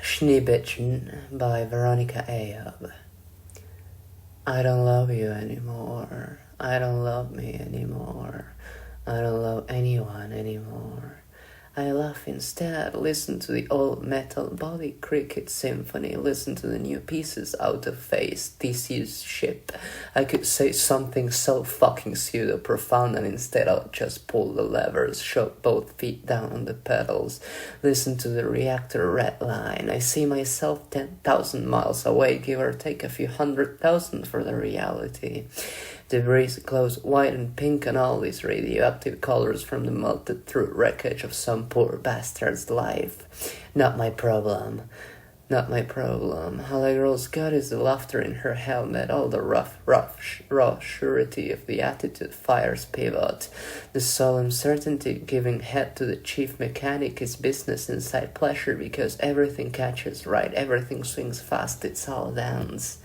𝘚𝘤𝘩𝘯𝘦𝘦𝘸𝘪𝘵𝘮 by Veronica Ayoob. I don't love you anymore. I don't love me anymore. I don't love anyone anymore. I laugh instead, listen to the old metal body cricket symphony, listen to the new pieces out of phase, Theseus ship. I could say something so fucking pseudo-profound and instead I'll just pull the levers, shove both feet down on the pedals, listen to the reactor red line. I see myself 10,000 miles away, give or take a few 100,000 for the reality. The breeze glows white and pink and all these radioactive colors from the melted through wreckage of some poor bastard's life. Not my problem. Not my problem. All a girl's got is the laughter in her helmet, all the raw surety of the attitude fire's pivot, the solemn certainty giving head to the chief mechanic is business inside pleasure because everything catches right, everything swings fast, it's all dance.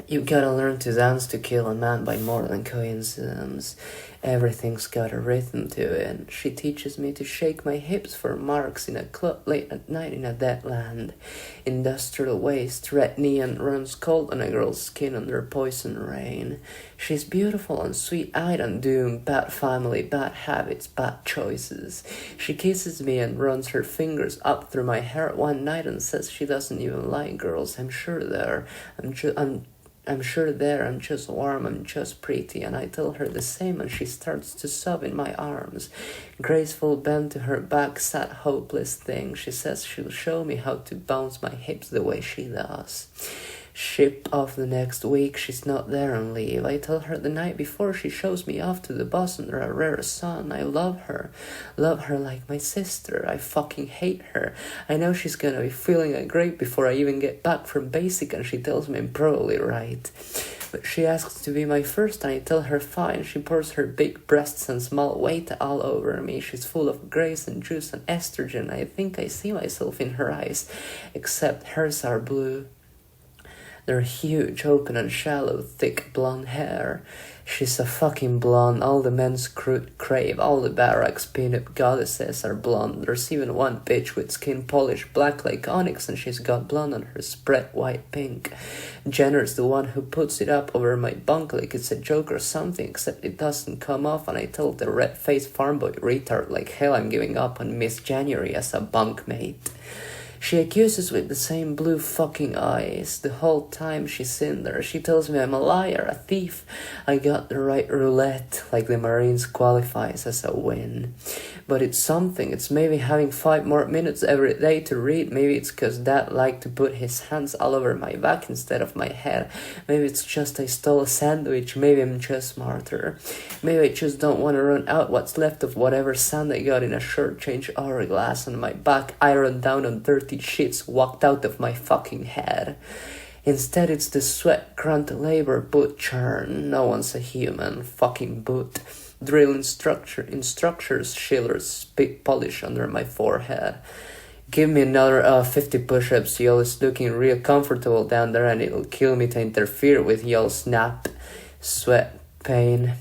You gotta learn to dance to kill a man by more than coincidence. Everything's got a rhythm to it. She teaches me to shake my hips for marks in a club late at night in a dead land. Industrial waste, red neon runs cold on a girl's skin under poison rain. She's beautiful and sweet-eyed and doomed, bad family, bad habits, bad choices. She kisses me and runs her fingers up through my hair one night and says she doesn't even like girls. I'm sure I'm just warm, I'm just pretty, and I tell her the same and she starts to sob in my arms. Graceful bend to her back, sad, hopeless thing. She says she'll show me how to bounce my hips the way she does. Ship off the next week, she's not there on leave. I tell her the night before she shows me off to the bus under a rare sun. I love her like my sister. I fucking hate her. I know she's gonna be feeling a grape before I even get back from basic and she tells me I'm probably right. But she asks to be my first and I tell her fine. She pours her big breasts and small weight all over me. She's full of grace and juice and estrogen. I think I see myself in her eyes, except hers are blue. They're huge, open and shallow, thick blonde hair. She's a fucking blonde. All the men's crave, all the barracks pin-up goddesses are blonde. There's even one bitch with skin polished black like onyx and she's got blonde on her spread white pink. Jenner's the one who puts it up over my bunk like it's a joke or something, except it doesn't come off and I tell the red-faced farm boy retard like hell I'm giving up on Miss January as a bunkmate. She accuses with the same blue fucking eyes. The whole time she's in there, she tells me I'm a liar, a thief. I got the right roulette, like the Marines qualifies as a win. But it's something. It's maybe having 5 more minutes every day to read. Maybe it's because Dad liked to put his hands all over my back instead of my head. Maybe it's just I stole a sandwich. Maybe I'm just smarter. Maybe I just don't want to run out what's left of whatever sand I got in a short-change hourglass on my back, ironed down on dirty shits walked out of my fucking head. Instead, it's the sweat, grunt, labor, boot churn. No one's a human. Fucking boot. Drill in structures, Schiller's spit polish under my forehead. Give me another 50 push-ups. Y'all's looking real comfortable down there and it'll kill me to interfere with y'all's snap. Sweat, pain.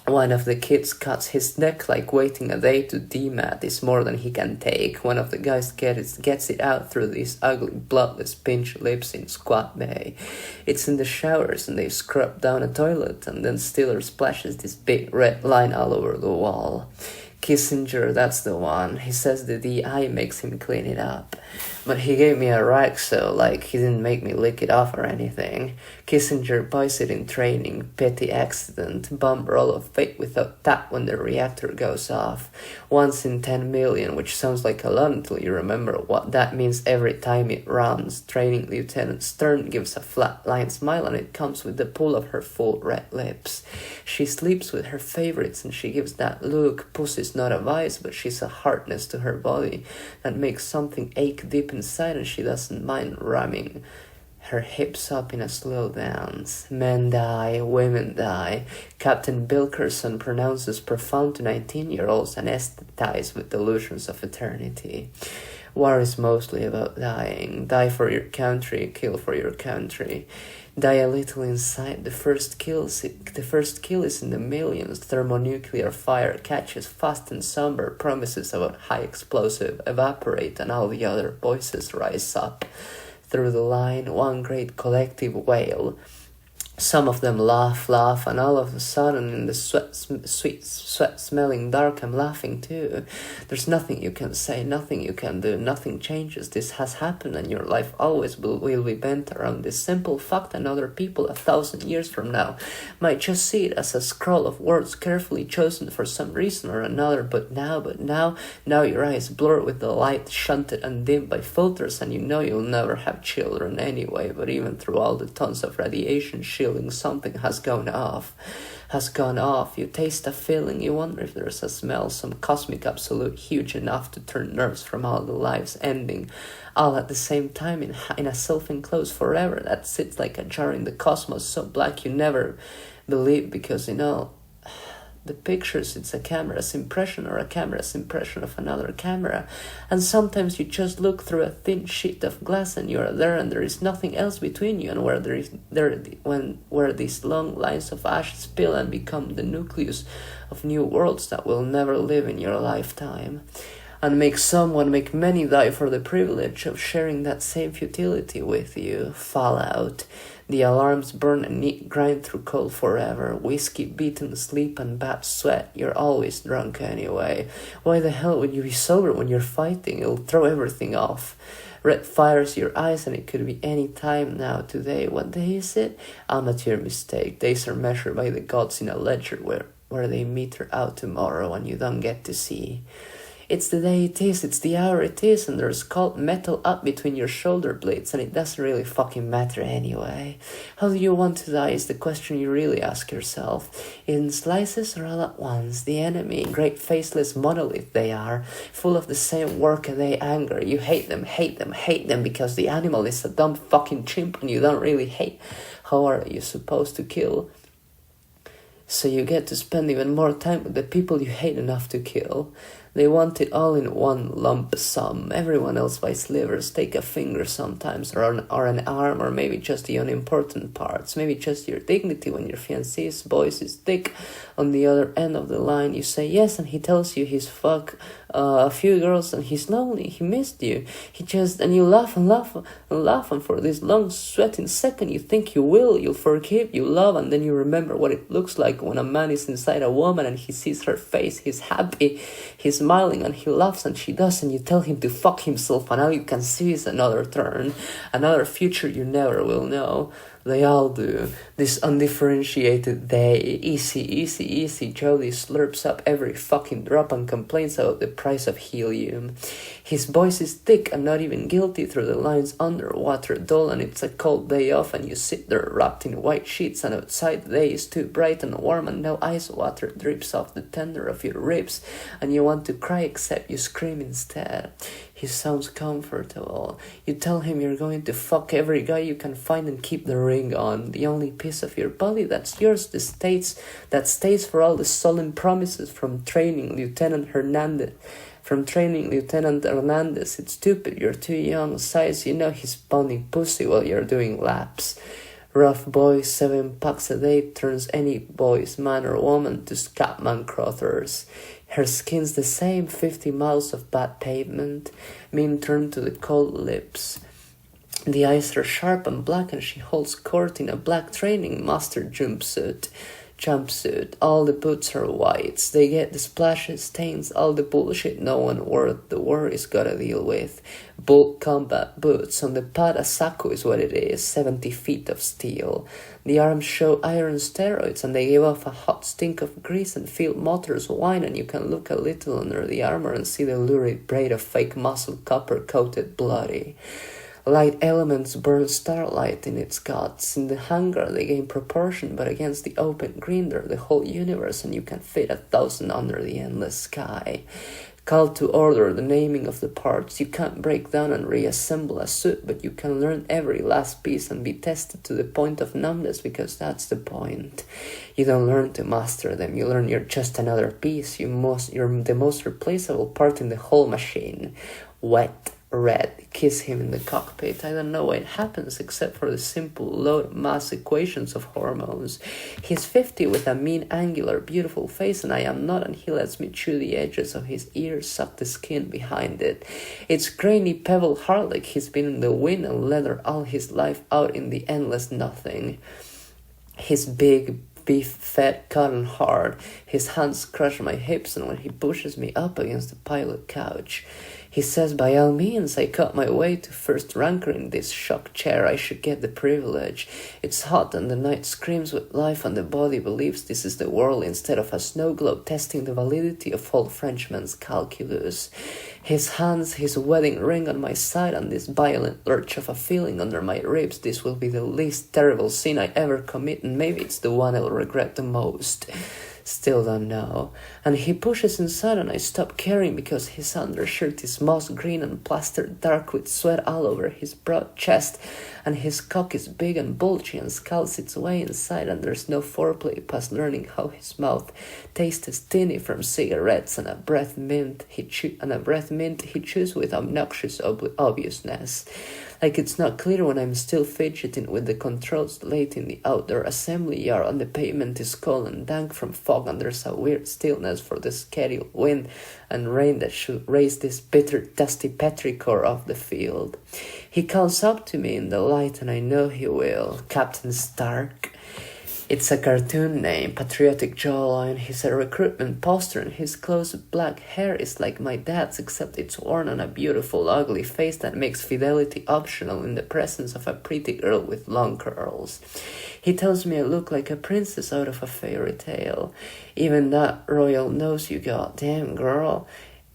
One of the kids cuts his neck like waiting a day to demat is more than he can take. One of the guys gets it out through these ugly, bloodless pinch lips in squat bay. It's in the showers and they scrub down a toilet and then Stiller splashes this big red line all over the wall. Kissinger, that's the one. He says the DI makes him clean it up. But he gave me a rag, so like he didn't make me lick it off or anything. Kissinger buys it in training, petty accident, bum roll of fate without that when the reactor goes off. Once in 10 million, which sounds like a lot until you remember what that means every time it runs. Training Lieutenant Stern gives a flat-line smile and it comes with the pull of her full red lips. She sleeps with her favorites and she gives that look. Pussy's not a vice, but she's a hardness to her body that makes something ache deep inside and she doesn't mind ramming her hips up in a slow dance. Men die, women die. Captain Bilkerson pronounces profound to 19-year-olds anesthetized with delusions of eternity. War is mostly about dying. Die for your country, kill for your country. Die a little inside. The first kill is in the millions. Thermonuclear fire catches fast and somber. Promises about high explosive evaporate, and all the other voices rise up through the line. One great collective wail. Some of them laugh, and all of a sudden in the sweet smelling dark, I'm laughing too. There's nothing you can say, nothing you can do, nothing changes. This has happened, and your life always will be bent around this simple fact, and other people 1,000 years from now might just see it as a scroll of words carefully chosen for some reason or another. But now your eyes blur with the light, shunted and dimmed by filters, and you know you'll never have children anyway. But even through all the tons of radiation shielding, something has gone off. You taste a feeling, you wonder if there's a smell, some cosmic absolute huge enough to turn nerves from all the lives ending all at the same time in a self-enclosed forever that sits like a jar in the cosmos, so black you never believe, because the pictures, it's a camera's impression or a camera's impression of another camera, and sometimes you just look through a thin sheet of glass and you're there, and there is nothing else between you, and where these long lines of ash spill and become the nucleus of new worlds that will never live in your lifetime, and make many die for the privilege of sharing that same futility with you. Fallout. The alarms burn and grind through cold forever. Whiskey, beaten sleep, and bad sweat. You're always drunk anyway. Why the hell would you be sober when you're fighting? It'll throw everything off. Red fires your eyes, and it could be any time now, today. What day is it? Amateur mistake. Days are measured by the gods in a ledger where they meter out tomorrow, and you don't get to see. It's the day it is, it's the hour it is, and there's cold metal up between your shoulder blades, and it doesn't really fucking matter anyway. How do you want to die is the question you really ask yourself. In slices or all at once? The enemy, great faceless monolith they are, full of the same workaday anger. You hate them because the animal is a dumb fucking chimp and you don't really hate. How are you supposed to kill? So you get to spend even more time with the people you hate enough to kill. They want it all in one lump sum. Everyone else buys slivers, take a finger sometimes, or an arm, or maybe just the unimportant parts. Maybe just your dignity when your fiancé's voice is thick on the other end of the line. You say yes, and he tells you he's fucked a few girls and he's lonely, he missed you. And you laugh, and for this long sweating second you think you'll forgive, you love, and then you remember what it looks like when a man is inside a woman and he sees her face, he's happy, he's smiling, and he laughs, and she does, and you tell him to fuck himself, and all you can see is another turn, another future you never will know. They all do. This undifferentiated they. Easy. Jody slurps up every fucking drop and complains about the price of helium. His voice is thick and not even guilty through the lines underwater dull, and it's a cold day off, and you sit there wrapped in white sheets, and outside the day is too bright and warm, and no ice water drips off the tender of your ribs, and you want to cry except you scream instead. He sounds comfortable. You tell him you're going to fuck every guy you can find and keep the ring on. The only piece of your body that's yours that stays for all the solemn promises from training Lieutenant Hernandez. It's stupid, you're too young. Size, you know he's pounding pussy while you're doing laps. Rough boy, 7 packs a day turns any boys, man or woman, to Scatman Crothers. Her skin's the same, 50 miles of bad pavement. Meme turned to the cold lips. The eyes are sharp and black, and she holds court in a black training master jumpsuit. All the boots are whites. They get the splashes, stains, all the bullshit no one worth the worry's gotta deal with. Bulk combat boots. On the pad, a sacco is what it is, 70 feet of steel. The arms show iron steroids, and they give off a hot stink of grease, and field motors whine, and you can look a little under the armor and see the lurid braid of fake muscle, copper-coated bloody. Light elements burn starlight in its guts. In the hangar they gain proportion, but against the open green they're the whole universe, and you can fit 1,000 under the endless sky. Call to order, the naming of the parts. You can't break down and reassemble a suit, but you can learn every last piece and be tested to the point of numbness, because that's the point. You don't learn to master them, you learn you're just another piece. You're the most replaceable part in the whole machine. Wet. red, kiss him in the cockpit. I don't know why it happens except for the simple low mass equations of hormones. He's 50 with a mean, angular, beautiful face, and I am not, and he lets me chew the edges of his ears, suck the skin behind it. It's grainy pebble hard like he's been in the wind and leather all his life out in the endless nothing. His big, beef-fed cotton hard. His hands crush my hips, and when he pushes me up against the pilot couch, he says, by all means, I cut my way to first ranker in this shock chair. I should get the privilege. It's hot and the night screams with life, and the body believes this is the world instead of a snow globe testing the validity of old Frenchman's calculus. His hands, his wedding ring on my side, and this violent lurch of a feeling under my ribs. This will be the least terrible sin I ever commit, and maybe it's the one I'll regret the most. Still don't know. And he pushes inside, and I stop caring because his undershirt is moss green and plastered dark with sweat all over his broad chest, and his cock is big and bulgy and scalds its way inside, and there's no foreplay past learning how his mouth tastes tinny from cigarettes and a breath mint he chews with obnoxious obviousness. Like it's not clear when I'm still fidgeting with the controls late in the outdoor assembly yard, and the pavement is cold and dank from fog, and there's a weird stillness for the scheduled wind and rain that should raise this bitter, dusty petrichor off the field. He calls up to me in the light, and I know he will. Captain Stark. It's a cartoon name, patriotic jawline. He's a recruitment poster, and his close black hair is like my dad's, except it's worn on a beautiful, ugly face that makes fidelity optional in the presence of a pretty girl with long curls. He tells me I look like a princess out of a fairy tale. Even that royal nose you got, damn girl.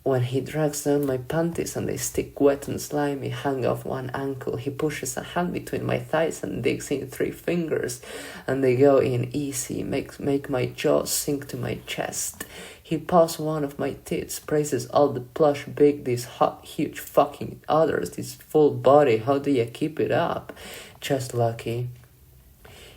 When he drags down my panties and they stick wet and slimy, hang off one ankle, he pushes a hand between my thighs and digs in 3 fingers, and they go in easy, make my jaw sink to my chest. He paws one of my tits, praises all the plush big, these hot, huge fucking others, this full body, how do you keep it up? Just lucky.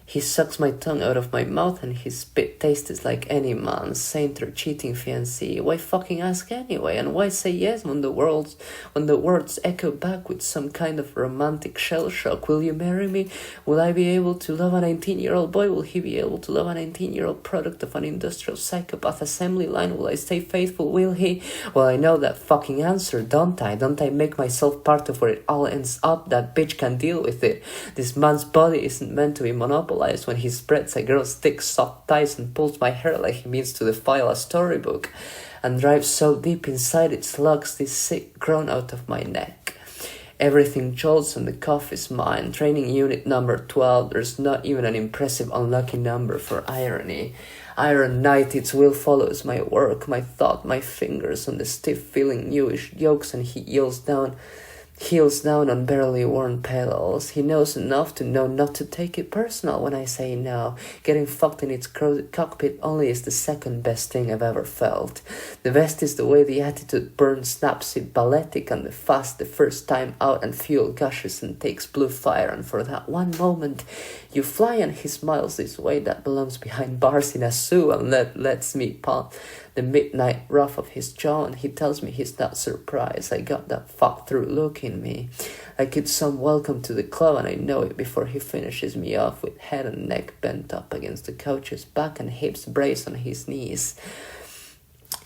He sucks my tongue out of my mouth, and his spit tastes like any man's, saint or cheating fiancé. Why fucking ask anyway? And why say yes when the words echo back with some kind of romantic shell shock? Will you marry me? Will I be able to love a 19-year-old boy? Will he be able to love a 19-year-old product of an industrial psychopath assembly line? Will I stay faithful? Will he? Well, I know that fucking answer, don't I? Don't I make myself part of where it all ends up? That bitch can deal with it. This man's body isn't meant to be monopolized. When he spreads a girl's thick soft thighs and pulls my hair like he means to defile a storybook, and drives so deep inside it slugs this sick groan out of my neck. Everything jolts and the cough is mine. Training unit number 12, there's not even an impressive unlucky number for irony. Iron Knight, its will follows my work, my thought, my fingers on the stiff feeling newish yokes, and he heels down on barely worn pedals. He knows enough to know not to take it personal when I say no. Getting fucked in its crowded cockpit only is the second best thing I've ever felt. The best is the way the attitude burns snapsy balletic and the fast the first time out, and fuel gushes and takes blue fire, and for that one moment you fly, and he smiles this way that belongs behind bars in a zoo, and lets me palm the midnight rough of his jaw, and he tells me he's not surprised I got that fuck-through look in me. Like it's some welcome to the club, and I know it before he finishes me off with head and neck bent up against the couch's back and hips braced on his knees.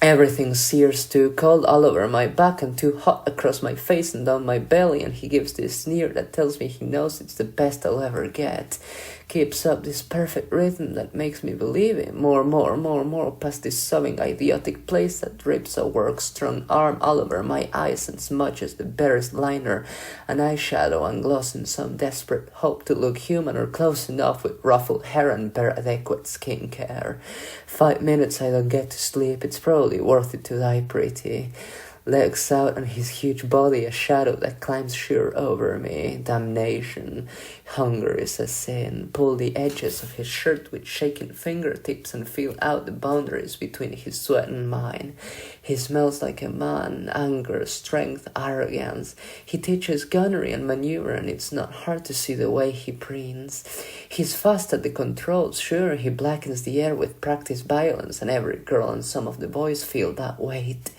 Everything sears too cold all over my back and too hot across my face and down my belly, and he gives this sneer that tells me he knows it's the best I'll ever get. Keeps up this perfect rhythm that makes me believe it. More, past this sobbing idiotic place that drips a work-strong arm all over my eyes and smudges the barest liner and eyeshadow and gloss in some desperate hope to look human or close enough with ruffled hair and bare adequate skincare. 5 minutes I don't get to sleep. It's probably worth it to die pretty. Legs out on his huge body, a shadow that climbs sure over me. Damnation. Hunger is a sin. Pull the edges of his shirt with shaking fingertips and feel out the boundaries between his sweat and mine. He smells like a man. Anger, strength, arrogance. He teaches gunnery and maneuver, and it's not hard to see the way he preens. He's fast at the controls. Sure, he blackens the air with practiced violence, and every girl and some of the boys feel that weight.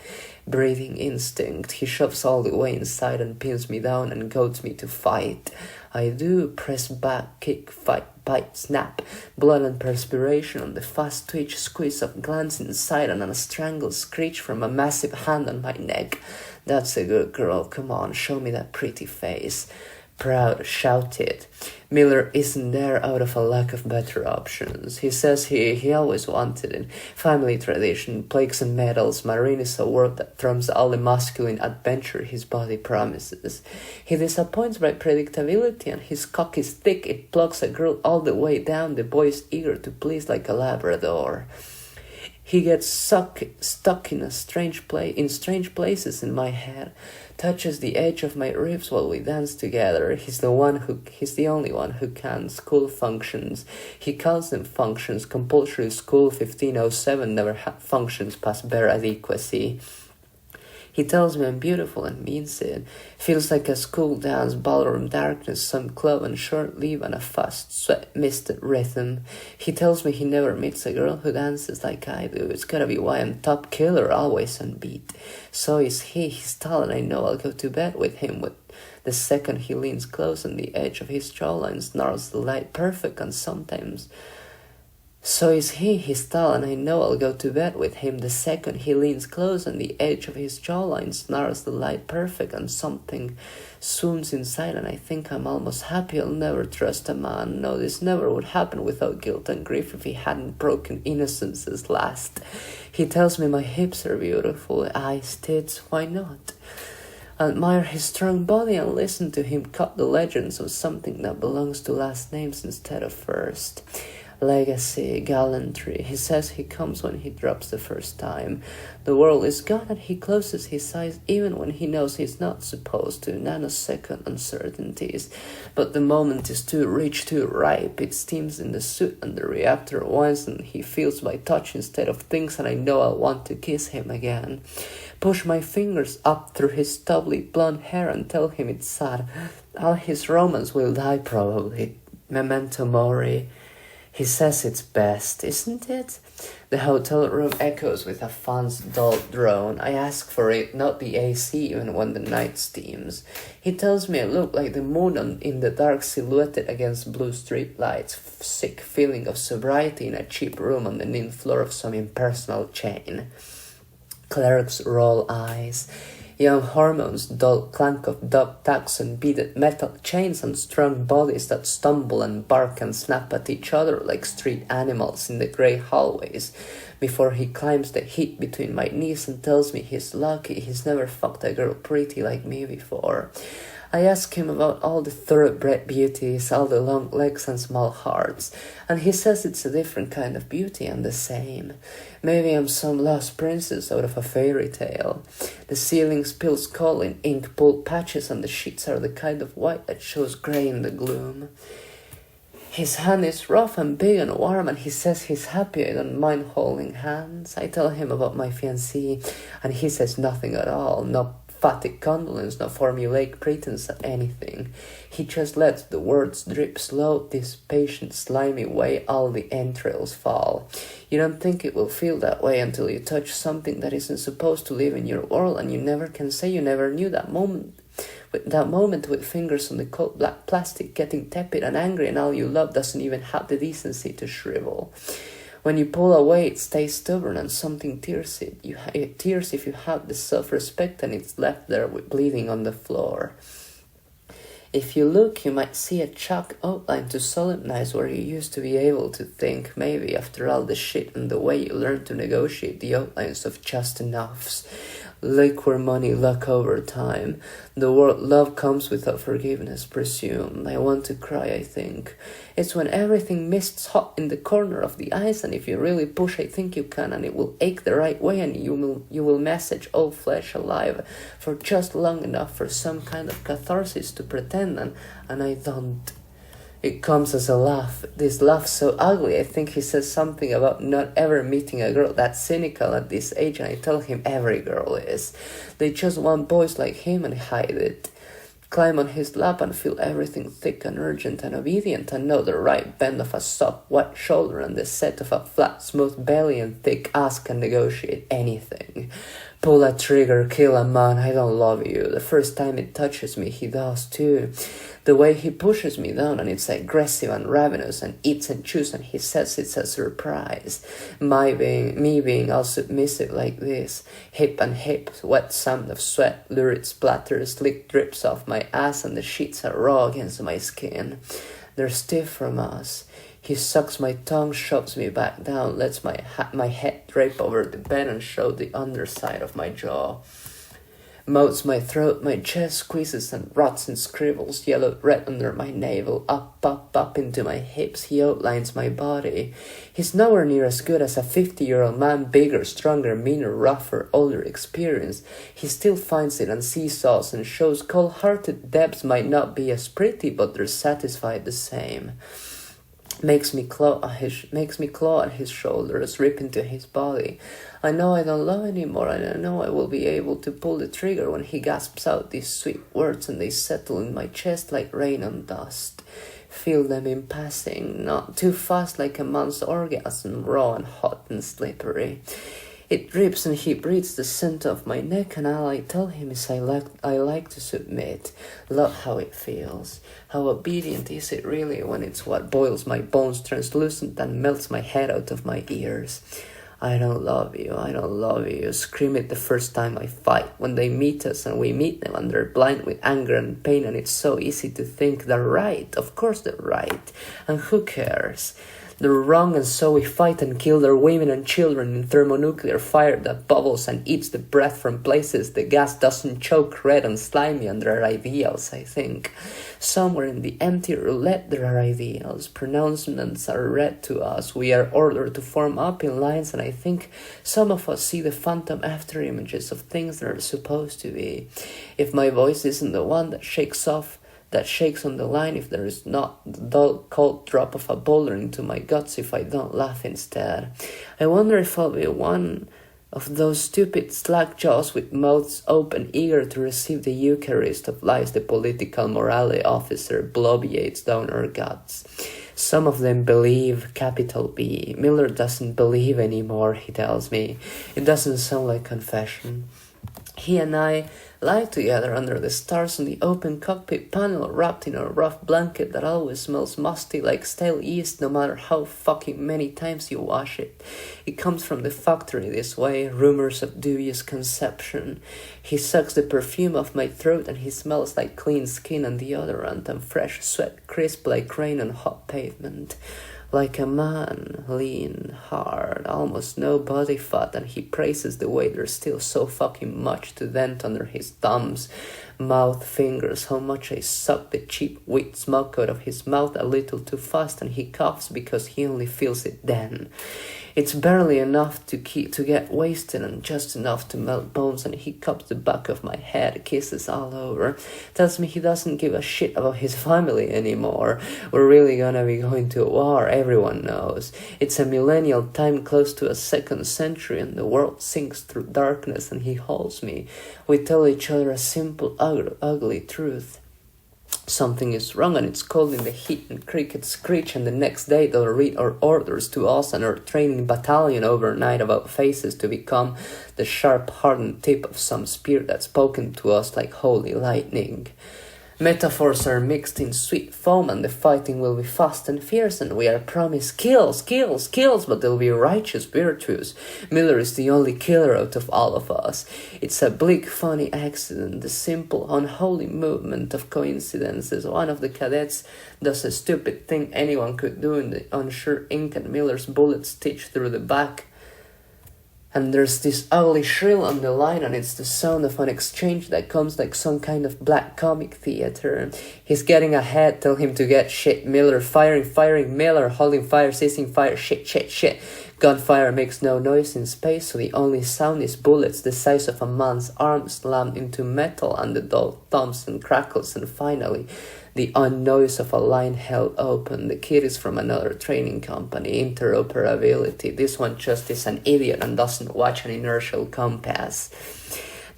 breathing instinct. He shoves all the way inside and pins me down and goads me to fight. I do, press back, kick, fight, bite, snap, blood and perspiration on the fast twitch, squeeze of glance inside and a strangled screech from a massive hand on my neck. That's a good girl, come on, show me that pretty face. Proud, shouted. Miller isn't there out of a lack of better options. He says he always wanted it. Family tradition, plagues and medals, marine is a word that trumps all the masculine adventure his body promises. He disappoints by predictability and his cock is thick, it plugs a girl all the way down, the boy is eager to please like a Labrador. He gets stuck in strange places in my head, touches the edge of my ribs while we dance together. He's the only one who can. School functions. He calls them functions. Compulsory school 1507 never had functions past bare adequacy. He tells me I'm beautiful and means it. Feels like a school dance, ballroom darkness, some club and short leave and a fast sweat-misted rhythm. He tells me he never meets a girl who dances like I do. It's gotta be why I'm top killer, always on beat. So is he. He's tall and I know I'll go to bed with him with the second he leans close on the edge of his jawline, snarls the light perfect and sometimes... So is he, he's tall, and I know I'll go to bed with him the second he leans close on the edge of his jawline, snarls the light perfect, and something swoons inside, and I think I'm almost happy. I'll never trust a man. No, this never would happen without guilt and grief if he hadn't broken innocence's last. He tells me my hips are beautiful, eyes, tits, why not? I admire his strong body and listen to him cut the legends of something that belongs to last names instead of first. Legacy, gallantry. He says he comes when he drops the first time. The world is gone and he closes his eyes even when he knows he's not supposed to. Nanosecond uncertainties. But the moment is too rich, too ripe. It steams in the suit and the reactor whines and he feels my touch instead of things and I know I'll want to kiss him again. Push my fingers up through his stubbly blonde hair and tell him it's sad. All his romance will die probably. Memento mori. He says it's best, isn't it? The hotel room echoes with a fan's dull drone. I ask for it, not the AC, even when the night steams. He tells me I look like the moon in the dark silhouetted against blue street lights. Sick feeling of sobriety in a cheap room on the ninth floor of some impersonal chain. Clerks roll eyes. Young hormones, dull clank of dog tags and beaded metal chains and strong bodies that stumble and bark and snap at each other like street animals in the grey hallways. Before he climbs the heat between my knees and tells me he's lucky he's never fucked a girl pretty like me before. I ask him about all the thoroughbred beauties, all the long legs and small hearts, and he says it's a different kind of beauty and the same. Maybe I'm some lost princess out of a fairy tale. The ceiling spills coal in ink pulled patches and the sheets are the kind of white that shows grey in the gloom. His hand is rough and big and warm and he says he's happy I don't mind holding hands. I tell him about my fiancée and he says nothing at all, no emphatic condolence, no formulaic pretense at anything. He just lets the words drip slow, this patient, slimy way all the entrails fall. You don't think it will feel that way until you touch something that isn't supposed to live in your world, and you never can say you never knew that moment. With fingers on the cold black plastic, getting tepid and angry, and all you love doesn't even have the decency to shrivel. When you pull away, it stays stubborn and something tears it. It tears if you have the self-respect and it's left there with bleeding on the floor. If you look, you might see a chalk outline to solemnize where you used to be able to think, maybe after all the shit and the way you learned to negotiate the outlines of just enoughs. Liquor money, luck over time. The word love comes without forgiveness, presume. I want to cry, I think. It's when everything mists hot in the corner of the eyes, and if you really push, I think you can, and it will ache the right way, and you will message all flesh alive for just long enough for some kind of catharsis to pretend, and I don't. It comes as a laugh. This laugh so ugly. I think he says something about not ever meeting a girl that cynical at this age, and I tell him every girl is. They just want boys like him and hide it. Climb on his lap and feel everything thick and urgent and obedient, and know the right bend of a soft, white shoulder and the set of a flat, smooth belly and thick ass can negotiate anything. Pull a trigger, kill a man, I don't love you. The first time it touches me, he does too. The way he pushes me down and it's aggressive and ravenous and eats and chews and he says it's a surprise. Me being all submissive like this. Hip and hip, wet sound of sweat, lurid splatters, slick drips off my ass and the sheets are raw against my skin. They're stiff from us. He sucks my tongue, shoves me back down, lets my head drape over the bed and show the underside of my jaw. Moats my throat, my chest squeezes and rots and scribbles, yellow red under my navel, up into my hips. He outlines my body. He's nowhere near as good as a 50-year-old man, bigger, stronger, meaner, rougher, older, experienced. He still finds it and seesaws and shows cold-hearted depths might not be as pretty, but they're satisfied the same. Makes me claw at his shoulders, rip into his body. I know I don't love anymore, and I know I will be able to pull the trigger when he gasps out these sweet words and they settle in my chest like rain on dust. Feel them in passing, not too fast like a man's orgasm, raw and hot and slippery. It drips and he breathes the scent of my neck, and all I tell him is I like to submit. Love how it feels. How obedient is it really when it's what boils my bones translucent and melts my head out of my ears. I don't love you, I don't love you. Scream it the first time I fight. When they meet us and we meet them and they're blind with anger and pain and it's so easy to think they're right. Of course they're right. And who cares? They're wrong, and so we fight and kill their women and children in thermonuclear fire that bubbles and eats the breath from places the gas doesn't choke red and slimy under our ideals, I think. Somewhere in the empty roulette there are ideals. Pronouncements are read to us. We are ordered to form up in lines, and I think some of us see the phantom after images of things that are supposed to be. If my voice isn't the one that shakes on the line, if there is not the dull, cold drop of a boulder into my guts, if I don't laugh instead. I wonder if I'll be one of those stupid slack jaws with mouths open, eager to receive the Eucharist of lies the political morale officer bloviates down our guts. Some of them believe, capital B. Miller doesn't believe anymore, he tells me. It doesn't sound like confession. He and I lie together under the stars on the open cockpit panel, wrapped in a rough blanket that always smells musty like stale yeast no matter how fucking many times you wash it. It comes from the factory this way, rumors of dubious conception. He sucks the perfume off my throat and he smells like clean skin and deodorant and fresh sweat, crisp like rain on hot pavement. Like a man, lean, hard, almost no body fat, and he praises the way there's still so fucking much to dent under his thumbs, mouth, fingers, how much I suck the cheap wheat smoke out of his mouth a little too fast, and he coughs because he only feels it then. It's barely enough to get wasted and just enough to melt bones, and he cups the back of my head, kisses all over, tells me he doesn't give a shit about his family anymore. We're really gonna be going to war, everyone knows. It's a millennial time close to a second century, and the world sinks through darkness, and he holds me. We tell each other a simple, ugly truth. Something is wrong and it's cold in the heat and crickets screech, and the next day they'll read our orders to us and our training battalion overnight about faces to become the sharp hardened tip of some spear that's spoken to us like holy lightning. Metaphors are mixed in sweet foam, and the fighting will be fast and fierce, and we are promised kills, but they'll be righteous virtues. Miller is the only killer out of all of us. It's a bleak, funny accident, the simple, unholy movement of coincidences. One of the cadets does a stupid thing anyone could do in the unsure ink, and Miller's bullet stitched through the back. And there's this ugly shrill on the line, and it's the sound of an exchange that comes like some kind of black comic theater. He's getting ahead, tell him to get shit. Miller firing, Miller holding fire, ceasing fire, shit. Gunfire makes no noise in space, so the only sound is bullets the size of a man's arm slammed into metal, and the dull thumps and crackles, and finally the unnoise of a line held open. The kid is from another training company, interoperability. This one just is an idiot and doesn't watch an inertial compass.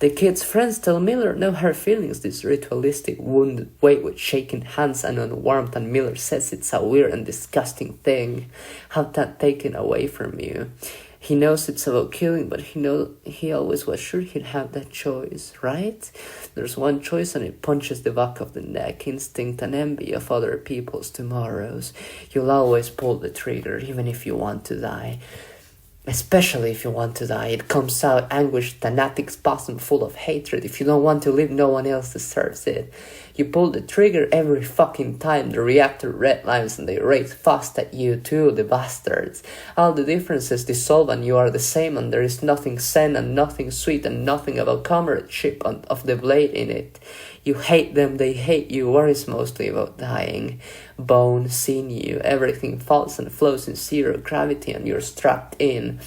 The kid's friends tell Miller no hard feelings, this ritualistic wounded way with shaking hands and unwarmth, and Miller says it's a weird and disgusting thing. Have that taken away from you. He knows it's about killing, but he always was sure he'd have that choice, right? There's one choice and it punches the back of the neck, instinct and envy of other people's tomorrows. You'll always pull the trigger, even if you want to die. Especially if you want to die. It comes out anguished, fanatic spasm full of hatred. If you don't want to live, no one else deserves it. You pull the trigger every fucking time the reactor redlines and they race fast at you too, the bastards. All the differences dissolve and you are the same, and there is nothing zen and nothing sweet and nothing about comradeship of the blade in it. You hate them, they hate you. War is mostly about dying. Bone, sinew, everything falls and flows in zero gravity and you're strapped in.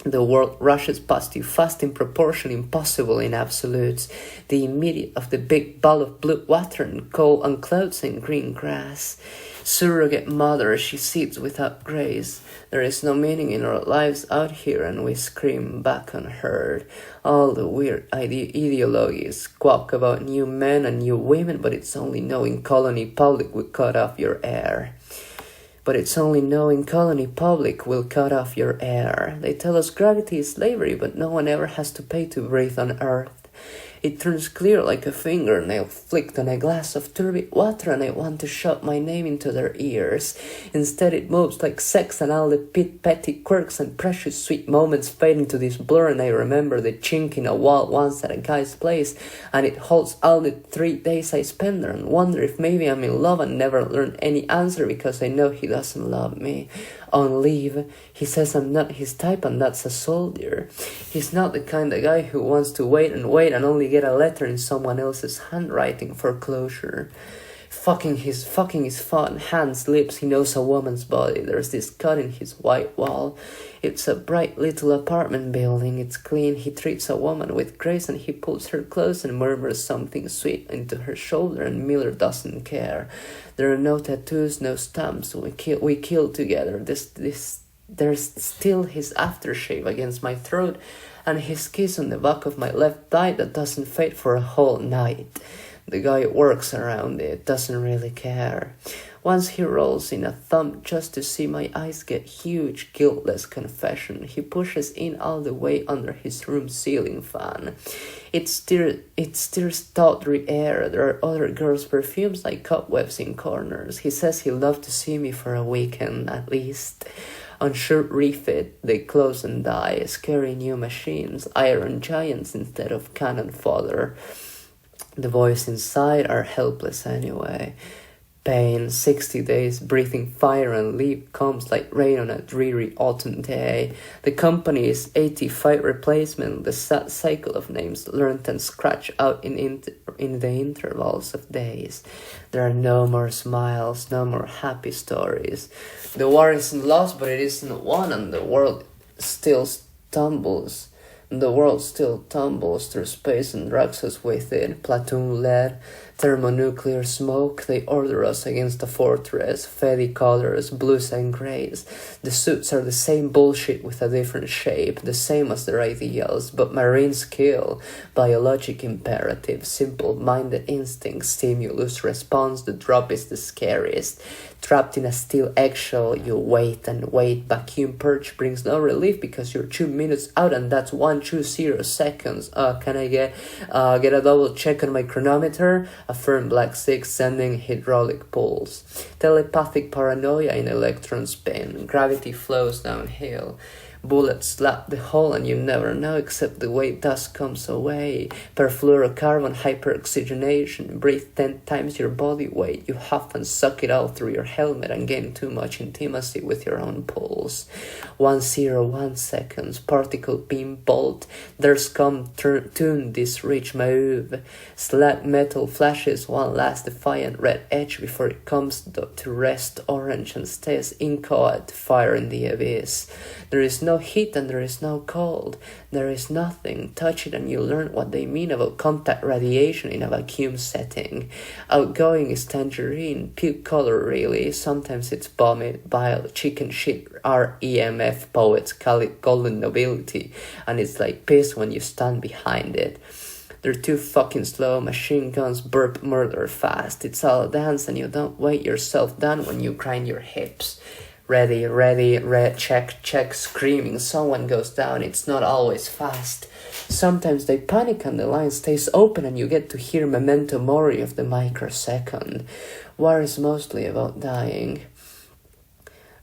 The world rushes past you fast in proportion, impossible in absolutes. The immediate of the big ball of blue water and coal and clouds and green grass. Surrogate mother, she sits without grace. There is no meaning in our lives out here and we scream back unheard. All the weird ideologies quack about new men and new women, but it's only knowing colony public will cut off your air. But it's only knowing colony public will cut off your air. They tell us gravity is slavery, but no one ever has to pay to breathe on Earth. It turns clear like a fingernail flicked on a glass of turbid water, and I want to shout my name into their ears. Instead it moves like sex, and all the petty quirks and precious sweet moments fade into this blur, and I remember the chink in a wall once at a guy's place, and it holds all the 3 days I spend there, and wonder if maybe I'm in love and never learn any answer because I know he doesn't love me. On leave, he says I'm not his type, and that's a soldier. He's not the kind of guy who wants to wait and only get a letter in someone else's handwriting for closure. Fucking is fun. Hands, lips, he knows a woman's body. There's this cut in his white wall. It's a bright little apartment building. It's clean. He treats a woman with grace and he pulls her close and murmurs something sweet into her shoulder, and Miller doesn't care. There are no tattoos, no stamps. We kill together. There's still his aftershave against my throat and his kiss on the back of my left thigh that doesn't fade for a whole night. The guy works around it, doesn't really care. Once he rolls in a thumb just to see my eyes get huge, guiltless confession. He pushes in all the way under his room ceiling fan. It stirs tawdry air. There are other girls' perfumes like cobwebs in corners. He says he'd love to see me for a weekend, at least. On short refit, they close and die. Scary new machines, iron giants instead of cannon fodder. The boys inside are helpless anyway. Pain, 60 days, breathing fire and leaf comes like rain on a dreary autumn day. The company is 80 fight replacement, the sad cycle of names learned and scratched out in the intervals of days. There are no more smiles, no more happy stories. The war isn't lost, but it isn't won, and the world still stumbles. The world still tumbles through space and drags us with it. Platoon lead, thermonuclear smoke, they order us against the fortress. Faddy colors, blues and grays. The suits are the same bullshit with a different shape, the same as their ideals, but Marines kill. Biologic imperative, simple-minded instinct, stimulus response, the drop is the scariest. Trapped in a steel eggshell, you wait and wait. Vacuum purge brings no relief because you're 2 minutes out, and that's 120 seconds. Can I get a double check on my chronometer? A firm black 6 sending hydraulic pulls. Telepathic paranoia in electron spin. Gravity flows downhill. Bullets slap the hole and you never know except the way dust comes away. Perfluorocarbon hyperoxygenation. Breathe 10 times your body weight. You huff and suck it out through your helmet and gain too much intimacy with your own pulse. 101 seconds. Particle beam bolt. There's come tune this rich Ayoob. Slag metal flashes one last defiant red edge before it comes to rest orange and stays inchoate fire in the abyss. There is no heat and there is no cold. There is nothing. Touch it and you learn what they mean about contact radiation in a vacuum setting. Outgoing is tangerine, puke color really. Sometimes it's vomit, bile, chicken shit. Our EMF poets call it golden nobility, and it's like piss when you stand behind it. They're too fucking slow. Machine guns burp murder fast. It's all a dance and you don't weight yourself down when you grind your hips. Ready, ready, red, check, check, screaming. Someone goes down. It's not always fast. Sometimes they panic and the line stays open and you get to hear memento mori of the microsecond. War is mostly about dying.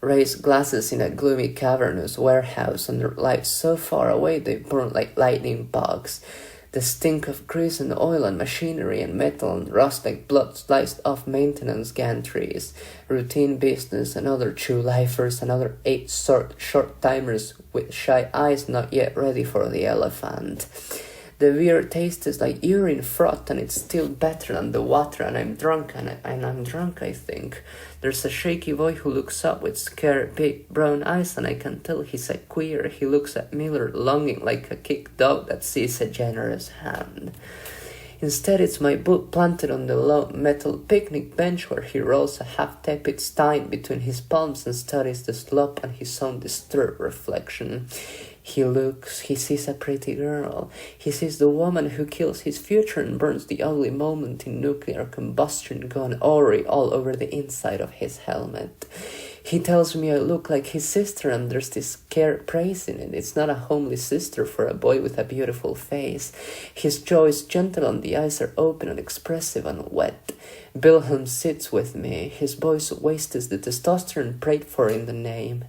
Raised glasses in a gloomy cavernous warehouse under lights so far away they burn like lightning bugs. The stink of grease and oil and machinery and metal and rust like blood sliced off maintenance gantries. Routine business, another true lifers, another 8 short timers with shy eyes not yet ready for the elephant. The beer tastes like urine froth and it's still better than the water and I'm drunk I think. There's a shaky boy who looks up with scared big brown eyes and I can tell he's a queer. He looks at Miller longing like a kicked dog that sees a generous hand. Instead, it's my boot planted on the low metal picnic bench where he rolls a half-tepid stein between his palms and studies the slope and his own disturbed reflection. He looks, he sees a pretty girl. He sees the woman who kills his future and burns the ugly moment in nuclear combustion gone awry all over the inside of his helmet. He tells me I look like his sister and there's this scared praise in it. It's not a homely sister for a boy with a beautiful face. His jaw is gentle and the eyes are open and expressive and wet. Wilhelm sits with me. His voice wastes the testosterone prayed for in the name.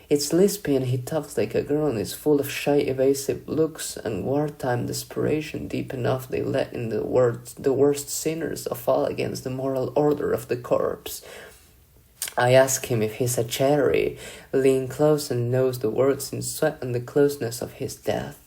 It's lispy and he talks like a girl and is full of shy evasive looks and wartime desperation deep enough they let in the worst sinners fall against the moral order of the corpse. I ask him if he's a cherry, lean close and knows the words in sweat and the closeness of his death.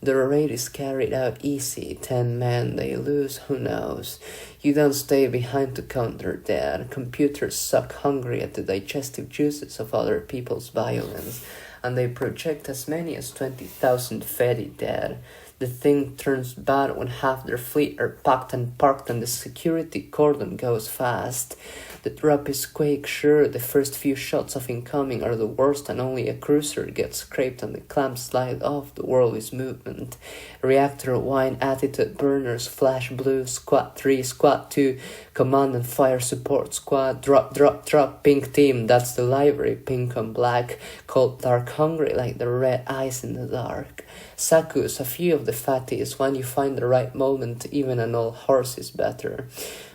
The raid is carried out easy, 10 men they lose, who knows? You don't stay behind to count their dead. Computers suck hungry at the digestive juices of other people's violence, and they project as many as 20,000 Fedi dead. The thing turns bad when half their fleet are packed and parked and the security cordon goes fast. The rapids quake, sure, the first few shots of incoming are the worst and only a cruiser gets scraped and the clamps slide off, the world is movement. Reactor, wine, attitude, burners, flash blue, squad 3, squad 2, command and fire support squad, drop, pink team, that's the library, pink on black, cold, dark, hungry like the red eyes in the dark. Sakus, a few of the fatties, when you find the right moment, even an old horse is better.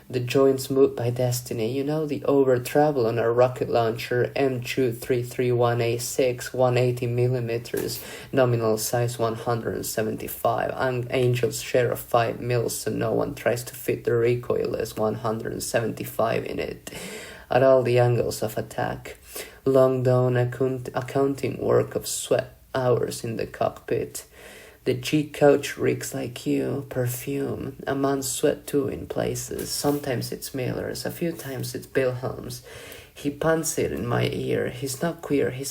The joints moved by destiny, you know the over-travel on a rocket launcher M2331A6, 180 millimeters, nominal size 175, and Angel's share of 5 mils so no one tries to fit the recoilless 175 in it, at all the angles of attack. Long done accounting work of sweat hours in the cockpit. The G-coach reeks like you, perfume. A man's sweat too in places. Sometimes it's Miller's, a few times it's Wilhelm's. He pants it in my ear. He's not queer, he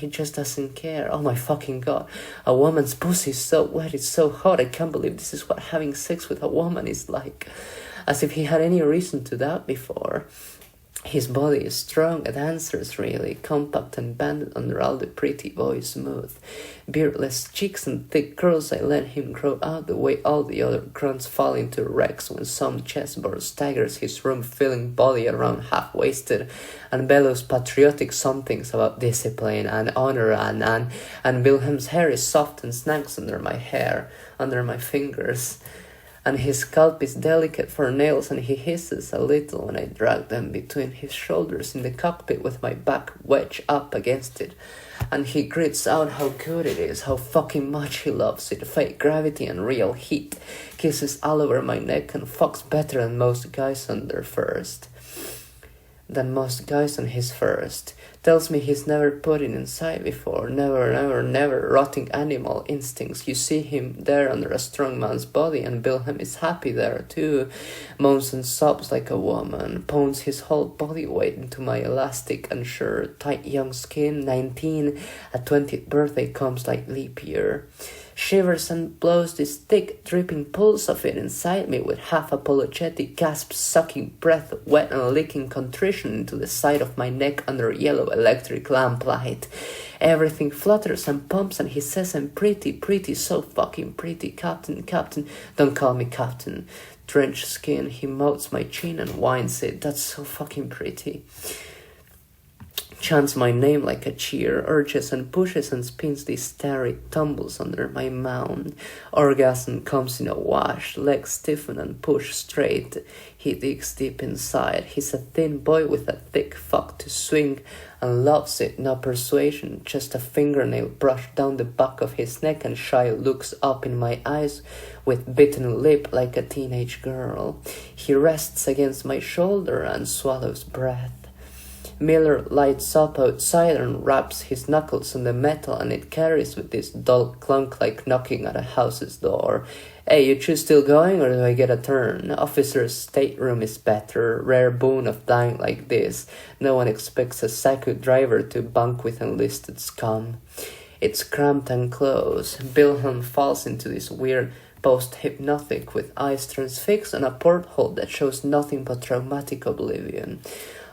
just doesn't care. Oh my fucking god. A woman's pussy is so wet, it's so hot. I can't believe this is what having sex with a woman is like. As if he had any reason to doubt before. His body is strong, a dancer's really, compact and banded under all the pretty boy smooth. Beardless cheeks and thick curls I let him grow out the way all the other grunts fall into wrecks when some chessboard staggers his room-filling body around half-wasted and bellows patriotic somethings about discipline and honor and Wilhelm's hair is soft and snags under my hair, under my fingers. And his scalp is delicate for nails and he hisses a little when I drag them between his shoulders in the cockpit with my back wedged up against it. And he grits out how good it is, how fucking much he loves it, fake gravity and real heat. Kisses all over my neck and fucks better than most guys on their first. Than most guys on his first. Tells me he's never put it inside before, never, rotting animal instincts. You see him there under a strong man's body and Wilhelm is happy there too. Moans and sobs like a woman, pounds his whole body weight into my elastic, unsure, tight young skin. 19, a 20th birthday comes like leap year. Shivers and blows this thick, dripping pulse of it inside me with half-apologetic gasps, sucking breath, wet and licking contrition into the side of my neck under yellow electric lamplight. Everything flutters and pumps and he says I'm pretty, so fucking pretty. Captain, don't call me captain. Drenched skin, he motes my chin and whines it. That's so fucking pretty. chants my name like a cheer, urges and pushes and spins the starry tumbles under my mound. Orgasm comes in a wash, legs stiffen and push straight. He digs deep inside. He's a thin boy with a thick fuck to swing and loves it, no persuasion, just a fingernail brushed down the back of his neck and shy looks up in my eyes with bitten lip like a teenage girl. He rests against my shoulder and swallows breath. Miller lights up outside and raps his knuckles on the metal, and it carries with this dull clunk like knocking at a house's door. Hey, you two still going, or do I get a turn? Officer's stateroom is better. Rare boon of dying like this. No one expects a psycho driver to bunk with enlisted scum. It's cramped and close. Wilhelm falls into this weird post-hypnotic with eyes transfixed and a porthole that shows nothing but traumatic oblivion.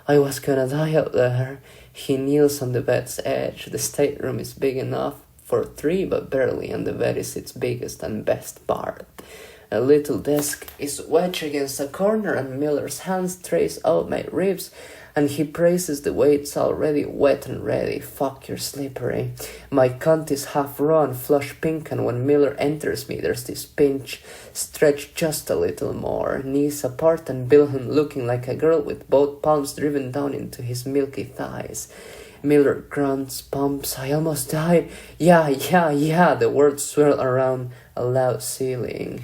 I was gonna die out there. He kneels on the bed's edge. The stateroom is big enough for three, but barely, and the bed is its biggest and best part. A little desk is wedged against a corner, and Miller's hands trace out my ribs, and he praises the way it's already wet and ready. Fuck, you're slippery. My cunt is half raw and flush pink, and when Miller enters me, there's this pinch, stretched just a little more, knees apart, and Wilhelm looking like a girl with both palms driven down into his milky thighs. Miller grunts, pumps, I almost died. Yeah, the words swirl around a low ceiling.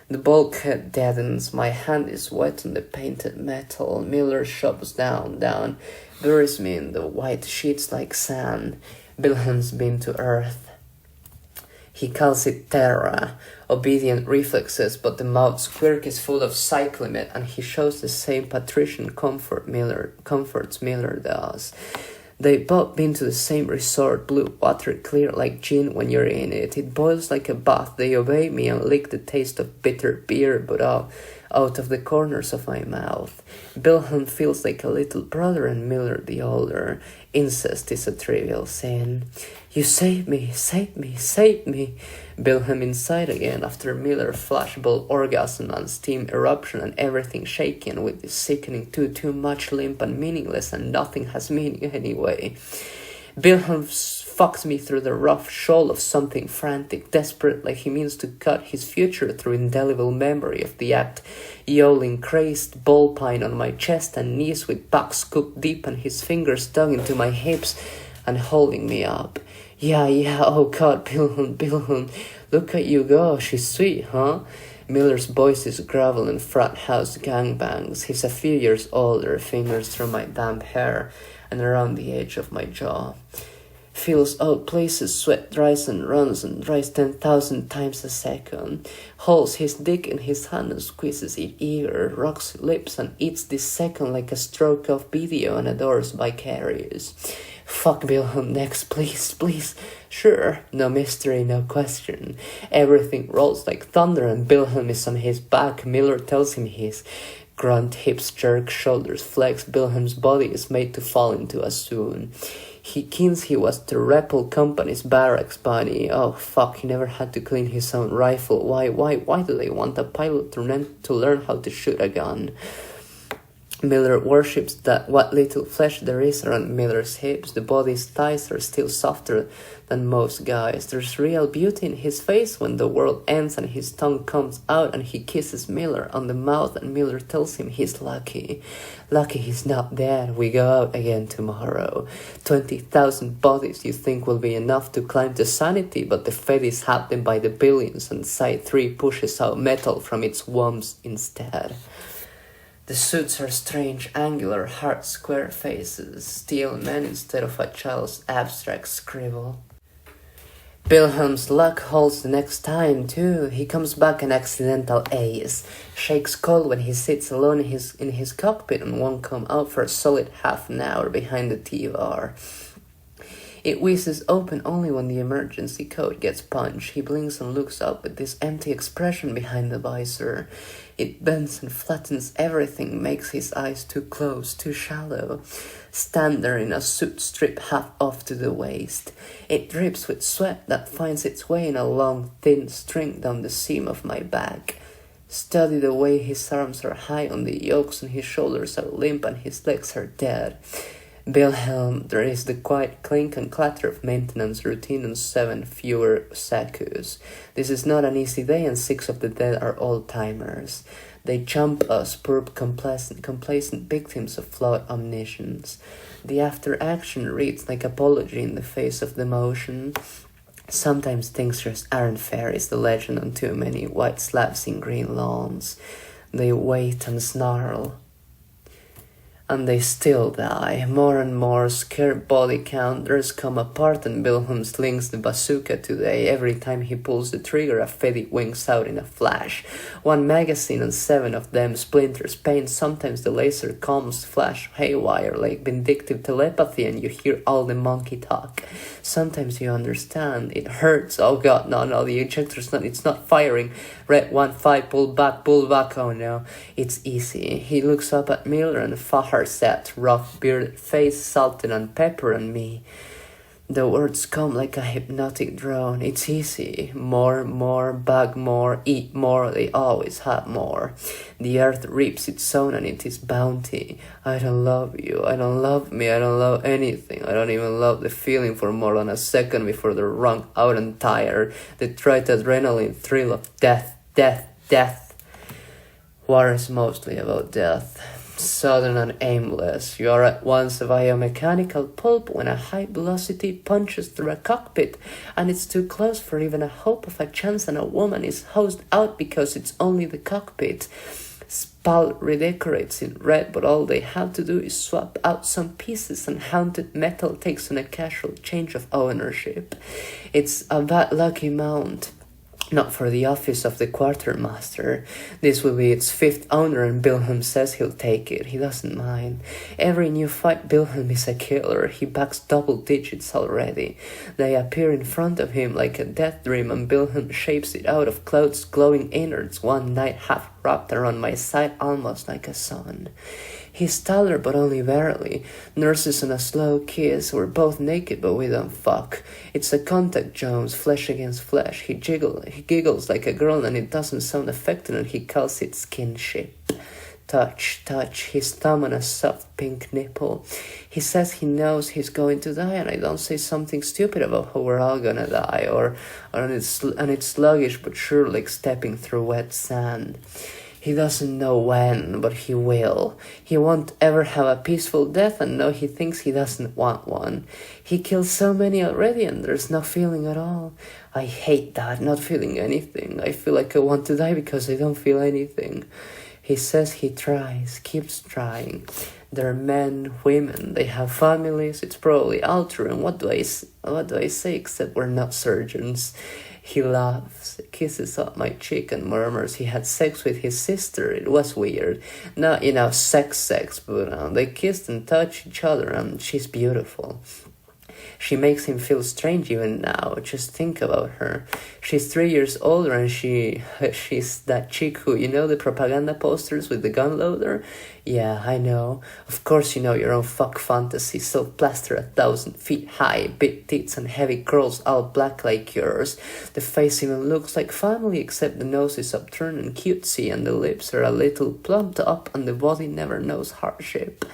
The bulkhead deadens. My hand is wet on the painted metal. Miller shoves down, buries me in the white sheets like sand. Wilhelm's been to Earth. He calls it terra, obedient reflexes, but the mouth's quirk is full of cyclimate, and he shows the same patrician comforts Miller does. They've both been to the same resort, blue water clear like gin when you're in it. It boils like a bath. They obey me and lick the taste of bitter beer, but out of the corners of my mouth. Wilhelm feels like a little brother and Miller the older. Incest is a trivial sin. You saved me. Wilhelm inside again after Miller flashbulb orgasm and steam eruption and everything shaken with this sickening too much limp and meaningless, and nothing has meaning anyway. Wilhelm fucks me through the rough shoal of something frantic, desperate, like he means to cut his future through indelible memory of the act, yowling crazed bullpine on my chest and knees with back scooped deep and his fingers dug into my hips and holding me up. Yeah, oh God, Wilhelm, look at you go, she's sweet, huh? Miller's voice is gravel and frat house gangbangs. He's a few years older, fingers through my damp hair and around the edge of my jaw. Feels out places, sweat dries and runs and dries 10,000 times a second. Holds his dick in his hand and squeezes it eager, rocks lips and eats this second like a stroke of video and adores vicarious. Fuck Wilhelm next, please. Sure, no mystery, no question. Everything rolls like thunder and Wilhelm is on his back. Miller tells him his grunt, hips jerk, shoulders flex. Wilhelm's body is made to fall into a swoon. He kins he was the Rebel Company's barracks bunny. Oh fuck, he never had to clean his own rifle. Why do they want a pilot to learn how to shoot a gun? Miller worships that what little flesh there is around Miller's hips. The body's thighs are still softer than most guys. There's real beauty in his face when the world ends and his tongue comes out and he kisses Miller on the mouth and Miller tells him he's lucky. Lucky he's not dead. We go out again tomorrow. 20,000 bodies you think will be enough to climb to sanity, but the Fedis have them by the billions and Side 3 pushes out metal from its wombs instead. The suits are strange, angular, hard, square faces, steel men instead of a child's abstract scribble. Wilhelm's luck holds the next time, too. He comes back an accidental ace, shakes cold when he sits alone in his cockpit and won't come out for a solid half an hour behind the T-bar. It whizzes open only when the emergency code gets punched. He blinks and looks up with this empty expression behind the visor. It bends and flattens everything, makes his eyes too close, too shallow. Stand there in a suit strip half off to the waist. It drips with sweat that finds its way in a long, thin string down the seam of my back. Study the way his arms are high on the yokes and his shoulders are limp and his legs are dead. Wilhelm, there is the quiet clink and clatter of maintenance routine on 7 fewer SACUs. This is not an easy day and 6 of the dead are old-timers. They jump us, poor complacent victims of flawed omniscience. The after-action reads like apology in the face of the motion. Sometimes things just aren't fair is the legend on too many white slabs in green lawns. They wait and snarl. And they still die. More and more scared body counters come apart and Wilhelm slings the bazooka today. Every time he pulls the trigger, a Fedi winks out in a flash. 1 magazine and 7 of them splinters pain. Sometimes the laser comms flash haywire like vindictive telepathy and you hear all the monkey talk. Sometimes you understand. It hurts. Oh god, no, the ejector's not, it's not firing. Red 1-5, pull back, oh no. It's easy. He looks up at Miller and Fahar set, rough bearded face, salted and pepper and me. The words come like a hypnotic drone. It's easy. More, bag more, eat more, they always have more. The earth reaps its own and it is bounty. I don't love you, I don't love me, I don't love anything. I don't even love the feeling for more than a second before they're wrung out and tired. The trite adrenaline thrill of death. War is mostly about death. Sudden and aimless, you are at once a biomechanical pulp when a high velocity punches through a cockpit and it's too close for even a hope of a chance and a woman is hosed out because it's only the cockpit. Spal redecorates in red, but all they have to do is swap out some pieces and haunted metal takes on a casual change of ownership. It's a bad lucky mount. Not for the office of the quartermaster. This will be its 5th owner and Wilhelm says he'll take it. He doesn't mind. Every new fight Wilhelm is a killer. He backs double digits already. They appear in front of him like a death dream and Wilhelm shapes it out of clouds glowing innards, one night half wrapped around my side almost like a sun. He's taller but only barely. Nurses on a slow kiss. We're both naked but we don't fuck. It's a contact Jones, flesh against flesh. He giggles like a girl and it doesn't sound affected and he calls it skinship. Touch, his thumb on a soft pink nipple. He says he knows he's going to die and I don't say something stupid about how we're all gonna die and it's sluggish but sure like stepping through wet sand. He doesn't know when, but he will. He won't ever have a peaceful death and no, he thinks he doesn't want one. He killed so many already and there's no feeling at all. I hate that, not feeling anything. I feel like I want to die because I don't feel anything. He says he tries, keeps trying. They're men, women, they have families, it's probably all true. And what do I say except we're not surgeons? He laughs, kisses up my cheek and murmurs he had sex with his sister. It was weird. Not, sex, but they kissed and touched each other and she's beautiful. She makes him feel strange even now. Just think about her. She's 3 years older and she's that chick who, the propaganda posters with the gun loader? Yeah, I know. Of course you know your own fuck fantasy, self-plaster 1,000 feet high, big tits and heavy curls all black like yours. The face even looks like family except the nose is upturned and cutesy and the lips are a little plumped up and the body never knows hardship.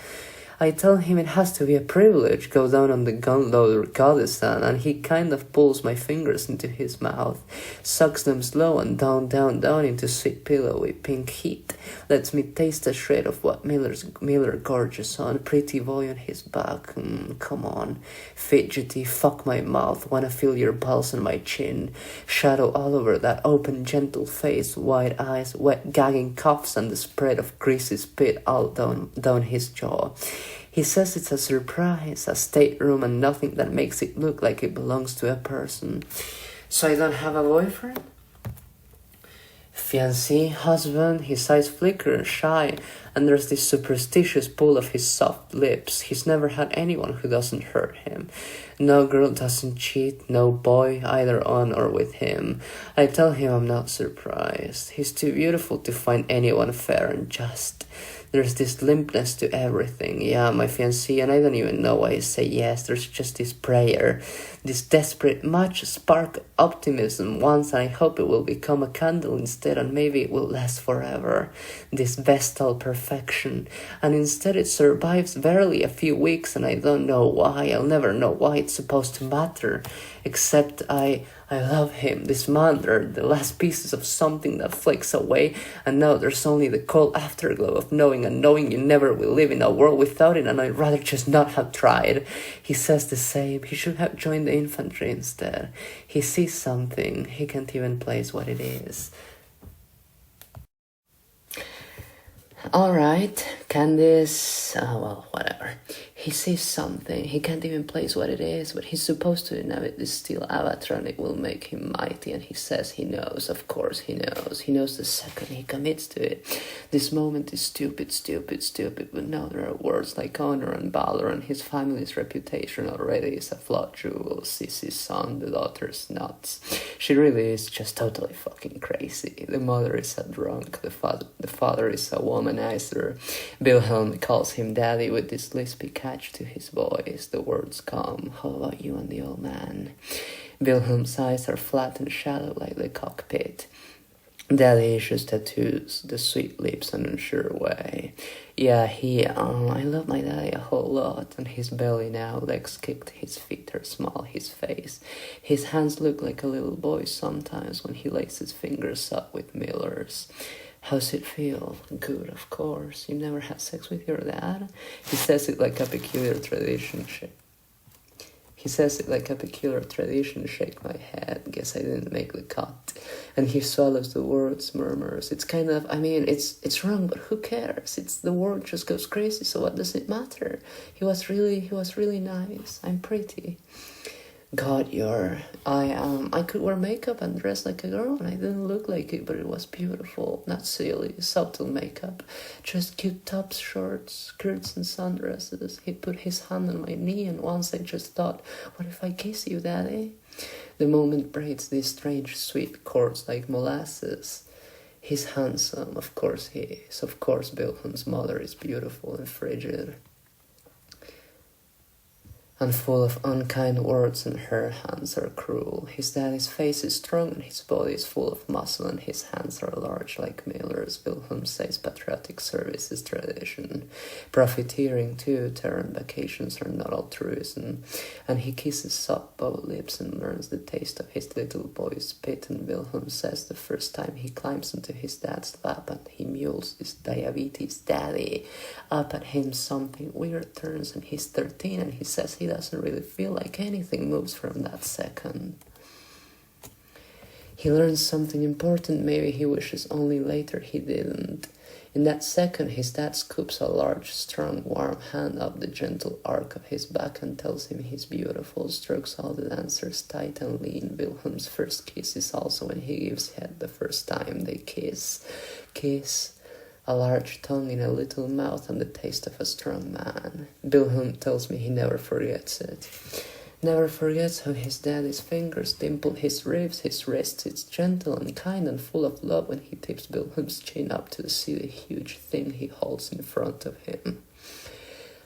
I tell him it has to be a privilege, go down on the gun loader goddessan, and he kind of pulls my fingers into his mouth, sucks them slow and down into sweet pillowy pink heat, lets me taste a shred of what Miller gorges on, pretty boy on his back, come on, fidgety, fuck my mouth, wanna feel your pulse on my chin, shadow all over that open gentle face, wide eyes, wet gagging coughs and the spread of greasy spit all down his jaw. He says it's a surprise, a stateroom and nothing that makes it look like it belongs to a person. So I don't have a boyfriend? Fiancé, husband, his eyes flicker shy, and there's this superstitious pull of his soft lips. He's never had anyone who doesn't hurt him. No girl doesn't cheat, no boy, either on or with him. I tell him I'm not surprised. He's too beautiful to find anyone fair and just. There's this limpness to everything. Yeah, my fiancé, and I don't even know why I say yes. There's just this prayer, this desperate much spark optimism once, and I hope it will become a candle instead, and maybe it will last forever. This vestal perfection, and instead it survives barely a few weeks, and I don't know why. I'll never know why it's supposed to matter, except I love him, this man, or the last pieces of something that flakes away, and now there's only the cold afterglow of knowing, and knowing you never will live in a world without it, and I'd rather just not have tried. He says the same. He should have joined the infantry instead. He sees something. He can't even place what it is. Alright, Candice, well, whatever. He sees something. He can't even place what it is, but he's supposed to inhabit this steel avatar, and it will make him mighty, and he says he knows. Of course he knows. He knows the second he commits to it. This moment is stupid, but now there are words like honor and valor, and his family's reputation already is a flawed jewel. Sissy's son, the daughter's nuts. She really is just totally fucking crazy. The mother is a drunk, the father is a womanizer. Wilhelm calls him daddy with this lispy catch to his voice. The words come. How about you and the old man? Wilhelm's eyes are flat and shallow like the cockpit. Daddy issues tattoos, the sweet lips an unsure way. Yeah, I love my daddy a whole lot, and his belly now, legs kicked, his feet are small, his face. His hands look like a little boy's sometimes when he lays his fingers up with Miller's. How's it feel? Good, of course. You never had sex with your dad? He says it like a peculiar tradition. Shake my head. Guess I didn't make the cut. And he swallows the words, murmurs. It's kind of, it's wrong, but who cares? It's the world just goes crazy, so what does it matter? He was really nice. I'm pretty. God, I could wear makeup and dress like a girl, and I didn't look like it, but it was beautiful. Not silly, subtle makeup. Just cute tops, shorts, skirts, and sundresses. He put his hand on my knee, and once I just thought, what if I kiss you, daddy? The moment braids these strange, sweet chords like molasses. He's handsome, of course he is. Of course Wilhelm's mother is beautiful and frigid, and full of unkind words, and her hands are cruel. His daddy's face is strong, and his body is full of muscle, and his hands are large like Miller's. Wilhelm says patriotic service is tradition. Profiteering too, Terran vacations are not altruism. And he kisses soft both lips and learns the taste of his little boy's spit, and Wilhelm says the first time he climbs into his dad's lap and he mules his diabetes daddy up at him, something weird turns, and he's 13, and he says he doesn't really feel like anything moves from that second. He learns something important. Maybe he wishes only later he didn't. In that second, his dad scoops a large, strong, warm hand up the gentle arc of his back and tells him he's beautiful, strokes all the dancers tight and lean. Wilhelm's first kiss is also when he gives head the first time they kiss. A large tongue in a little mouth and the taste of a strong man. Wilhelm tells me he never forgets it. Never forgets how his daddy's fingers dimple his ribs, his wrists. It's gentle and kind and full of love when he tips Wilhelm's chin up to see the huge thing he holds in front of him.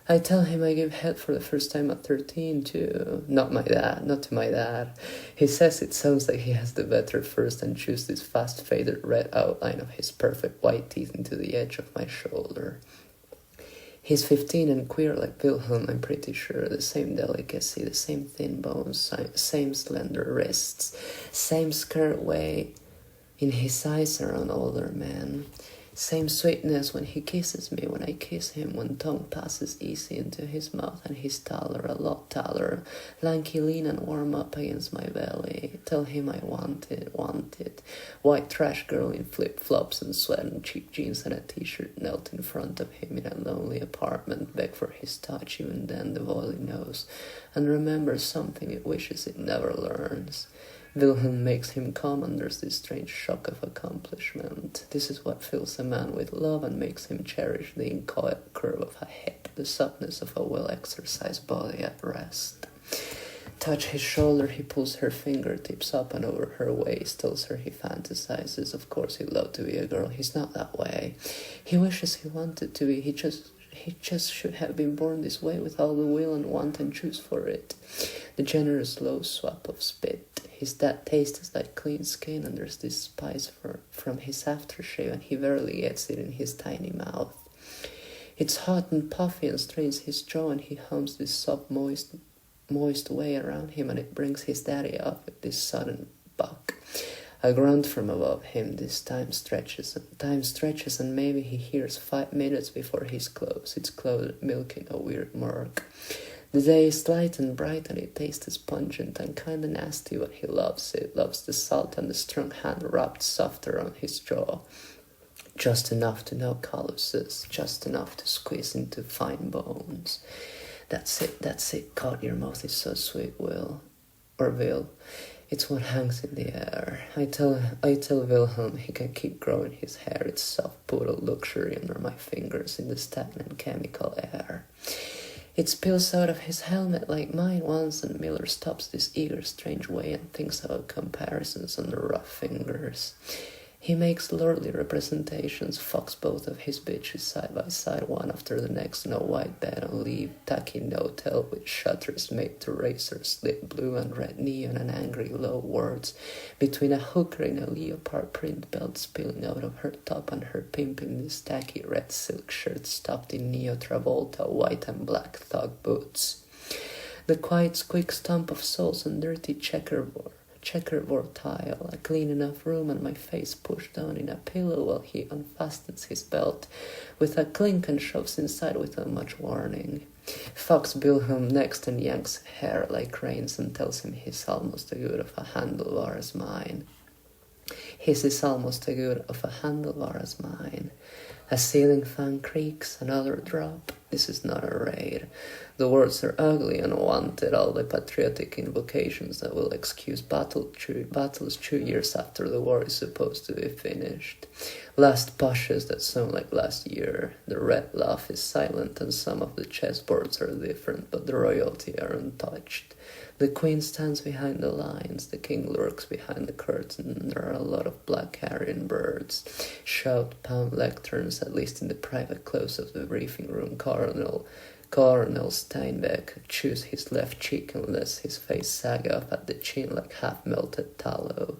I tell him I give head for the first time at 13 too. Not to my dad. He says it sounds like he has the better first and chews this fast faded red outline of his perfect white teeth into the edge of my shoulder. He's 15 and queer like Wilhelm, I'm pretty sure. The same delicacy, the same thin bones, same slender wrists, same skirt way in his eyes around older men. Same sweetness when he kisses me, when I kiss him, when tongue passes easy into his mouth and he's taller, a lot taller, lanky, lean and warm up against my belly. Tell him I want it. White trash girl in flip-flops and sweat and cheap jeans and a t-shirt knelt in front of him in a lonely apartment, beg for his touch. Even then the volley knows and remembers something it wishes it never learns. Wilhelm makes him come, and there's this strange shock of accomplishment. This is what fills a man with love and makes him cherish the inchoate curve of a hip, the softness of a well-exercised body at rest. touch his shoulder, he pulls her fingertips up and over her waist, tells her he fantasizes. Of course he'd love to be a girl. He's not that way. He wishes he wanted to be. He just should have been born this way with all the will and want and choose for it. The generous slow swap of spit. His dad tastes like clean skin, and there's this spice from his aftershave, and he barely gets it in his tiny mouth. It's hot and puffy and strains his jaw, and he hums this soft, moist way around him, and it brings his daddy up with this sudden buck. A grunt from above him. This time stretches, and maybe he hears 5 minutes before he's close. It's clothed milk in a weird murk. The day is light and bright, and it tastes pungent and kinda nasty, but he loves it. Loves the salt and the strong hand wrapped soft around his jaw. Just enough to know calluses, just enough to squeeze into fine bones. That's it. God, your mouth is so sweet, Will. It's what hangs in the air. I tell Wilhelm he can keep growing his hair. It's soft poodle luxury under my fingers in the stagnant chemical air. It spills out of his helmet like mine once, and Miller stops this eager, strange way and thinks about comparisons on the rough fingers. He makes lordly representations, fucks both of his bitches side by side, one after the next, in a white bed on leave, tacky no-tell with shutters made to razors, lit blue and red neon and angry low words, between a hooker in a leopard print belt spilling out of her top and her pimp in this tacky red silk shirt stuffed in Neo Travolta white and black thug boots. The quiet squeak stomp of soles on dirty checkerboard tile, a clean enough room, and my face pushed down in a pillow while he unfastens his belt with a clink and shoves inside without much warning. Fucks Wilhelm next and yanks hair like reins and tells him he's almost as good of a handlebar as mine. His is almost as good of a handlebar as mine. A ceiling fan creaks, another drop. This is not a raid. The words are ugly and unwanted, all the patriotic invocations that will excuse battles 2 years after the war is supposed to be finished. Last pushes that sound like last year. The red laugh is silent and some of the chessboards are different, but the royalty are untouched. The queen stands behind the lines, the king lurks behind the curtain, and there are a lot of black carrion birds. Shout pound lecterns, at least in the private close of the briefing room. Colonel Steinbeck chews his left cheek and lets his face sag up at the chin like half-melted tallow.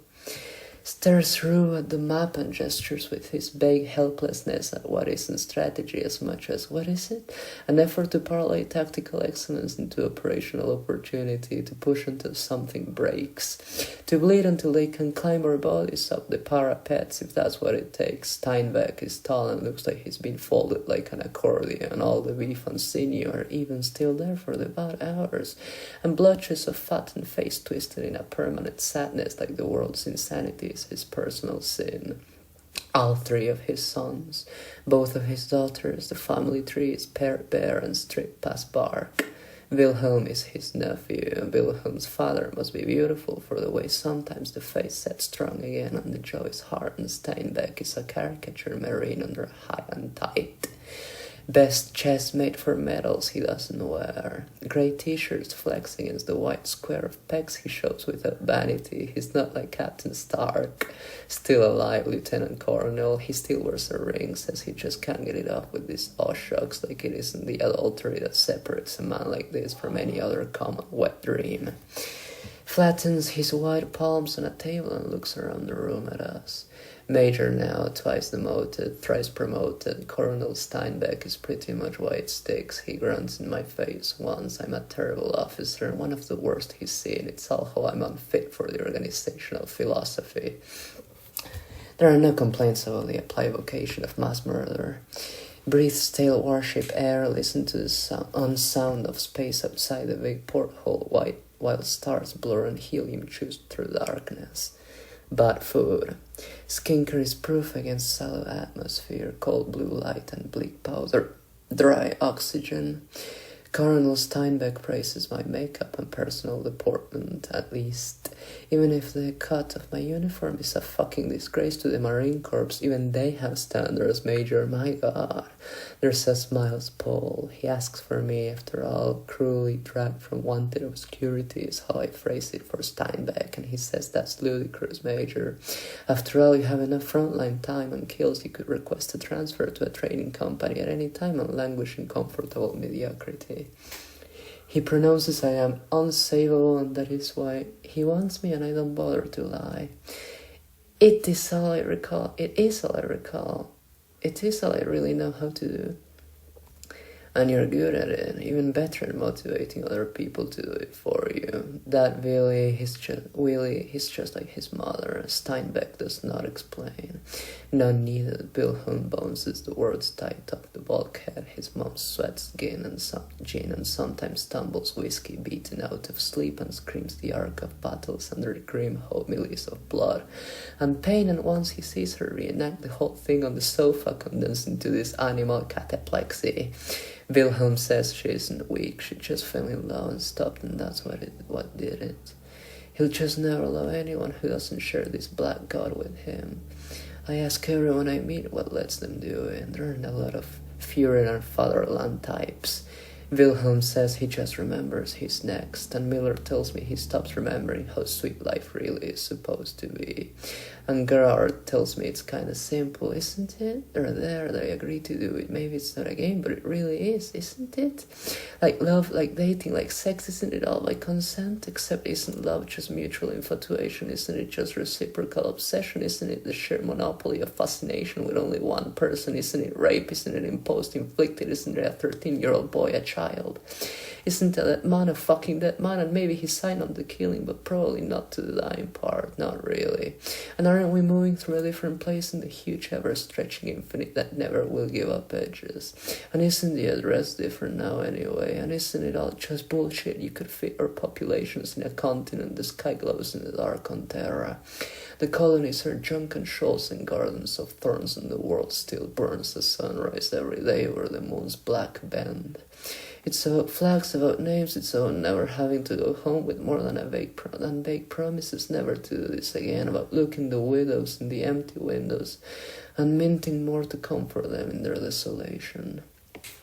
Stares through at the map and gestures with his vague helplessness at what isn't strategy as much as, what is it? An effort to parlay tactical excellence into operational opportunity, to push until something breaks, to bleed until they can climb our bodies up the parapets if that's what it takes. Steinbeck is tall and looks like he's been folded like an accordion. All the beef and sinew are even still there for about hours, and blotches of fat and face twisted in a permanent sadness like the world's insanity is his personal sin. All 3 of his sons, both of his daughters, the family tree is bare and stripped past bark. Wilhelm is his nephew, and Wilhelm's father must be beautiful for the way sometimes the face sets strong again and the jaw is hard, and Steinbeck is a caricature marine under high and tight. Best chest made for medals he doesn't wear. Grey t-shirts flex against the white square of pecs he shows without vanity. He's not like Captain Stark. Still alive, Lieutenant Colonel. He still wears a ring, says he just can't get it off with this aw shucks, like it isn't the adultery that separates a man like this from any other common wet dream. Flattens his white palms on a table and looks around the room at us. Major now, twice demoted, thrice promoted. Colonel Steinbeck is pretty much white sticks. He grunts in my face once. I'm a terrible officer, and one of the worst he's seen. It's all how I'm unfit for the organizational philosophy. There are no complaints about the applied vocation of mass murder. Breathe stale warship air, listen to the sound of space outside the big porthole, while stars blur and helium chews through darkness. Bad food. Skinker is proof against sallow atmosphere, cold blue light and bleak powder, dry oxygen. Colonel Steinbeck praises my makeup and personal deportment, at least. Even if the cut of my uniform is a fucking disgrace to the Marine Corps, even they have standards, Major, my god. There's a smiles Paul. He asks for me, after all, cruelly dragged from wanted obscurity is how I phrase it for Steinbeck, and he says that's ludicrous, Major. After all, you have enough frontline time and kills, you could request a transfer to a training company at any time and languish in comfortable mediocrity. He pronounces I am unsavable, and that is why he wants me, and I don't bother to lie. It is all I recall. It is all I recall. It is all I really know how to do. And you're good at it, even better at motivating other people to do it for you. That Willie, he's just like his mother. Steinbeck does not explain. None needed. Wilhelm bounces the words tight up the bulkhead. His mom sweats gin and sometimes stumbles whiskey, beaten out of sleep, and screams the arc of battles under the grim homilies of blood and pain. And once he sees her reenact the whole thing on the sofa, condensed into this animal cataplexy. Wilhelm says she isn't weak, she just fell in love and stopped, and that's what did it. He'll just never love anyone who doesn't share this black god with him. I ask everyone I meet what lets them do it, and there aren't a lot of Fury and fatherland types. Wilhelm says he just remembers he's next, and Miller tells me he stops remembering how sweet life really is supposed to be. And Gerard tells me it's kind of simple, isn't it? They're there, they agree to do it. Maybe it's not a game, but it really is, isn't it? Like love, like dating, like sex, isn't it all by consent? Except isn't love just mutual infatuation? Isn't it just reciprocal obsession? Isn't it the sheer monopoly of fascination with only one person? Isn't it rape? Isn't it imposed, inflicted? Isn't it a 13-year-old boy, a child? Isn't that man a fucking dead man? And maybe he signed on the killing, but probably not to the dying part, not really. And aren't we moving through a different place in the huge, ever-stretching infinite that never will give up edges? And isn't the address different now anyway? And isn't it all just bullshit? You could fit our populations in a continent, the sky glows in the dark on Terra. The colonies are junk and shoals and gardens of thorns, and the world still burns the sunrise every day over the moon's black bend. It's about flags, about names, it's about never having to go home with more than vague promises never to do this again, about looking the widows in the empty windows and minting more to comfort them in their desolation.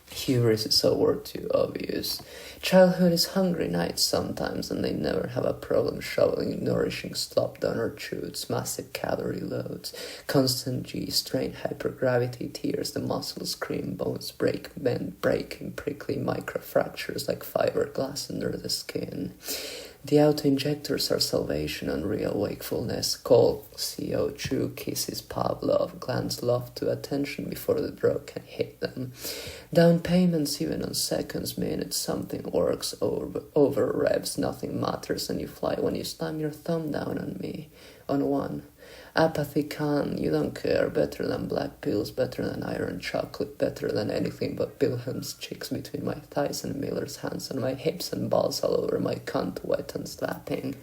Hubris is a word too obvious. Childhood is hungry nights sometimes, and they never have a problem shoveling nourishing slop down our chutes, massive calorie loads, constant G-strain, hypergravity tears, the muscles scream, bones break, bend, breaking, prickly microfractures like fiberglass under the skin. The auto-injectors are salvation and real wakefulness. Call CO2, kisses Pavlov, glance love to attention before the drug can hit them. Down payments even on seconds, minutes, something works, over revs, nothing matters, and you fly when you slam your thumb down on me, on one. Apathy can, you don't care, better than black pills, better than iron chocolate, better than anything but Wilhelm's cheeks between my thighs and Miller's hands on my hips and balls all over my cunt, wet and slapping.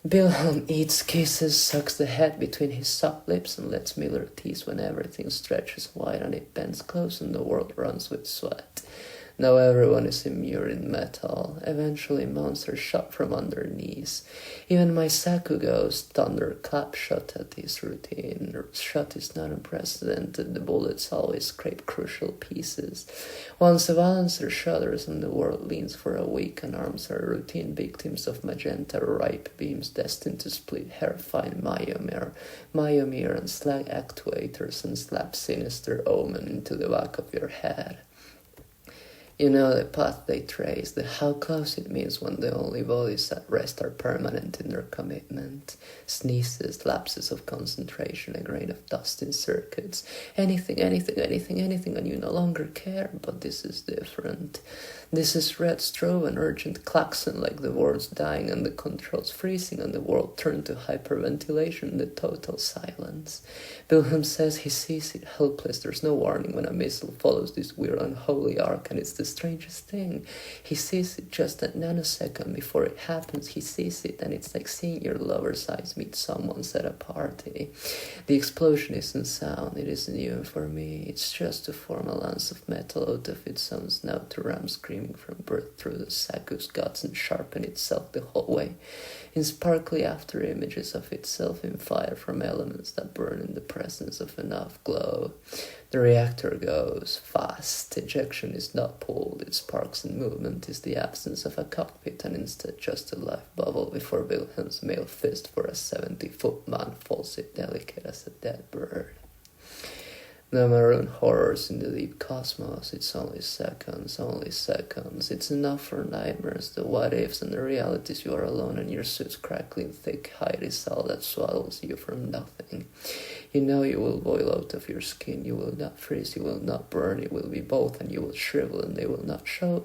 Wilhelm eats, kisses, sucks the head between his soft lips and lets Miller tease when everything stretches wide and it bends close and the world runs with sweat. Now everyone is immured in metal. Eventually monsters shot from underneath. Even my Saku goes thunderclap shot at his routine. Shot is not unprecedented. The bullets always scrape crucial pieces. Once the balancer shudders and the world leans for a week, and arms are routine victims of magenta ripe beams destined to split hair-fine myomere and slag actuators and slap sinister omen into the back of your head. You know the path they trace, the how close it means when the only bodies at rest are permanent in their commitment. Sneezes, lapses of concentration, a grain of dust in circuits. Anything, and you no longer care, but this is different. This is red strobe and urgent klaxon like the world's dying and the controls freezing and the world turned to hyperventilation, the total silence. Wilhelm says he sees it helpless. There's no warning when a missile follows this weird unholy arc, and it's the strangest thing. He sees it just a nanosecond before it happens. He sees it, and it's like seeing your lover's eyes meet someone's at a party. The explosion isn't sound, it isn't even for me. It's just to form a lance of metal out of its own snout, to ram screaming from birth through the sack whose guts and sharpen itself the whole way, in sparkly after images of itself in fire from elements that burn in the presence of enough glow. The reactor goes fast. Ejection is not pulled, its sparks and movement is the absence of a cockpit, and instead just a life bubble before Wilhelm's male fist for a 70-foot man falls it delicate as a dead bird. No maroon horrors in the deep cosmos, it's only seconds. It's enough for nightmares, the what-ifs and the realities. You are alone and your suit's crackling thick hide is all that swallows you from nothing. You know you will boil out of your skin, you will not freeze, you will not burn, it will be both, and you will shrivel, and they will not show.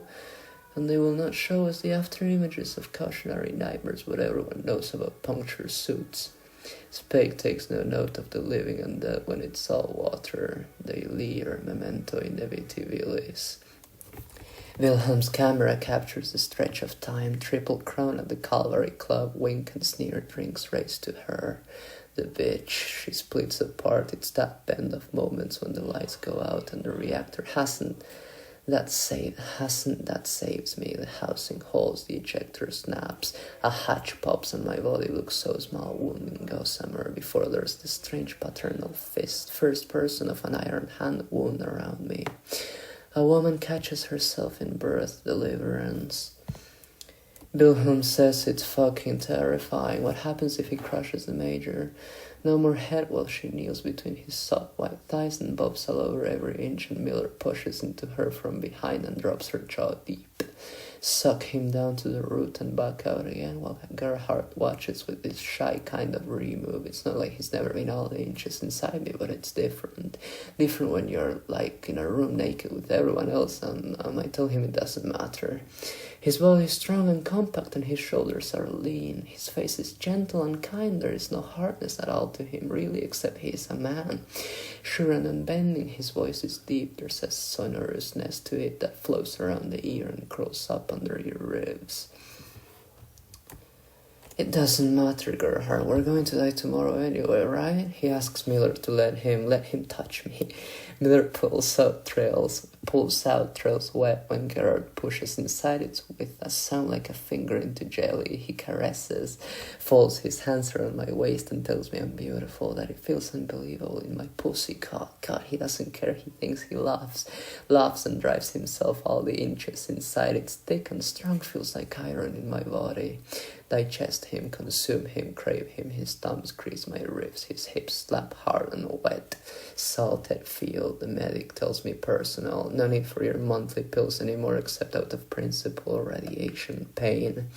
And they will not show us the after-images of cautionary nightmares, what everyone knows about puncture suits. Spake takes no note of the living and dead when it's all water. They leer, memento inevitabilis. Wilhelm's camera captures the stretch of time. Triple Crown at the Calvary Club. Wink and sneer drinks race to her. The bitch, she splits apart. It's that bend of moments when the lights go out and the reactor hasn't that saves me. The housing holds, the ejector snaps, a hatch pops and my body looks so small, wounding goes somewhere before there's this strange paternal fist, first person of an iron hand wound around me. A woman catches herself in birth, deliverance. Wilhelm says it's fucking terrifying. What happens if he crushes the major? No more head while she kneels between his soft white thighs and bobs all over every inch, and Miller pushes into her from behind and drops her jaw deep. Suck him down to the root and back out again while Gerhardt watches with this shy kind of remove. It's not like he's never been all the inches inside me, but it's different. Different when you're like in a room naked with everyone else, and I tell him it doesn't matter. His body is strong and compact and his shoulders are lean. His face is gentle and kind. There is no hardness at all to him, really, except he is a man. Sure and unbending, his voice is deep. There's a sonorousness to it that flows around the ear and curls up under your ribs. It doesn't matter, Gerhard. We're going to die tomorrow anyway, right? He asks Miller to let him touch me. Miller pulls out trails wet when Gerhard pushes inside it with a sound like a finger into jelly. He caresses, folds his hands around my waist and tells me I'm beautiful, that it feels unbelievable in my pussy. God, he doesn't care. He thinks he laughs and drives himself all the inches inside. It's thick and strong, feels like iron in my body. Digest him, consume him, crave him. His thumbs crease my ribs, his hips slap hard and wet. Salted field, the medic tells me personal. No need for your monthly pills anymore except out of principle, radiation, pain.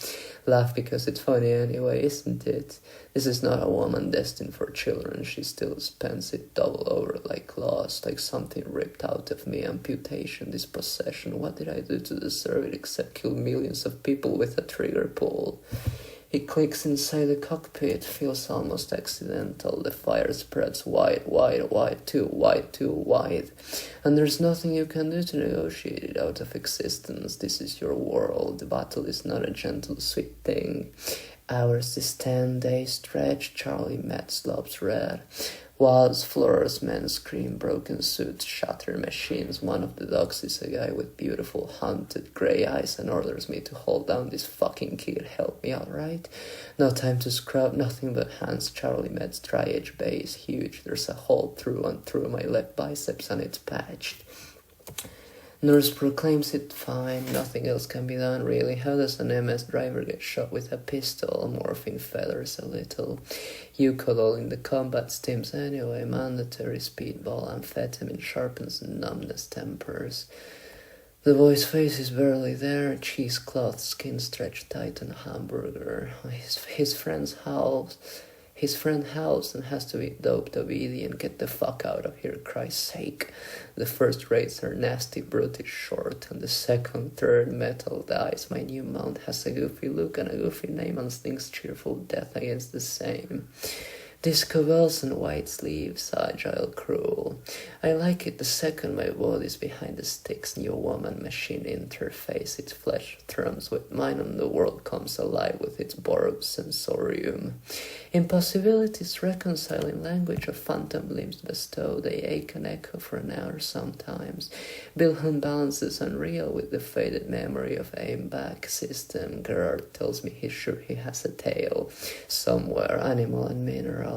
Laugh because it's funny anyway, isn't it? This is not a woman destined for children. She still spends it double over like lost, like something ripped out of me. Amputation, dispossession. What did I do to deserve it except kill millions of people with a trigger pull? He clicks inside the cockpit, feels almost accidental. The fire spreads wide, too wide. And there's nothing you can do to negotiate it out of existence. This is your world. The battle is not a gentle, sweet thing. Ours is 10-day stretch. Charlie Met slopes red. Walls, floors, men scream, broken suits, shatter machines. One of the dogs is a guy with beautiful, haunted grey eyes and orders me to hold down this fucking kid. Help me out, right? No time to scrub, nothing but hands. Charlie Med's tri-edge base, huge. There's a hole through and through my left biceps and it's patched. Nurse proclaims it fine, nothing else can be done really. How does an MS driver get shot with a pistol? Morphine feathers a little. Eucodol in the combat stims anyway. Mandatory speedball, amphetamine sharpens and numbness tempers. The boy's face is barely there, cheesecloth, skin stretched tight and a hamburger. His friend howls and has to be doped obedient. Get the fuck out of here, Christ's sake. The first raids are nasty, brutish, short, and the second, third, metal dies. My new mount has a goofy look and a goofy name and sings cheerful death against the same. Disco bells and white sleeves, agile, cruel. I like it the second my body's behind the sticks, new woman-machine interface, its flesh thrums with mine and the world comes alive with its borrowed sensorium. Impossibilities reconcile in language of phantom limbs bestow, they ache and echo for an hour sometimes. Wilhelm balances unreal with the faded memory of aim-back system. Gerard tells me he's sure he has a tail somewhere, animal and mineral.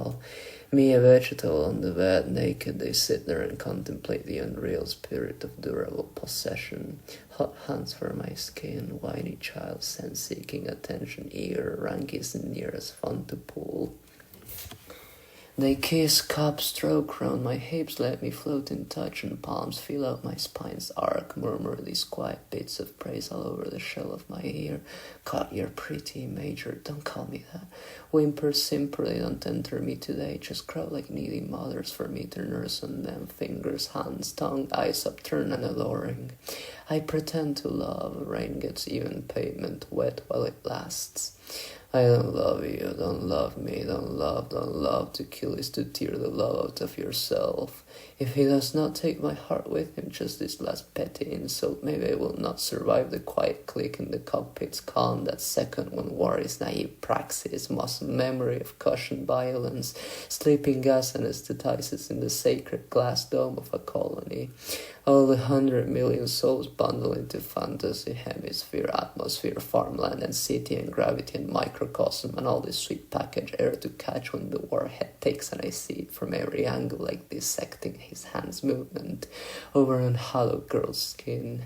Me a vegetable on the bed, naked they sit there and contemplate the unreal spirit of durable possession. Hot hands for my skin, whiny child sense-seeking attention, eager, rank isn't near as fun to pull. They kiss, cup, stroke round my hips, let me float in touch, and palms feel out my spine's arc, murmur these quiet bits of praise all over the shell of my ear. God, you're pretty, Major, don't call me that. Whimper, simper, they don't enter me today, just grow like needy mothers for me to nurse on them, fingers, hands, tongue, eyes upturned and alluring. I pretend to love, rain gets even pavement wet while it lasts. I don't love you, don't love me, don't love, to kill is to tear the love out of yourself. If he does not take my heart with him, just this last petty insult, maybe I will not survive the quiet click in the cockpit's calm, that second when war is naive praxis, muscle memory of caution violence, sleeping gas anesthetizes in the sacred glass dome of a colony. All the 100 million souls bundle into fantasy, hemisphere, atmosphere, farmland and city and gravity and microcosm and all this sweet package air to catch when the warhead takes, and I see it from every angle like dissecting his hand's movement over an hollow girl's skin.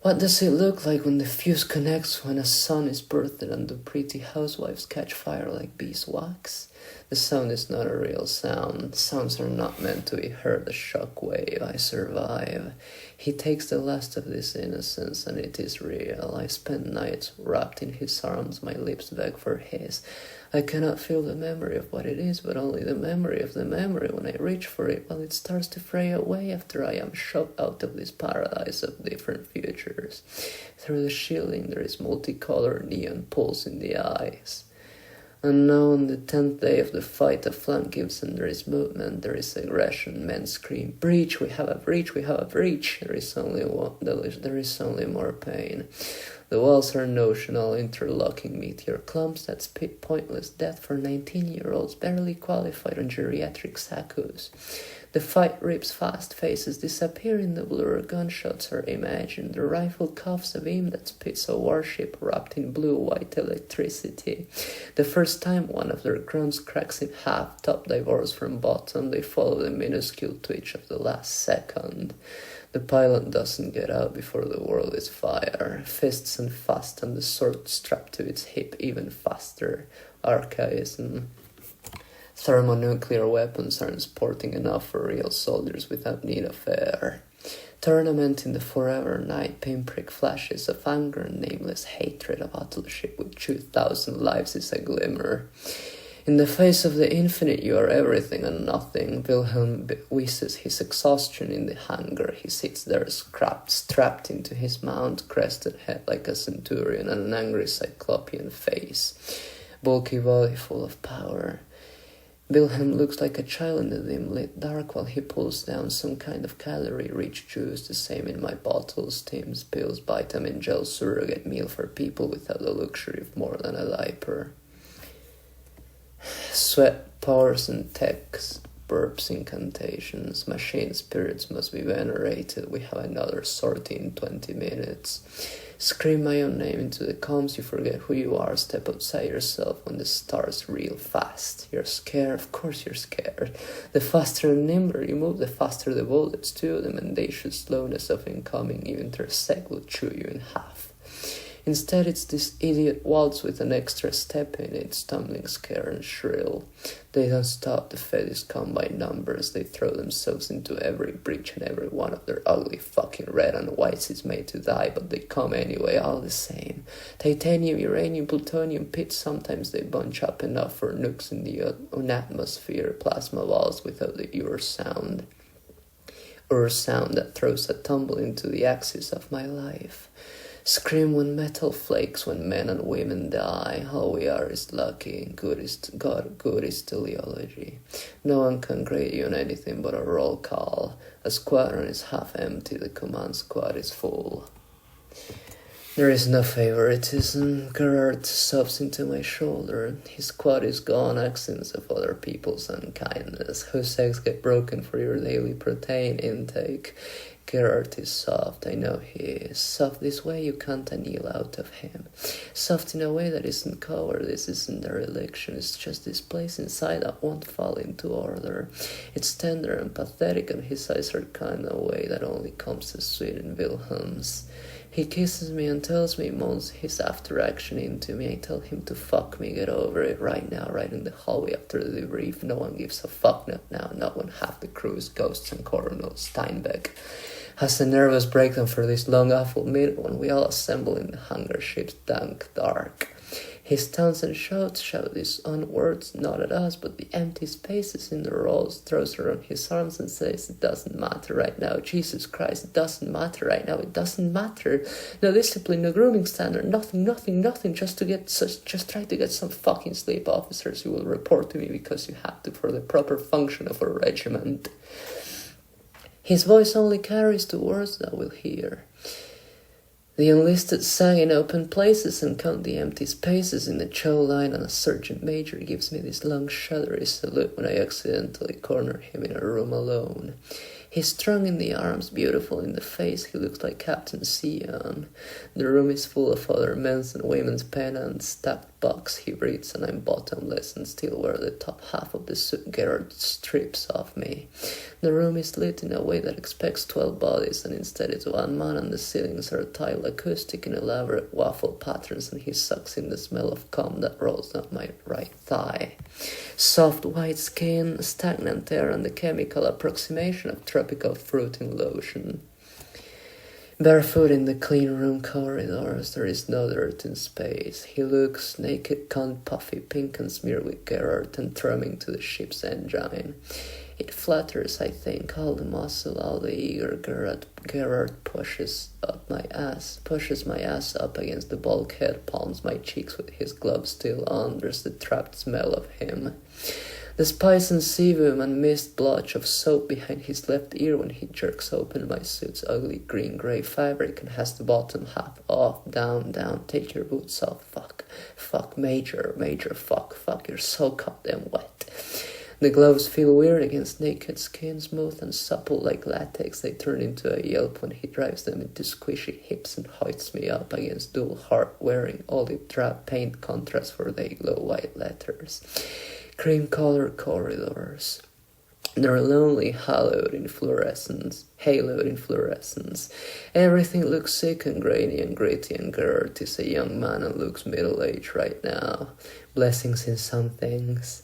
What does it look like when the fuse connects, when a son is birthed and the pretty housewives catch fire like beeswax? The sound is not a real sound. Sounds are not meant to be heard. A shockwave. I survive. He takes the last of this innocence, and it is real. I spend nights wrapped in his arms, my lips beg for his. I cannot feel the memory of what it is, but only the memory of the memory when I reach for it, while it starts to fray away after I am shot out of this paradise of different futures. Through the shielding there is multicolored neon pulse in the eyes. And now on the 10th day of the fight, a flank gives and there is movement, there is aggression, men scream, breach, we have a breach, we have a breach. There is only more pain. The walls are notional, interlocking meteor clumps that spit pointless death for 19-year-olds barely qualified on geriatric sacos. The fight rips fast, faces disappear in the blur, gunshots are imagined, the rifle coughs a beam that spits a warship wrapped in blue-white electricity. The first time one of their grunts cracks in half, top divorce from bottom, they follow the minuscule twitch of the last second. The pilot doesn't get out before the world is fire, fists and fast and the sword strapped to its hip even faster. Archaism. Thermonuclear weapons aren't sporting enough for real soldiers without need of air. Tournament in the forever night, pinprick flashes of anger and nameless hatred, a battleship with 2,000 lives is a glimmer. In the face of the infinite you are everything and nothing. Wilhelm wheezes his exhaustion in the hangar. He sits there strapped into his mount, crested head like a centurion and an angry cyclopean face. Bulky body full of power. Wilhelm looks like a child in the dim-lit dark while he pulls down some kind of calorie-rich juice, the same in my bottles, Tim's, pills, vitamin gel, surrogate meal for people without the luxury of more than a diaper. Sweat, powers and techs, burps, incantations, machine spirits must be venerated. We have another sortie in 20 minutes. Scream my own name into the comms, you forget who you are, step outside yourself when the stars reel fast. You're scared, of course you're scared. The faster and nimbler you move, the faster the bullets too. The mendacious slowness of incoming you intersect will chew you in half. Instead, it's this idiot waltz with an extra step in it, stumbling, scare and shrill. They don't stop, the fetish come by numbers. They throw themselves into every breach and every one of their ugly fucking red and whites is made to die, but they come anyway, all the same. Titanium, uranium, plutonium pits, sometimes they bunch up enough for nukes in the atmosphere, plasma balls without the Ur sound that throws a tumble into the axis of my life. Scream when metal flakes, when men and women die. All we are is lucky, good is God, good is teleology. No one can grade you on anything but a roll call. A squadron is half empty, the command squad is full. There is no favoritism. Gerard sobs into my shoulder. His squad is gone, accents of other people's unkindness, whose eggs get broken for your daily protein intake. Gerard is soft, I know he is. Soft this way you can't anneal out of him. Soft in a way that isn't cowardice, isn't dereliction, it's just this place inside that won't fall into order. It's tender and pathetic, and his eyes are kind of a way that only comes to sweet in Wilhelm's. He kisses me and tells me, moans his after action into me. I tell him to fuck me, get over it right now, right in the hallway after the debrief. No one gives a fuck, not now, not when half the crew is ghosts and Coronel Steinbeck has a nervous breakdown for this long awful minute when we all assemble in the hangar ship's dank dark. His tones and shouts shout his own words, not at us, but the empty spaces in the rolls, throws around his arms and says, it doesn't matter right now, Jesus Christ, it doesn't matter right now, it doesn't matter. No discipline, no grooming standard, nothing, just try to get some fucking sleep, officers. You will report to me because you have to for the proper function of a regiment. His voice only carries the words that we'll hear. The enlisted sang in open places and count the empty spaces in the chow line, and a sergeant major gives me this long shuddery salute when I accidentally corner him in a room alone. He's strong in the arms, beautiful in the face, he looks like Captain Sion. The room is full of other men's and women's pennants, stacked box he breathes, and I'm bottomless and still wear the top half of the suit Gerard strips off me. The room is lit in a way that expects 12 bodies, and instead it's one man, and the ceilings are tiled acoustic in elaborate waffle patterns, and he sucks in the smell of cum that rolls down my right thigh. Soft white skin, stagnant air, and the chemical approximation of tropical fruit in lotion. Barefoot in the clean room corridors, there is no dirt in space. He looks naked, cunt, puffy, pink and smeared with Gerard and thrumming to the ship's engine. It flatters, I think, all the muscle, all the eager. Gerard pushes my ass up against the bulkhead, palms my cheeks with his glove still on. There's the trapped smell of him. The spice and sebum and mist blotch of soap behind his left ear when he jerks open my suit's ugly green-gray fabric and has the bottom half off, down, take your boots off, fuck, major, fuck, you're so goddamn wet. The gloves feel weird against naked skin, smooth and supple like latex. They turn into a yelp when he drives them into squishy hips and hoists me up against dual heart-wearing olive drab paint contrast for they glow white letters. Cream-colored corridors. They're lonely, haloed in fluorescence. Everything looks sick and grainy and gritty, and Gerard is a young man and looks middle-aged right now. Blessings in some things.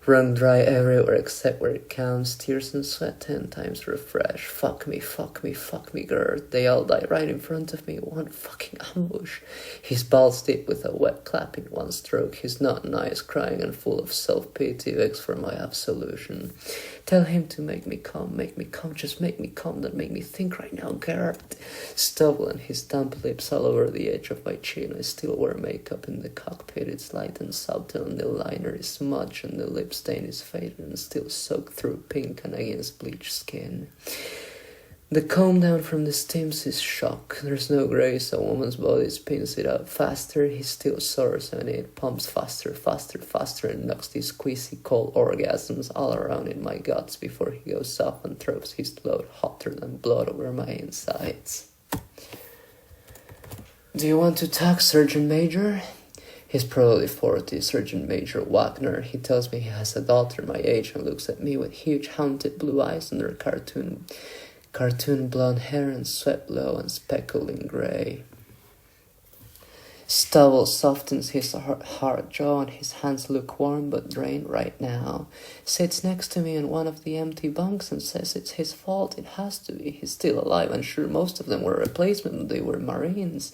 Wrung dry everywhere except where it counts. Tears and sweat 10 times refresh. Fuck me, Gert. They all die right in front of me. One fucking ambush. His balls deep with a wet clap in one stroke. He's not nice, crying and full of self-pity. Begs for my absolution. Tell him to make me come, just make me come, then make me think right now, Gert. Stubble and his damp lips all over the edge of my chin. I still wear makeup in the cockpit. It's light and subtle, and the liner is smudged, and the lip stain is faded and still soaked through pink and against bleached skin. The comb down from the stems is shock. There's no grace. A woman's body spins it up faster. He still soars and it pumps faster, and knocks these squeezy cold orgasms all around in my guts before he goes up and throws his load hotter than blood over my insides. Do you want to talk, Sergeant Major? He's probably 40, Sergeant Major Wagner. He tells me he has a daughter my age and looks at me with huge haunted blue eyes under cartoon blonde hair and swept low and speckled in grey. Stubble softens his hard jaw and his hands look warm but drained right now. Sits next to me in one of the empty bunks and says it's his fault. It has to be. He's still alive, and sure most of them were replacement. They were Marines.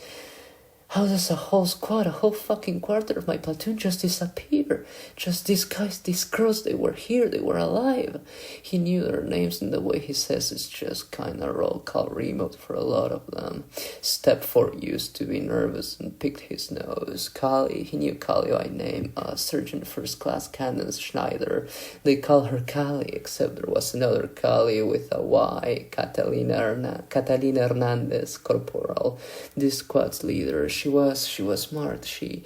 How does a whole squad, a whole fucking quarter of my platoon just disappear? Just these guys, these girls, they were here, they were alive. He knew their names, and the way he says it's just kinda roll call remote for a lot of them. Step 4 used to be nervous and picked his nose. Kali, he knew Kali by name, Surgeon First Class Candace Schneider. They call her Kali, except there was another Kali with a Y, Catalina Hernandez, Corporal. This squad's leader. She was smart. She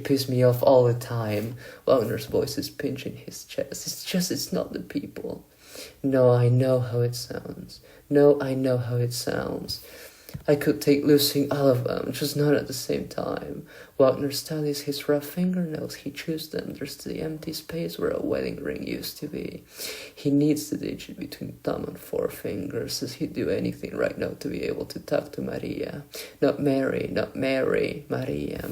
pissed me off all the time. Wagner's voice is pinching his chest. It's not the people. No, I know how it sounds. I could take losing all of them, just not at the same time. Wagner studies his rough fingernails. He chews them. There's the empty space where a wedding ring used to be. He needs the digit between thumb and forefinger. Says he'd do anything right now to be able to talk to Maria. Not Mary, Maria.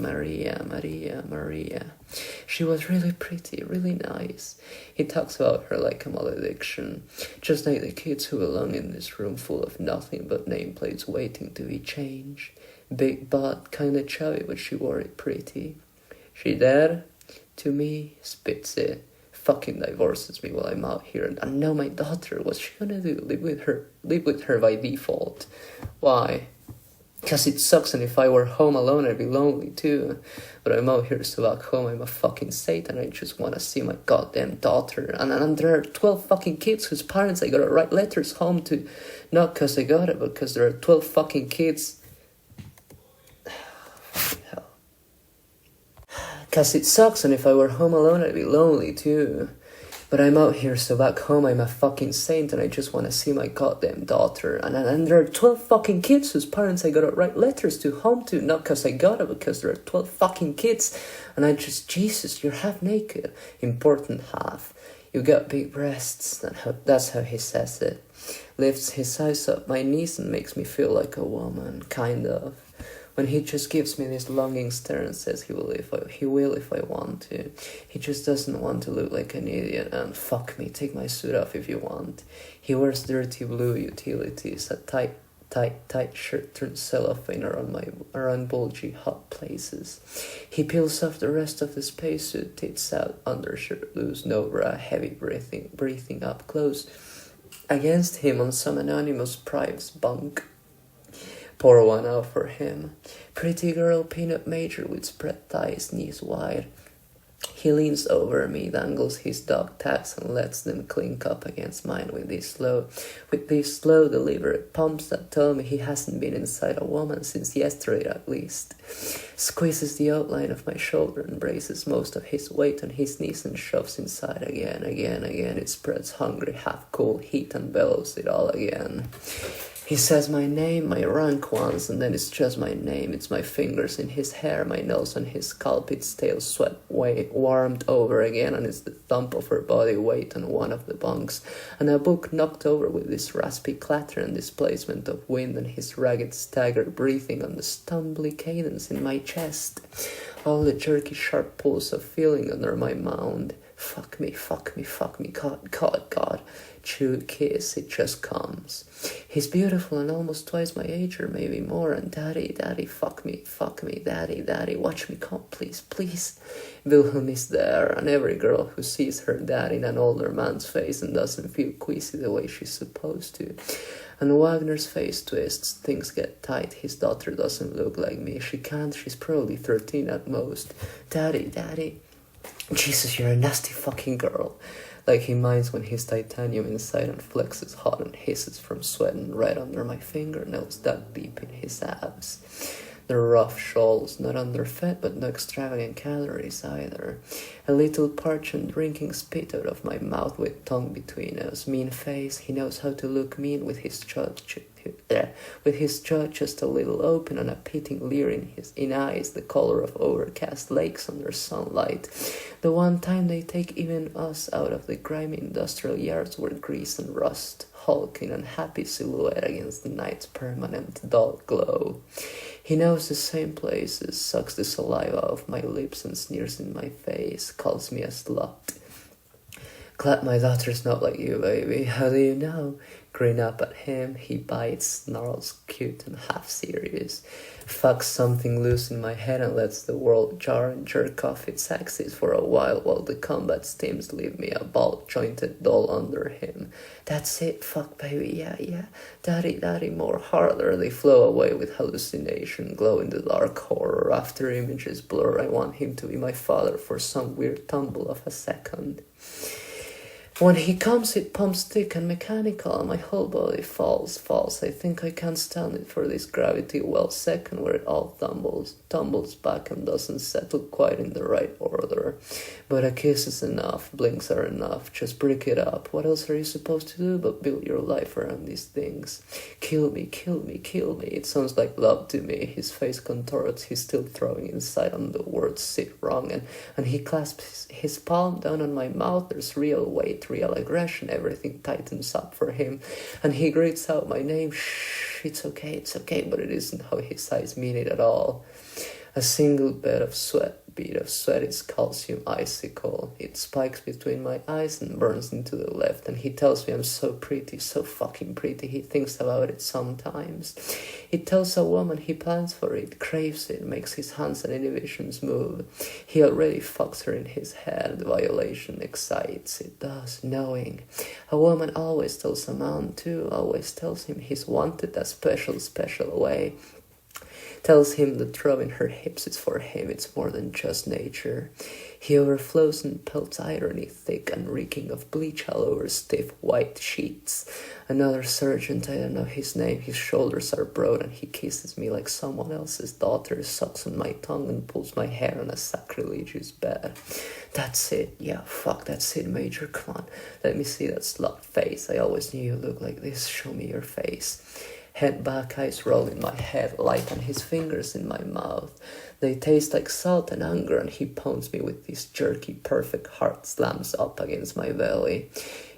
She was really pretty, really nice. He talks about her like a malediction. Just like the kids who belong in this room full of nothing but nameplates waiting to be changed. Big butt, kinda chubby, but she wore it pretty. She dead? To me, spits it. Fucking divorces me while I'm out here. And now my daughter, what's she gonna do? Live with her by default. Why? 'Cause it sucks, and if I were home alone I'd be lonely too. But I'm out here, so back home I'm a fucking saint, and I just wanna see my goddamn daughter. And there are 12 fucking kids whose parents I gotta write letters home to. Not 'cause I got it, but 'cause there are 12 fucking kids. 'Cause it sucks, and if I were home alone I'd be lonely too. But I'm out here, so back home I'm a fucking saint, and I just want to see my goddamn daughter. And there are 12 fucking kids whose parents I gotta write letters to home to, not 'cause I gotta, but 'cause there are 12 fucking kids. And I just, Jesus, you're half naked. Important half. You got big breasts. That's how he says it. Lifts his eyes up my knees and makes me feel like a woman, kind of. When he just gives me this longing stare and says he will if I want to. He just doesn't want to look like an idiot, and fuck me, take my suit off if you want. He wears dirty blue utilities, a tight shirt turned cellophane around bulgy hot places. He peels off the rest of the spacesuit, tits out, undershirt loose, no bra, heavy breathing up close. Against him on some anonymous prive's bunk. Pour one out for him. Pretty girl, peanut major with spread thighs, knees wide. He leans over me, dangles his dog tags, and lets them clink up against mine with these slow, deliberate pumps that tell me he hasn't been inside a woman since yesterday at least. Squeezes the outline of my shoulder and braces most of his weight on his knees and shoves inside again. It spreads hungry, half-cool heat and bellows it all again. He says my name, my rank once, and then it's just my name. It's my fingers in his hair, my nose on his scalp, its tail sweat warmed over again, and it's the thump of her body weight on one of the bunks, and a book knocked over with this raspy clatter and displacement of wind, and his ragged staggered breathing on the stumbly cadence in my chest. All the jerky sharp pulse of feeling under my mound. Fuck me, God. Chew, kiss, it just comes. He's beautiful and almost twice my age, or maybe more, and daddy, fuck me, daddy, watch me come, please. Wilhelm is there, and every girl who sees her dad in an older man's face and doesn't feel queasy the way she's supposed to. And Wagner's face twists, things get tight, his daughter doesn't look like me, she's probably 13 at most. Daddy, Jesus, you're a nasty fucking girl. Like he minds when he's titanium inside and flexes hot and hisses from sweat and red under my fingernails dug deep in his abs. They're rough shawls, not underfed but no extravagant calories either. A little parched and drinking spit out of my mouth with tongue between us. Mean face, he knows how to look mean with his jaw just a little open and a pitying leer in eyes the color of overcast lakes under sunlight. The one time they take even us out of the grimy industrial yards where grease and rust hulk in unhappy silhouette against the night's permanent dull glow. He knows the same places, sucks the saliva off my lips and sneers in my face, calls me a slut. Glad my daughter's not like you, baby. How do you know? Grin up at him, he bites, snarls, cute and half serious. Fucks something loose in my head and lets the world jar and jerk off its axis for a while the combat steams leave me a ball-jointed doll under him. That's it, fuck baby, yeah. Daddy, more harder. They flow away with hallucination, glow in the dark horror. After images blur, I want him to be my father for some weird tumble of a second. When he comes, it pumps thick and mechanical, and my whole body falls. I think I can't stand it for this gravity well second where it all tumbles back and doesn't settle quite in the right order. But a kiss is enough, blinks are enough, just break it up. What else are you supposed to do but build your life around these things? Kill me. It sounds like love to me. His face contorts, he's still throwing inside on the words sit wrong, and he clasps his palm down on my mouth. There's real weight, real aggression, everything tightens up for him, and he greets out my name. Shh, it's okay, but it isn't how his eyes mean it at all. A single bead of sweat is calcium icicle. It spikes between my eyes and burns into the left, and he tells me I'm so pretty, so fucking pretty. He thinks about it sometimes. It tells a woman he plans for it, craves it, makes his hands and inhibitions move. He already fucks her in his head. The violation excites, it does, knowing. A woman always tells a man too, always tells him he's wanted a special way. Tells him the throb in her hips is for him, it's more than just nature. He overflows and pelts irony, thick and reeking of bleach all over stiff white sheets. Another sergeant, I don't know his name, his shoulders are broad and he kisses me like someone else's daughter, sucks on my tongue and pulls my hair on a sacrilegious bed. That's it, yeah, fuck, that's it, Major, come on. Let me see that slut face, I always knew you looked like this, show me your face. Head back, eyes roll in my head, light on his fingers in my mouth. They taste like salt and anger, and he pounds me with this jerky, perfect heart slams up against my belly.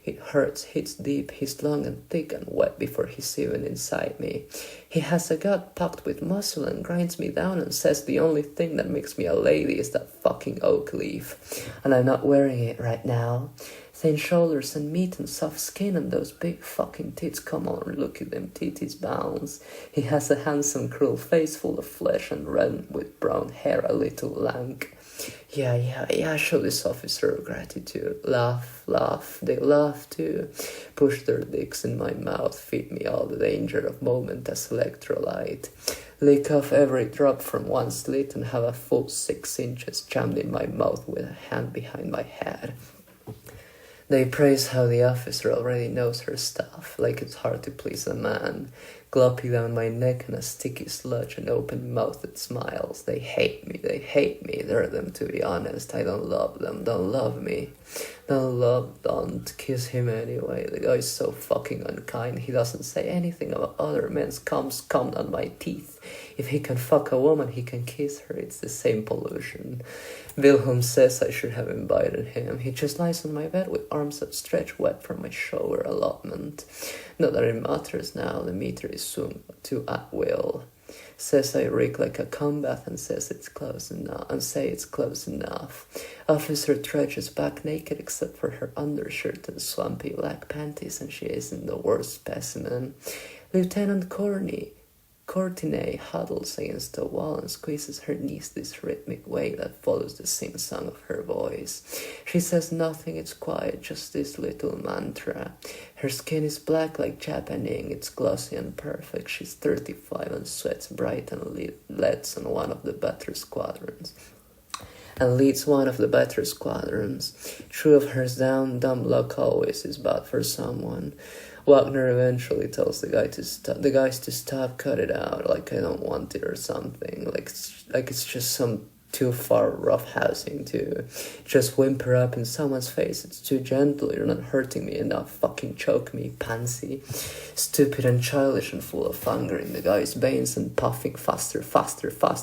It hurts, hits deep, he's long and thick and wet before he's even inside me. He has a gut packed with muscle and grinds me down and says the only thing that makes me a lady is that fucking oak leaf. And I'm not wearing it right now. Thin shoulders and meat and soft skin and those big fucking tits, come on, look at them titties bounce. He has a handsome, cruel face full of flesh and red with brown hair, a little lank. Yeah, show this officer gratitude. Laugh, they laugh too. Push their dicks in my mouth, feed me all the danger of moment as electrolyte. Lick off every drop from one slit and have a full 6 inches jammed in my mouth with a hand behind my head. They praise how the officer already knows her stuff, like it's hard to please a man. Gloppy down my neck and a sticky sludge and open-mouthed smiles. They hate me, they're them to be honest. I don't love them, don't love me. Don't kiss him anyway. The guy's so fucking unkind. He doesn't say anything about other men's cums on my teeth. If he can fuck a woman, he can kiss her. It's the same pollution. Wilhelm says I should have invited him. He just lies on my bed with arms outstretched, wet from my shower allotment. Not that it matters now, the meter is soon to at will. Says I reek like a combat and says it's close enough. Officer trudges back naked except for her undershirt and swampy black panties, and she isn't the worst specimen. Lieutenant Courtenay huddles against the wall and squeezes her knees this rhythmic way that follows the sing-song of her voice. She says nothing, it's quiet, just this little mantra. Her skin is black like Japan ink, it's glossy and perfect. She's 35 and sweats bright and leads one of the better squadrons. True of hers down, dumb luck always is bad for someone. Wagner eventually tells the guys to stop, cut it out, like I don't want it or something, like it's just some too far roughhousing to just whimper up in someone's face. It's too gentle, you're not hurting me enough, fucking choke me, pansy. Stupid and childish and full of anger in the guy's veins and puffing faster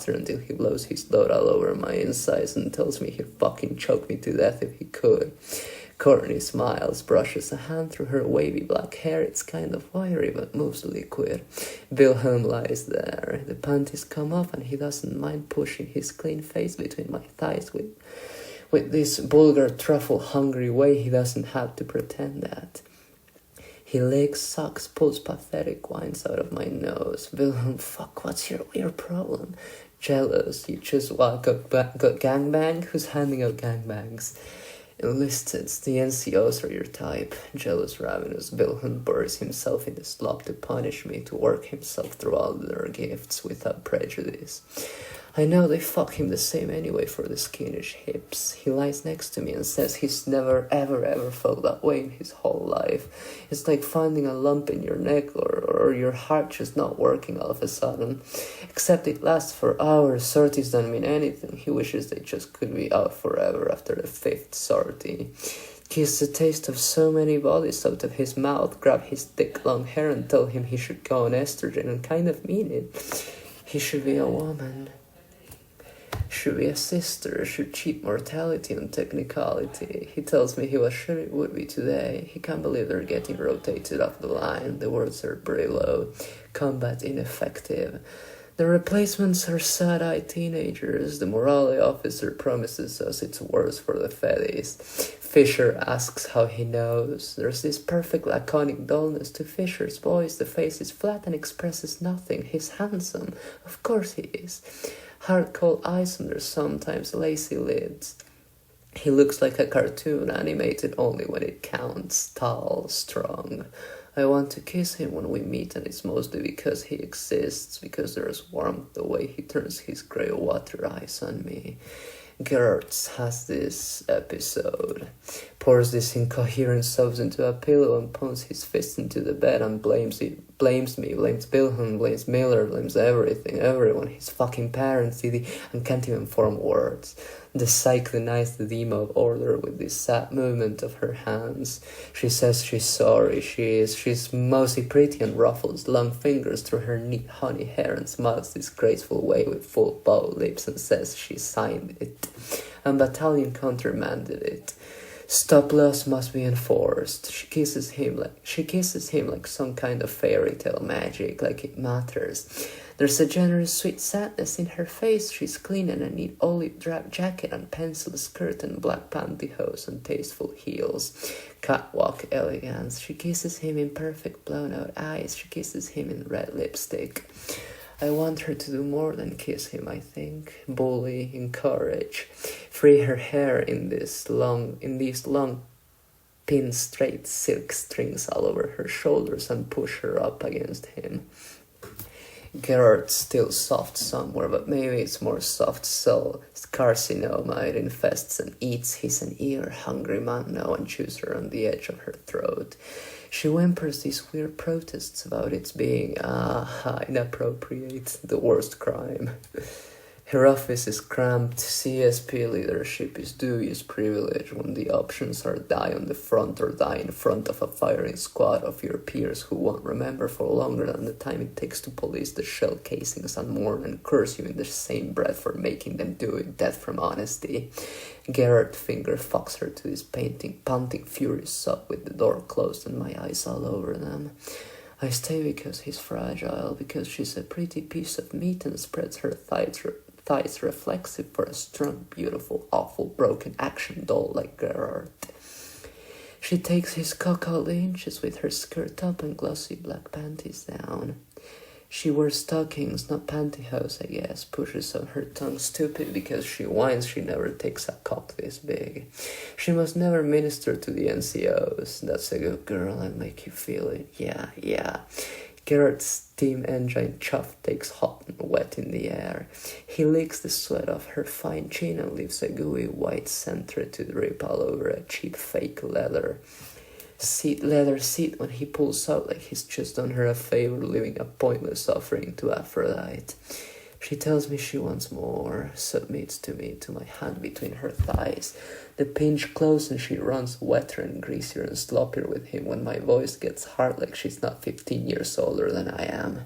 until he blows his load all over my insides and tells me he'd fucking choke me to death if he could. Courtney smiles, brushes a hand through her wavy black hair. It's kind of wiry, but moves liquid. Wilhelm lies there. The panties come off, and he doesn't mind pushing his clean face between my thighs with this vulgar truffle-hungry way. He doesn't have to pretend that. He licks, sucks, pulls pathetic whines out of my nose. Wilhelm, fuck, what's your problem? Jealous, you just got gangbang? Who's handing out gangbangs? Enlisted, the NCOs are your type. Jealous, ravenous, Wilhelm buries himself in the slop to punish me, to work himself through all their gifts without prejudice. I know they fuck him the same anyway for the skinnish hips. He lies next to me and says he's never ever felt that way in his whole life. It's like finding a lump in your neck or your heart just not working all of a sudden. Except it lasts for hours, sorties don't mean anything. He wishes they just could be out forever after the 5th sortie. Kiss the taste of so many bodies out of his mouth, grab his thick long hair and tell him he should go on estrogen and kind of mean it. He should be a woman. Should be a sister, should cheat mortality and technicality. He tells me he was sure it would be today. He can't believe they're getting rotated off the line. The words are Brillo. Combat ineffective. The replacements are sad-eyed teenagers. The morale officer promises us it's worse for the feddies. Fisher asks how he knows. There's this perfect laconic dullness to Fisher's voice. The face is flat and expresses nothing. He's handsome. Of course he is. Hard cold eyes under sometimes lacy lids. He looks like a cartoon, animated only when it counts, tall, strong. I want to kiss him when we meet, and it's mostly because he exists, because there's warmth the way he turns his grey water eyes on me. Gertz has this episode, pours this incoherent sobs into a pillow and pounds his fist into the bed and blames me, blames Wilhelm, blames Miller, blames everything, everyone, his fucking parents, and can't even form words. The psych denies the theme of order with this sad movement of her hands. She says she's sorry, she's mostly pretty and ruffles long fingers through her neat honey hair and smiles this graceful way with full bow lips and says she signed it. And Battalion countermanded it. Stop loss must be enforced. She kisses him like some kind of fairy tale magic, like it matters. There's a generous sweet sadness in her face. She's clean in a neat olive drab jacket and pencil skirt and black pantyhose and tasteful heels. Catwalk elegance. She kisses him in perfect blown out eyes. She kisses him in red lipstick. I want her to do more than kiss him, I think. Bully, encourage. Free her hair in these long pin straight silk strings all over her shoulders and push her up against him. Gerard's still soft somewhere, but maybe it's more soft cell carcinoma. It infests and eats. He's an ear-hungry man now and chews her on the edge of her throat. She whimpers these weird protests about its being, inappropriate, the worst crime. Her office is cramped. CSP leadership is dubious privilege when the options are die on the front or die in front of a firing squad of your peers who won't remember for longer than the time it takes to police the shell casings and mourn and curse you in the same breath for making them do it, death from honesty. Gerard finger fucks her to this panting furious sob with the door closed and my eyes all over them. I stay because he's fragile, because she's a pretty piece of meat and spreads her thighs reflexive for a strong, beautiful, awful, broken action doll like Gerard. She takes his cock all the inches with her skirt up and glossy black panties down. She wears stockings, not pantyhose, I guess, pushes on her tongue stupid because she whines she never takes a cock this big. She must never minister to the NCOs. That's a good girl, and make you feel it. Yeah. Gerard's steam engine chuff takes hot and wet in the air. He licks the sweat off her fine chin and leaves a gooey white centre to drip all over a cheap fake leather seat when he pulls out like he's just done her a favor, leaving a pointless offering to Aphrodite. She tells me she wants more, submits to me, to my hand between her thighs. The pinch close and she runs wetter and greasier and sloppier with him when my voice gets hard like she's not 15 years older than I am.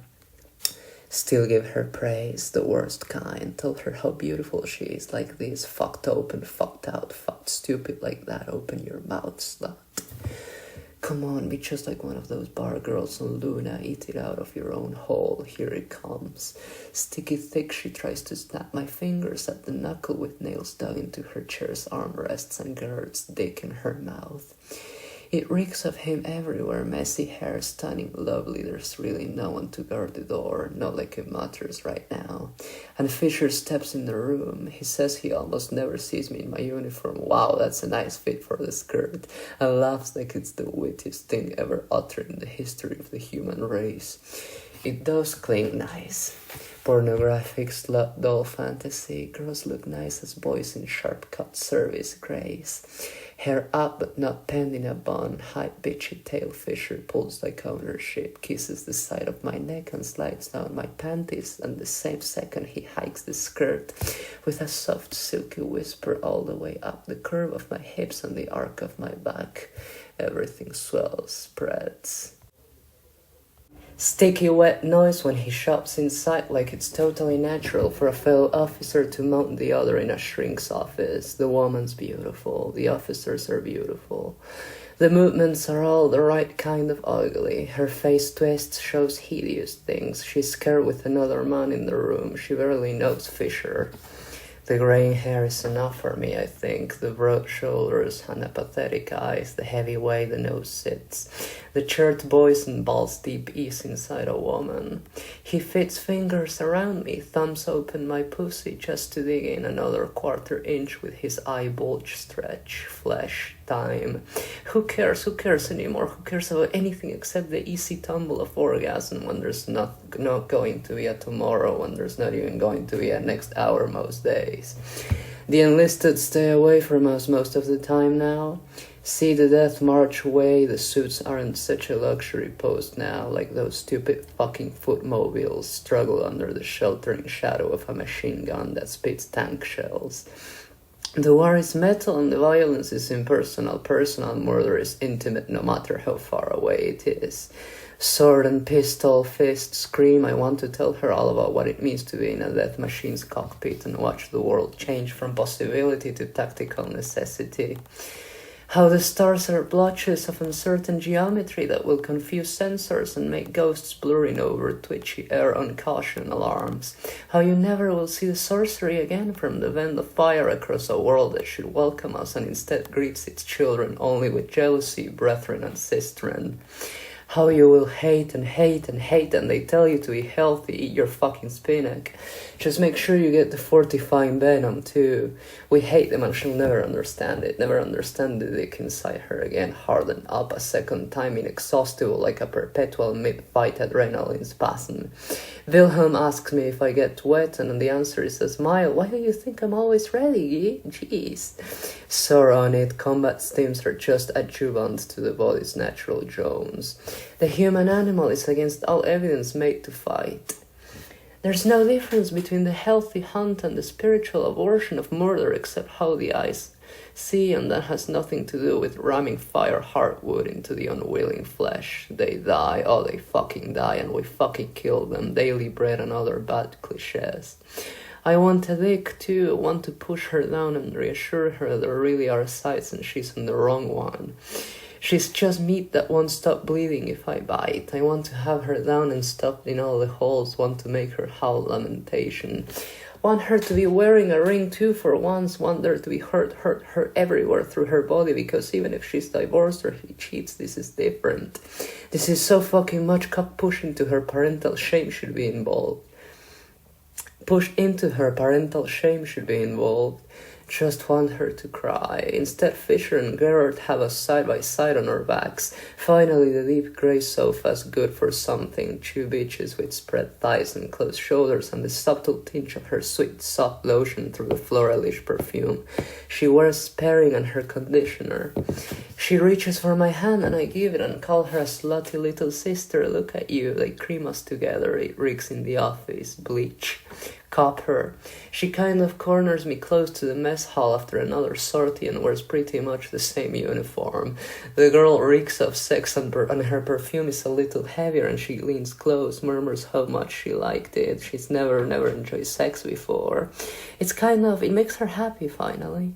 Still give her praise, the worst kind. Tell her how beautiful she is, like this, fucked open, fucked out, fucked stupid like that. Open your mouth, slut. Come on, be just like one of those bar girls on Luna. Eat it out of your own hole. Here it comes. Sticky thick, she tries to snap my fingers at the knuckle with nails dug into her chair's armrests and Gerard's dick in her mouth. It reeks of him everywhere, messy hair, stunning, lovely. There's really no one to guard the door, not like it matters right now. And Fisher steps in the room. He says he almost never sees me in my uniform. Wow, that's a nice fit for the skirt. And laughs like it's the wittiest thing ever uttered in the history of the human race. It does cling nice. Pornographic slut doll fantasy. Girls look nice as boys in sharp-cut service grays. Hair up but not penned in a bun. High bitchy tail. Fisher pulls like ownership. Kisses the side of my neck and slides down my panties. And the same second he hikes the skirt with a soft silky whisper all the way up the curve of my hips and the arc of my back. Everything swells, spreads. Sticky wet noise when he shops inside, like it's totally natural for a fellow officer to mount the other in a shrink's office. The woman's beautiful, the officers are beautiful. The movements are all the right kind of ugly. Her face twists, shows hideous things. She's scared with another man in the room. She barely knows Fisher. The graying hair is enough for me, I think. The broad shoulders and the pathetic eyes, the heavy way the nose sits. The church boys and balls deep ease inside a woman. He fits fingers around me, thumbs open my pussy just to dig in another quarter-inch with his eye bulge stretch. Flesh, time. Who cares anymore? Who cares about anything except the easy tumble of orgasm when there's not going to be a tomorrow, when there's not even going to be a next hour most days. The enlisted stay away from us most of the time now. See the death march away, the suits aren't such a luxury post now, like those stupid fucking footmobiles struggle under the sheltering shadow of a machine gun that spits tank shells. The war is metal and the violence is impersonal. Personal murder is intimate no matter how far away it is. Sword and pistol, fist, scream. I want to tell her all about what it means to be in a death machine's cockpit and watch the world change from possibility to tactical necessity. How the stars are blotches of uncertain geometry that will confuse sensors and make ghosts blurring over twitchy air on caution alarms. How you never will see the sorcery again from the vent of fire across a world that should welcome us and instead greets its children only with jealousy, brethren, and sistren. How you will hate and hate and hate and they tell you to eat healthy, eat your fucking spinach. Just make sure you get the fortifying venom too. We hate them and she'll never understand it. Never understand the dick inside her again. Harden up a second time, inexhaustible like a perpetual mid-fight adrenaline spasm. Wilhelm asks me if I get wet and the answer is a smile. Why do you think I'm always ready? Jeez. Sore on it, combat stims are just adjuvant to the body's natural drones. The human animal is against all evidence made to fight. There's no difference between the healthy hunt and the spiritual abortion of murder except how the eyes see, and that has nothing to do with ramming fire hardwood into the unwilling flesh. They die, oh they fucking die, and we fucking kill them. Daily bread and other bad cliches. I want a dick too. I want to push her down and reassure her there really are sides and she's on the wrong one. She's just meat that won't stop bleeding if I bite. I want to have her down and stuffed in all the holes. Want to make her howl lamentation. Want her to be wearing a ring too for once. Want there to be hurt everywhere through her body, because even if she's divorced or she cheats, this is different. This is so fucking much cock pushing to her parental shame should be involved. Pushed into her parental shame should be involved. Just want her to cry. Instead, Fisher and Gerard have us side by side on our backs. Finally, the deep grey sofa's good for something. Two bitches with spread thighs and closed shoulders and the subtle tinge of her sweet, soft lotion through the floralish perfume. She wears sparing and her conditioner. She reaches for my hand and I give it and call her a slutty little sister. Look at you, they cream us together. It reeks in the office. Bleach. Cop her. She kind of corners me close to the mess hall after another sortie and wears pretty much the same uniform. The girl reeks of sex and her perfume is a little heavier and she leans close, murmurs how much she liked it. She's never enjoyed sex before. It makes her happy finally.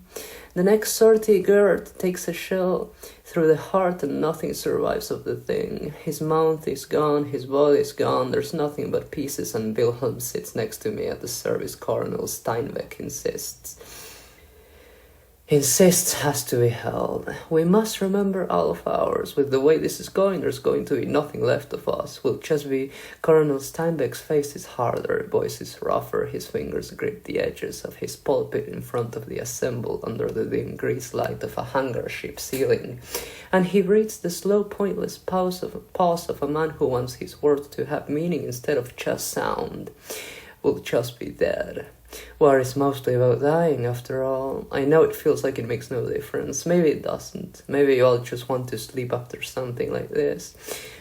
The next sortie, Gerd takes a shell through the heart and nothing survives of the thing. His mouth is gone, his body is gone, there's nothing but pieces, and Wilhelm sits next to me at the service. Colonel Steinbeck insists. Insists has to be held. We must remember all of ours. With the way this is going, there's going to be nothing left of us. We'll just be... Colonel Steinbeck's face is harder, voice is rougher, his fingers grip the edges of his pulpit in front of the assembled under the dim grease light of a hangar ship ceiling. And he reads the slow, pointless pause of a man who wants his words to have meaning instead of just sound. We'll just be dead. War is mostly about dying, after all. I know it feels like it makes no difference. Maybe it doesn't. Maybe you all just want to sleep after something like this.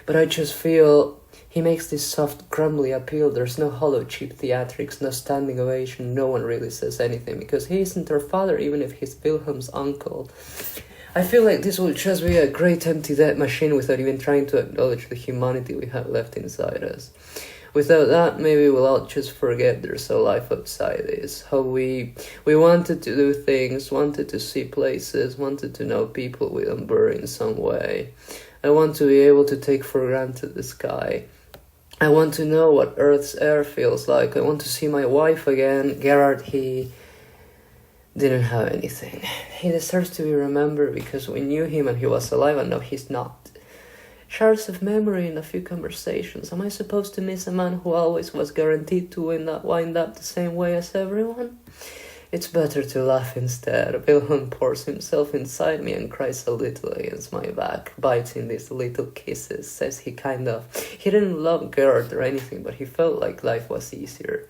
But I just feel... He makes this soft, grumbly appeal. There's no hollow, cheap theatrics, no standing ovation. No one really says anything, because he isn't her father, even if he's Wilhelm's uncle. I feel like this will just be a great empty dead machine without even trying to acknowledge the humanity we have left inside us. Without that, maybe we'll all just forget there's a life outside this. How we wanted to do things, wanted to see places, wanted to know people we don't bury in some way. I want to be able to take for granted the sky. I want to know what Earth's air feels like. I want to see my wife again. Gerard, he didn't have anything. He deserves to be remembered because we knew him and he was alive, and now he's not. Shards of memory in a few conversations. Am I supposed to miss a man who always was guaranteed to wind up the same way as everyone? It's better to laugh instead. Wilhelm pours himself inside me and cries a little against my back, bites in these little kisses, says he didn't love Gerd or anything, but he felt like life was easier.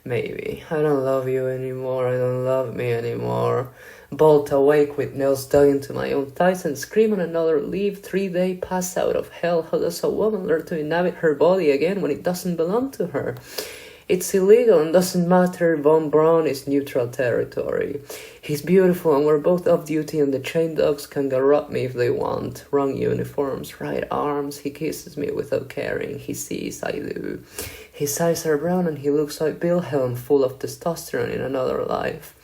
Maybe. I don't love you anymore, I don't love me anymore. Bolt awake with nails dug into my own thighs and scream on another leave 3-day pass out of hell. How does a woman learn to inhabit her body again when it doesn't belong to her? It's illegal and doesn't matter. Von Braun is neutral territory. He's beautiful and we're both off duty and the chain dogs can garrote me if they want. Wrong uniforms, right arms. He kisses me without caring. He sees I do. His eyes are brown and he looks like Wilhelm, full of testosterone in another life.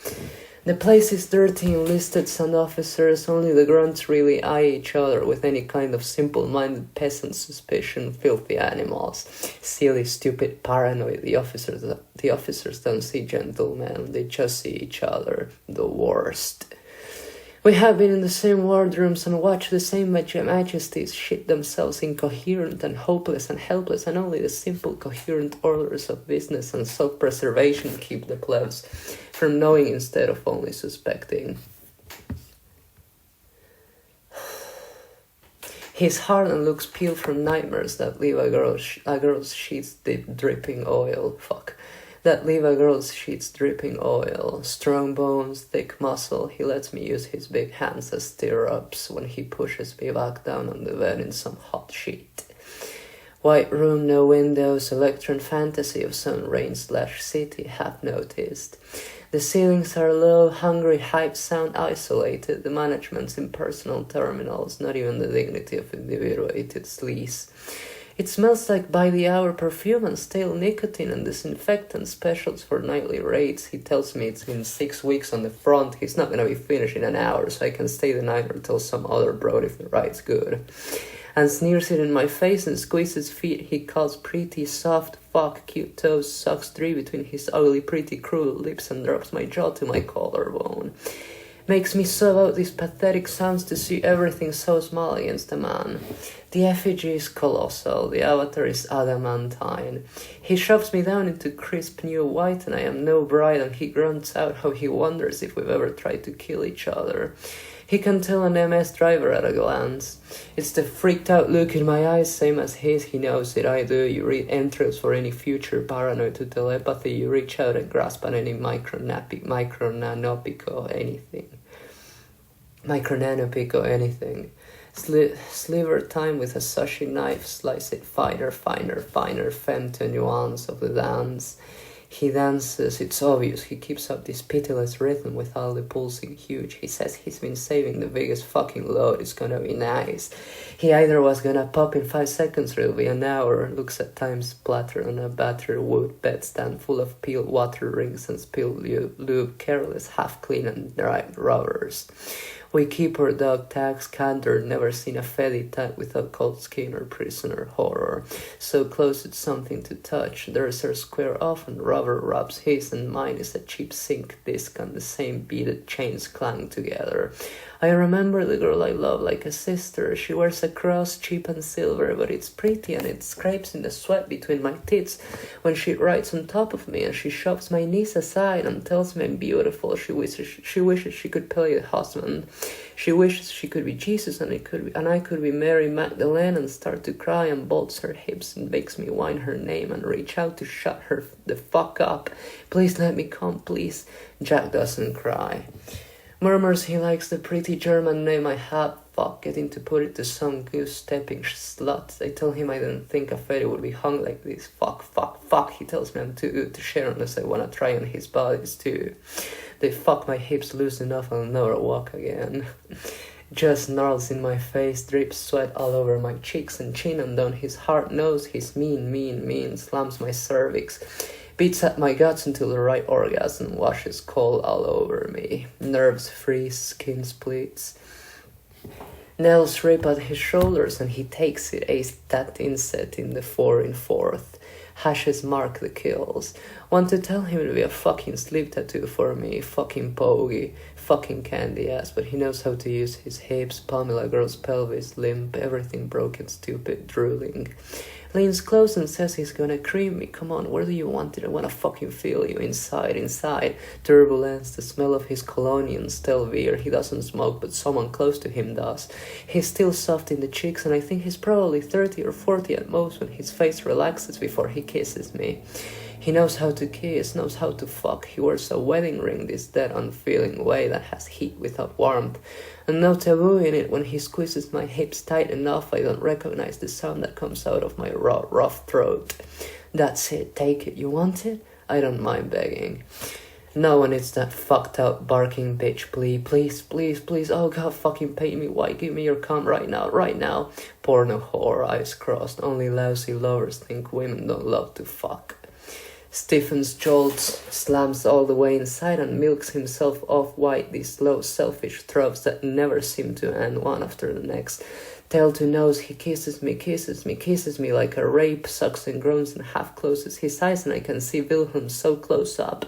The place is dirty, enlisted son officers, only the grunts really eye each other with any kind of simple-minded peasant suspicion, filthy animals. Silly, stupid, paranoid, the officers don't see gentlemen, they just see each other. The worst. We have been in the same wardrooms and watched the same majesties shit themselves incoherent and hopeless and helpless, and only the simple coherent orders of business and self-preservation keep the plebs from knowing instead of only suspecting. He's hard and looks peeled from nightmares that leave a girl's sheets dripping oil. That leave a girl's sheets dripping oil. Strong bones, thick muscle. He lets me use his big hands as stirrups when he pushes me back down on the bed in some hot sheet. White room, no windows, electron fantasy of some rain/city, have noticed. The ceilings are low, hungry, hype sound isolated, the management's impersonal terminals, not even the dignity of individuated sleaze. It smells like by-the-hour perfume and stale nicotine and disinfectant specials for nightly raids. He tells me it's been 6 weeks on the front. He's not gonna be finished in an hour, so I can stay the night or tell some other broad if the ride's good. And sneers it in my face and squeezes feet he calls pretty, soft, fuck, cute toes, sucks 3 between his ugly, pretty, cruel lips and drops my jaw to my collarbone. Makes me sob out these pathetic sounds to see everything so small against a man. The effigy is colossal, the avatar is adamantine. He shoves me down into crisp new white and I am no bride, and he grunts out how he wonders if we've ever tried to kill each other. He can tell an MS driver at a glance. It's the freaked out look in my eyes, same as his, he knows it, I do. You read entrails for any future paranoid to telepathy, you reach out and grasp at any micronanopico anything. Sliver time with a sushi knife, slice it finer, femto nuance of the dance. He dances, it's obvious, he keeps up this pitiless rhythm with all the pulsing huge. He says he's been saving the biggest fucking load, it's gonna be nice. He either was gonna pop in 5 seconds or it'll be an hour. Looks at time splatter on a battered wood bedstand full of peeled water rings and spilled lube, careless, half clean and dry rubbers. We keep our dog tags, canter, never seen a fatty tat without cold skin or prisoner horror. So close it's something to touch. There's our square off and rubber rubs his and mine is a cheap sync disc and the same beaded chains clang together. I remember the girl I love like a sister. She wears a cross, cheap and silver, but it's pretty and it scrapes in the sweat between my tits when she rides on top of me and she shoves my knees aside and tells me I'm beautiful. She wishes she could play the husband. She wishes she could be Jesus and I could be Mary Magdalene and start to cry and bolts her hips and makes me whine her name and reach out to shut her the fuck up. Please let me come, please. Jack doesn't cry. Murmurs he likes the pretty German name I have. Fuck, getting to put it to some goose-stepping slut. I tell him I didn't think a fairy would be hung like this. Fuck. He tells me I'm too good to share unless I wanna try on his bodies too. They fuck my hips loose enough I'll never walk again. Just snarls in my face, drips sweat all over my cheeks and chin and down his hard nose. He's mean, slams my cervix. Beats at my guts until the right orgasm washes cold all over me. Nerves freeze, skin splits. Nails rip at his shoulders and he takes it, ace that inset in the 4 in 4th. Hashes mark the kills. Want to tell him to be a fucking sleep tattoo for me, fucking pogey, fucking candy ass, but he knows how to use his hips, Pamela girl's pelvis, limp, everything broken, stupid, drooling. Leans close and says he's gonna cream me. Come on, where do you want it? I wanna fucking feel you inside. Turbulence, the smell of his cologne and Stelvir. He doesn't smoke, but someone close to him does. He's still soft in the cheeks, and I think he's probably 30 or 40 at most when his face relaxes before he kisses me. He knows how to kiss, knows how to fuck. He wears a wedding ring this dead unfeeling way that has heat without warmth. And no taboo in it. When he squeezes my hips tight enough, I don't recognize the sound that comes out of my rough throat. That's it, take it. You want it? I don't mind begging. No, when it's that fucked up barking bitch plea, please, oh god, fucking pay me, why, give me your cum right now. Porno whore, eyes crossed, only lousy lovers think women don't love to fuck. Stiffens, jolts, slams all the way inside and milks himself off white, these slow, selfish throats that never seem to end one after the next. Tail to nose, he kisses me like a rape, sucks and groans and half closes his eyes and I can see Wilhelm so close up.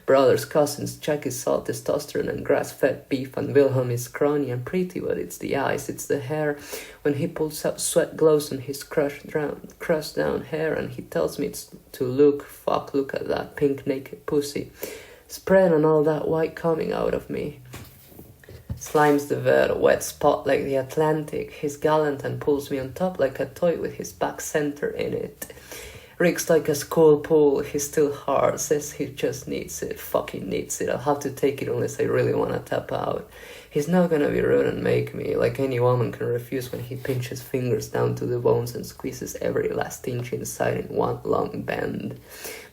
Brothers, cousins, Jack is salt, testosterone and grass-fed beef and Wilhelm is scrawny and pretty, but it's the eyes, it's the hair. When he pulls out, sweat glows on his crushed down hair and he tells me it's to look at that pink naked pussy. Spread on all that white coming out of me. Slimes the wet spot like the Atlantic. He's gallant and pulls me on top like a toy with his back center in it. Rigs like a school pool. He's still hard, says he just needs it, fucking needs it. I'll have to take it unless I really want to tap out. He's not gonna be rude and make me, like any woman can refuse when he pinches fingers down to the bones and squeezes every last inch inside in one long bend.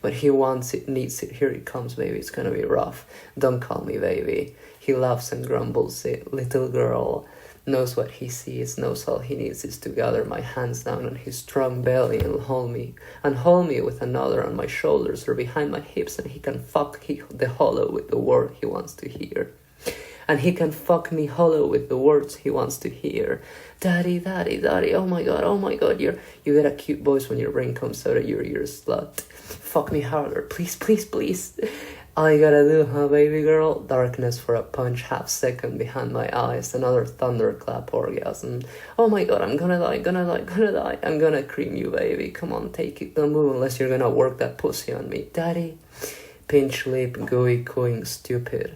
But he wants it, needs it, here it comes, baby, it's gonna be rough. Don't call me baby. He laughs and grumbles it, little girl. Knows what he sees, knows all he needs is to gather my hands down on his strong belly and hold me with another on my shoulders or behind my hips and he can fuck the hollow with the word he wants to hear. And he can fuck me hollow with the words he wants to hear. Daddy, oh my god, you get a cute voice when your brain comes out of your ears, slut. Fuck me harder, please. All you gotta do, huh, baby girl? Darkness for a punch, half second behind my eyes, another thunderclap orgasm. Oh my god, I'm gonna die. I'm gonna cream you, baby. Come on, take it, don't move unless you're gonna work that pussy on me. Daddy. Pinch lip, gooey, cooing, stupid.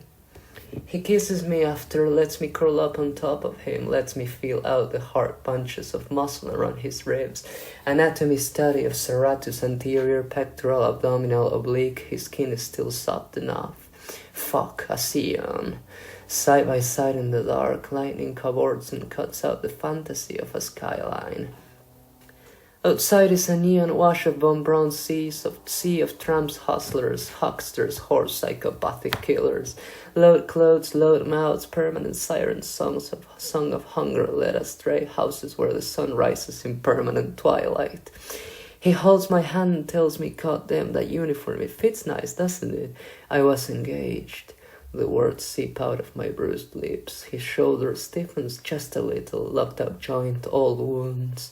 He kisses me after, lets me curl up on top of him, lets me feel out the hard bunches of muscle around his ribs. Anatomy study of serratus anterior, pectoral, abdominal, oblique. His skin is still soft enough. Fuck, a Sion. Side by side in the dark, lightning cavorts and cuts out the fantasy of a skyline. Outside is a neon wash of bone-brown sea of tramps, hustlers, hucksters, whores, psychopathic killers. Loud clothes, loud mouths, permanent sirens, song of hunger, led astray, houses where the sun rises in permanent twilight. He holds my hand and tells me, God damn, that uniform, it fits nice, doesn't it? I was engaged. The words seep out of my bruised lips. His shoulder stiffens just a little, locked up joint, old wounds.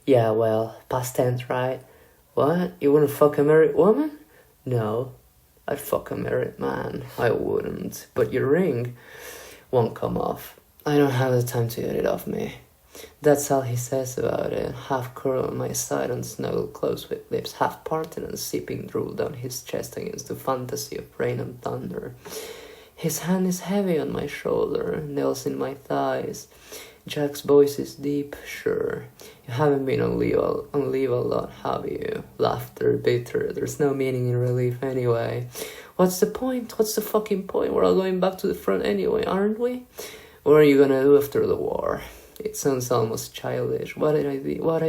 Yeah, well, past tense, right? What? You wouldn't fuck a married woman? No, I'd fuck a married man. I wouldn't. But your ring won't come off. I don't have the time to get it off me. That's all he says about it, half curled on my side and snuggled close with lips half parted and seeping drool down his chest against the fantasy of rain and thunder. His hand is heavy on my shoulder, nails in my thighs. Jack's voice is deep, sure. You haven't been on leave a lot, have you? Laughter, bitter, there's no meaning in relief anyway. What's the point? What's the fucking point? We're all going back to the front anyway, aren't we? What are you gonna do after the war? It sounds almost childish. What I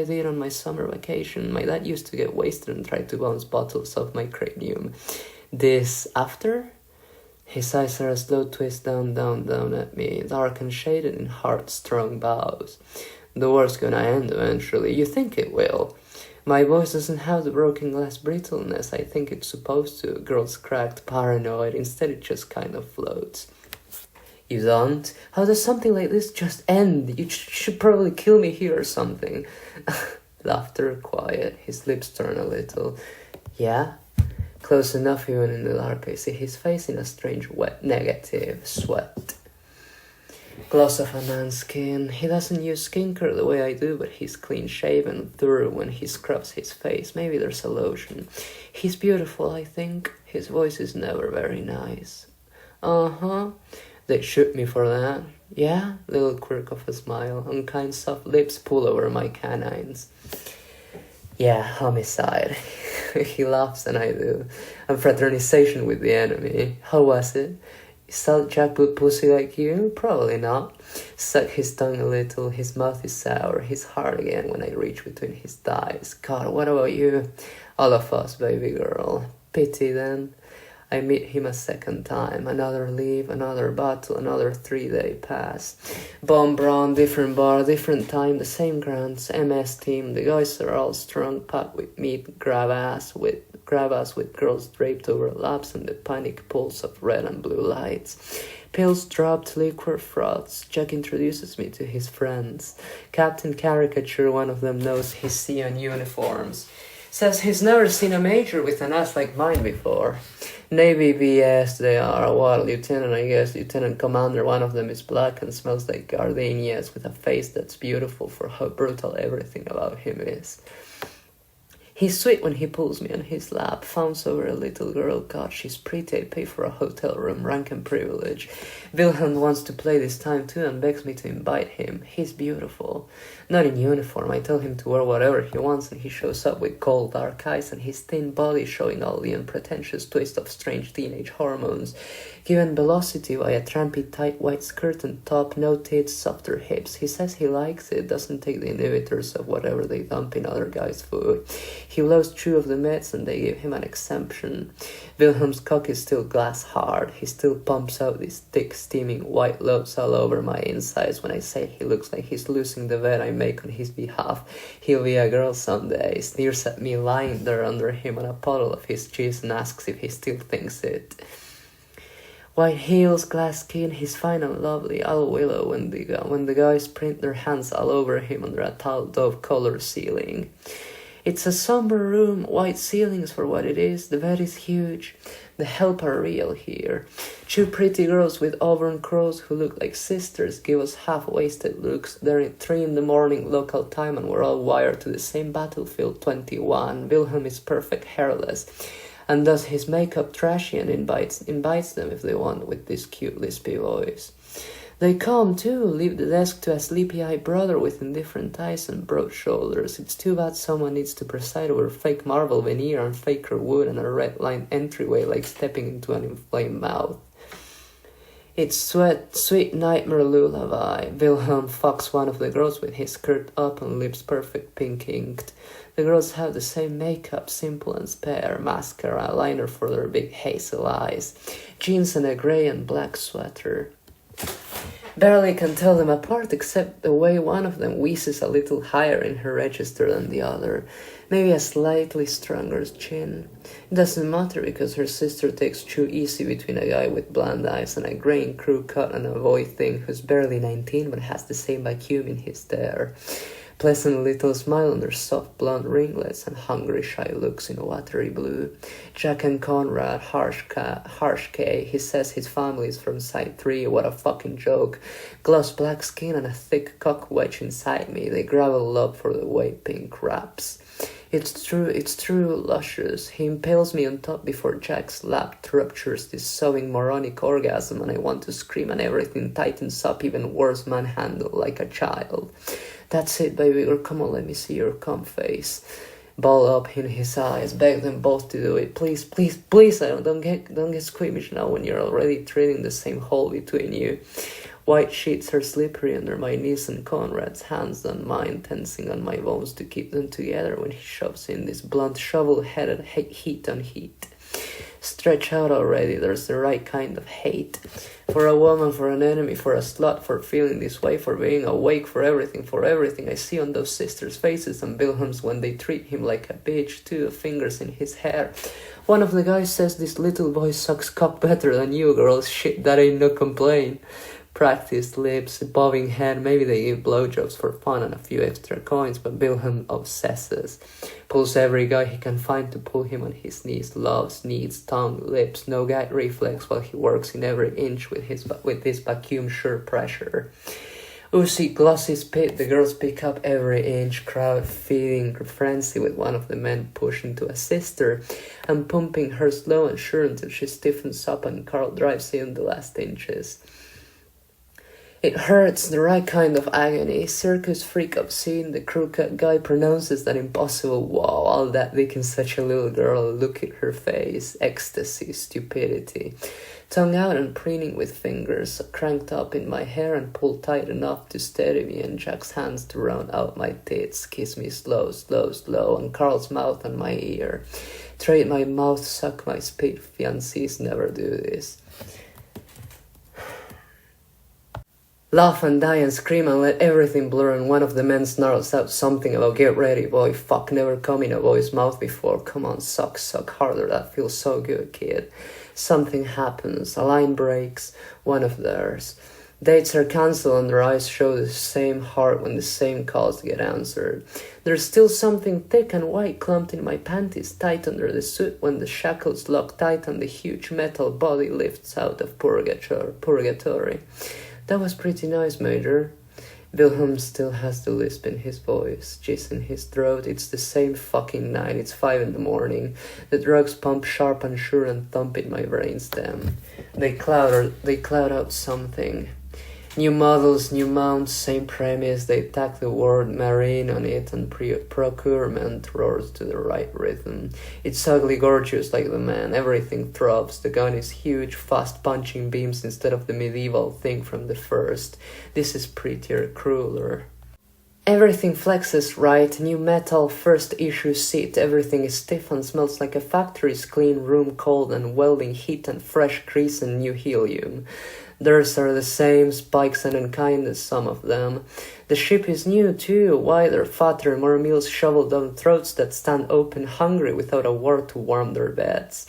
did on my summer vacation. My dad used to get wasted and try to bounce bottles off my cranium. This after? His eyes are a slow twist down at me, dark and shaded in hard, strong bows. The war's gonna end eventually. You think it will. My voice doesn't have the broken glass brittleness I think it's supposed to. Girls cracked, paranoid. Instead it just kind of floats. You don't? How does something like this just end? You should probably kill me here or something. Laughter, quiet. His lips turn a little. Yeah? Close enough even in the dark. I see his face in a strange wet negative sweat. Gloss of a man's skin. He doesn't use skincare the way I do, but he's clean-shaven, thorough when he scrubs his face. Maybe there's a lotion. He's beautiful, I think. His voice is never very nice. Uh-huh. They shoot me for that. Yeah? Little quirk of a smile. Unkind soft lips pull over my canines. Yeah, homicide. He laughs and I do. And fraternization with the enemy. How was it? Saw Jack put pussy like you? Probably not. Suck his tongue a little. His mouth is sour. He's hard again when I reach between his thighs. God, what about you? All of us, baby girl. Pity then. I meet him a second time. Another leave, another bottle, another 3-day pass. Bomb Brown, different bar, different time, the same grants, MS team. The guys are all strong, packed with meat, grab us with girls draped over laps and the panic pulse of red and blue lights. Pills dropped, liquor froths. Jack introduces me to his friends. Captain Caricature, one of them knows his Sion uniforms. Says he's never seen a major with an ass like mine before. Navy BS they are. What, lieutenant, I guess. Lieutenant commander, one of them is black and smells like gardenias with a face that's beautiful for how brutal everything about him is. He's sweet when he pulls me on his lap, fawns over a little girl. God, she's pretty. I pay for a hotel room, rank and privilege. Wilhelm wants to play this time too and begs me to invite him. He's beautiful. Not in uniform. I tell him to wear whatever he wants and he shows up with cold dark eyes and his thin body showing all the unpretentious twist of strange teenage hormones. Given velocity by a trampy tight white skirt and top, no tits, softer hips. He says he likes it, doesn't take the inhibitors of whatever they dump in other guys' food. He blows 2 of the meds and they give him an exemption. Wilhelm's cock is still glass hard. He still pumps out these thick, steaming white loads all over my insides when I say he looks like he's losing the bet I make on his behalf. He'll be a girl someday. Sneers at me lying there under him on a puddle of his cheese and asks if he still thinks it. White heels, glass skin, he's fine and lovely. I'll willow when the guys print their hands all over him under a tall dove-colored ceiling. It's a somber room, white ceilings for what it is. The bed is huge. The help are real here. 2 pretty girls with auburn curls who look like sisters give us half-wasted looks. They're at 3 in the morning local time and we're all wired to the same battlefield 21. Wilhelm is perfect hairless and does his makeup trashy and invites them if they want with this cute lispy voice. They come too, leave the desk to a sleepy-eyed brother with indifferent eyes and broad shoulders. It's too bad someone needs to preside over fake marble veneer and faker wood and a red-lined entryway like stepping into an inflamed mouth. It's sweet nightmare lullaby. Wilhelm fucks one of the girls with his skirt up and lips perfect pink inked. The girls have the same makeup, simple and spare, mascara, liner for their big hazel eyes, jeans and a grey and black sweater. Barely can tell them apart except the way one of them wheezes a little higher in her register than the other. Maybe a slightly stronger chin. It doesn't matter because her sister takes too easy between a guy with blonde eyes and a graying crew cut and a boy thing who's barely 19 but has the same vacuum in his stare. Pleasant little smile under soft blonde ringlets and hungry shy looks in watery blue. Jack and Conrad, harsh K, he says his family is from side 3, what a fucking joke. Gloss black skin and a thick cock wedge inside me, they gravel up for the way pink wraps. It's true, luscious. He impales me on top before Jack's lap ruptures this sobbing moronic orgasm and I want to scream and everything tightens up even worse manhandle like a child. That's it, baby, or come on, let me see your cum face. Ball up in his eyes, beg them both to do it. Please, please, please, don't get squeamish now when you're already treading the same hole between you. White sheets are slippery under my knees and Conrad's hands on mine, tensing on my bones to keep them together when he shoves in this blunt shovel-headed heat on heat. Stretch out already, there's the right kind of hate. For a woman, for an enemy, for a slut, for feeling this way, for being awake, for everything I see on those sisters' faces and Wilhelm's when they treat him like a bitch, 2 fingers in his hair. One of the guys says this little boy sucks cock better than you girls, shit, that ain't no complaint. Practiced lips, bobbing head, maybe they give blowjobs for fun and a few extra coins, but Wilhelm obsesses. Pulls every guy he can find to pull him on his knees, loves, needs, tongue, lips, no gag reflex while he works in every inch with this vacuum sure pressure. Oozy, glossy spit, the girls pick up every inch, crowd feeding frenzy with one of the men pushing to assist her and pumping her slow and sure until she stiffens up and Carl drives in the last inches. It hurts, the right kind of agony. Circus freak obscene, the crew-cut guy pronounces that impossible wow, all that dick in such a little girl. Look at her face, ecstasy, stupidity. Tongue out and preening with fingers, cranked up in my hair and pulled tight enough to steady me and Jack's hands to round out my tits. Kiss me slow, slow, slow, and Carl's mouth on my ear. Trade my mouth, suck my spit, fiancés never do this. Laugh and die and scream and let everything blur and one of the men snarls out something about get ready, boy, fuck, never come in a boy's mouth before, come on, suck harder, that feels so good, kid. Something happens, a line breaks, one of theirs. Dates are cancelled and their eyes show the same heart when the same calls get answered. There's still something thick and white clumped in my panties, tight under the suit when the shackles lock tight and the huge metal body lifts out of purgatory. That was pretty nice, Major. Wilhelm still has the lisp in his voice, jizz in his throat. It's the same fucking night. It's 5 a.m. The drugs pump sharp and sure and thump in my brainstem. They cloud out something. New models, new mounts, same premise. They tack the word marine on it and procurement roars to the right rhythm. It's ugly gorgeous like the man. Everything throbs. The gun is huge, fast punching beams instead of the medieval thing from the first. This is prettier, crueler. Everything flexes right, new metal, first issue seat, everything is stiff and smells like a factory's clean room, cold and welding heat and fresh grease and new helium. Theirs are the same, spikes and unkindness, some of them. The ship is new too, wider, fatter, more meals shoveled down throats that stand open hungry without a word to warm their beds.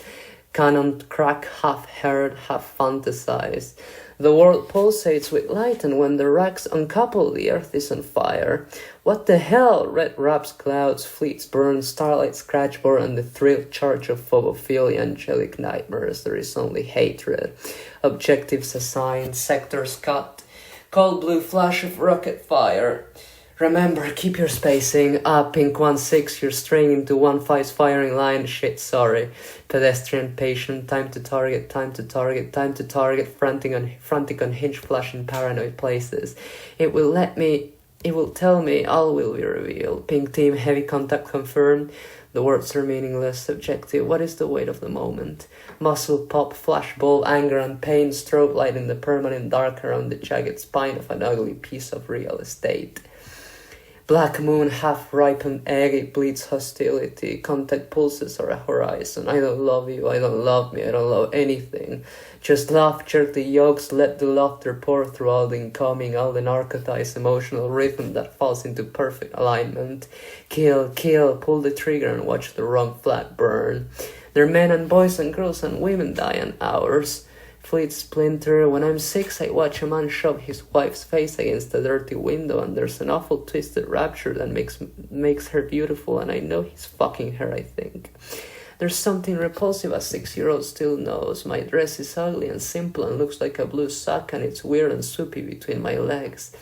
Cannon crack, half heard, half fantasized. The world pulsates with light, and when the racks uncouple, the earth is on fire. What the hell? Red wraps clouds, fleets burn, starlight scratchboard, and the thrilled charge of phobophilia, angelic nightmares. There is only hatred. Objectives assigned, sectors cut. Cold blue flash of rocket fire. Remember, keep your spacing. Pink 1-6, you're straying into 1-5's firing line. Shit, sorry. Pedestrian patient, time to target, frantic on hinge flash in paranoid places. It will tell me all will be revealed. Pink team, heavy contact confirmed. The words are meaningless, subjective. What is the weight of the moment? Muscle pop, flashbulb, anger and pain, strobe light in the permanent dark around the jagged spine of an ugly piece of real estate. Black moon, half-ripened egg, it bleeds hostility. Contact pulses are a horizon. I don't love you, I don't love me, I don't love anything. Just laugh, jerk the yolks, let the laughter pour through all the incoming, all the narcotized emotional rhythm that falls into perfect alignment. Kill, kill, pull the trigger and watch the wrong flag burn. There are men and boys and girls and women die in hours. Fleet splinter. When I'm 6, I watch a man shove his wife's face against a dirty window, and there's an awful twisted rapture that makes her beautiful, and I know he's fucking her, I think. There's something repulsive a 6-year-old still knows. My dress is ugly and simple and looks like a blue sock, and it's weird and soupy between my legs.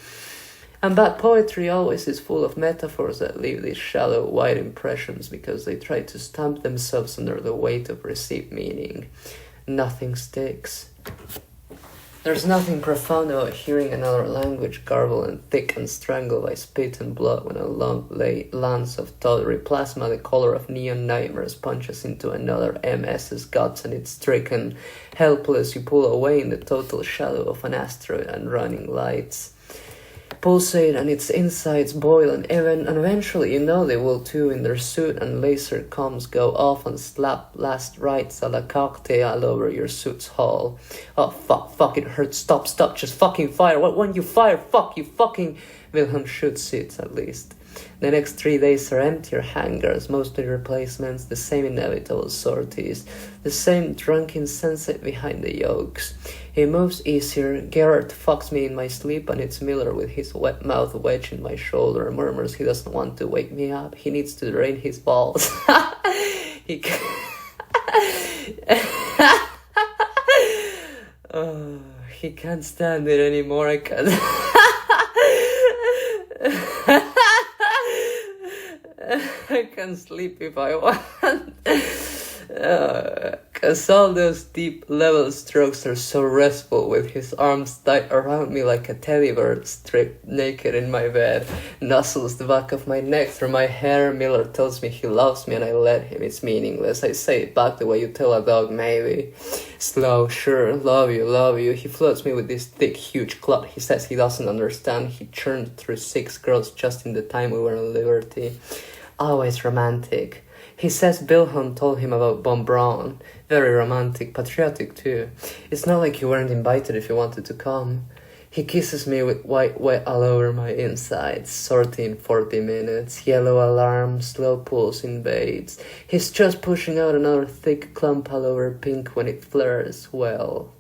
And bad poetry always is full of metaphors that leave these shallow, white impressions because they try to stamp themselves under the weight of received meaning. Nothing sticks. There's nothing profound about hearing another language garbled and thick and strangled by spit and blood when a long lance of tawdry plasma the color of neon nightmares punches into another MS's guts, and it's stricken. Helpless, you pull away in the total shadow of an asteroid and running lights pulsate and its insides boil, and eventually you know they will too in their suit, and laser comms go off and slap last rites a la cocktail all over your suit's hull. Oh fuck, it hurts, stop, just fucking fire. When you fire, fuck you fucking... Wilhelm shoots it, at least. The next 3 days are emptier hangars, mostly replacements, the same inevitable sorties, the same drunken sensei behind the yokes. He moves easier. Gerard fucks me in my sleep, and it's Miller with his wet mouth wedged in my shoulder, murmurs he doesn't want to wake me up. He needs to drain his balls. He oh, he can't stand it anymore. I can't. I can sleep if I want. 'Cause all those deep level strokes are so restful, with his arms tight around me like a teddy bear stripped naked in my bed, nuzzles the back of my neck through my hair. Miller tells me he loves me and I let him. It's meaningless. I say it back the way you tell a dog, maybe. Slow, sure, love you. He floods me with this thick, huge clot he says he doesn't understand. He churned through 6 girls just in the time we were on liberty. Always romantic. He says Wilhelm told him about Von Braun. Very romantic, patriotic too. It's not like you weren't invited if you wanted to come. He kisses me with white wet all over my insides. Sortie in 40 minutes. Yellow alarm, slow pulse invades. He's just pushing out another thick clump all over pink when it flares. Well.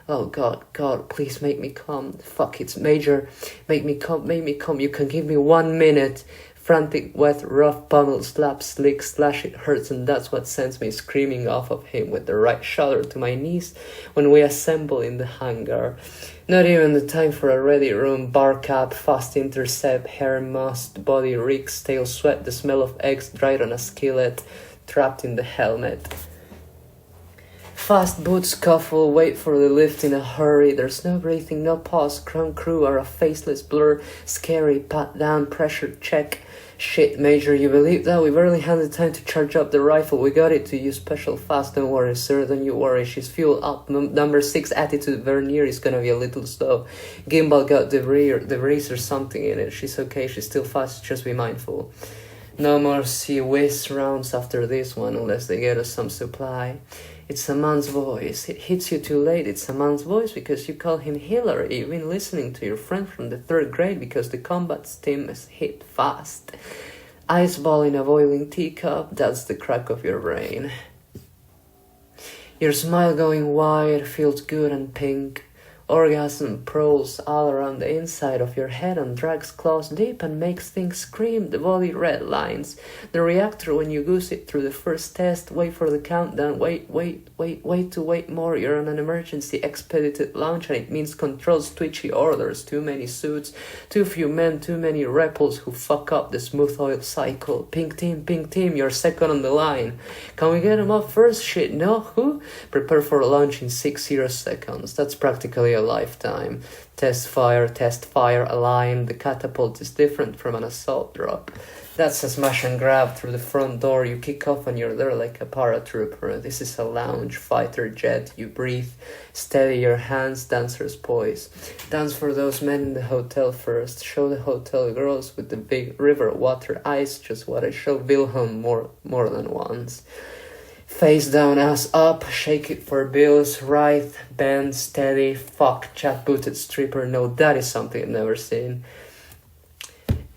Oh God, please make me come. Fuck, it's major. Make me come. You can give me 1 minute. Frantic, wet, rough pummel, slap, slick, slash, it hurts, and that's what sends me screaming off of him with the right shoulder to my knees when we assemble in the hangar. Not even the time for a ready room, bar cap, fast intercept, hair mussed, body reeks, tail sweat, the smell of eggs dried on a skillet, trapped in the helmet. Fast boot scuffle, wait for the lift in a hurry. There's no breathing, no pause. Ground crew are a faceless blur. Scary, pat down, pressure check. Shit, Major, you believe that? We barely had the time to charge up the rifle. We got it to use special fast. Don't worry, sir, don't you worry. She's fuel up. Number 6 attitude Vernier is gonna be a little slow. Gimbal got debris or something in it. She's okay, she's still fast, just be mindful. No more sea whiz rounds after this one unless they get us some supply. It's a man's voice. It hits you too late. It's a man's voice because you call him Hillary. You've been listening to your friend from the 3rd grade because the combat steam is hit fast. Ice ball in a boiling teacup, that's the crack of your brain. Your smile going wide feels good and pink. Orgasm prowls all around the inside of your head and drags claws deep and makes things scream. The body red lines. The reactor when you goose it through the first test. Wait for the countdown. Wait more. You're on an emergency expedited launch and it means controls twitchy orders. Too many suits. Too few men. Too many rebels who fuck up the smooth oil cycle. Pink team. You're second on the line. Can we get them up first? Shit, no? Who? Prepare for launch in 60 seconds. That's practically a lifetime. Test fire, align. The catapult is different from an assault drop. That's a smash and grab through the front door. You kick off and you're there like a paratrooper. This is a lounge, fighter jet. You breathe, steady your hands, dancer's poise. Dance for those men in the hotel first. Show the hotel girls with the big river water eyes just what I showed Wilhelm more than once. Face down, ass up, shake it for bills, right, bend, steady, fuck, chat-booted stripper. No, that is something I've never seen.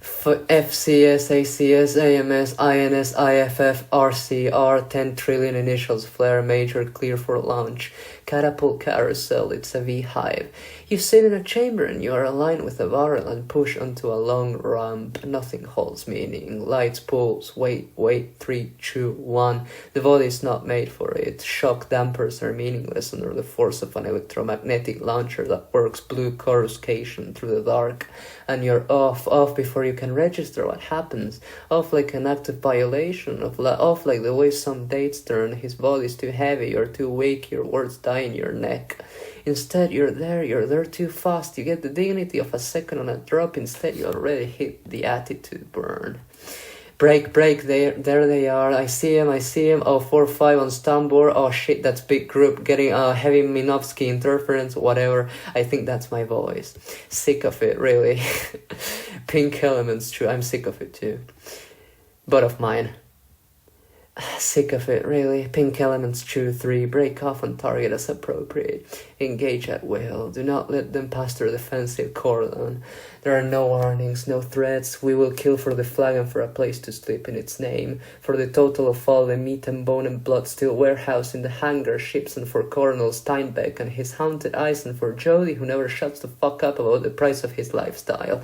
FCS, ACS, AMS, INS, IFF, RCR, 10 trillion initials, flare, major, clear for launch. Catapult carousel, it's a V-hive. You sit in a chamber and you are aligned with a barrel and push onto a long ramp. Nothing holds meaning. Lights, pulse, wait, 3, 2, 1. The body is not made for it. Shock dampers are meaningless under the force of an electromagnetic launcher that works blue coruscation through the dark. And you're off before you can register what happens. Off like an act of violation. Off like the way some dates turn. His body's too heavy, you're too weak, your words die in your neck. Instead, you're there too fast. You get the dignity of a second on a drop. Instead, you already hit the attitude burn. Break, there they are. I see him. 045 on Stambor. Oh shit, that's big group. Getting heavy Minovsky interference, whatever. I think that's my voice. Sick of it, really. Pink elements, true. I'm sick of it too. But of mine. Sick of it, really. Pink elements, true. 3. Break off and target as appropriate. Engage at will. Do not let them pass their defensive cordon. There are no warnings, no threats. We will kill for the flag and for a place to sleep in its name. For the total of all the meat and bone and blood still warehouse in the hangar ships, and for Colonel Steinbeck and his haunted eyes, and for Jody who never shuts the fuck up about the price of his lifestyle.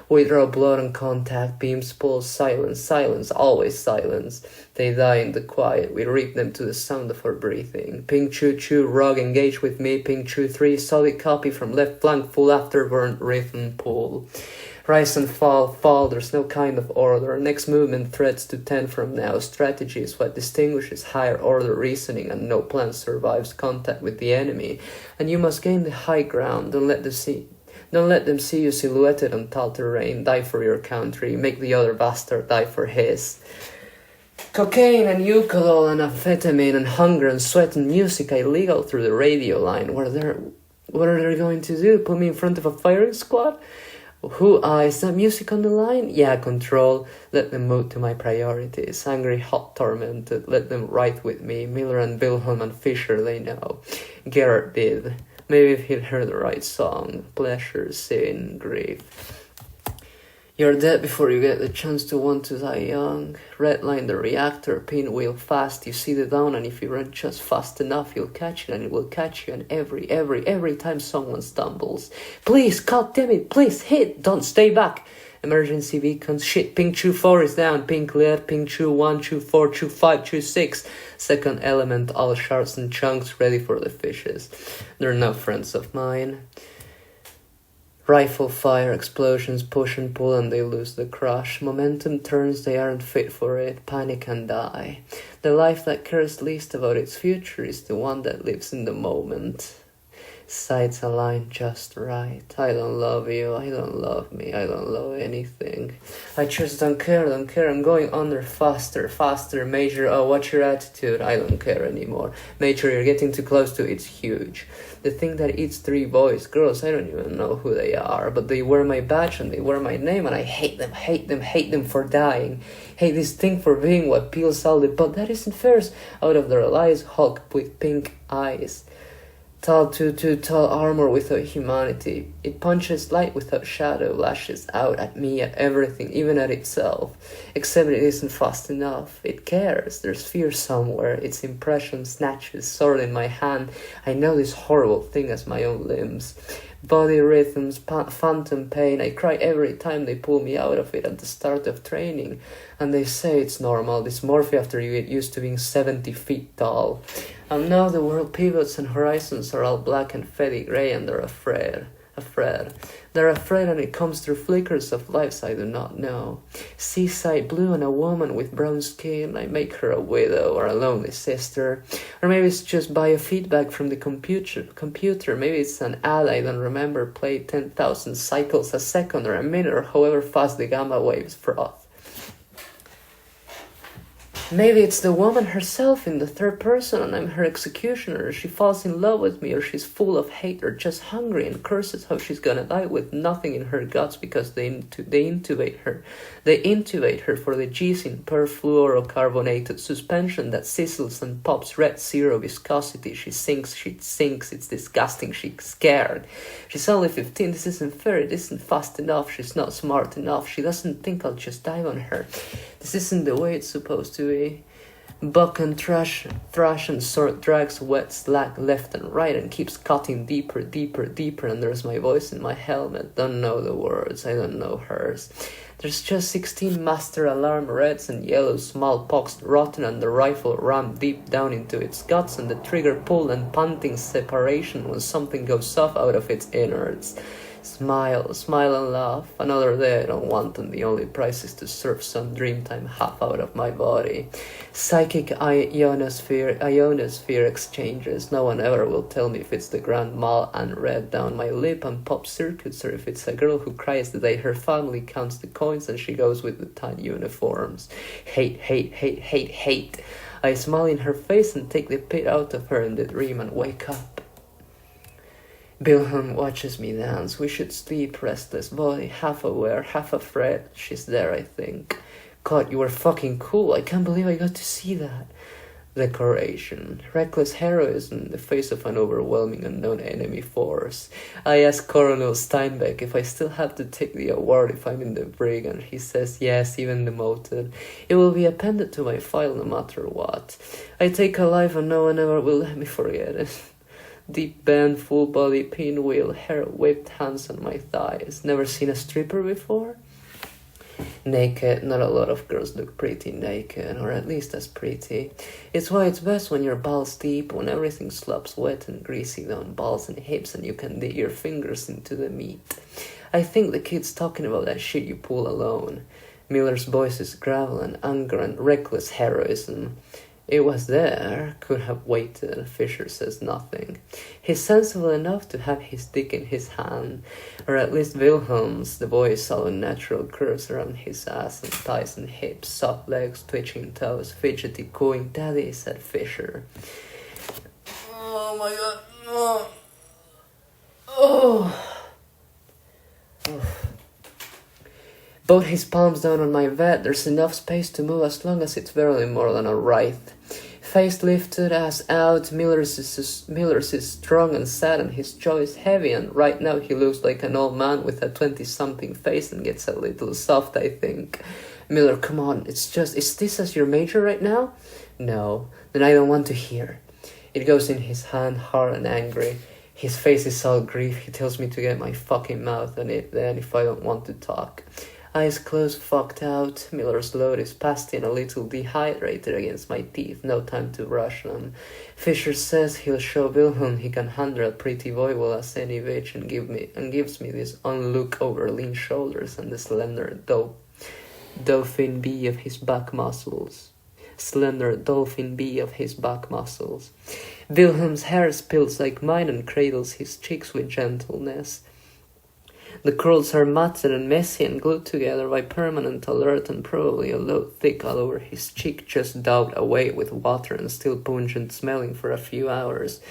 We draw blood on contact, beams, pulse, silence, always silence. They die in the quiet, we reap them to the sound of our breathing. Ping choo choo, Rog, engage with me. Ping choo 3, solid copy from left flank, full afterburn, rhythm, pull. Rise and fall, there's no kind of order. Next movement threads to 10 from now. Strategy is what distinguishes higher order reasoning, and no plan survives contact with the enemy. And you must gain the high ground, don't let them see you silhouetted on tall terrain. Die for your country. Make the other bastard die for his. Cocaine and eucalyptus and amphetamine and hunger and sweat and music illegal through the radio line. What are they going to do? Put me in front of a firing squad? Is that music on the line? Yeah, control. Let them move to my priorities. Angry, hot, tormented. Let them write with me. Miller and Wilhelm and Fisher, they know. Gerard did. Maybe if he'd heard the right song. Pleasure, sin, grief. You're dead before you get the chance to want to die young. Redline the reactor, pinwheel fast. You see the down, and if you run just fast enough, you'll catch it, and it will catch you. And every time someone stumbles, please, God damn it, please hit, don't stay back. Emergency beacons, shit, ping chu 4 is down, pink lead, ping chu 1, chu 4, chu 5, chu 6. Second element, all shards and chunks ready for the fishes. They're no friends of mine. Rifle fire, explosions, push and pull, and they lose the crush. Momentum turns, they aren't fit for it, panic and die. The life that cares least about its future is the one that lives in the moment. Sides align just right. I don't love you, I don't love me, I don't love anything. I just don't care, I'm going under faster. Major, oh, what's your attitude? I don't care anymore. Major, you're getting too close to it's huge. The thing that eats 3 boys, girls, I don't even know who they are, but they wear my badge and they wear my name, and I hate them for dying. Hate this thing for being what peels all the but that isn't fair. Out of their lies, Hulk with pink eyes. Tall armor without humanity. It punches light without shadow, lashes out at me, at everything, even at itself. Except it isn't fast enough. It cares. There's fear somewhere. Its impression snatches, sword in my hand. I know this horrible thing as my own limbs. Body rhythms, phantom pain. I cry every time they pull me out of it at the start of training. And they say it's normal, dysmorphia after you get used to being 70 feet tall. And now the world pivots and horizons are all black and faddy grey, and they're afraid. Afraid. They're afraid, and it comes through flickers of lives I do not know. Seaside blue and a woman with brown skin. I make her a widow or a lonely sister. Or maybe it's just biofeedback from the computer. Maybe it's an ad I don't remember play 10,000 cycles a second or a minute or however fast the gamma waves froth. Maybe it's the woman herself in the third person and I'm her executioner. She falls in love with me, or she's full of hate or just hungry and curses how she's gonna die with nothing in her guts because they intubate her. They intubate her for the G's in perfluorocarbonated suspension that sizzles and pops red zero viscosity. She sinks, it's disgusting, she's scared. She's only 15, this isn't fair, it isn't fast enough, she's not smart enough, she doesn't think I'll just dive on her. This isn't the way it's supposed to be. Buck and thrash and sword drags wet slack left and right and keeps cutting deeper, and there's my voice in my helmet. Don't know the words, I don't know hers. There's just 16 master alarm reds and yellows, smallpox rotten, and the rifle rammed deep down into its guts, and the trigger pulled and panting separation when something goes off out of its innards. Smile and laugh. Another day I don't want, and the only price is to surf some dreamtime half out of my body. Psychic ionosphere exchanges. No one ever will tell me if it's the Grand Mal and red down my lip and pop circuits, or if it's a girl who cries the day her family counts the coins and she goes with the tan uniforms. Hate. I smile in her face and take the pit out of her in the dream and wake up. Wilhelm watches me dance. We should sleep, restless body, half aware, half afraid. She's there, I think. God, you were fucking cool. I can't believe I got to see that. Decoration. Reckless heroism in the face of an overwhelming unknown enemy force. I ask Colonel Steinbeck if I still have to take the award if I'm in the brig, and he says yes, even demoted. It will be appended to my file no matter what. I take a life and no one ever will let me forget it. Deep bend, full body, pinwheel, hair whipped, hands on my thighs. Never seen a stripper before? Naked, not a lot of girls look pretty naked, or at least as pretty. It's why it's best when you're balls deep, when everything slops wet and greasy down balls and hips and you can dig your fingers into the meat. I think the kid's talking about that shit you pull alone. Miller's voice is gravel and anger and reckless heroism. It was there, could have waited. Fisher says nothing. He's sensible enough to have his dick in his hand, or at least Wilhelm's. The boy saw unnatural curves around his ass and thighs and hips, soft legs, twitching toes, fidgety cooing. Daddy, said Fisher. Oh my god. Oh. Both his palms down on my vet. There's enough space to move as long as it's barely more than a writhe. Face lifted, ass out. Miller's is strong and sad, and his jaw is heavy, and right now he looks like an old man with a 20-something face and gets a little soft, I think. Miller, come on, is this as your major right now? No, then I don't want to hear. It goes in his hand, hard and angry. His face is all grief. He tells me to get my fucking mouth on it then if I don't want to talk. Eyes closed, fucked out. Miller's load is pasty and a little dehydrated against my teeth. No time to brush them. Fisher says he'll show Wilhelm he can handle a pretty boy well as any bitch, and gives me this onlook over lean shoulders and the slender dolphin bee of his back muscles. Wilhelm's hair spills like mine and cradles his cheeks with gentleness. The curls are matted and messy and glued together by permanent alert, and probably a load thick all over his cheek, just daubed away with water and still pungent smelling for a few hours.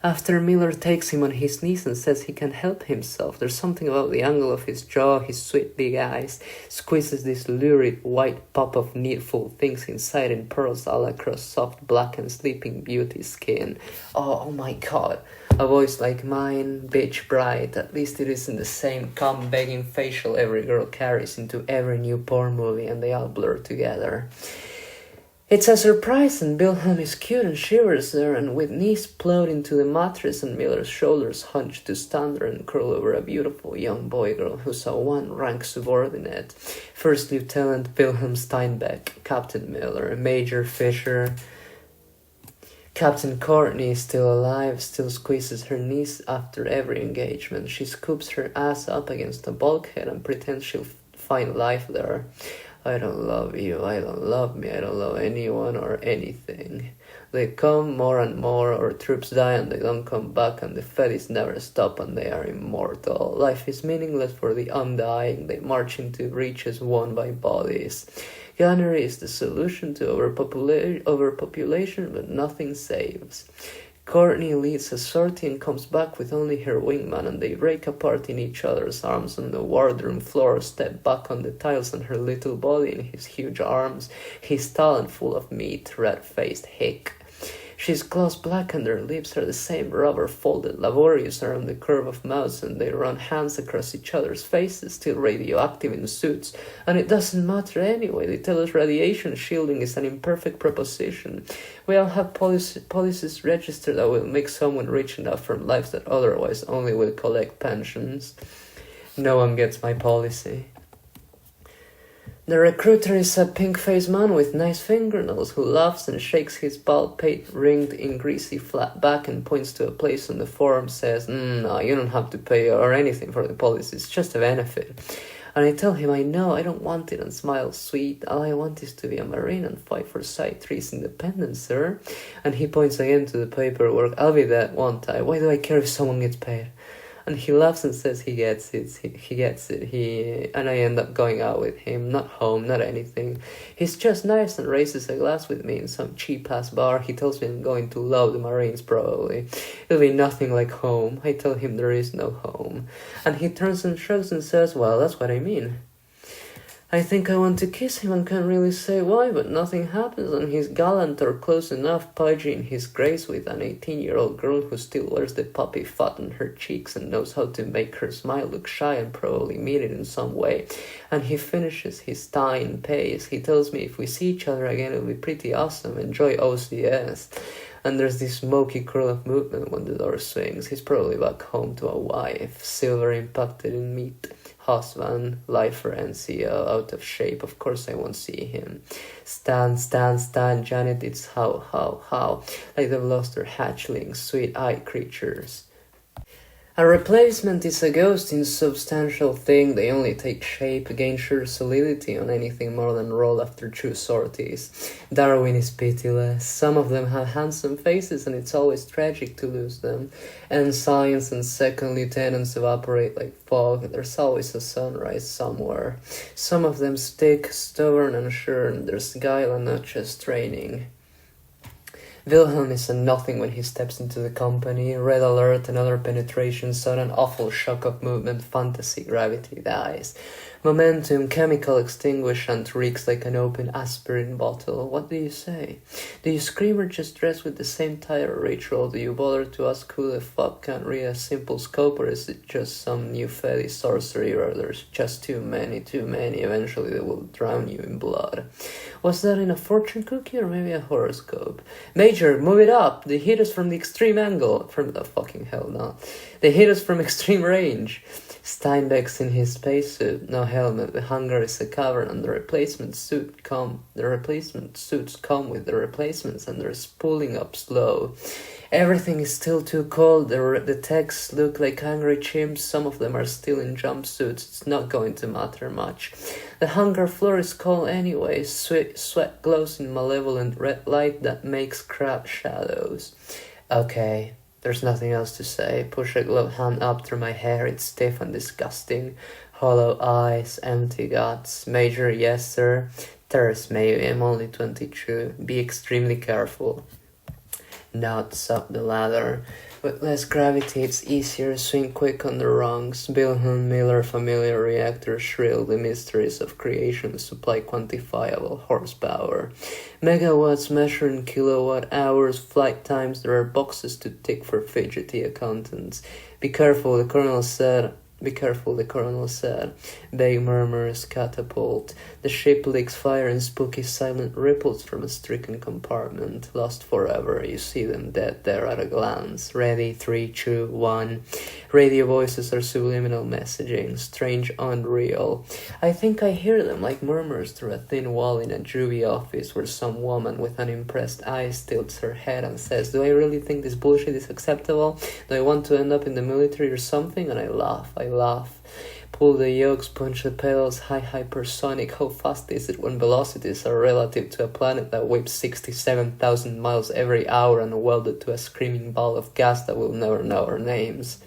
After Miller takes him on his knees and says he can help himself, there's something about the angle of his jaw, his sweet big eyes, squeezes this lurid white pop of needful things inside in pearls all across soft black and sleeping beauty skin. Oh my god. A voice like mine, bitch bright, at least it isn't the same cum-begging facial every girl carries into every new porn movie, and they all blur together. It's a surprise, and Wilhelm is cute and shivers there, and with knees plowed into the mattress and Miller's shoulders hunched to stand there and curl over a beautiful young boy-girl who's a one-rank subordinate. First Lieutenant Wilhelm Steinbeck, Captain Miller, Major Fisher, Captain Courtney is still alive, still squeezes her knees after every engagement. She scoops her ass up against a bulkhead and pretends she'll find life there. I don't love you, I don't love me, I don't love anyone or anything. They come more and more, our troops die and they don't come back, and the fetish never stop and they are immortal. Life is meaningless for the undying, they march into breaches won by bodies. Gunnery is the solution to overpopulation, but nothing saves. Courtney leads a sortie and comes back with only her wingman, and they break apart in each other's arms on the wardroom floor, step back on the tiles, and her little body in his huge arms, his talon full of meat, red-faced hick. She's gloss black and her lips are the same rubber folded laborious around the curve of mouths, and they run hands across each other's faces, still radioactive in suits. And it doesn't matter anyway, they tell us radiation shielding is an imperfect proposition. We all have policies registered that will make someone rich enough from lives that otherwise only will collect pensions. No one gets my policy. The recruiter is a pink-faced man with nice fingernails who laughs and shakes his bald pate ringed in greasy flat back and points to a place on the form, says, no, you don't have to pay or anything for the policy, it's just a benefit. And I tell him I know, I don't want it, and smile sweet. All I want is to be a Marine and fight for Side 3's independence, sir. And he points again to the paperwork. I'll be that, won't I? Why do I care if someone gets paid? And he laughs and says he gets it, he gets it, and I end up going out with him, not home, not anything. He's just nice and raises a glass with me in some cheap-ass bar. He tells me I'm going to love the Marines, probably. It'll be nothing like home. I tell him there is no home. And he turns and shrugs and says, well, that's what I mean. I think I want to kiss him and can't really say why, but nothing happens, and he's gallant or close enough, pudgy in his grace with an 18-year-old girl who still wears the puppy fat on her cheeks and knows how to make her smile look shy and probably mean it in some way. And he finishes his tie in pace. He tells me if we see each other again it'll be pretty awesome, enjoy OCS. And there's this smoky curl of movement when the door swings. He's probably back home to a wife, silver impacted in meat. Husband, lifer, NCO, out of shape. Of course I won't see him. Stand, Janet, it's how. Like they've lost their hatchlings, sweet-eyed creatures. A replacement is a ghost, insubstantial thing. They only take shape, gain sure solidity on anything more than roll after true sorties. Darwin is pitiless. Some of them have handsome faces and it's always tragic to lose them. Ensigns and second lieutenants evaporate like fog. There's always a sunrise somewhere. Some of them stick, stubborn and sure, and there's guile and not just training. Wilhelm is a nothing when he steps into the company. Red alert, another penetration, sudden awful shock of movement, fantasy, gravity dies. Momentum, chemical extinguishant, reeks like an open aspirin bottle. What do you say? Do you scream or just dress with the same tire ritual? Do you bother to ask who the fuck can't read a simple scope, or is it just some new fetish sorcery where there's just too many, eventually they will drown you in blood? Was that in a fortune cookie or maybe a horoscope? Major, move it up! They hit us from the extreme angle. From the fucking hell, no. They hit us from extreme range. Steinbeck's in his spacesuit, no helmet. The hangar is a cavern, and the replacement suits come with the replacements, and they're spooling up slow. Everything is still too cold. The techs look like angry chimps. Some of them are still in jumpsuits. It's not going to matter much. The hangar floor is cold anyway. Sweat glows in malevolent red light that makes crab shadows. Okay. There's nothing else to say. Push a gloved hand up through my hair. It's stiff and disgusting. Hollow eyes, empty guts. Major, yes sir. Terrace, maybe. I'm only 22. Be extremely careful. Nuts up the ladder. With less gravity, it's easier. Swing quick on the rungs. Wilhelm Miller, familiar reactor, shrill. The mysteries of creation supply quantifiable horsepower. Megawatts measure in kilowatt hours. Flight times, there are boxes to tick for fidgety accountants. Be careful, the colonel said. Be careful, the colonel said. Vague murmurs catapult. The ship leaks fire and spooky silent ripples from a stricken compartment. Lost forever, you see them dead there at a glance. Ready, 3, 2, 1. Radio voices are subliminal messaging, strange, unreal. I think I hear them like murmurs through a thin wall in a juvie office where some woman with unimpressed eyes tilts her head and says, do I really think this bullshit is acceptable? Do I want to end up in the military or something? And I laugh. Pull the yokes, punch the pedals, hypersonic. How fast is it when velocities are relative to a planet that whips 67,000 miles every hour and welded to a screaming ball of gas that will never know our names?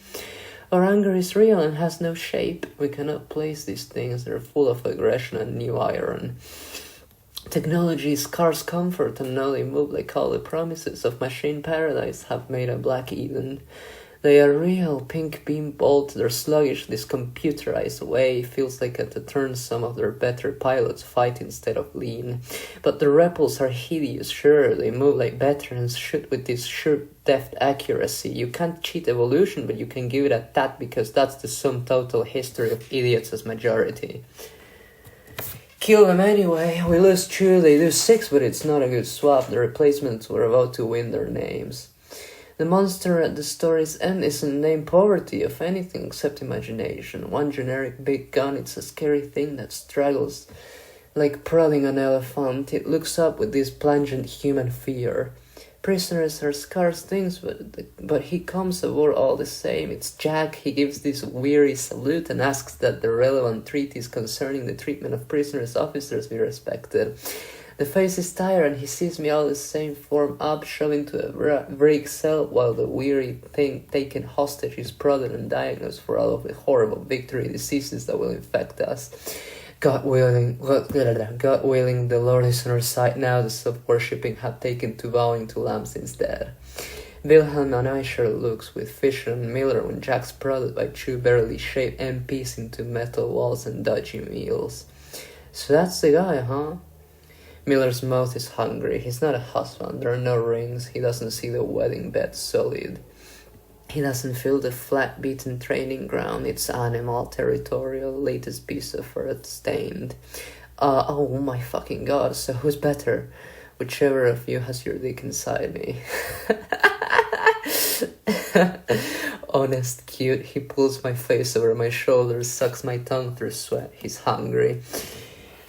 Our anger is real and has no shape. We cannot place these things. They're full of aggression and new iron. Technology is scarce comfort, and now they move like all the promises of machine paradise have made a black Eden. They are real, pink beam bolts, their sluggish, this computerized way feels like at the turn some of their better pilots fight instead of lean. But the rebels are hideous, sure, they move like veterans, shoot with this sure deft accuracy. You can't cheat evolution, but you can give it a tat because that's the sum total history of idiots as majority. Kill them anyway, we lose 2, they lose 6, but it's not a good swap, the replacements were about to win their names. The monster at the story's end isn't named poverty of anything except imagination. One generic big gun, it's a scary thing that struggles like prodding an elephant. It looks up with this plangent human fear. Prisoners are scarce things, but he comes aboard all the same. It's Jack, he gives this weary salute and asks that the relevant treaties concerning the treatment of prisoners' officers be respected. The face is tired and he sees me all the same form up, shoved into a brick cell while the weary thing taken hostage is prodded and diagnosed for all of the horrible victory diseases that will infect us. God willing, the Lord is on our side now. The self-worshipping have taken to vowing to lambs instead. Wilhelm and I share looks with Fisher and Miller when Jack's prodded by 2 barely shaped MPs into metal walls and dodgy meals. So that's the guy, huh? Miller's mouth is hungry. He's not a husband. There are no rings. He doesn't see the wedding bed solid. He doesn't feel the flat beaten training ground. It's animal, territorial, latest piece of earth stained. Oh my fucking god. So who's better? Whichever of you has your dick inside me. Honest, cute. He pulls my face over my shoulders, sucks my tongue through sweat. He's hungry.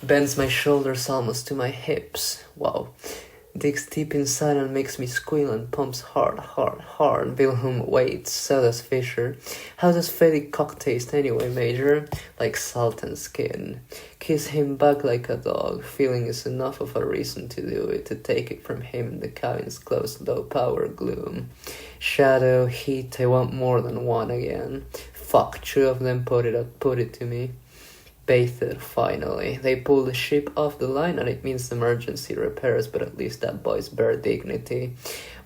Bends my shoulders almost to my hips. Wow. Digs deep inside and makes me squeal and pumps hard. Wilhelm waits, so does Fisher. How does Freddy cock taste anyway, Major? Like salt and skin. Kiss him back like a dog. Feeling is enough of a reason to do it, to take it from him in the cabin's close low-power gloom. Shadow, heat, I want more than one again. Fuck, 2 of them put it to me. Bathed, finally. They pull the ship off the line and it means emergency repairs, but at least that boy's bare dignity.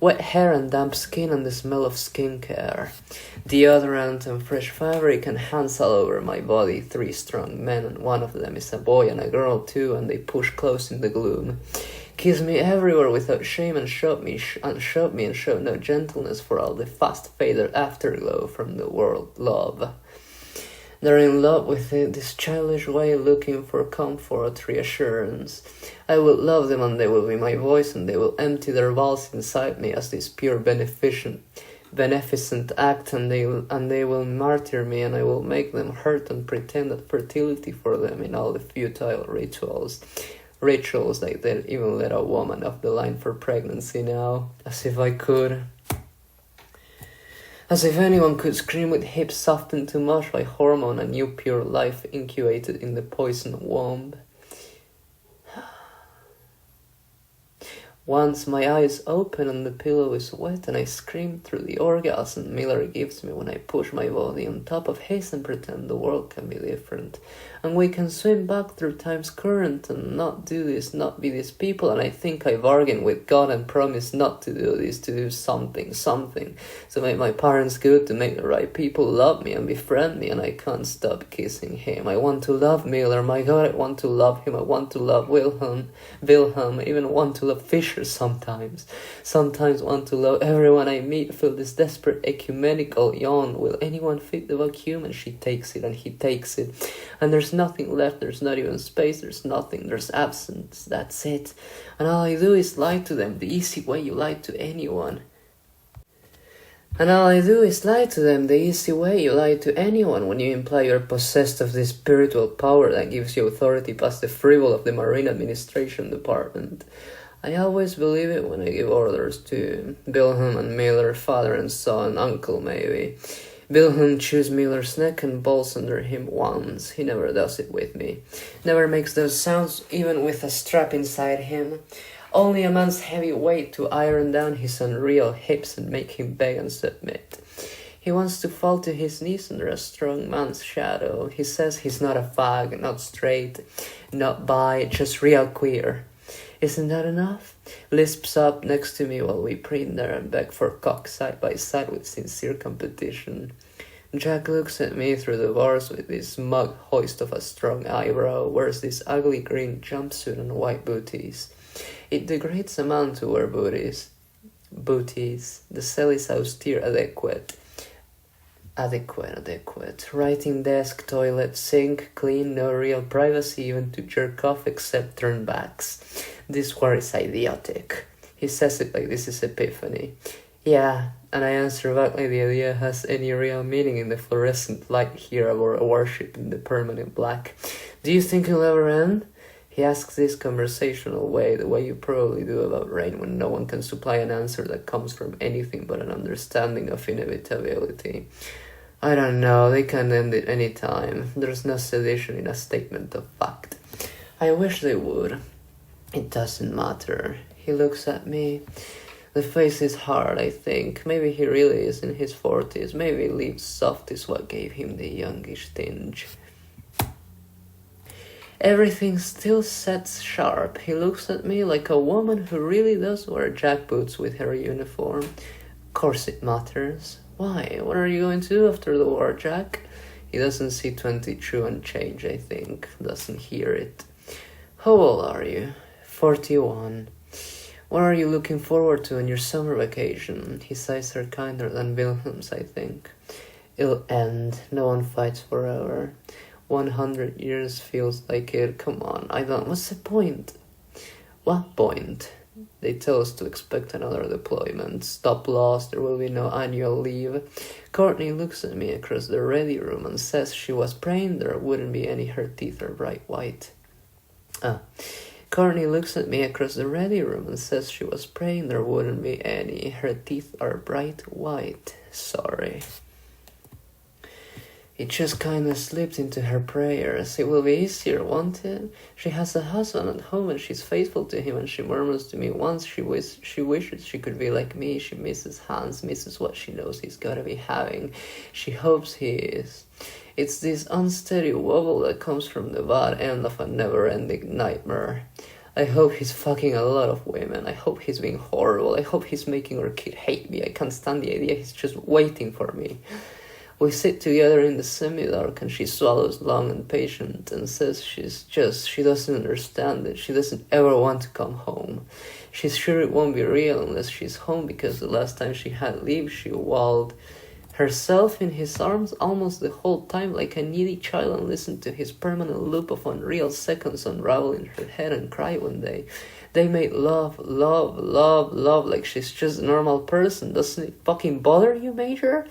Wet hair and damp skin and the smell of skincare. Deodorant and fresh fabric and hands all over my body. 3 strong men and one of them is a boy and a girl too, and they push close in the gloom. Kiss me everywhere without shame and show me and show no gentleness for all the fast-faded afterglow from the world love. They're in love with it, this childish way looking for comfort, reassurance. I will love them and they will be my voice and they will empty their valves inside me as this pure beneficent act and they will martyr me and I will make them hurt and pretend that fertility for them in all the futile rituals like they even let a woman off the line for pregnancy now, as if I could. As if anyone could scream with hips softened to mush by hormone and new pure life incubated in the poison womb. Once my eyes open and the pillow is wet and I scream through the orgasm Miller gives me when I push my body on top of his and pretend the world can be different. And we can swim back through time's current and not be these people. And I think I bargained with God and promised not to do this, to do something, to make my parents good, to make the right people love me and befriend me, and I can't stop kissing him. I want to love Miller, my God, I want to love him, I want to love Wilhelm, I even want to love Fisher. creature sometimes. Sometimes want to love everyone I meet, feel this desperate ecumenical yawn. Will anyone fit the vacuum? And she takes it and he takes it. And there's nothing left, there's not even space, there's nothing, there's absence, that's it. And all I do is lie to them, the easy way you lie to anyone. And all I do is lie to them the easy way you lie to anyone when you imply you're possessed of this spiritual power that gives you authority past the free will of the Marine Administration Department. I always believe it when I give orders to Wilhelm and Miller, father and son, uncle maybe. Wilhelm chews Miller's neck and balls under him once. He never does it with me. Never makes those sounds even with a strap inside him. Only a man's heavy weight to iron down his unreal hips and make him beg and submit. He wants to fall to his knees under a strong man's shadow. He says he's not a fag, not straight, not bi, just real queer. Isn't that enough? Lisps up next to me while we preen there and beg for cock side by side with sincere competition. Jack looks at me through the bars with this smug hoist of a strong eyebrow, wears this ugly green jumpsuit and white booties. It degrades a man to wear booties. The cell is austere, adequate. Writing desk, toilet, sink, clean, no real privacy even to jerk off except turn backs. This war is idiotic. He says it like this is epiphany. Yeah, and I answer back like the idea has any real meaning in the fluorescent light here of our worship in the permanent black. Do you think it'll ever end? He asks this conversational way, the way you probably do about rain when no one can supply an answer that comes from anything but an understanding of inevitability. I don't know, they can end it any time. There's no sedition in a statement of fact. I wish they would. It doesn't matter. He looks at me. The face is hard, I think. Maybe he really is in his 40s. Maybe lips soft is what gave him the youngish tinge. Everything still sets sharp. He looks at me like a woman who really does wear jackboots with her uniform. Of course it matters. Why? What are you going to do after the war, Jack? He doesn't see 22 and change, I think. Doesn't hear it. How old are you? 41. What are you looking forward to on your summer vacation? His eyes are kinder than Wilhelm's, I think. It'll end. No one fights forever. 100 years feels like it. Come on, I don't... What's the point? What point? They tell us to expect another deployment. Stop loss, there will be no annual leave. Courtney looks at me across the ready room and says she was praying there wouldn't be any. Her teeth are bright white. Courtney looks at me across the ready room and says she was praying there wouldn't be any. Her teeth are bright white. Sorry. It just kinda slipped into her prayers. It will be easier, won't it? She has a husband at home and she's faithful to him, and she murmurs to me once she wishes she could be like me. She misses Hans, misses what she knows he's gotta be having. She hopes he is. It's this unsteady wobble that comes from the bad end of a never-ending nightmare. I hope he's fucking a lot of women. I hope he's being horrible. I hope he's making her kid hate me. I can't stand the idea he's just waiting for me. We sit together in the semi-dark and she swallows long and patient and says she doesn't understand it. She doesn't ever want to come home. She's sure it won't be real unless she's home, because the last time she had leave she walled herself in his arms almost the whole time like a needy child and listened to his permanent loop of unreal seconds unravel in her head and cry one day. They made love like she's just a normal person. Doesn't it fucking bother you, Major?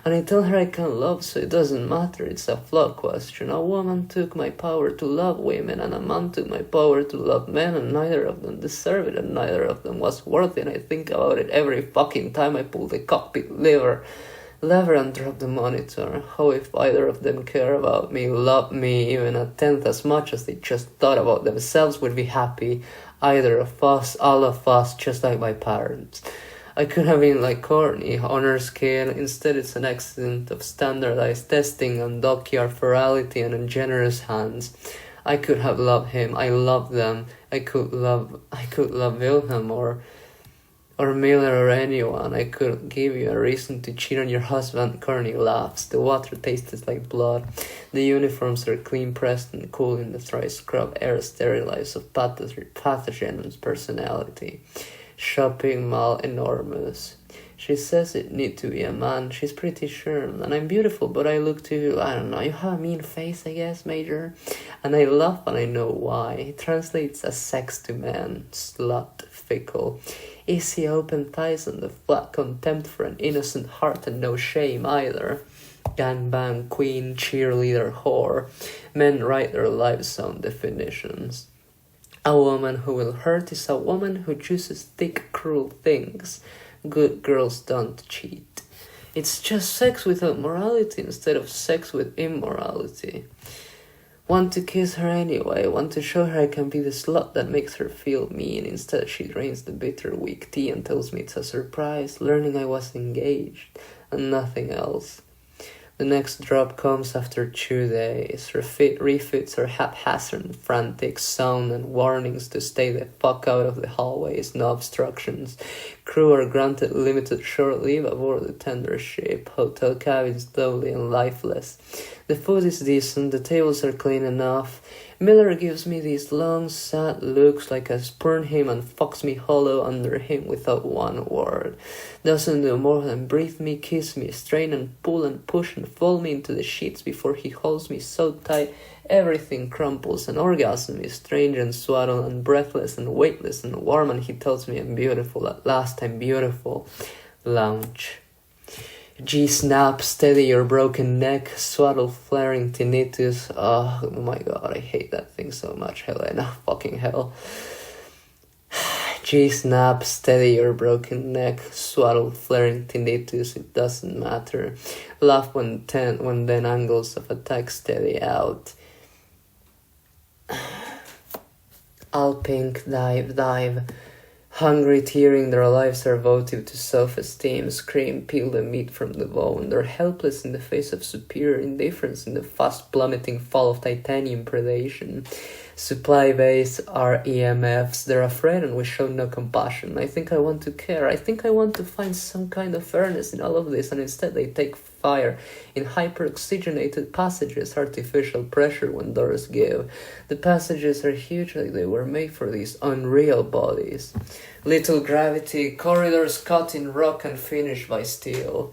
And I tell her I can't love, so it doesn't matter. It's a flawed question. A woman took my power to love women, and a man took my power to love men, and neither of them deserved it, and neither of them was worth it. And I think about it every fucking time I pull the cockpit lever and drop the monitor. How if either of them care about me, love me even a tenth as much as they just thought about themselves, would be happy. Either of us, all of us, just like my parents. I could have been like Courtney, honors kid. Instead, it's an accident of standardized testing and dockyard ferality and ungenerous hands. I could have loved him. I loved them. I could love Wilhelm, Or Miller or anyone. I could give you a reason to cheat on your husband. Corny laughs. The water tastes like blood. The uniforms are clean pressed and cool in the dry scrub air sterilized of pathogen's personality. Shopping mall enormous. She says it need to be a man. She's pretty sure. And I'm beautiful, but I look too, I don't know, you have a mean face, I guess, Major. And I laugh and I know why. It translates as sex to men. Slut, fickle. Easy open thighs and the flat contempt for an innocent heart and no shame either. Gangbang, queen, cheerleader, whore. Men write their lives on definitions. A woman who will hurt is a woman who chooses thick, cruel things. Good girls don't cheat. It's just sex without morality instead of sex with immorality. Want to kiss her anyway, want to show her I can be the slut that makes her feel mean. Instead she drains the bitter weak tea and tells me it's a surprise, learning I was engaged, and nothing else. The next drop comes after 2 days. Refits are haphazard, frantic sound and warnings to stay the fuck out of the hallways, no obstructions. Crew are granted limited short leave aboard the tender ship. Hotel cabins lonely and lifeless. The food is decent, the tables are clean enough. Miller gives me these long, sad looks like I spurn him and fucks me hollow under him without one word. Doesn't do more than breathe me, kiss me, strain and pull and push and fold me into the sheets before he holds me so tight everything crumples. An orgasm is strange and swaddled and breathless and weightless and warm, and he tells me I'm beautiful. At last I'm beautiful. Lounge. G-snap, steady your broken neck, swaddle flaring tinnitus. Oh my god, I hate that thing so much, Helena. Fucking hell. G-snap, steady your broken neck, swaddle flaring tinnitus, it doesn't matter. Laugh when then angles of attack steady out. All pink, dive. Hungry, tearing, their lives are votive to self-esteem. Scream, peel the meat from the bone. They're helpless in the face of superior indifference in the fast plummeting fall of titanium predation. Supply base are EMFs. They're afraid and we show no compassion. I think I want to care. I think I want to find some kind of fairness in all of this, and instead they take fire in hyper-oxygenated passages, artificial pressure when doors give. The passages are huge, like they were made for these unreal bodies. Little gravity, corridors cut in rock and finished by steel.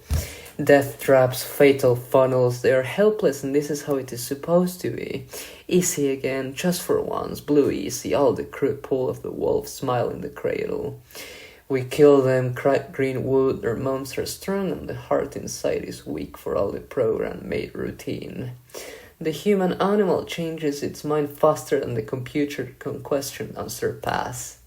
Death traps, fatal funnels, they are helpless and this is how it is supposed to be. Easy again, just for once, blue easy, all the crude pull of the wolf smile in the cradle. We kill them, crack green wood, their moms are strong and the heart inside is weak for all the program made routine. The human animal changes its mind faster than the computer can question and surpass.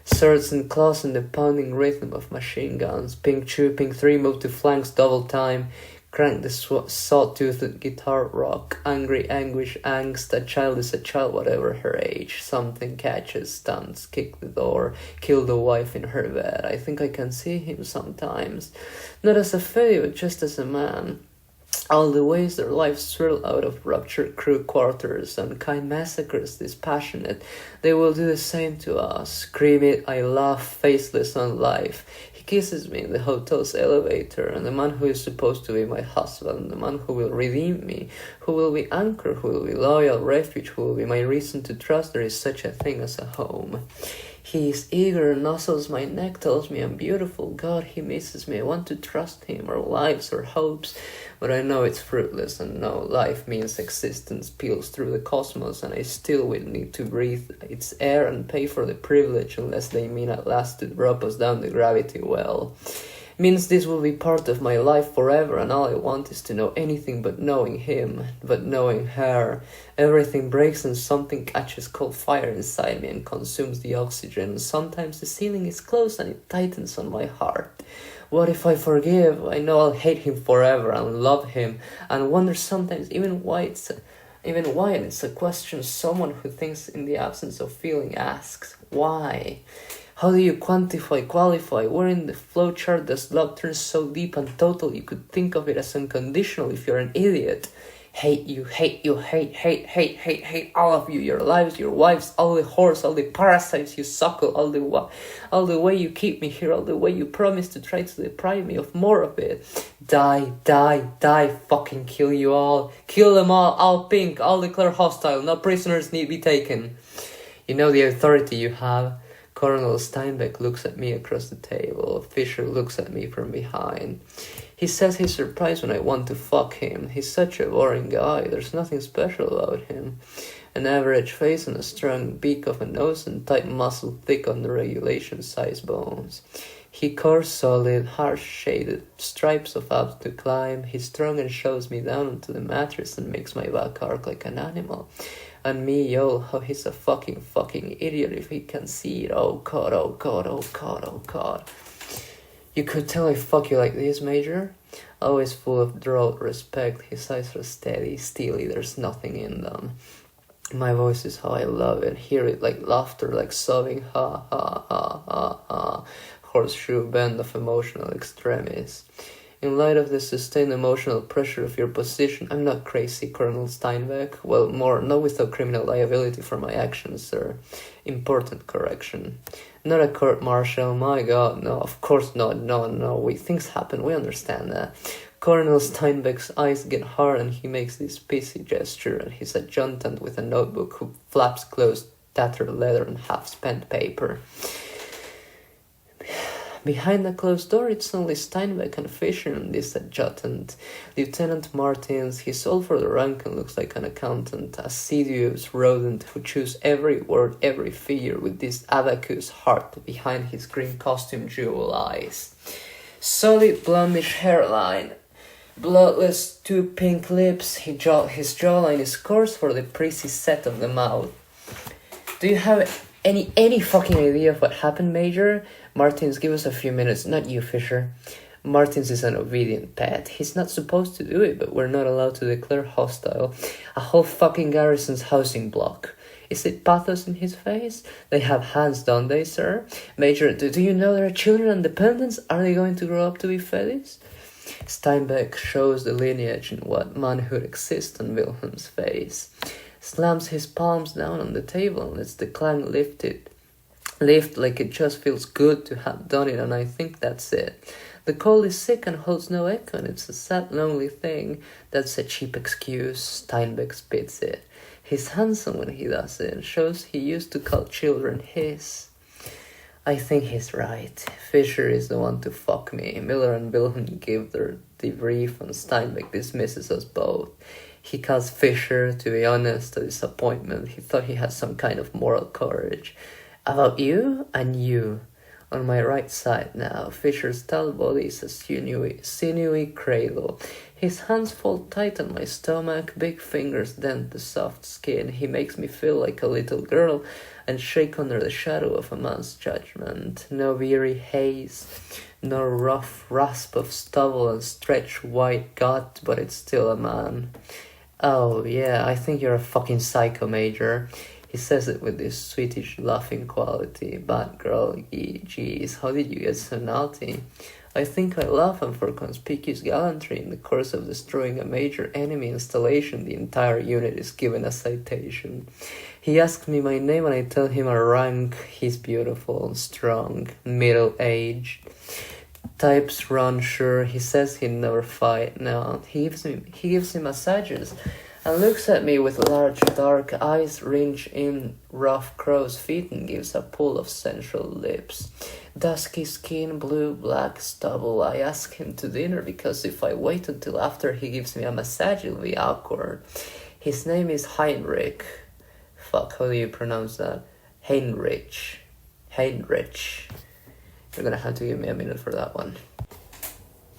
Swords and claws in the pounding rhythm of machine guns. Pink 2, pink 3, move to flanks double time. Crank the saw-toothed guitar rock. Angry anguish, angst. A child is a child, whatever her age. Something catches, stuns, kick the door. Kill the wife in her bed. I think I can see him sometimes. Not as a failure, but just as a man. All the ways their lives swirl out of ruptured crew quarters, unkind massacres, dispassionate, they will do the same to us. Scream it, I laugh, faceless on life. He kisses me in the hotel's elevator, and the man who is supposed to be my husband, the man who will redeem me, who will be anchor, who will be loyal refuge, who will be my reason to trust there is such a thing as a home. He is eager, nuzzles my neck, tells me I'm beautiful. God, he misses me. I want to trust him, or lives, or hopes. But I know it's fruitless, and no, life means existence peels through the cosmos, and I still will need to breathe its air and pay for the privilege unless they mean at last to drop us down the gravity well. Means this will be part of my life forever, and all I want is to know anything but knowing him, but knowing her. Everything breaks and something catches cold fire inside me and consumes the oxygen. Sometimes the ceiling is closed and it tightens on my heart. What if I forgive? I know I'll hate him forever and love him, and wonder sometimes even why it's a question someone who thinks in the absence of feeling asks. Why? How do you qualify? Where in the flowchart does love turn so deep and total you could think of it as unconditional if you're an idiot? Hate you, hate you, hate all of you, your lives, your wives, all the whores, all the parasites you suckle, all the way you keep me here, all the way you promise to try to deprive me of more of it. Die, die, die, fucking kill you all. Kill them all pink, all declare hostile, no prisoners need be taken. You know the authority you have. Colonel Steinbeck looks at me across the table. Fisher looks at me from behind. He says he's surprised when I want to fuck him. He's such a boring guy. There's nothing special about him. An average face and a strong beak of a nose and tight muscle thick on the regulation size bones. He cores solid, harsh-shaded stripes of abs to climb. He's strong and shoves me down onto the mattress and makes my back arc like an animal. And me, yo, how he's a fucking idiot if he can see it. Oh god, oh god, oh god, oh god. You could tell I fuck you like this, Major? Always full of drought respect. His eyes are steady, steely, there's nothing in them. My voice is how I love it. Hear it like laughter, like sobbing, ha, ha, ha, ha, ha. Horseshoe bend of emotional extremis. In light of the sustained emotional pressure of your position, I'm not crazy, Colonel Steinbeck. Well, more, not without criminal liability for my actions, sir. Important correction. Not a court-martial, my god, no, of course not, no, things happen, we understand that. Colonel Steinbeck's eyes get hard and he makes this pissy gesture, and he's a adjutant with a notebook who flaps closed, tattered leather and half-spent paper. Behind the closed door, it's only Steinbeck and Fisher and this adjutant. Lieutenant Martins, he's old for the rank and looks like an accountant, a assiduous rodent who chews every word, every figure with this abacus heart behind his green costume jewel eyes. Solid blondish hairline, bloodless two pink lips, his jawline is coarse for the precise set of the mouth. Do you have any fucking idea of what happened, Major? Martins, give us a few minutes, not you, Fisher. Martins is an obedient pet. He's not supposed to do it, but we're not allowed to declare hostile. A whole fucking garrison's housing block. Is it pathos in his face? They have hands, don't they, sir? Major, do you know there are children and dependents? Are they going to grow up to be fetish? Steinbeck shows the lineage in what manhood exists on Wilhelm's face. Slams his palms down on the table and lets the clang lift like it just feels good to have done it, and I think that's it. The cold is sick and holds no echo, and it's a sad, lonely thing. That's a cheap excuse. Steinbeck spits it. He's handsome when he does it. Shows he used to call children his. I think he's right. Fisher is the one to fuck me. Miller and Wilhelm give their debrief, and Steinbeck dismisses us both. He calls Fisher, to be honest, a disappointment. He thought he had some kind of moral courage. About you and you. On my right side now, Fisher's tall body is a sinewy cradle. His hands fold tight on my stomach, big fingers dent the soft skin. He makes me feel like a little girl and shake under the shadow of a man's judgment. No weary haze, no rough rasp of stubble and stretched white gut, but it's still a man. Oh yeah, I think you're a fucking psycho, Major. He says it with this sweetish laughing quality. Bad girl, geez, how did you get so naughty? I think I love him for conspicuous gallantry. In the course of destroying a major enemy installation, the entire unit is given a citation. He asks me my name and I tell him a rank. He's beautiful, strong, middle-aged. Types run sure. He says he'd never fight. No, he gives me massages and looks at me with large dark eyes, range in rough crow's feet, and gives a pull of sensual lips. Dusky skin, blue, black stubble. I ask him to dinner because if I wait until after he gives me a massage, it'll be awkward. His name is Heinrich. Fuck, how do you pronounce that? Heinrich. You're gonna have to give me a minute for that one.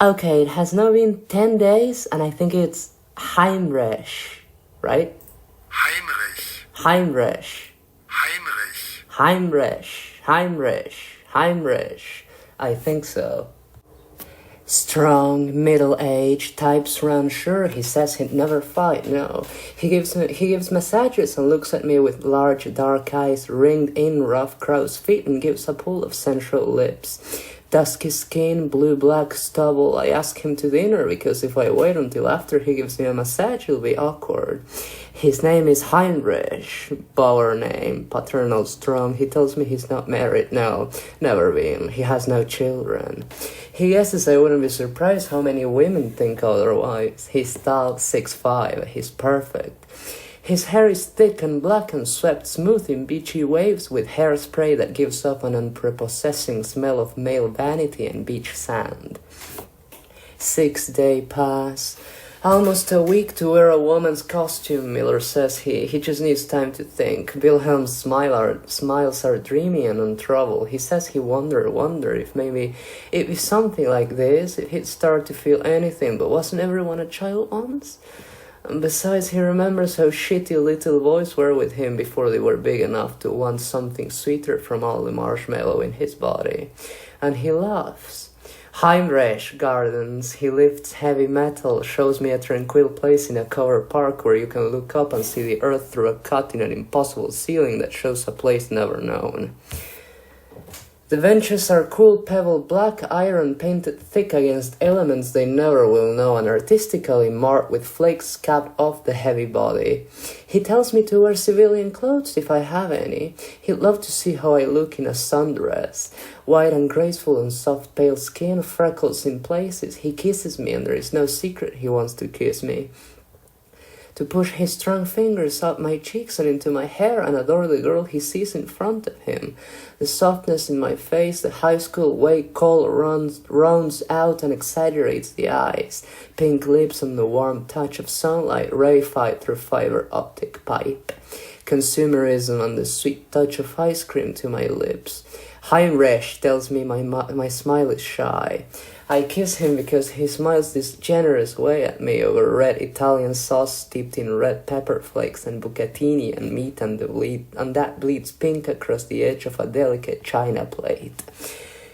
Okay, it has now been 10 days, and I think it's Heinrich, right? Heinrich. I think so. Strong, middle-aged, types run sure. He says he'd never fight, no. He gives massages and looks at me with large dark eyes, ringed in rough crow's feet, and gives a pull of sensual lips. Dusky skin, blue-black stubble. I ask him to dinner because if I wait until after he gives me a massage, it'll be awkward. His name is Heinrich, Bauer name, paternal strong. He tells me he's not married, no, never been. He has no children. He guesses I wouldn't be surprised how many women think otherwise. He's tall, 6'5", he's perfect. His hair is thick and black and swept smooth in beachy waves with hairspray that gives off an unprepossessing smell of male vanity and beach sand. 6 days pass. Almost a week to wear a woman's costume, Miller says he just needs time to think. Wilhelm's smiles are dreamy and untroubled. He says he wonder if maybe if something like this, if he'd start to feel anything, but wasn't everyone a child once? And besides, he remembers how shitty little boys were with him before they were big enough to want something sweeter from all the marshmallow in his body. And he laughs. Heinrich gardens. He lifts heavy metal, shows me a tranquil place in a covered park where you can look up and see the earth through a cut in an impossible ceiling that shows a place never known. The benches are cool pebble black iron painted thick against elements they never will know and artistically marked with flakes scabbed off the heavy body. He tells me to wear civilian clothes if I have any. He'd love to see how I look in a sundress. White and graceful and soft pale skin, freckles in places. He kisses me and there is no secret he wants to kiss me. To push his strong fingers up my cheeks and into my hair and adore the girl he sees in front of him. The softness in my face, the high school way color rounds out and exaggerates the eyes. Pink lips and the warm touch of sunlight rarefied through fiber optic pipe. Consumerism and the sweet touch of ice cream to my lips. Heinrich tells me my smile is shy. I kiss him because he smiles this generous way at me over red Italian sauce steeped in red pepper flakes and bucatini and meat and that bleeds pink across the edge of a delicate china plate.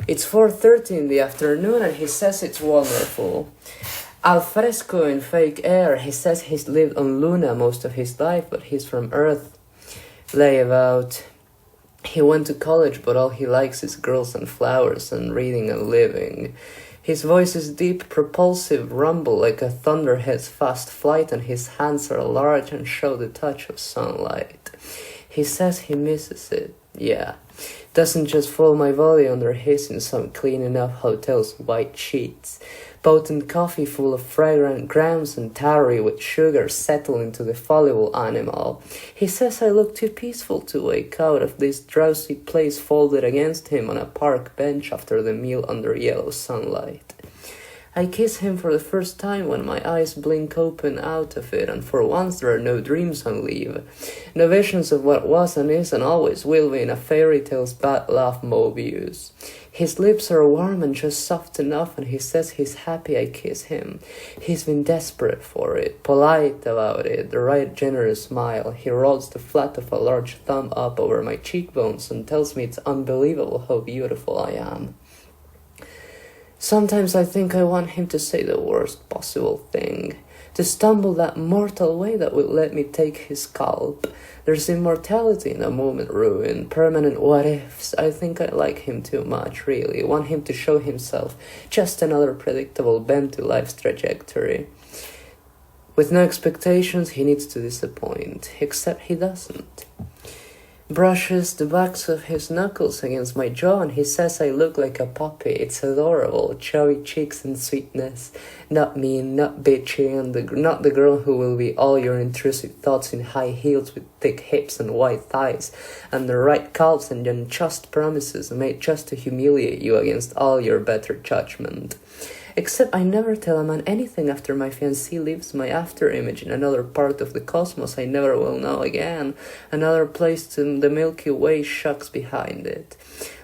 It's 4:30 in the afternoon and he says it's wonderful. Al fresco in fake air. He says he's lived on Luna most of his life, but he's from Earth. Lay about. He went to college, but all he likes is girls and flowers and reading and living. His voice is deep, propulsive rumble like a thunderhead's fast flight, and his hands are large and show the touch of sunlight. He says he misses it. Yeah. Doesn't just follow my body under his in some clean enough hotel's white sheets. Potent coffee full of fragrant grams and tarry with sugar settle into the voluble animal. He says I look too peaceful to wake out of this drowsy place folded against him on a park bench after the meal under yellow sunlight. I kiss him for the first time when my eyes blink open out of it, and for once there are no dreams on leave. No visions of what was and is and always will be in a fairy tale's bad laugh Mobius. His lips are warm and just soft enough, and he says he's happy I kiss him. He's been desperate for it, polite about it, the right generous smile. He rolls the flat of a large thumb up over my cheekbones and tells me it's unbelievable how beautiful I am. Sometimes I think I want him to say the worst possible thing, to stumble that mortal way that will let me take his scalp. There's immortality in a moment ruin, permanent what-ifs. I think I like him too much, really. Want him to show himself, just another predictable bend to life's trajectory. With no expectations, he needs to disappoint, except he doesn't. Brushes the backs of his knuckles against my jaw and he says I look like a puppy. It's adorable, cherry cheeks and sweetness. Not mean, not bitchy, and not the girl who will be all your intrusive thoughts in high heels with thick hips and white thighs, and the right calves and unjust promises made just to humiliate you against all your better judgment. Except I never tell a man anything after my fiancé leaves my after-image in another part of the cosmos I never will know again, another place to the Milky Way shucks behind it.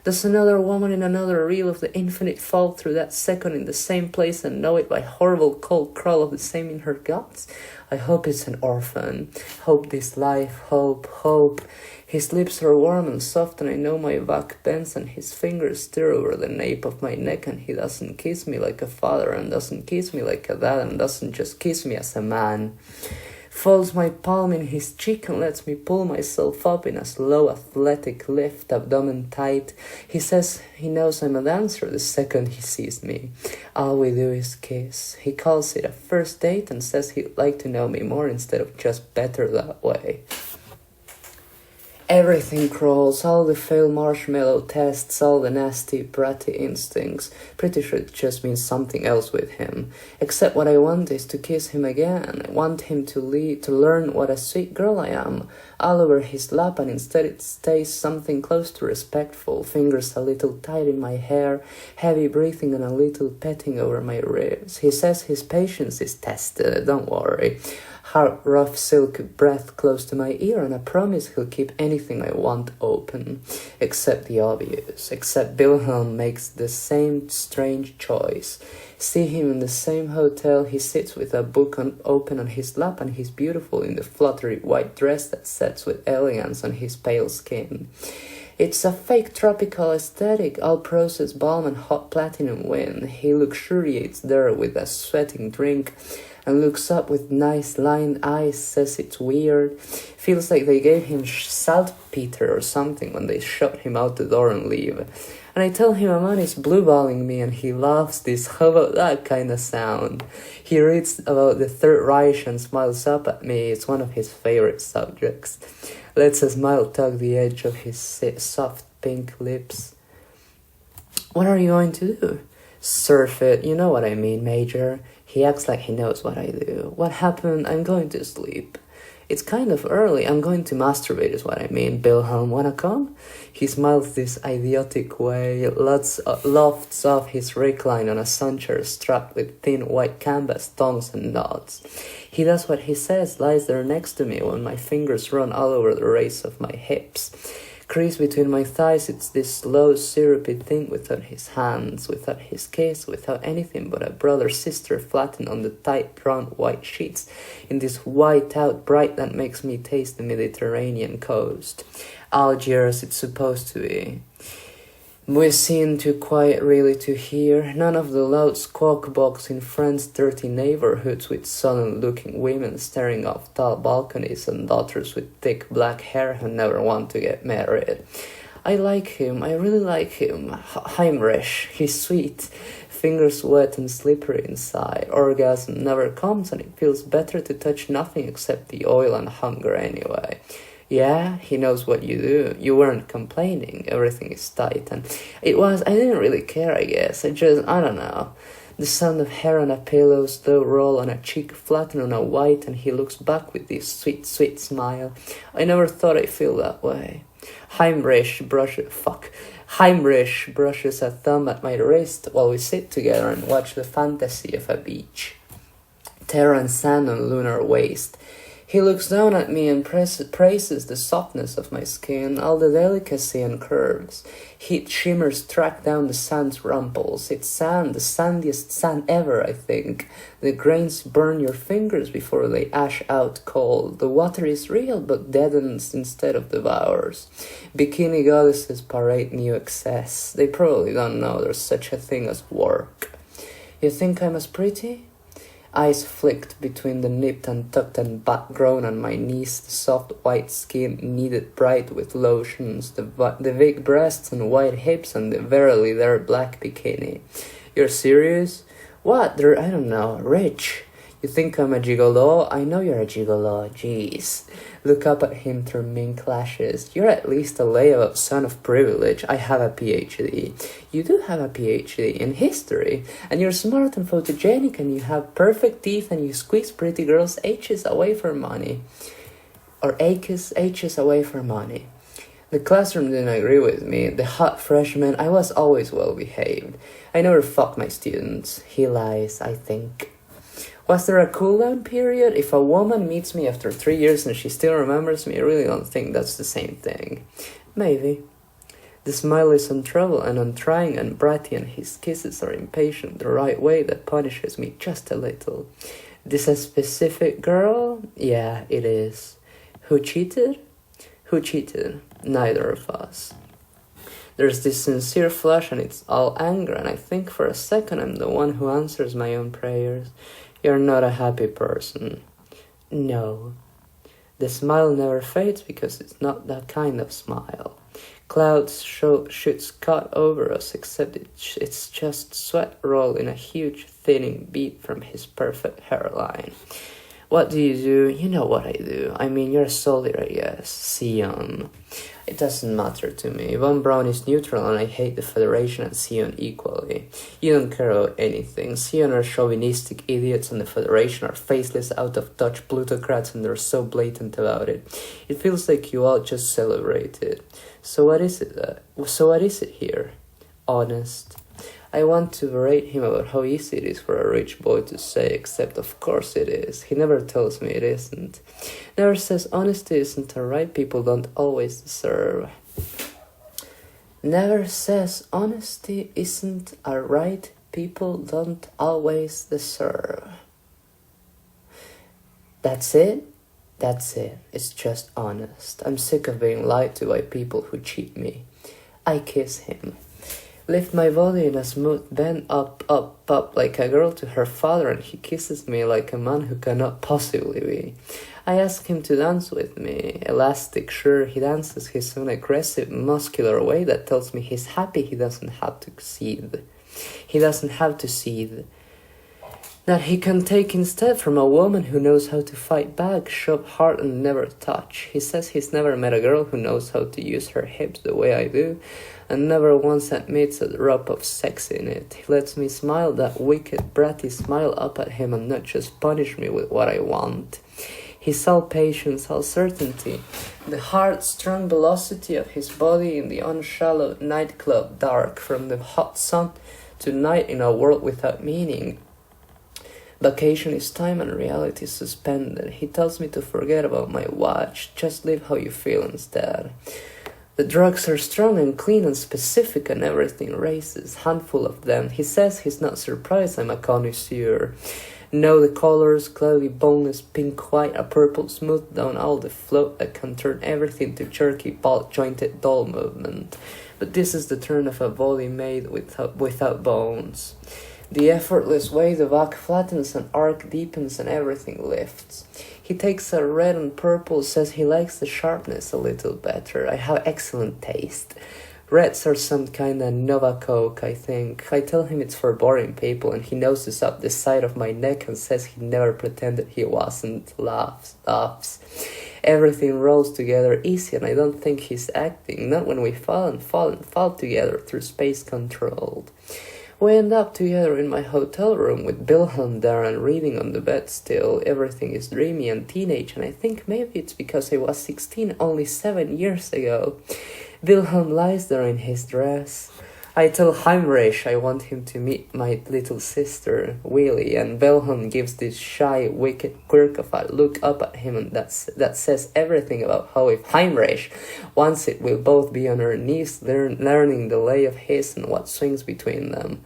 Does another woman in another reel of the infinite fall through that second in the same place and know it by horrible cold crawl of the same in her guts? I hope it's an orphan. Hope this life, hope. His lips are warm and soft and I know my back bends and his fingers stir over the nape of my neck and he doesn't kiss me like a father and doesn't kiss me like a dad and doesn't just kiss me as a man. folds my palm in his cheek and lets me pull myself up in a slow athletic lift, abdomen tight. He says he knows I'm a dancer the second he sees me. All we do is kiss. He calls it a first date and says he'd like to know me more instead of just better that way. Everything crawls, all the failed marshmallow tests, all the nasty, bratty instincts. Pretty sure it just means something else with him. Except what I want is to kiss him again. I want him to learn what a sweet girl I am, all over his lap, and instead it stays something close to respectful. Fingers a little tight in my hair, heavy breathing and a little petting over my ribs. He says his patience is tested, don't worry. Hard, rough silk breath close to my ear, and I promise he'll keep anything I want open. Except the obvious. Except 𝘚𝘤𝘩𝘯𝘓 makes the same strange choice. See him in the same hotel, he sits with a book open on his lap, and he's beautiful in the fluttery white dress that sets with elegance on his pale skin. It's a fake tropical aesthetic, all processed balm and hot platinum wind. He luxuriates there with a sweating drink and looks up with nice lined eyes, says it's weird. Feels like they gave him saltpeter or something when they shot him out the door and leave. And I tell him a man is blueballing me, and he laughs this "how about that" kind of sound. He reads about the Third Reich and smiles up at me. It's one of his favorite subjects. Lets a smile tug the edge of his soft pink lips. What are you going to do? Surf it, you know what I mean, Major. He acts like he knows what I do. What happened? I'm going to sleep. It's kind of early. I'm going to masturbate is what I mean. 𝘚𝘤𝘩𝘯𝘓, wanna come? He smiles this idiotic way, lofts off his recline on a sunchair strapped with thin white canvas tongs and knots. He does what he says, lies there next to me when my fingers run all over the race of my hips. Crease between my thighs, it's this slow, syrupy thing without his hands, without his kiss, without anything but a brother-sister flattened on the tight-drawn white sheets in this white-out bright that makes me taste the Mediterranean coast. Algiers, it's supposed to be. Muezzin, too quiet really to hear. None of the loud squawk box in France' dirty neighborhoods with sullen-looking women staring off tall balconies and daughters with thick black hair who never want to get married. I like him. I really like him. Heinrich. He's sweet. Fingers wet and slippery inside. Orgasm never comes, and it feels better to touch nothing except the oil and hunger anyway. Yeah, he knows what you do. You weren't complaining. Everything is tight. And I didn't really care, I guess. I don't know. The sound of hair on a pillow, slow roll on a cheek, flatten on a white, and he looks back with this sweet, sweet smile. I never thought I'd feel that way. Heinrich brushes a thumb at my wrist while we sit together and watch the fantasy of a beach. Terra and sand on lunar waste. He looks down at me and praises the softness of my skin, all the delicacy and curves. Heat shimmers track down the sand's rumples. It's sand, the sandiest sand ever, I think. The grains burn your fingers before they ash out cold. The water is real but deadens instead of devours. Bikini goddesses parade new excess. They probably don't know there's such a thing as work. You think I'm as pretty? Eyes flicked between the nipped and tucked and back-grown on my knees, the soft white skin kneaded bright with lotions, the big breasts and white hips, and the verily there black bikini. You're serious? What? They're, I don't know, rich. You think I'm a gigolo? I know you're a gigolo, jeez. Look up at him through mink lashes. You're at least a layout son of privilege. I have a PhD. You do have a PhD in history. And you're smart and photogenic, and you have perfect teeth, and you squeeze pretty girls' H's away for money. Or H's away for money. The classroom didn't agree with me. The hot freshman, I was always well behaved. I never fucked my students. He lies, I think. Was there a cool-down period? If a woman meets me after 3 years and she still remembers me, I really don't think that's the same thing. Maybe. The smile is on trouble and on trying, and bratty, and his kisses are impatient, the right way that punishes me just a little. This a specific girl? Yeah, it is. Who cheated? Who cheated? Neither of us. There's this sincere flush, and it's all anger, and I think for a second I'm the one who answers my own prayers. You're not a happy person. No. The smile never fades because it's not that kind of smile. Clouds shoots cut over us, except it's just sweat roll in a huge thinning bead from his perfect hairline. What do? You know what I do. I mean, you're a soldier, yes. Sion. It doesn't matter to me. Von Braun is neutral and I hate the Federation and Sion equally. You don't care about anything. Sion are chauvinistic idiots and the Federation are faceless, out-of-touch plutocrats and they're so blatant about it. It feels like you all just celebrated. So what is it here? Honest. I want to berate him about how easy it is for a rich boy to say, except of course it is. He never tells me it isn't. Never says honesty isn't a right people don't always deserve. Never says honesty isn't a right people don't always deserve. That's it? That's it. It's just honest. I'm sick of being lied to by people who cheat me. I kiss him. Lift my body in a smooth bend up like a girl to her father, and he kisses me like a man who cannot possibly be. I ask him to dance with me. Elastic, sure, he dances his own aggressive, muscular way that tells me he's happy he doesn't have to seethe. He doesn't have to seethe. That he can take instead from a woman who knows how to fight back, shove hard and never touch. He says he's never met a girl who knows how to use her hips the way I do, and never once admits a drop of sex in it. He lets me smile that wicked, bratty smile up at him and not just punish me with what I want. He's all patience, all certainty. The hard, strong velocity of his body in the unshallowed nightclub dark, from the hot sun to night in a world without meaning. Vacation is time and reality is suspended. He tells me to forget about my watch, just live how you feel instead. The drugs are strong and clean and specific and everything races, handful of them. He says he's not surprised I'm a connoisseur. Know the colors, cloudy, boneless, pink, white, a purple, smooth down all the float that can turn everything to jerky, ball-jointed doll movement. But this is the turn of a body made without bones. The effortless way the back flattens and arc deepens and everything lifts. He takes a red and purple, says he likes the sharpness a little better. I have excellent taste. Reds are some kind of Nova Coke, I think. I tell him it's for boring people and he noses up the side of my neck and says he never pretended he wasn't. Laughs. Everything rolls together easy and I don't think he's acting. Not when we fall together through space controlled. We end up together in my hotel room with Wilhelm there and reading on the bed still. Everything is dreamy and teenage, and I think maybe it's because I was 16 only 7 years ago. Wilhelm lies there in his dress. I tell Heinrich I want him to meet my little sister, Willie, and Wilhelm gives this shy, wicked quirk of a look up at him, and that says everything about how if Heinrich wants it, we'll both be on our knees learning the lay of his and what swings between them.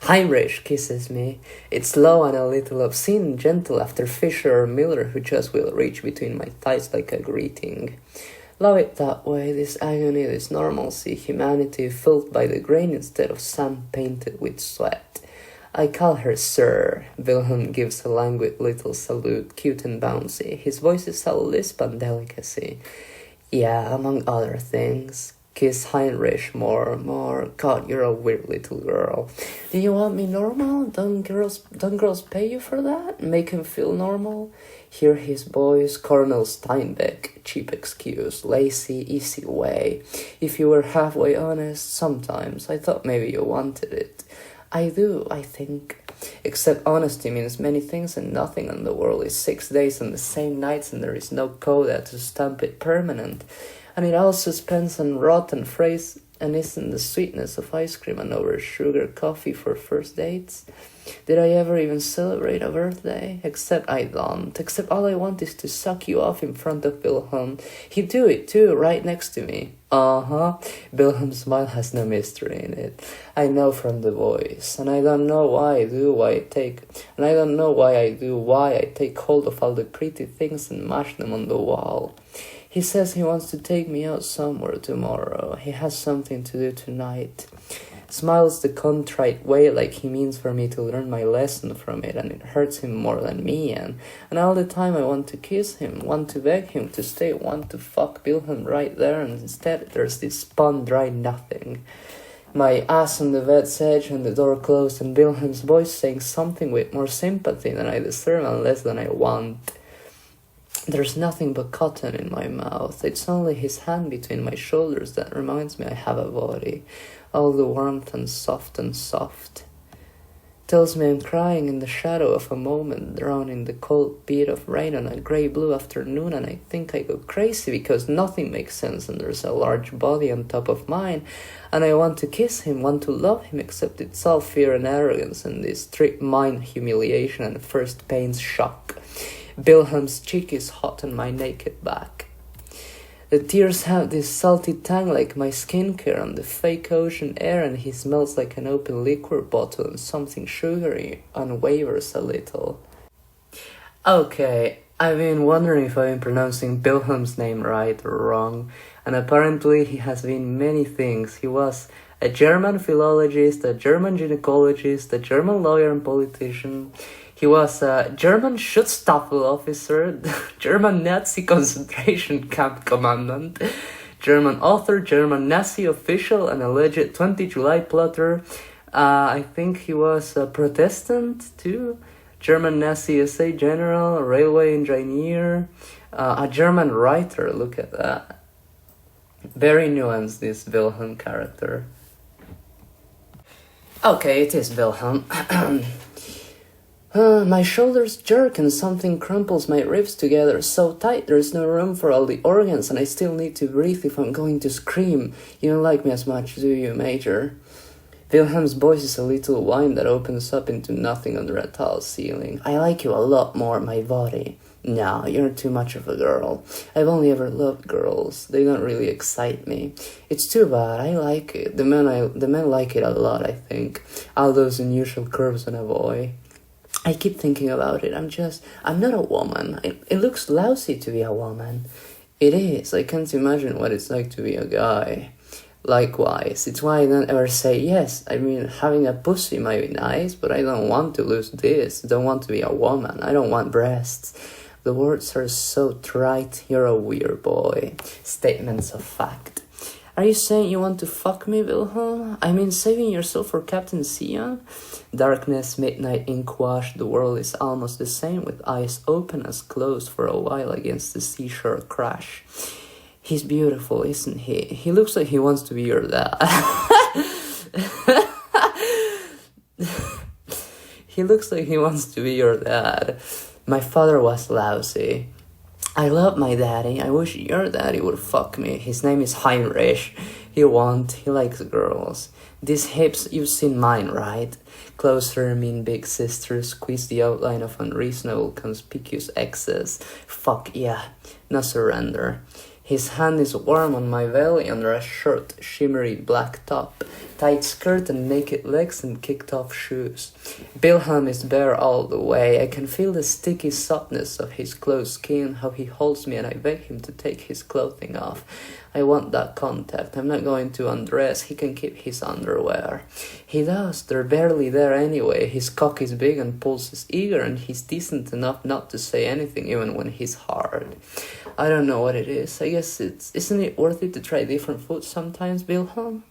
Heinrich kisses me. It's low and a little obscene and gentle after Fisher or Miller, who just will reach between my thighs like a greeting. Love it that way, this agony, this normalcy, humanity filled by the grain instead of sand painted with sweat. I call her Sir. Wilhelm gives a languid little salute, cute and bouncy. His voice is all lisp and delicacy. Yeah, among other things. Kiss Heinrich more. God, you're a weird little girl. Do you want me normal? Don't girls pay you for that? Make him feel normal? Hear his voice, Colonel Steinbeck, cheap excuse, lazy, easy way. If you were halfway honest, sometimes I thought maybe you wanted it. I do, I think. Except honesty means many things and nothing in the world is 6 days and the same nights and there is no coda to stamp it permanent. And it all suspends on rotten phrase and isn't the sweetness of ice cream and over sugar coffee for first dates. Did I ever even celebrate a birthday? Except I don't. Except all I want is to suck you off in front of Wilhelm. He'd do it too, right next to me. Wilhelm's smile has no mystery in it. I know from the voice, and I don't know why I do why I take hold of all the pretty things and mash them on the wall. He says he wants to take me out somewhere tomorrow. He has something to do tonight. Smiles the contrite way like he means for me to learn my lesson from it, and it hurts him more than me, and all the time I want to kiss him, want to beg him to stay, want to fuck 𝘚𝘠𝘯 right there, and instead there's this spun-dry nothing. My ass on the bed's edge and the door closed, and 𝘚𝘠𝘯's voice saying something with more sympathy than I deserve and less than I want. There's nothing but cotton in my mouth. It's only his hand between my shoulders that reminds me I have a body. All the warmth and soft. Tells me I'm crying in the shadow of a moment, drowned in the cold beat of rain on a grey blue afternoon, and I think I go crazy because nothing makes sense and there's a large body on top of mine, and I want to kiss him, want to love him, except it's all fear and arrogance and this strict mind humiliation and first pain's shock. 𝘚𝘠𝘯's cheek is hot on my naked back. The tears have this salty tang like my skincare on the fake ocean air, and he smells like an open liquor bottle and something sugary and wavers a little. Okay, I've been wondering if I've been pronouncing 𝘚𝘠𝘯's name right or wrong, and apparently he has been many things. He was a German philologist, a German gynecologist, a German lawyer and politician. He was a German Schutzstaffel officer, German Nazi concentration camp commandant, German author, German Nazi official, and alleged 20 July plotter. I think he was a Protestant too. German Nazi SA general, a railway engineer, a German writer. Look at that. Very nuanced, this 𝘚𝘠𝘯 character. Okay, it is 𝘚𝘠𝘯. My shoulders jerk and something crumples my ribs together so tight there's no room for all the organs, and I still need to breathe if I'm going to scream. You don't like me as much, do you, Major? 𝘚𝘠𝘯's voice is a little whine that opens up into nothing under a tall ceiling. I like you a lot more, my body. No, you're too much of a girl. I've only ever loved girls. They don't really excite me. It's too bad. I like it. The men like it a lot, I think. All those unusual curves on a boy. I keep thinking about it. I'm not a woman. It looks lousy to be a woman. It is. I can't imagine what it's like to be a guy. Likewise, it's why I don't ever say yes. I mean, having a pussy might be nice, but I don't want to lose this. I don't want to be a woman. I don't want breasts. The words are so trite. You're a weird boy. Statements of fact. Are you saying you want to fuck me, 𝘚𝘠𝘯? I mean, saving yourself for Captain Sion? Darkness, midnight, ink wash, the world is almost the same, with eyes open as closed for a while against the seashore crash. He's beautiful, isn't he? He looks like he wants to be your dad. He looks like he wants to be your dad. My father was lousy. I love my daddy. I wish your daddy would fuck me. His name is Heinrich. He won't. He likes girls. These hips, you've seen mine, right? Closer, mean big sister, squeeze the outline of unreasonable, conspicuous excess. Fuck yeah. No surrender. His hand is warm on my belly under a short, shimmery black top, tight skirt and naked legs and kicked-off shoes. 𝘚𝘠𝘯 is bare all the way. I can feel the sticky softness of his closed skin, how he holds me, and I beg him to take his clothing off. I want that contact. I'm not going to undress. He can keep his underwear. He does. They're barely there anyway. His cock is big and pulse is eager, and he's decent enough not to say anything even when he's hard. I don't know what it is. I guess isn't it worth it to try different foods sometimes, 𝘚𝘠𝘯?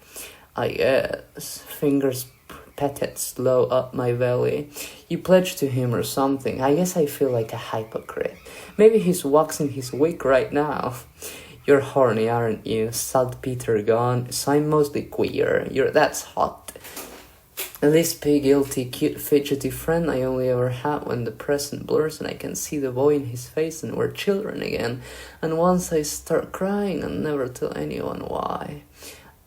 I guess. Fingers petted slow up my belly. You pledge to him or something. I guess I feel like a hypocrite. Maybe he's waxing his wig right now. You're horny, aren't you? Saltpeter gone. So I'm mostly queer. That's hot. This pig, guilty, cute, fidgety friend I only ever had when the present blurs and I can see the boy in his face and we're children again. And once I start crying and never tell anyone why.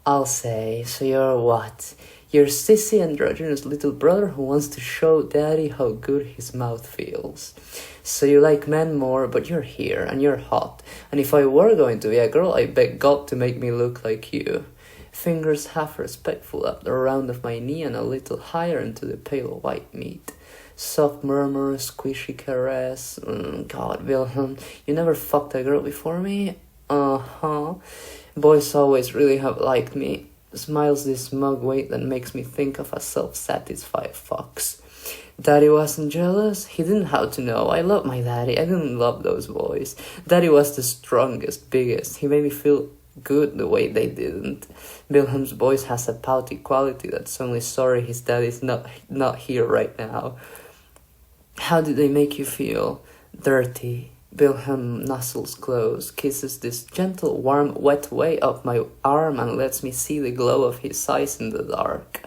I'll say, so you're what? Your sissy androgynous little brother who wants to show daddy how good his mouth feels. So you like men more, but you're here and you're hot. And if I were going to be a girl, I beg God to make me look like you. Fingers half respectful up the round of my knee and a little higher into the pale white meat. Soft murmur, squishy caress. God, 𝘚𝘠𝘯, you never fucked a girl before me? Uh-huh. Boys always really have liked me. smiles this smug way that makes me think of a self-satisfied fox. Daddy wasn't jealous? He didn't have to know. I love my daddy. I didn't love those boys. Daddy was the strongest, biggest. He made me feel good the way they didn't. Wilhelm's voice has a pouty quality that's only sorry his daddy's not here right now. How did they make you feel? Dirty. Wilhelm nuzzles close, kisses this gentle, warm, wet way up my arm and lets me see the glow of his eyes in the dark.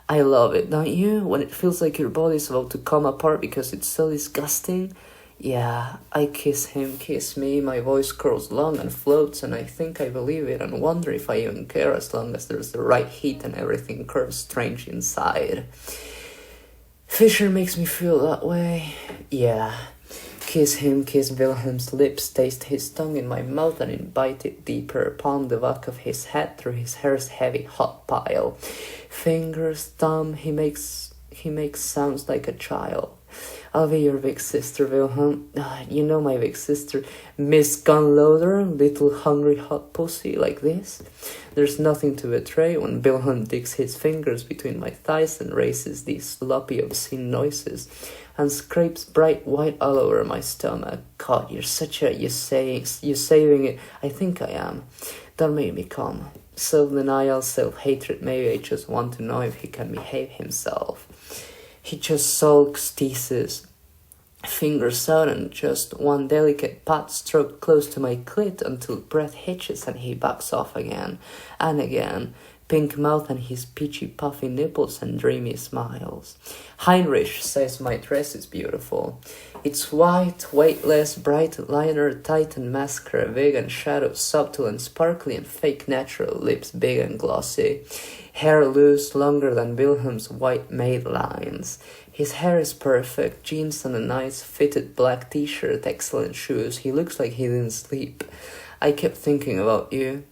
I love it, don't you? When it feels like your body's about to come apart because it's so disgusting. Yeah, I kiss him, kiss me, my voice curls long and floats, and I think I believe it and wonder if I even care as long as there's the right heat and everything curves strange inside. Fisher makes me feel that way. Yeah. Kiss him, kiss Wilhelm's lips, taste his tongue in my mouth and bite it deeper, palm the back of his head through his hair's heavy hot pile. Fingers, thumb, he makes sounds like a child. I'll be your big sister, Wilhelm. You know my big sister, Miss Gunloader, little hungry hot pussy like this. There's nothing to betray when Wilhelm digs his fingers between my thighs and raises these sloppy, obscene noises and scrapes bright white all over my stomach. God, you're saving it. I think I am. Don't make me come. Self-denial, self-hatred, maybe I just want to know if he can behave himself. He just sulks, teases, fingers out and just one delicate pat stroked close to my clit until breath hitches and he backs off again and again. Pink mouth and his peachy puffy nipples and dreamy smiles. Heinrich says my dress is beautiful. It's white, weightless, bright liner, tight and mascara, big and shadow, subtle and sparkly and fake natural, lips big and glossy. Hair loose, longer than Wilhelm's white maid lines. His hair is perfect, jeans and a nice fitted black t-shirt, excellent shoes. He looks like he didn't sleep. I kept thinking about you.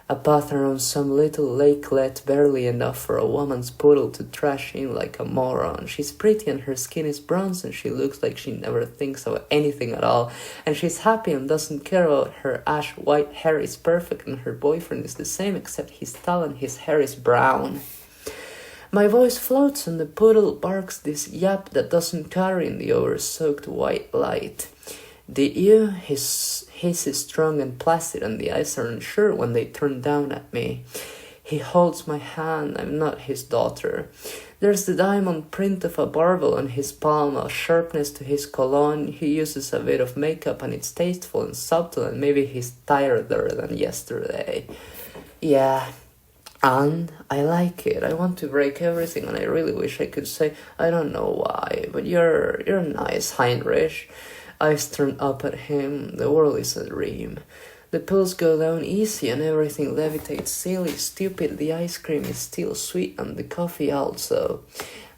A bathroom on some little lakelet, barely enough for a woman's poodle to trash in like a moron. She's pretty and her skin is bronze and she looks like she never thinks of anything at all. And she's happy and doesn't care about her ash white hair is perfect and her boyfriend is the same except he's tall and his hair is brown. My voice floats and the poodle barks this yap that doesn't carry in the over-soaked white light. Did you? His is strong and placid and the eyes are unsure when they turn down at me. He holds my hand, I'm not his daughter. There's the diamond print of a barbel on his palm, a sharpness to his cologne. He uses a bit of makeup and it's tasteful and subtle and maybe he's tireder than yesterday. Yeah, and I like it. I want to break everything and I really wish I could say, I don't know why, but you're nice, Heinrich. Eyes turn up at him, the world is a dream. The pills go down easy and everything levitates silly, stupid, the ice cream is still sweet and the coffee also.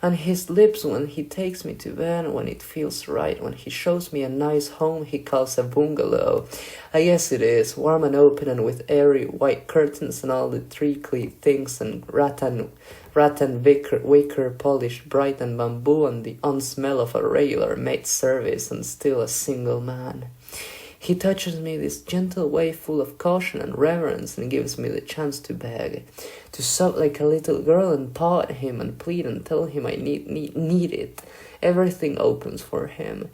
And his lips when he takes me to bed, when it feels right, when he shows me a nice home he calls a bungalow. I guess it is, warm and open and with airy white curtains and all the treacly things and rattan wicker polished bright and bamboo and the unsmell of a regular maid service and still a single man. He touches me this gentle way full of caution and reverence and gives me the chance to beg, to sob like a little girl and paw at him and plead and tell him I need it. Everything opens for him.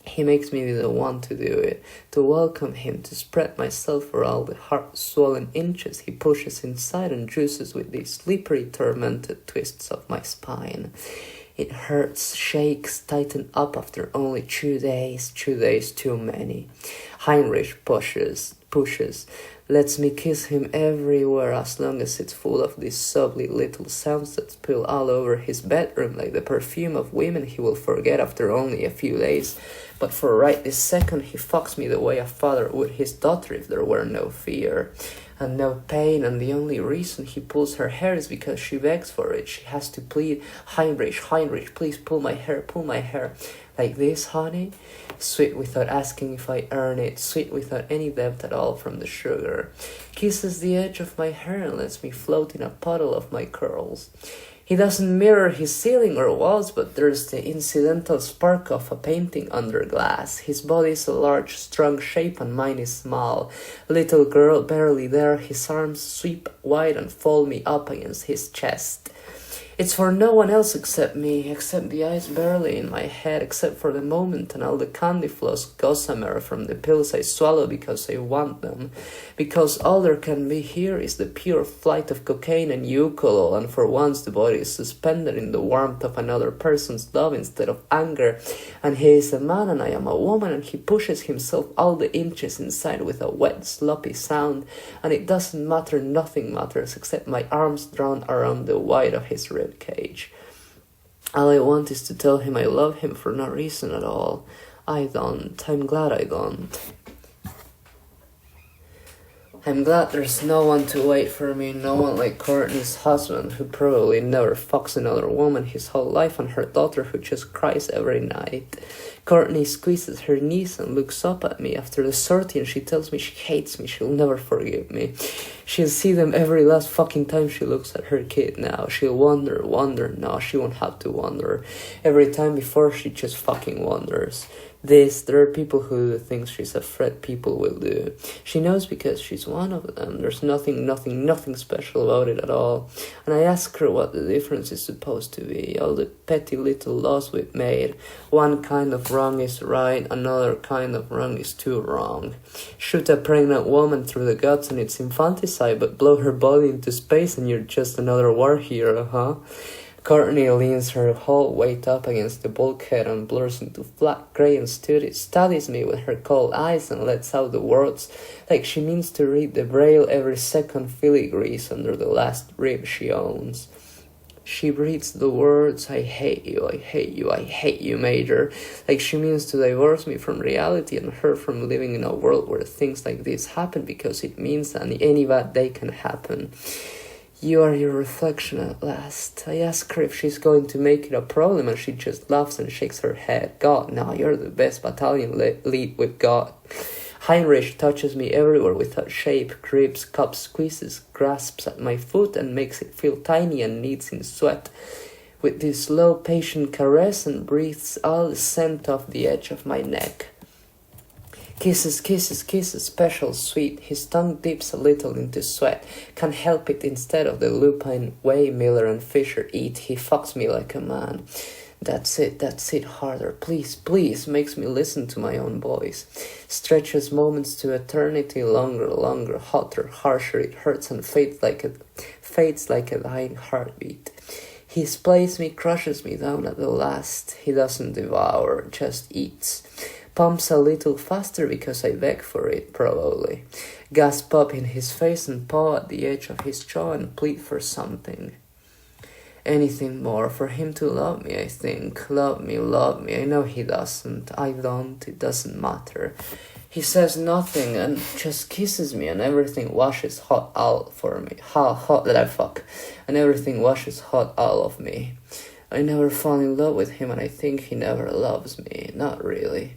He makes me the one to do it, to welcome him, to spread myself for all the heart-swollen inches he pushes inside and juices with these slippery, tormented twists of my spine. It hurts, shakes, tighten up after only 2 days too many. Heinrich pushes, lets me kiss him everywhere as long as it's full of these softly little sounds that spill all over his bedroom like the perfume of women he will forget after only a few days. But for right this second he fucks me the way a father would his daughter if there were no fear and no pain, and the only reason he pulls her hair is because she begs for it. She has to plead, Heinrich, please pull my hair. Like this, honey? Sweet without asking if I earn it, sweet without any depth at all from the sugar. Kisses the edge of my hair and lets me float in a puddle of my curls. He doesn't mirror his ceiling or walls, but there's the incidental spark of a painting under glass. His body is a large, strong shape and mine is small. Little girl barely there, his arms sweep wide and fold me up against his chest. It's for no one else except me, except the eyes barely in my head, except for the moment and all the candy floss gossamer from the pills I swallow because I want them. Because all there can be here is the pure flight of cocaine and eucalyptus, and for once the body is suspended in the warmth of another person's love instead of anger. And he is a man and I am a woman, and he pushes himself all the inches inside with a wet, sloppy sound, and it doesn't matter, nothing matters except my arms drawn around the wide of his rib cage. All I want is to tell him I love him for no reason at all. I don't. I'm glad I don't. I'm glad there's no one to wait for me, no one like Courtney's husband, who probably never fucks another woman his whole life, and her daughter who just cries every night. Courtney squeezes her knees and looks up at me after the sortie, and she tells me she hates me, she'll never forgive me. She'll see them every last fucking time she looks at her kid now. She'll wonder, no, she won't have to wonder. Every time before, she just fucking wonders. There are people who do the things she's afraid people will do. She knows because she's one of them. There's nothing special about it at all. And I ask her what the difference is supposed to be. All the petty little laws we've made. One kind of wrong is right, another kind of wrong is too wrong. Shoot a pregnant woman through the guts and it's infanticide, but blow her body into space and you're just another war hero, huh? Courtney leans her whole weight up against the bulkhead and blurs into flat grey and studies me with her cold eyes and lets out the words like she means to read the braille every second filigrees under the last rib she owns. She reads the words, I hate you, I hate you, I hate you, Major, like she means to divorce me from reality and her from living in a world where things like this happen because it means that any bad day can happen. You are your reflection at last. I ask her if she's going to make it a problem and she just laughs and shakes her head. God, no, you're the best battalion lead we've got. Heinrich touches me everywhere without shape, grips, cups, squeezes, grasps at my foot and makes it feel tiny and kneads in sweat. With this slow, patient caress and breathes all the scent off the edge of my neck. Kisses, kisses, kisses, special, sweet. His tongue dips a little into sweat. Can't help it, instead of the lupine way Miller and Fisher eat, he fucks me like a man. That's it, harder, please, please, makes me listen to my own voice. Stretches moments to eternity, longer, hotter, harsher, it hurts and fades like a dying heartbeat. He splays me, crushes me down at the last. He doesn't devour, just eats. Pumps a little faster because I beg for it, probably. Gasp up in his face and paw at the edge of his jaw and plead for something. Anything more, for him to love me, I think. Love me, I know he doesn't. I don't, it doesn't matter. He says nothing and just kisses me and everything washes hot out for me. Hot that I fuck. And everything washes hot out of me. I never fall in love with him and I think he never loves me. Not really.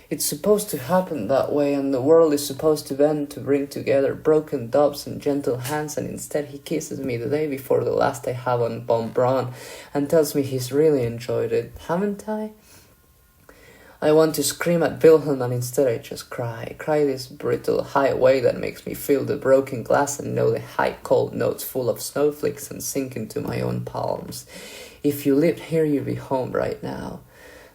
It's supposed to happen that way and the world is supposed to bend to bring together broken doves and gentle hands, and instead he kisses me the day before the last I have on Von Braun and tells me he's really enjoyed it. Haven't I? I want to scream at Wilhelm and instead I just cry. Cry this brittle high way that makes me feel the broken glass and know the high cold notes full of snowflakes and sink into my own palms. If you lived here, you'd be home right now.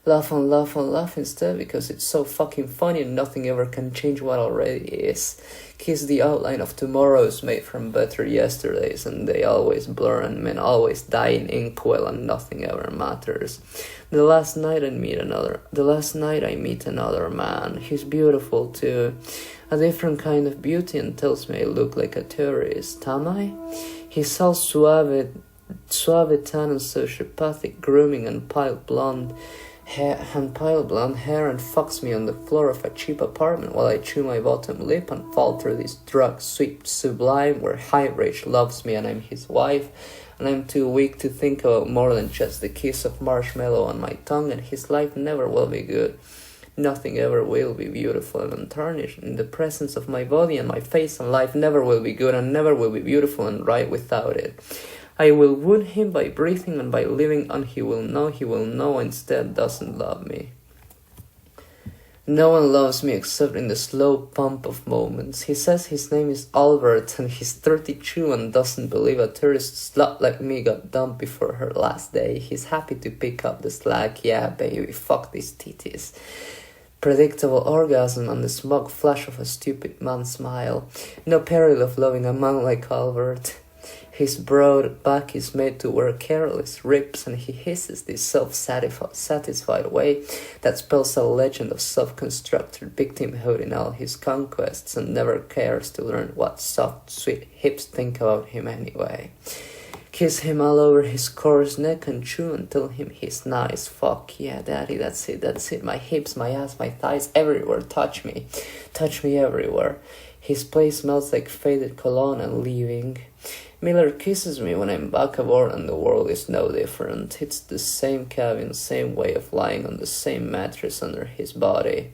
Laugh and laugh and laugh instead because it's so fucking funny and nothing ever can change what already is. Kiss the outline of tomorrows made from better yesterdays and they always blur and men always die in inkwell and nothing ever matters. The last night I meet another man. He's beautiful too. A different kind of beauty and tells me I look like a tourist. Am I? He's all suave tan and sociopathic grooming and pale blonde hair and fucks me on the floor of a cheap apartment while I chew my bottom lip and fall through this drug sweet sublime where Heinrich loves me and I'm his wife and I'm too weak to think about more than just the kiss of marshmallow on my tongue, and his life never will be good. Nothing ever will be beautiful and untarnished in the presence of my body and my face, and life never will be good and never will be beautiful and right without it. I will wound him by breathing and by living, and he will know instead doesn't love me. No one loves me except in the slow pump of moments. He says his name is Albert and he's 32 and doesn't believe a tourist slut like me got dumped before her last day. He's happy to pick up the slack. Yeah, baby, fuck these titties. Predictable orgasm and the smug flash of a stupid man's smile. No peril of loving a man like Albert. His broad back is made to wear careless ribs, and he hisses this self-satisfied way that spells a legend of self-constructed victimhood in all his conquests, and never cares to learn what soft, sweet hips think about him anyway. Kiss him all over his coarse neck and chew and tell him he's nice. Fuck yeah, daddy, that's it. My hips, my ass, my thighs, everywhere. Touch me everywhere. His place smells like faded cologne and leaving. Miller kisses me when I'm back aboard and the world is no different. It's the same cabin, same way of lying on the same mattress under his body.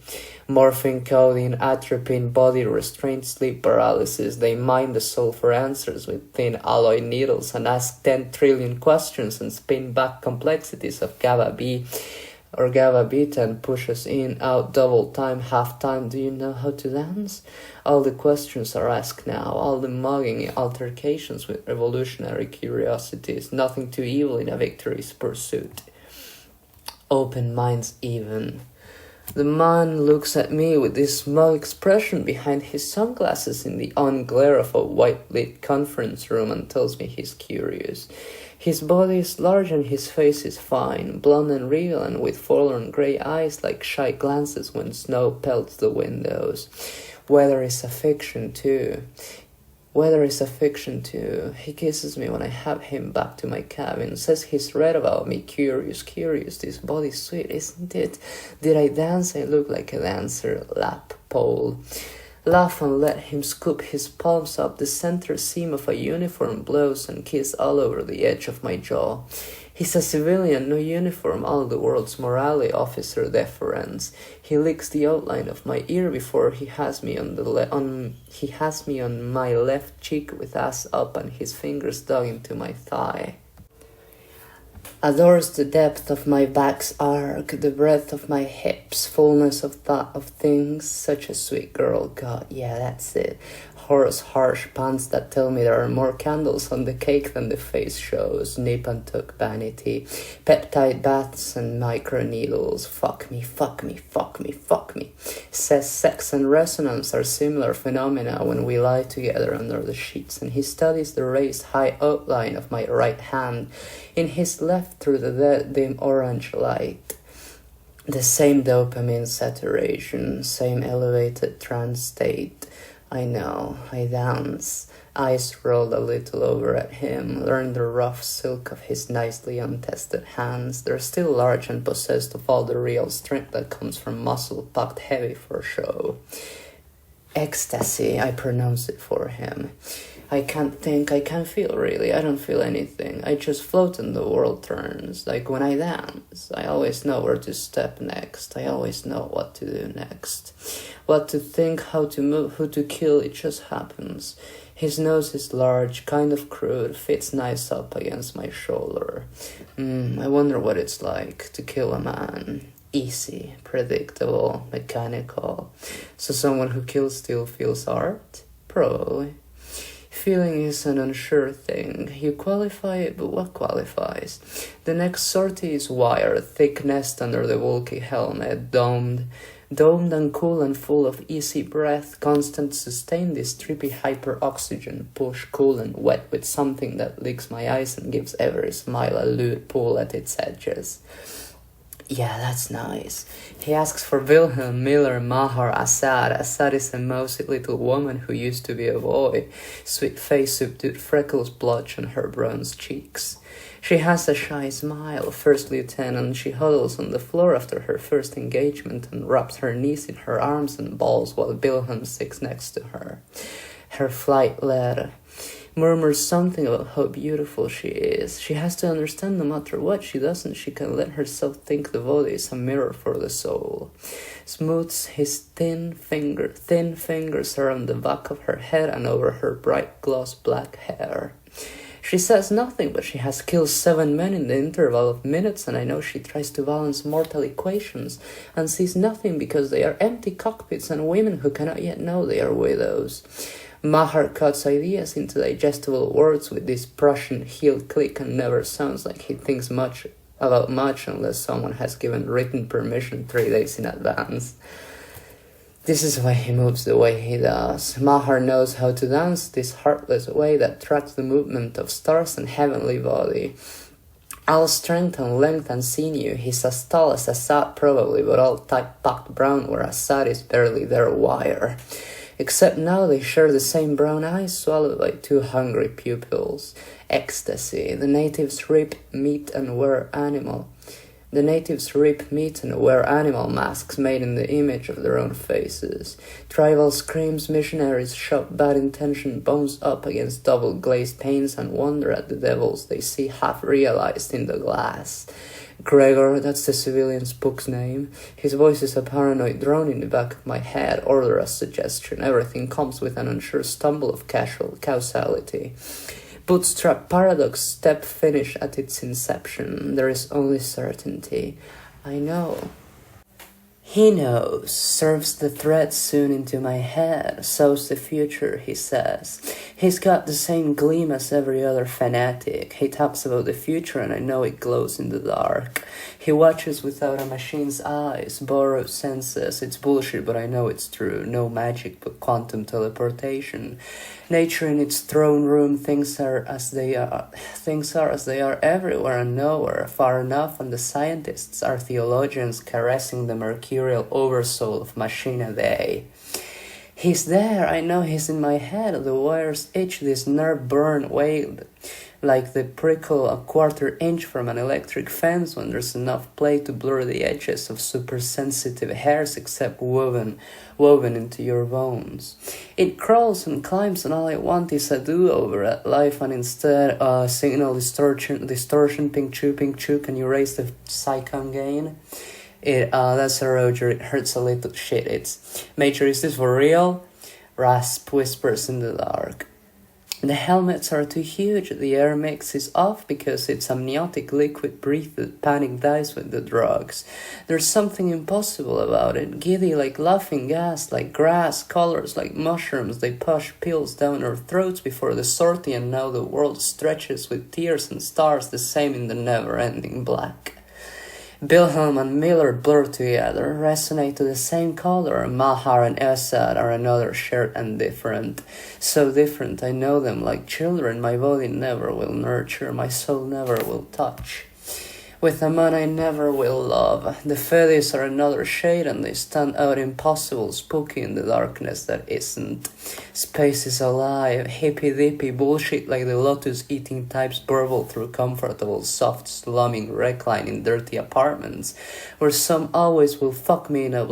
Morphine, codeine, atropine, body restraint, sleep paralysis. They mine the soul for answers with thin alloy needles and ask 10 trillion questions and spin back complexities of GABA B or GABA beta and push us in, out, double time, half time. Do you know how to dance? All the questions are asked now, all the mugging altercations with revolutionary curiosities, nothing too evil in a victorious pursuit. Open minds even. The man looks at me with this smug expression behind his sunglasses in the on-glare of a white-lit conference room and tells me he's curious. His body is large and his face is fine, blonde and real and with forlorn grey eyes like shy glances when snow pelts the windows. Weather is a fiction too. He kisses me when I have him back to my cabin, says he's read about me, curious, this body's sweet, isn't it? Did I dance? I look like a dancer, lap pole. Laugh and let him scoop his palms up the center seam of a uniform blouse and kiss all over the edge of my jaw. He's a civilian, no uniform, all the world's morale officer deference. He licks the outline of my ear before he has me on my left cheek with ass up and his fingers dug into my thigh. Adores the depth of my back's arc, the breadth of my hips, fullness of thought of things, such a sweet girl. God, yeah, that's it. Horace harsh pants that tell me there are more candles on the cake than the face shows, nip and tuck vanity, peptide baths and microneedles. Fuck me. Says sex and resonance are similar phenomena when we lie together under the sheets, and he studies the raised high outline of my right hand in his left through the dim orange light. The same dopamine saturation, same elevated trance state. I know, I dance. Eyes rolled a little over at him, learn the rough silk of his nicely untested hands. They're still large and possessed of all the real strength that comes from muscle packed heavy for show. Ecstasy, I pronounce it for him. I can't think, I can't feel really, I don't feel anything. I just float and the world turns. Like when I dance, I always know where to step next. I always know what to do next. What to think, how to move, who to kill, it just happens. His nose is large, kind of crude, fits nice up against my shoulder. I wonder what it's like to kill a man. Easy, predictable, mechanical. So someone who kills still feels art? Probably. Feeling is an unsure thing. You qualify it, but what qualifies? The next sortie is wire, thick nest under the bulky helmet, domed and cool and full of easy breath, constant sustain this trippy hyper-oxygen, push, cool and wet with something that licks my eyes and gives every smile a lewd pull at its edges. Yeah, that's nice. He asks for Wilhelm, Miller, Mahar, Assad. Assad is a mousy little woman who used to be a boy. Sweet face, subdued freckles blotch on her bronze cheeks. She has a shy smile, first lieutenant. She huddles on the floor after her first engagement and wraps her knees in her arms and balls while Wilhelm sits next to her. Her flight led murmurs something about how beautiful she is. She has to understand no matter what she doesn't, she can let herself think the body is a mirror for the soul. Smooths his thin fingers around the back of her head and over her bright gloss black hair. She says nothing, but she has killed 7 men in the interval of minutes, and I know she tries to balance mortal equations and sees nothing because they are empty cockpits and women who cannot yet know they are widows. Mahar cuts ideas into digestible words with this Prussian heel click and never sounds like he thinks much about much unless someone has given written permission 3 days in advance. This is why he moves the way he does. Mahar knows how to dance this heartless way that tracks the movement of stars and heavenly body. All strength and length and sinew, he's as tall as Assad probably, but all tight-packed brown where Assad is barely their wire. Except now they share the same brown eyes swallowed by 2 hungry pupils. Ecstasy. The natives rip meat and wear animal masks made in the image of their own faces. Tribal screams, missionaries shove bad-intentioned bones up against double-glazed panes and wonder at the devils they see half-realized in the glass. Gregor, that's the civilian spook's name. His voice is a paranoid drone in the back of my head, order as suggestion. Everything comes with an unsure stumble of causality. Bootstrap paradox, step finish at its inception. There is only certainty. I know. He knows, serves the thread soon into my head, sows the future, he says. He's got the same gleam as every other fanatic. He talks about the future and I know it glows in the dark. He watches without a machine's eyes, borrowed senses. It's bullshit, but I know it's true. No magic, but quantum teleportation. Nature in its throne room, things are as they are everywhere and nowhere, far enough, and the scientists are theologians caressing the mercurial oversoul of Machina Dei. He's there, I know he's in my head, the wires itch, this nerve burn wailed, like the prickle a 1/4 inch from an electric fence when there's enough play to blur the edges of super-sensitive hairs except woven into your bones. It crawls and climbs and all I want is a do-over at life and instead signal distortion, ping choo, can you raise the psychon gain? That's a Roger, it hurts a little shit. It's, Major, is this for real? Rasp whispers in the dark. The helmets are too huge, the air mix is off because it's amniotic liquid breathed, panic dies with the drugs. There's something impossible about it, giddy like laughing gas, like grass, colors like mushrooms, they push pills down our throats before the sortie and now the world stretches with tears and stars the same in the never-ending black. Wilhelm and Miller blur together, resonate to the same color. Mahar and Assad are another shared and different. So different, I know them like children. My body never will nurture, my soul never will touch. With a man I never will love. The Fedis are another shade and they stand out impossible, spooky in the darkness that isn't. Space is alive, hippy-dippy bullshit like the lotus-eating types burble through comfortable, soft, slumming reclining dirty apartments, where some always will fuck me in a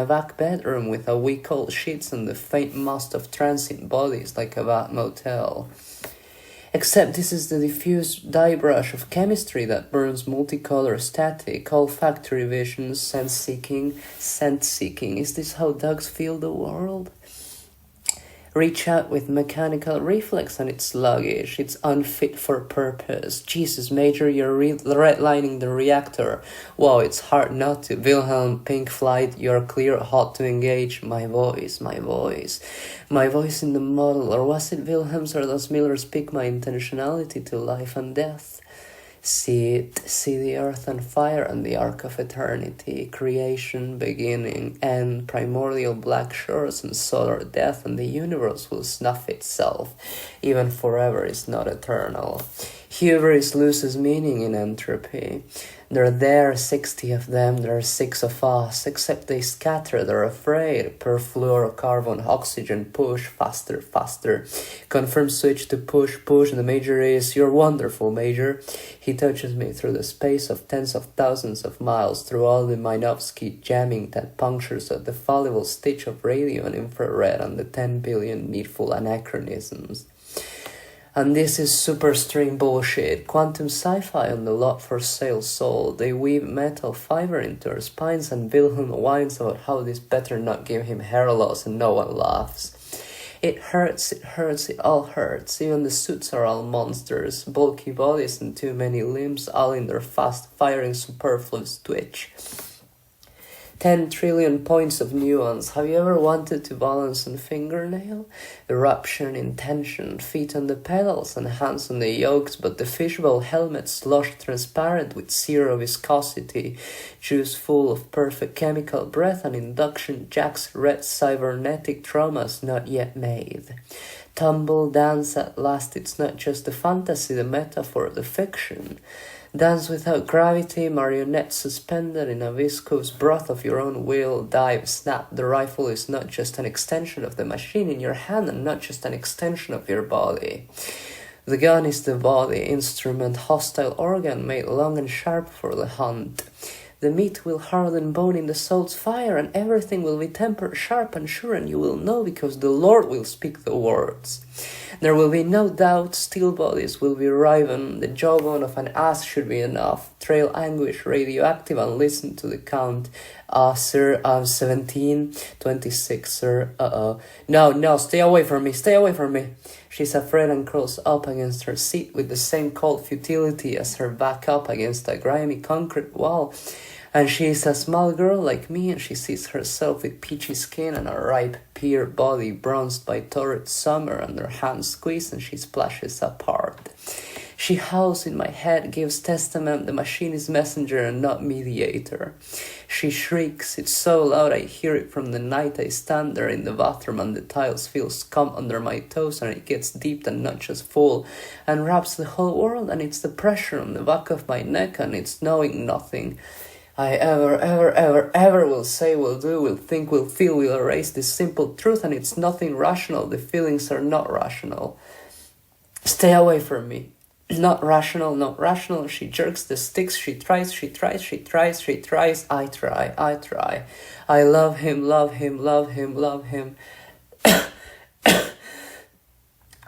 back bedroom with a weak old sheets and the faint must of transient bodies like a bad motel. Except this is the diffuse dye brush of chemistry that burns multicolor static, olfactory visions, scent-seeking. Is this how dogs feel the world? Reach out with mechanical reflex and it's sluggish, it's unfit for purpose. Jesus, Major, you're redlining the reactor. Wow, it's hard not to. Wilhelm, pink flight, you're clear, hot to engage. My voice in the model. Or was it Wilhelm's or does Miller speak my intentionality to life and death? See the earth on fire and the arc of eternity, creation, beginning, end, primordial black shores and solar death, and the universe will snuff itself. Even forever is not eternal. Hubris loses meaning in entropy. They're there, 60 of them, there are 6 of us, except they scatter, they're afraid. Perfluorocarbon, oxygen, push, faster. Confirm switch to push, the Major is, you're wonderful, Major. He touches me through the space of tens of thousands of miles, through all the Minovsky jamming that punctures at the fallible stitch of radio and infrared and the 10 billion needful anachronisms. And this is superstring bullshit, quantum sci-fi on the lot for sale sold. They weave metal fiber into our spines and Wilhelm whines about how this better not give him hair loss and no one laughs. It hurts, it all hurts. Even the suits are all monsters. Bulky bodies and too many limbs, all in their fast-firing superfluous twitch. 10 trillion points of nuance. Have you ever wanted to balance on fingernail? Eruption in tension, feet on the pedals and hands on the yokes, but the fishbowl helmet slush transparent with zero viscosity, juice full of perfect chemical breath and induction jacks red cybernetic traumas not yet made. Tumble dance at last, it's not just the fantasy, the metaphor, the fiction. Dance without gravity, marionette suspended in a viscous broth of your own will. Dive, snap, the rifle is not just an extension of the machine in your hand and not just an extension of your body. The gun is the body, instrument, hostile organ made long and sharp for the hunt. The meat will harden bone in the soul's fire, and everything will be tempered sharp and sure, and you will know because the Lord will speak the words. There will be no doubt, still bodies will be riven, the jawbone of an ass should be enough. Trail anguish, radioactive, and listen to the count. Sir, I'm 17, 26, sir, No, stay away from me, stay away from me. She's afraid and curls up against her seat with the same cold futility as her back up against a grimy concrete wall. And she is a small girl like me, and she sees herself with peachy skin and a ripe pear body bronzed by torrid summer, and her hands squeeze and she splashes apart. She howls in my head, gives testament, the machine is messenger and not mediator. She shrieks, it's so loud I hear it from the night I stand there in the bathroom and the tiles feel scum under my toes, and it gets deep and not just full, and wraps the whole world, and it's the pressure on the back of my neck, and it's knowing nothing I ever will say, will do, will think, will feel, will erase this simple truth, and it's nothing rational, the feelings are not rational. Stay away from me. Not rational, not rational. She jerks the sticks, she tries. I try. I love him.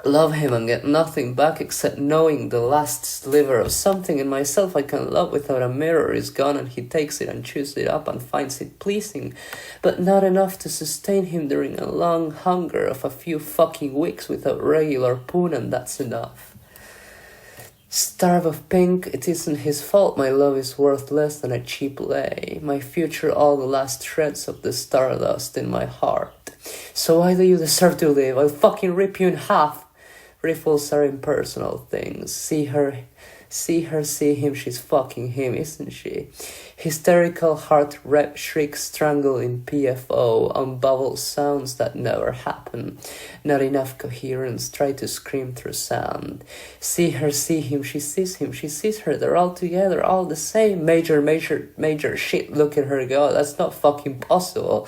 Love him and get nothing back except knowing the last sliver of something in myself I can love without a mirror is gone, and he takes it and chews it up and finds it pleasing, but not enough to sustain him during a long hunger of a few fucking weeks without regular poon, and that's enough. Starve of pink, it isn't his fault my love is worth less than a cheap lay, my future all the last shreds of the stardust in my heart. So why do you deserve to live? I'll fucking rip you in half. Riffles are impersonal things. See him, she's fucking him, isn't she? Hysterical heart rep shrieks strangle in PFO on bubble sounds that never happen. Not enough coherence, try to scream through sound. See him, she sees her, they're all together, all the same. Major shit, look at her go, that's not fucking possible.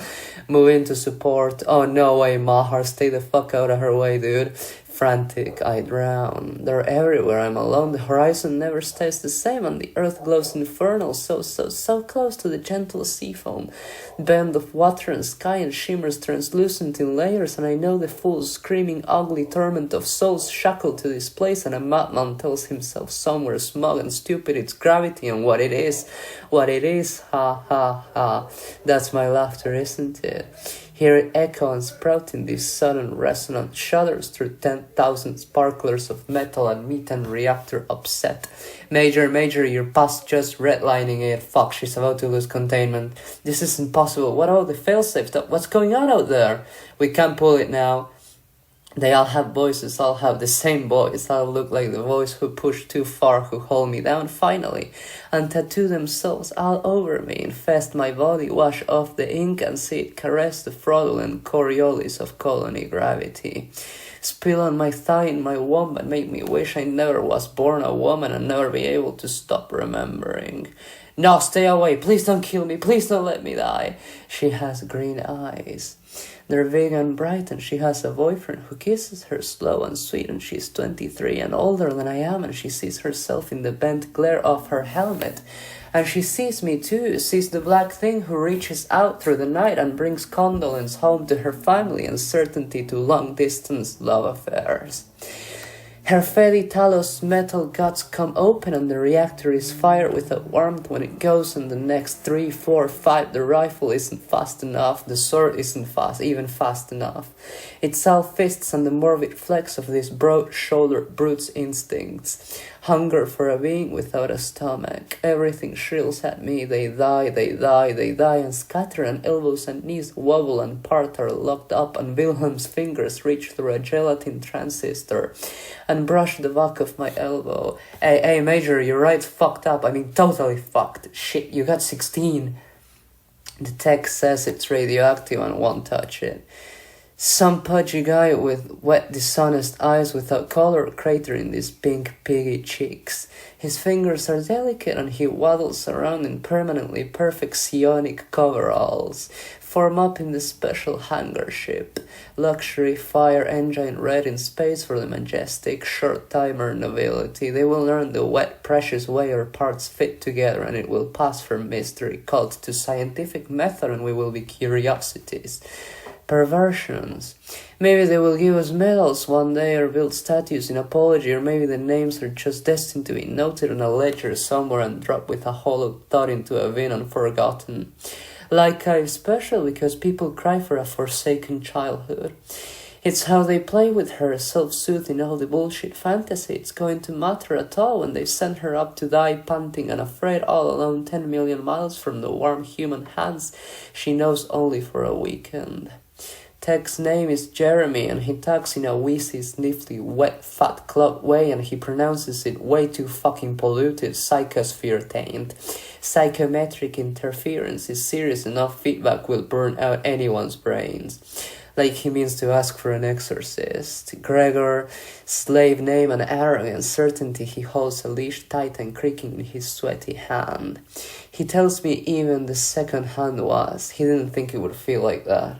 Move into support, oh no way Mahar, stay the fuck out of her way dude. Frantic, I drown. They're everywhere, I'm alone, the horizon never stays the same, and the earth glows infernal, so close to the gentle sea foam. Bend of water and sky and shimmers translucent in layers, and I know the full screaming ugly torment of souls shackled to this place, and a madman tells himself somewhere smug and stupid it's gravity and what it is, ha ha ha. That's my laughter, isn't it? Hear it echo and sprout in these sudden resonant shudders through 10,000 sparklers of metal and meat and reactor upset. Major, you're past just redlining it. Fuck, she's about to lose containment. This isn't possible. What about the failsafe? What's going on out there? We can't pull it now. They all have voices, all have the same voice, all look like the voice who pushed too far, who hold me down finally, and tattoo themselves all over me, infest my body, wash off the ink and see it caress the fraudulent Coriolis of colony gravity. Spill on my thigh in my womb and make me wish I never was born a woman and never be able to stop remembering. No, stay away, please don't kill me, please don't let me die. She has green eyes. They're big and bright, and she has a boyfriend who kisses her slow and sweet, and she's 23 and older than I am, and she sees herself in the bent glare of her helmet. And she sees me too, sees the black thing who reaches out through the night and brings condolence home to her family and certainty to long-distance love affairs. Her fatty Talos metal guts come open and the reactor is fired without warmth when it goes, and the next 3, 4, 5 the rifle isn't fast enough, the sword isn't even fast enough. It's all fists and the morbid flex of this broad-shouldered brute's instincts. Hunger for a being without a stomach. Everything shrills at me, they die, and scatter, and elbows and knees wobble and part are locked up, and Wilhelm's fingers reach through a gelatin transistor and brush the back of my elbow. Hey, Major, you're right, fucked up. I mean, totally fucked. Shit, you got 16. The text says it's radioactive and won't touch it. Some pudgy guy with wet, dishonest eyes without color cratering these pink piggy cheeks. His fingers are delicate and he waddles around in permanently perfect psionic coveralls. Form up in the special hangar ship. Luxury fire engine red in space for the majestic short-timer nobility. They will learn the wet, precious way our parts fit together, and it will pass from mystery cult to scientific method, and we will be curiosities. Perversions. Maybe they will give us medals one day or build statues in apology, or maybe the names are just destined to be noted on a ledger somewhere and dropped with a hollow thought into a bin and forgotten. Like I'm special because people cry for a forsaken childhood. It's how they play with her, self-soothing all the bullshit fantasy. It's going to matter at all when they send her up to die panting and afraid all alone 10 million miles from the warm human hands she knows only for a weekend. Tech's name is Jeremy, and he talks in a wheezy, sniffly, wet, fat club way, and he pronounces it way too fucking polluted, psychosphere-tainted. Psychometric interference is serious enough feedback will burn out anyone's brains. Like he means to ask for an exorcist. Gregor, slave name and arrogant certainty, he holds a leash tight and creaking in his sweaty hand. He tells me even the second hand was. He didn't think it would feel like that.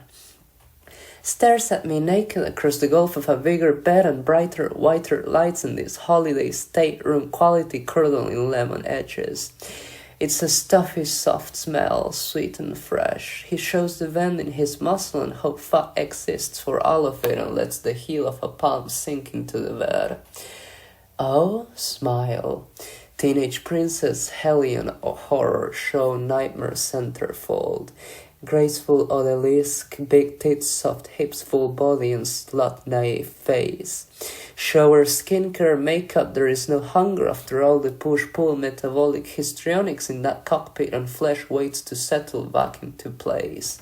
Stares at me naked across the gulf of a bigger bed and brighter, whiter lights in this holiday stateroom quality curdle in lemon edges. It's a stuffy, soft smell, sweet and fresh. He shows the vent in his muscle and how fat exists for all of it and lets the heel of a palm sink into the bed. Oh, smile. Teenage princess, Hellion horror show nightmare centerfold. Graceful odalisque, big tits, soft hips, full body, and slut naive face. Shower skincare, makeup, there is no hunger after all the push-pull metabolic histrionics in that cockpit, and flesh waits to settle back into place.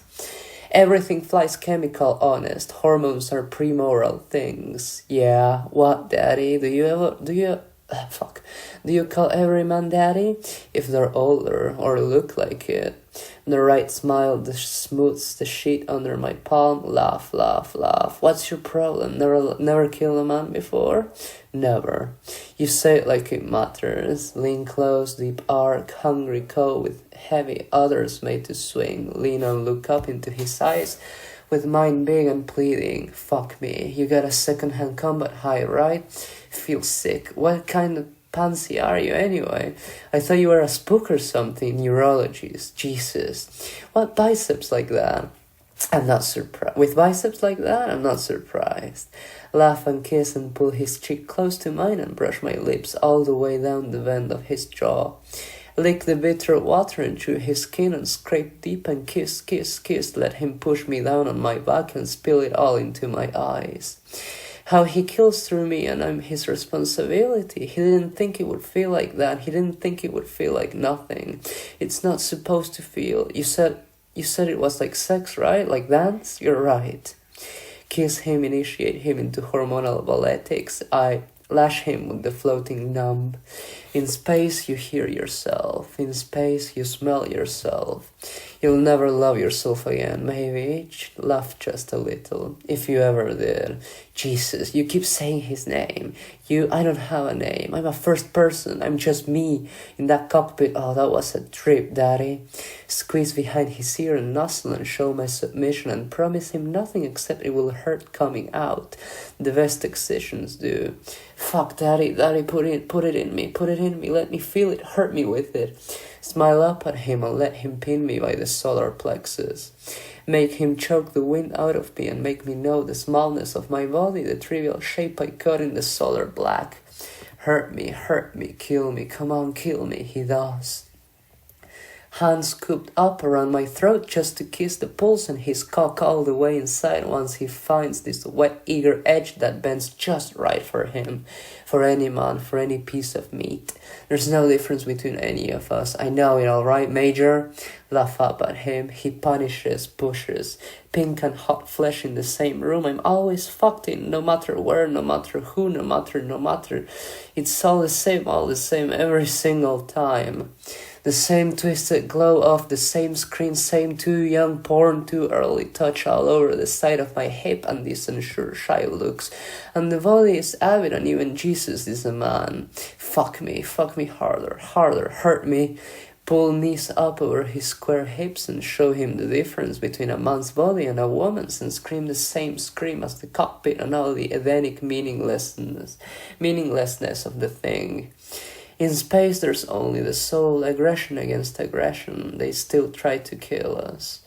Everything flies chemical honest, hormones are premoral things. Yeah, what, daddy? Do you call every man daddy? If they're older or look like it. The right smile smooths the sheet under my palm. Laugh, laugh, laugh. What's your problem? Never killed a man before? Never. You say it like it matters. Lean close, deep arc, hungry cow with heavy udders made to swing. Lean and look up into his eyes with mine big and pleading. Fuck me. You got a second-hand combat high, right? Feel sick. What kind of pansy are you anyway? I thought you were a spook or something, neurologist. Jesus. What biceps like that? I'm not surprised. With biceps like that, I'm not surprised. Laugh and kiss and pull his cheek close to mine and brush my lips all the way down the bend of his jaw. Lick the bitter water into his skin and scrape deep and kiss, kiss, kiss. Let him push me down on my back and spill it all into my eyes. How he kills through me and I'm his responsibility. He didn't think it would feel like that. He didn't think it would feel like nothing. It's not supposed to feel. You said it was like sex, right? Like dance? You're right. Kiss him, initiate him into hormonal balletics. I lash him with the floating numb. In space, you hear yourself. In space, you smell yourself. You'll never love yourself again, maybe. Laugh just a little, if you ever did. Jesus, you keep saying his name. I don't have a name. I'm a first person. I'm just me in that cockpit. Oh, that was a trip, daddy. Squeeze behind his ear and nuzzle and show my submission and promise him nothing except it will hurt coming out. The best excisions do. Fuck, daddy, put it in me, let me feel it, hurt me with it. Smile up at him and let him pin me by the solar plexus. make him choke the wind out of me and make me know the smallness of my body, the trivial shape I cut in the solar black. Hurt me, kill me, come on, kill me, he does. Hands scooped up around my throat just to kiss the pulse and his cock all the way inside once he finds this wet, eager edge that bends just right for him, for any man, for any piece of meat. There's no difference between any of us. I know it, all right, Major? Laugh up at him. He punishes, pushes. Pink and hot flesh in the same room. I'm always fucked in, no matter where, no matter who, no matter. It's all the same, every single time. The same twisted glow of the same screen, same too young porn, too early touch all over the side of my hip and these unsure shy looks. And the body is avid and even Jesus is a man. Fuck me harder, hurt me. Pull knees up over his square hips and show him the difference between a man's body and a woman's and scream the same scream as the cockpit and all the Edenic meaninglessness of the thing. In space, there's only the soul, aggression against aggression. They still try to kill us.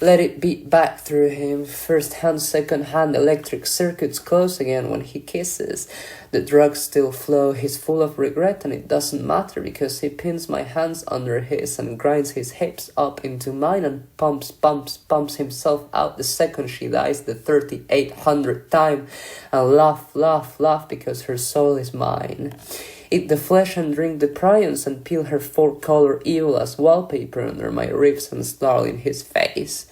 Let it beat back through him. First hand, second hand, electric circuits close again when he kisses. The drugs still flow. He's full of regret and it doesn't matter because he pins my hands under his and grinds his hips up into mine and pumps himself out the second she dies the 3800th time. And laugh because her soul is mine. Eat the flesh and drink the prions and peel her four-color evil as wallpaper under my ribs and snarl in his face.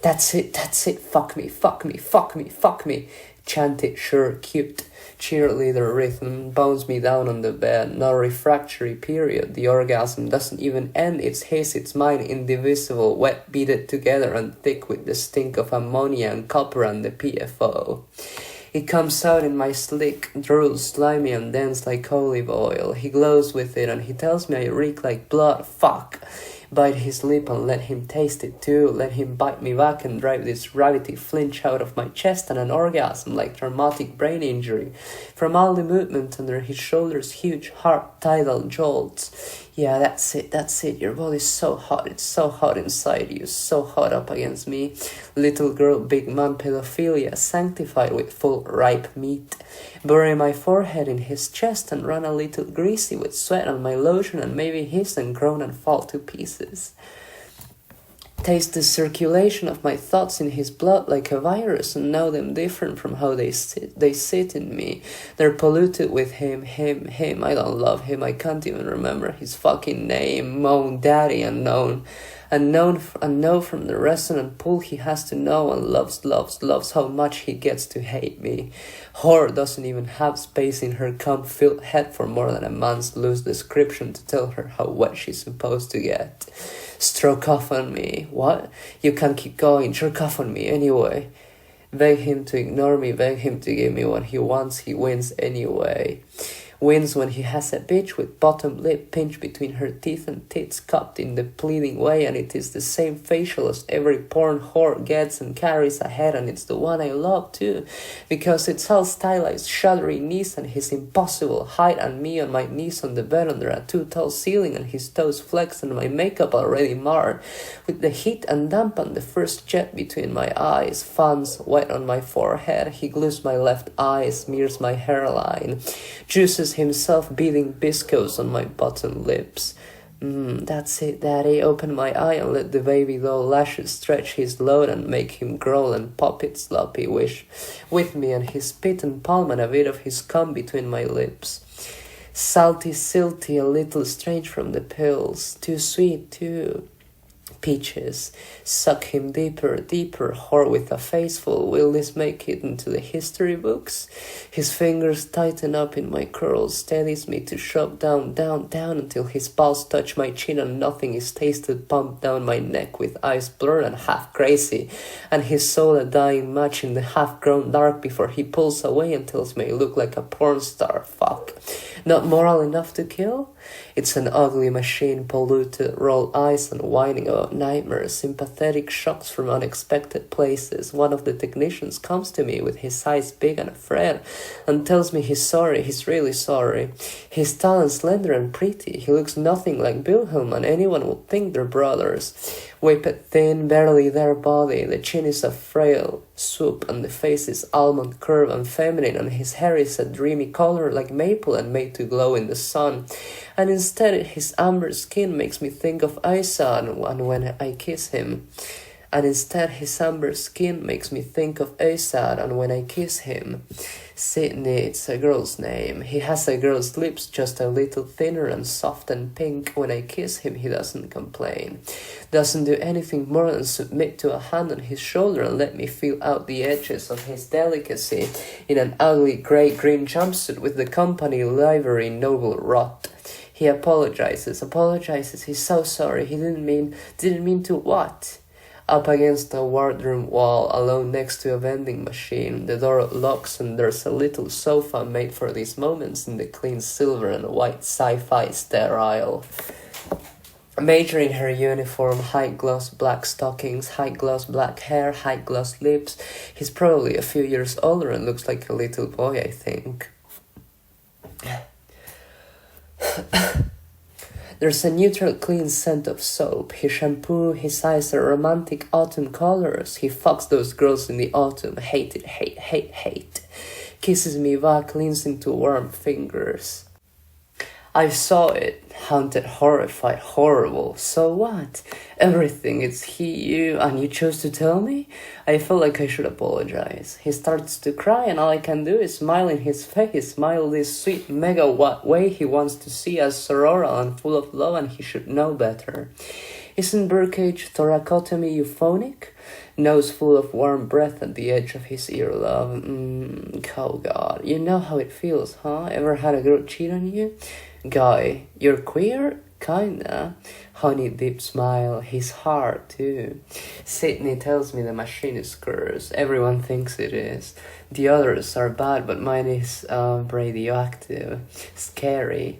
That's it, fuck me. Chant it, sure, cute. Cheerleader rhythm bounce me down on the bed. No refractory period. The orgasm doesn't even end. It's his, it's mine, indivisible, wet, beaded together and thick with the stink of ammonia and copper and the PFO. It comes out in my slick, drool, slimy and dense like olive oil. He glows with it and he tells me I reek like blood. Fuck. Bite his lip and let him taste it too. Let him bite me back and drive this gravity flinch out of my chest and an orgasm like traumatic brain injury. From all the movement under his shoulders, huge, hard, tidal jolts. Yeah, that's it. Your body's so hot. It's so hot inside you. So hot up against me. Little girl, big man pedophilia, sanctified with full ripe meat. Bury my forehead in his chest and run a little greasy with sweat on my lotion and maybe hiss and groan and fall to pieces. Taste the circulation of my thoughts in his blood like a virus and know them different from how they sit in me. They're polluted with him. I don't love him. I can't even remember his fucking name. Moan Daddy unknown. And know from the resonant pull he has to know and loves how much he gets to hate me. Whore doesn't even have space in her cum-filled head for more than a man's loose description to tell her how wet she's supposed to get. Stroke off on me. What? You can't keep going. Jerk off on me anyway. Beg him to ignore me. Beg him to give me what he wants. He wins anyway. Wins when he has a bitch with bottom lip pinched between her teeth and tits cupped in the pleading way, and it is the same facial as every porn whore gets and carries ahead, and it's the one I love too, because it's all stylized shuddery knees and his impossible height and me on my knees on the bed under a too-tall ceiling and his toes flexed and my makeup already marred, with the heat and damp on the first jet between my eyes, fans wet on my forehead. He glues my left eye, smears my hairline, juices himself beating biscuits on my bottom lips. That's it, Daddy. Open my eye and let the baby doll lashes stretch his load and make him growl and pop its sloppy wish with me and his spit and palm and a bit of his cum between my lips. Salty, silty, a little strange from the pills. Too sweet, too. Peaches. Suck him deeper, whore with a face full. Will this make it into the history books? His fingers tighten up in my curls, steadies me to shove down until his paws touch my chin and nothing is tasted, pumped down my neck with eyes blurred and half crazy, and his soul a dying match in the half-grown dark before he pulls away and tells me I look like a porn star. Fuck. Not moral enough to kill? It's an ugly machine, polluted, rolled eyes and whining about nightmares, sympathetic shocks from unexpected places. One of the technicians comes to me with his eyes big and afraid and tells me he's sorry, he's really sorry. He's tall and slender and pretty. He looks nothing like Wilhelm, and anyone would think they're brothers. Whipped thin, barely there body, the chin is a frail swoop and the face is almond curve and feminine, and his hair is a dreamy color like maple and made to glow in the sun. And instead his amber skin makes me think of Isa and when I kiss him. And instead his amber skin makes me think of Asad and when I kiss him. Sydney, it's a girl's name. He has a girl's lips, just a little thinner and soft and pink. When I kiss him, he doesn't complain. Doesn't do anything more than submit to a hand on his shoulder and let me feel out the edges of his delicacy in an ugly grey-green jumpsuit with the company livery noble rot. He apologizes, he's so sorry, he didn't mean to what? Up against a wardroom wall, alone next to a vending machine. The door locks and there's a little sofa made for these moments in the clean silver and white sci-fi sterile. Major in her uniform, high-gloss black stockings, high-gloss black hair, high-gloss lips. He's probably a few years older and looks like a little boy, I think. There's a neutral, clean scent of soap. His shampoo, his eyes are romantic autumn colors. He fucks those girls in the autumn. Hate it, hate. Kisses me back, leans into warm fingers. I saw it. Haunted, horrified, horrible. So what? Everything. It's he, you, and you chose to tell me? I feel like I should apologize. He starts to cry and all I can do is smile in his face. Smile this sweet megawatt way he wants to see us sororal and full of love, and he should know better. Isn't birdcage thoracotomy euphonic? Nose full of warm breath at the edge of his earlobe. Oh God. You know how it feels, huh? Ever had a girl cheat on you? Guy, you're queer? Kinda. Honey deep smile. He's hard too. Sydney tells me the machine is cursed. Everyone thinks it is. The others are bad, but mine is radioactive. Scary.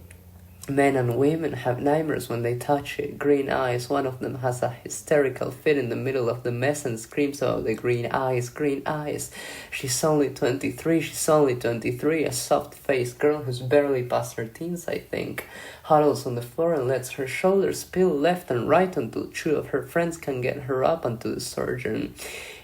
Men and women have nightmares when they touch it. Green eyes. One of them has a hysterical fit in the middle of the mess and screams about the green eyes, green eyes. She's only 23, a soft-faced girl who's barely past her teens, I think. Huddles on the floor and lets her shoulders spill left and right until two of her friends can get her up onto the surgeon.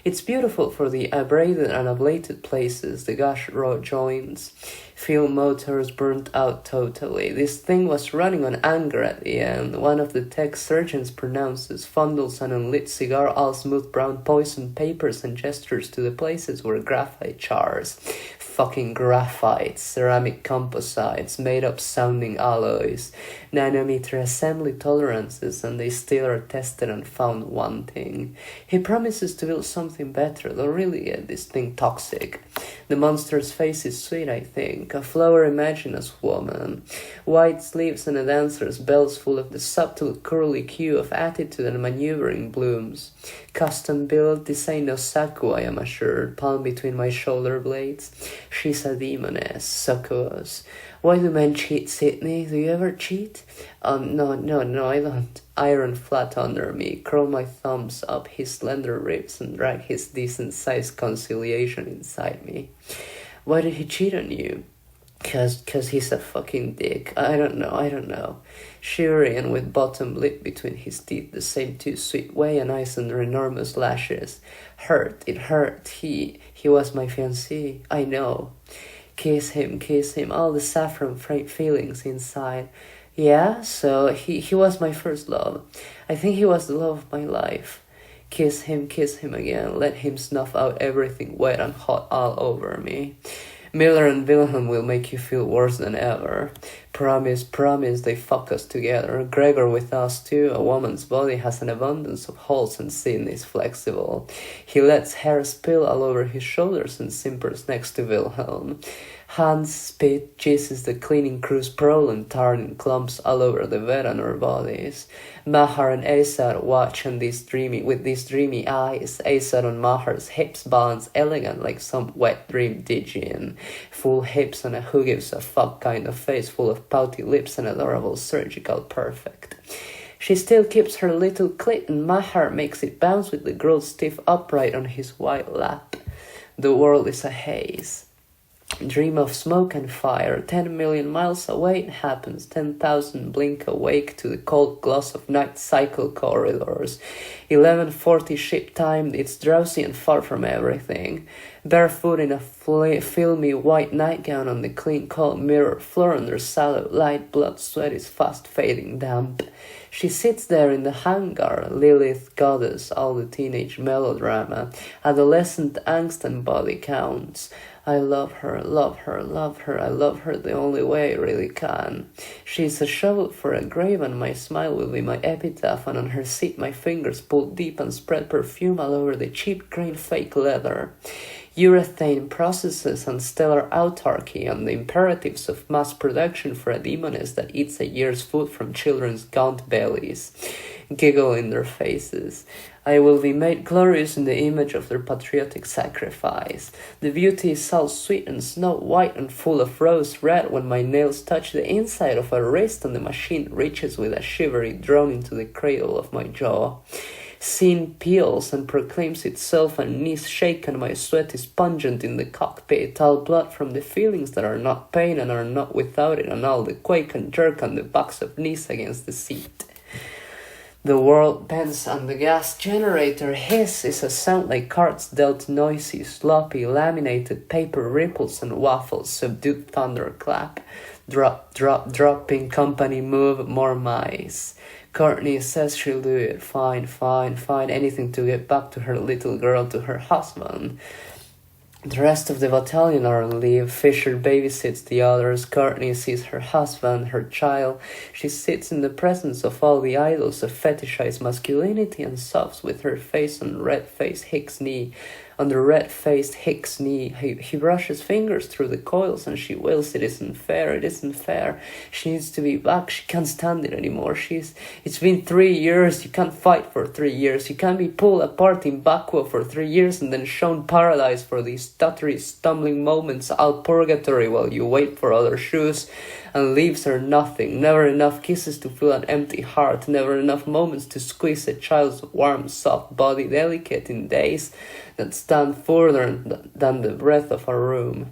It's beautiful for the abraded and ablated places, the gash-raw joints. Feel motors burnt out totally. This thing was running on anger at the end. One of the tech surgeons pronounces, fondles an unlit cigar, all smooth brown poison papers and gestures to the places where graphite chars. Fucking graphite, ceramic composites, made-up sounding alloys, nanometer assembly tolerances, and they still are tested and found wanting. He promises to build something better, though really this thing toxic. The monster's face is sweet, I think, a flower imaginous woman. White sleeves and a dancer's belts full of the subtle curly hue of attitude and maneuvering blooms. Custom built, this ain't no Saku, I am assured, palm between my shoulder blades. She's a demoness, succubus. Why do men cheat, Sydney? Do you ever cheat? No, I don't. Iron flat under me, curl my thumbs up his slender ribs and drag his decent-sized conciliation inside me. Why did he cheat on you? Cause he's a fucking dick. I don't know. Shivering and with bottom lip between his teeth, the same too sweet way, and eyes under enormous lashes. It hurt. He was my fiancé. I know. Kiss him, all the saffron feelings inside. Yeah, so he was my first love. I think he was the love of my life. Kiss him again. Let him snuff out everything wet and hot all over me. Miller and Wilhelm will make you feel worse than ever. Promise, they fuck us together. Gregor with us too. A woman's body has an abundance of holes and sin is flexible. He lets hair spill all over his shoulders and simpers next to Wilhelm. Hans spit, jizzes the cleaning crew's pearl and tar in clumps all over the bed and our bodies. Mahar and Asad watch with these dreamy eyes. Asad on Mahar's hips balance elegant like some wet dream Digian. Full hips and a who gives a fuck kind of face full of pouty lips and adorable surgical perfect. She still keeps her little clit and Mahar makes it bounce with the girl stiff upright on his white lap. The world is a haze. Dream of smoke and fire. 10 million miles away it happens. 10,000 blink awake to the cold gloss of night cycle corridors. 11:40 ship time. It's drowsy and far from everything. Barefoot in a filmy white nightgown on the clean cold mirror floor under sallow light, blood sweat is fast fading damp. She sits there in the hangar, Lilith goddess, all the teenage melodrama, adolescent angst and body counts. I love her, love her, love her, I love her the only way I really can. She's a shovel for a grave and my smile will be my epitaph, and on her seat my fingers pull deep and spread perfume all over the cheap grain fake leather. Urethane processes and stellar autarky and the imperatives of mass production for a demoness that eats a year's food from children's gaunt bellies. Giggle in their faces. I will be made glorious in the image of their patriotic sacrifice. The beauty is all sweet and snow white and full of rose red when my nails touch the inside of a wrist and the machine reaches with a shivery drone into the cradle of my jaw. Scene peels and proclaims itself, and knees shake and my sweat is pungent in the cockpit, all blood from the feelings that are not pain and are not without it, and all the quake and jerk and the backs of knees against the seat. The world bends and the gas generator hisses a sound like cards dealt noisy, sloppy, laminated paper ripples and waffles, subdued thunderclap. Drop, drop, dropping company move, more mice. Courtney says she'll do it. Fine, fine, fine. Anything to get back to her little girl, to her husband. The rest of the battalion are on leave. Fisher babysits the others. Courtney sees her husband, her child. She sits in the presence of all the idols of fetishized masculinity and sobs with her face on red-faced Hick's knee. On the red-faced Hick's knee, he brushes fingers through the coils and she wails, it isn't fair, it isn't fair. She needs to be back, she can't stand it anymore. It's been 3 years, you can't fight for 3 years. You can't be pulled apart in Bakwa for 3 years and then shown paradise for these stuttery, stumbling moments, all purgatory while you wait for other shoes. And leaves are nothing, never enough kisses to fill an empty heart, never enough moments to squeeze a child's warm, soft body, delicate in days that stand further than the breadth of a room.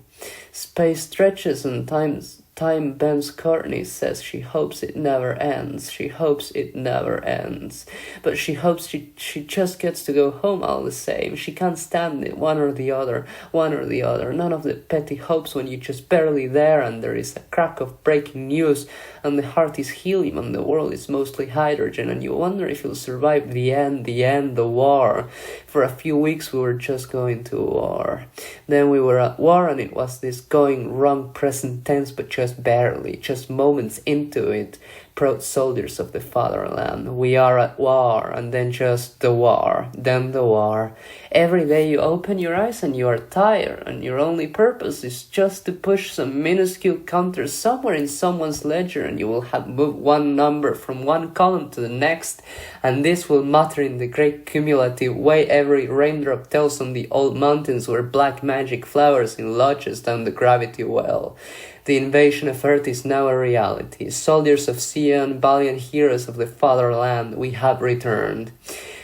Space stretches and time bends. Courtney says she hopes it never ends. She hopes it never ends. But she hopes she just gets to go home all the same. She can't stand it, one or the other, one or the other. None of the petty hopes when you're just barely there and there is a crack of breaking news and the heart is helium and the world is mostly hydrogen and you wonder if you'll survive the end, the war. For a few weeks we were just going to war. Then we were at war and it was this going wrong present tense, but just barely, just moments into it. Proud soldiers of the fatherland, we are at war, and then just the war, then the war. Every day you open your eyes and you are tired, and your only purpose is just to push some minuscule counter somewhere in someone's ledger, and you will have moved one number from one column to the next, and this will matter in the great cumulative way every raindrop tells on the old mountains where black magic flowers in lodges down the gravity well. The invasion of Earth is now a reality. Soldiers of Sion, valiant heroes of the fatherland, we have returned.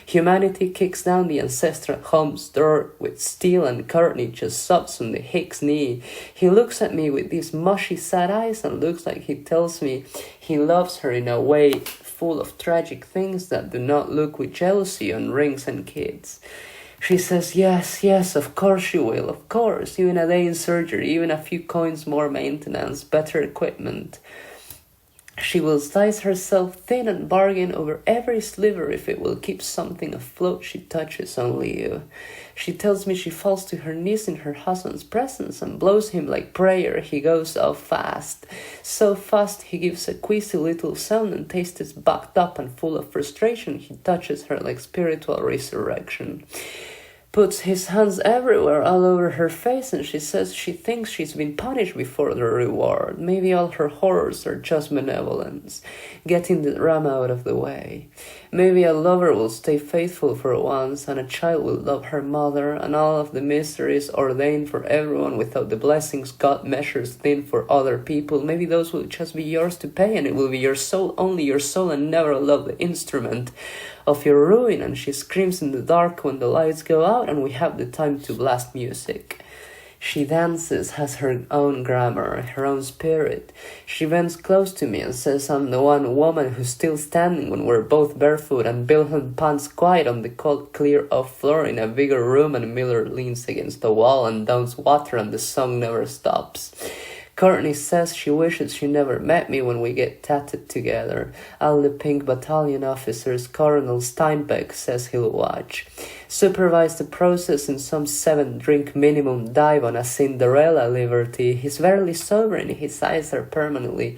Humanity kicks down the ancestral home's door with steel and Courtney just sobs on the Hick's knee. He looks at me with these mushy sad eyes and looks like he tells me he loves her in a way full of tragic things that do not look with jealousy on rings and kids. She says, yes, of course you will, of course. Even a day in surgery, even a few coins more maintenance, better equipment. She will slice herself thin and bargain over every sliver if it will keep something afloat she touches only you. She tells me she falls to her knees in her husband's presence and blows him like prayer. He goes so fast he gives a queasy little sound and tastes backed up and full of frustration. He touches her like spiritual resurrection. puts his hands everywhere, all over her face, and she says she thinks she's been punished before the reward. Maybe all her horrors are just benevolence, getting the drama out of the way. Maybe a lover will stay faithful for once, and a child will love her mother, and all of the mysteries ordained for everyone without the blessings God measures thin for other people. Maybe those will just be yours to pay, and it will be your soul, only your soul, and never love the instrument of your ruin. And she screams in the dark when the lights go out and we have the time to blast music. She dances, has her own grammar, her own spirit. She bends close to me and says I'm the one woman who's still standing when we're both barefoot, and Wilhelm pants quiet on the cold clear-off floor in a bigger room, and Miller leans against the wall and downs water, and the song never stops. Courtney says she wishes she never met me when we get tattooed together. All the pink battalion officers, Colonel Steinbeck says he'll watch. Supervise the process in some 7-drink minimum dive on a Cinderella liberty. He's barely sober and his eyes are permanently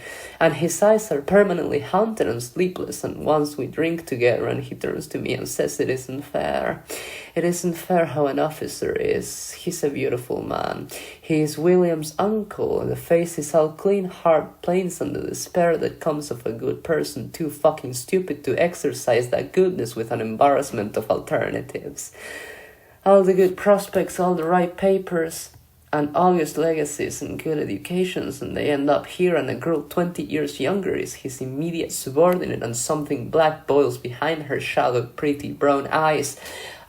haunted and sleepless, and once we drink together and he turns to me and says it isn't fair. It isn't fair how an officer is. He's a beautiful man. He is William's uncle, and the face is all clean, hard plains, and the despair that comes of a good person too fucking stupid to exercise that goodness with an embarrassment of alternatives. All the good prospects, all the right papers, and obvious legacies and good educations, and they end up here, and a girl 20 years younger is his immediate subordinate, and something black boils behind her shadowed pretty brown eyes,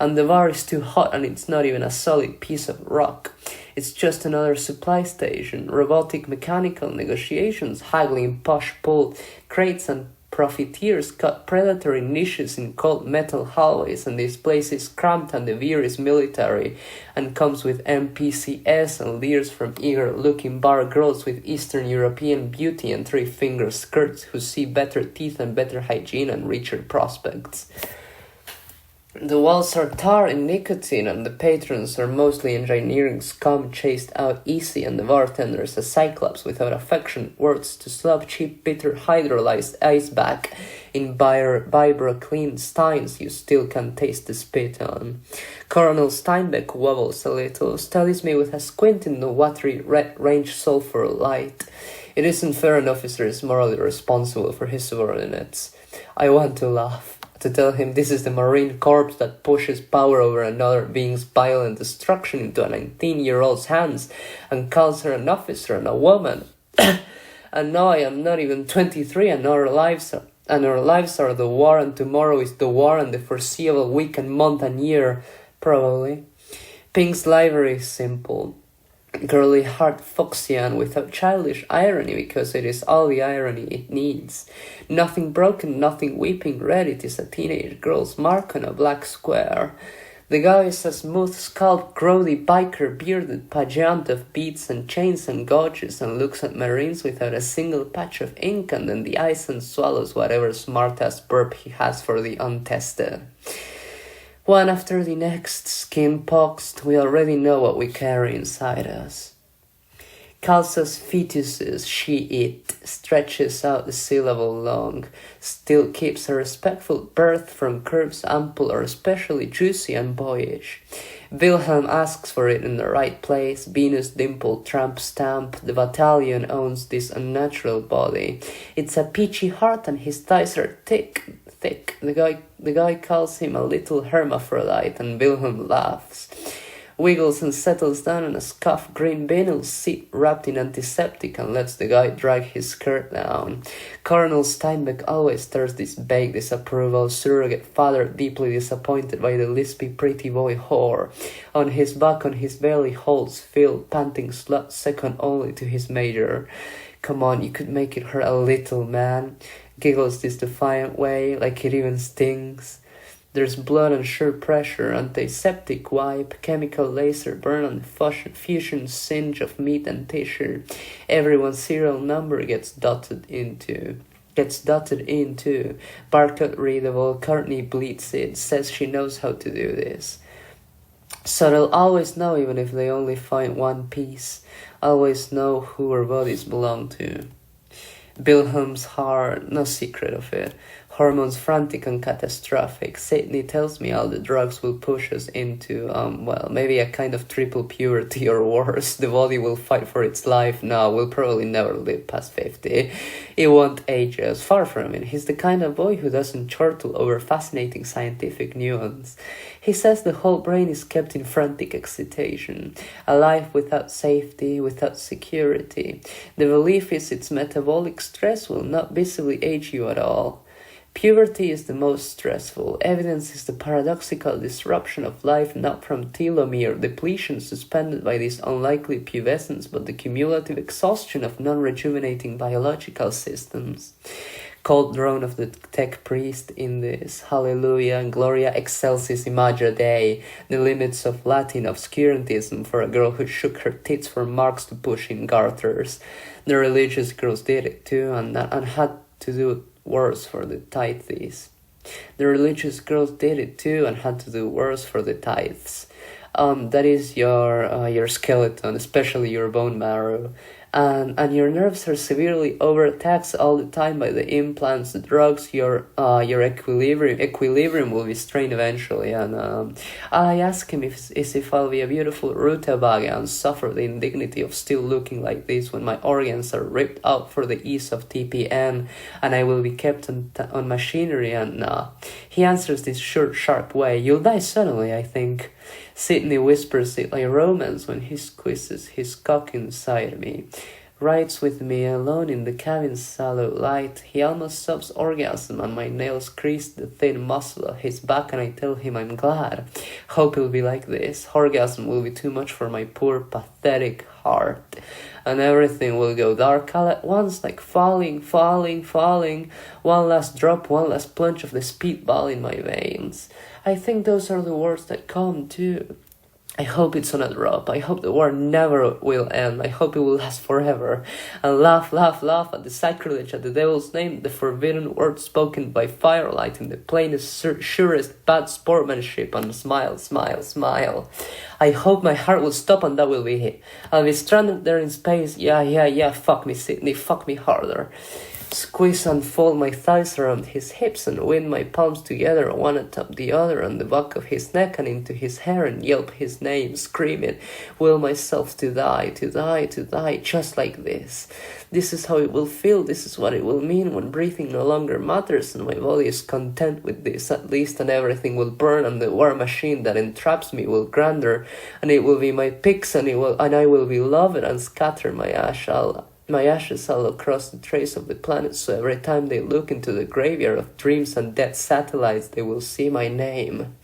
and the bar is too hot, and it's not even a solid piece of rock. It's just another supply station, robotic mechanical negotiations, haggling posh pull crates, and profiteers cut predatory niches in cold metal hallways, and this place is cramped, and the beer is military and comes with MPCS and leers from eager-looking bar girls with Eastern European beauty and 3-finger skirts who see better teeth and better hygiene and richer prospects. The walls are tar and nicotine, and the patrons are mostly engineering scum chased out easy, and the bartender is a cyclops without affection, words to slop cheap bitter hydrolyzed ice back in vibro-clean steins you still can taste the spit on. Colonel Steinbeck wobbles a little, studies me with a squint in the watery red-range sulfur light. It isn't fair an officer is morally responsible for his subordinates. I want to laugh, to tell him this is the Marine Corps that pushes power over another being's violent destruction into a 19-year-old's hands and calls her an officer and a woman. And now I am not even 23, and our lives are the war, and tomorrow is the war, and the foreseeable week and month and year, probably. Pink's library is simple. Girly heart Foxian without childish irony, because it is all the irony it needs. Nothing broken, nothing weeping red, it is a teenage girl's mark on a black square. The guy is a smooth-scalped, grody biker, bearded pageant of beads and chains and gauges, and looks at Marines without a single patch of ink, and then the eyes and swallows whatever smart-ass burp he has for the untested. One after the next, skin poxed, we already know what we carry inside us. Calls us fetuses, she-it, stretches out the syllable long, still keeps a respectful birth from curves ample or especially juicy and boyish. Wilhelm asks for it in the right place, Venus dimple tramp stamp, the battalion owns this unnatural body. It's a peachy heart and his thighs are thick. The guy calls him a little hermaphrodite, and Wilhelm laughs. Wiggles and settles down on a scuffed green vinyl seat wrapped in antiseptic and lets the guy drag his skirt down. Colonel Steinbeck always stirs this vague disapproval, surrogate father deeply disappointed by the lispy pretty boy whore. On his back, on his belly holds Phil, panting slut second only to his major. Come on, you could make it hurt a little, man. Giggles this defiant way, like it even stings. There's blood and sure pressure, antiseptic wipe, chemical laser burn on the fusion singe of meat and tissue. Everyone's serial number gets dotted into. Barcode readable, Courtney bleeds it, says she knows how to do this. So they'll always know even if they only find one piece. Always know who our bodies belong to. Wilhelm's heart, no secret of it, Hormones frantic and catastrophic. Sydney tells me all the drugs will push us into, maybe a kind of triple puberty or worse. The body will fight for its life now. We'll probably never live past 50. It won't age us. Far from it. He's the kind of boy who doesn't chortle over fascinating scientific nuance. He says the whole brain is kept in frantic excitation. A life without safety, without security. The belief is its metabolic stress will not visibly age you at all. Puberty is the most stressful. Evidence is the paradoxical disruption of life not from telomere depletion suspended by this unlikely pubescence, but the cumulative exhaustion of non-rejuvenating biological systems. Cold drone of the tech priest in this. Hallelujah, Gloria excelsis imago Dei, the limits of Latin obscurantism for a girl who shook her tits for marks to push in garters. The religious girls did it too, and had to do worse for the tithes. The religious girls did it too and had to do worse for the tithes. That is your skeleton, especially your bone marrow. And your nerves are severely overtaxed all the time by the implants, the drugs. Your equilibrium will be strained eventually. And I asked him if I'll be a beautiful rutabaga and suffer the indignity of still looking like this when my organs are ripped out for the ease of TPN, and I will be kept on machinery. And he answers this short, sharp way. You'll die suddenly, I think. Sydney whispers it like romance when he squeezes his cock inside me. Rides with me alone in the cabin's sallow light. He almost sobs orgasm and my nails crease the thin muscle of his back, and I tell him I'm glad. Hope it'll be like this. Orgasm will be too much for my poor, pathetic heart. And everything will go dark all at once, like falling. One last drop, one last plunge of the speedball in my veins. I think those are the words that come too. I hope it's on a drop. I hope the war never will end. I hope it will last forever. And laugh at the sacrilege, at the devil's name, the forbidden word spoken by firelight in the plainest, surest bad sportsmanship, and smile. I hope my heart will stop and that will be it. I'll be stranded there in space. Yeah, fuck me, Sydney, fuck me harder. Squeeze and fold my thighs around his hips and wind my palms together, one atop the other, on the back of his neck and into his hair, and yelp his name, screaming, will myself to die, just like this. This is how it will feel, this is what it will mean when breathing no longer matters, and my body is content with this at least, and everything will burn, and the war machine that entraps me will grander, and it will be my pics, and I will be loved and scatter my ashes all across the trace of the planet, so every time they look into the graveyard of dreams and dead satellites, they will see my name.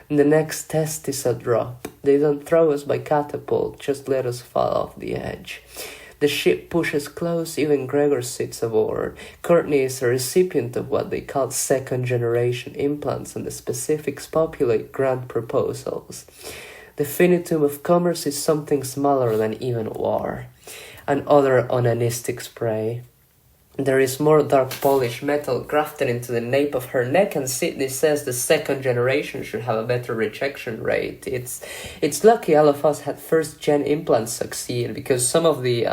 The next test is a drop. They don't throw us by catapult, just let us fall off the edge. The ship pushes close, even Gregor sits aboard. Courtney is a recipient of what they call second-generation implants, and the specifics populate grant proposals. The finitum of commerce is something smaller than even war. And other onanistic spray. There is more dark polished metal grafted into the nape of her neck, and Sydney says the second generation should have a better rejection rate. It's lucky all of us had first gen implants succeed, because some of the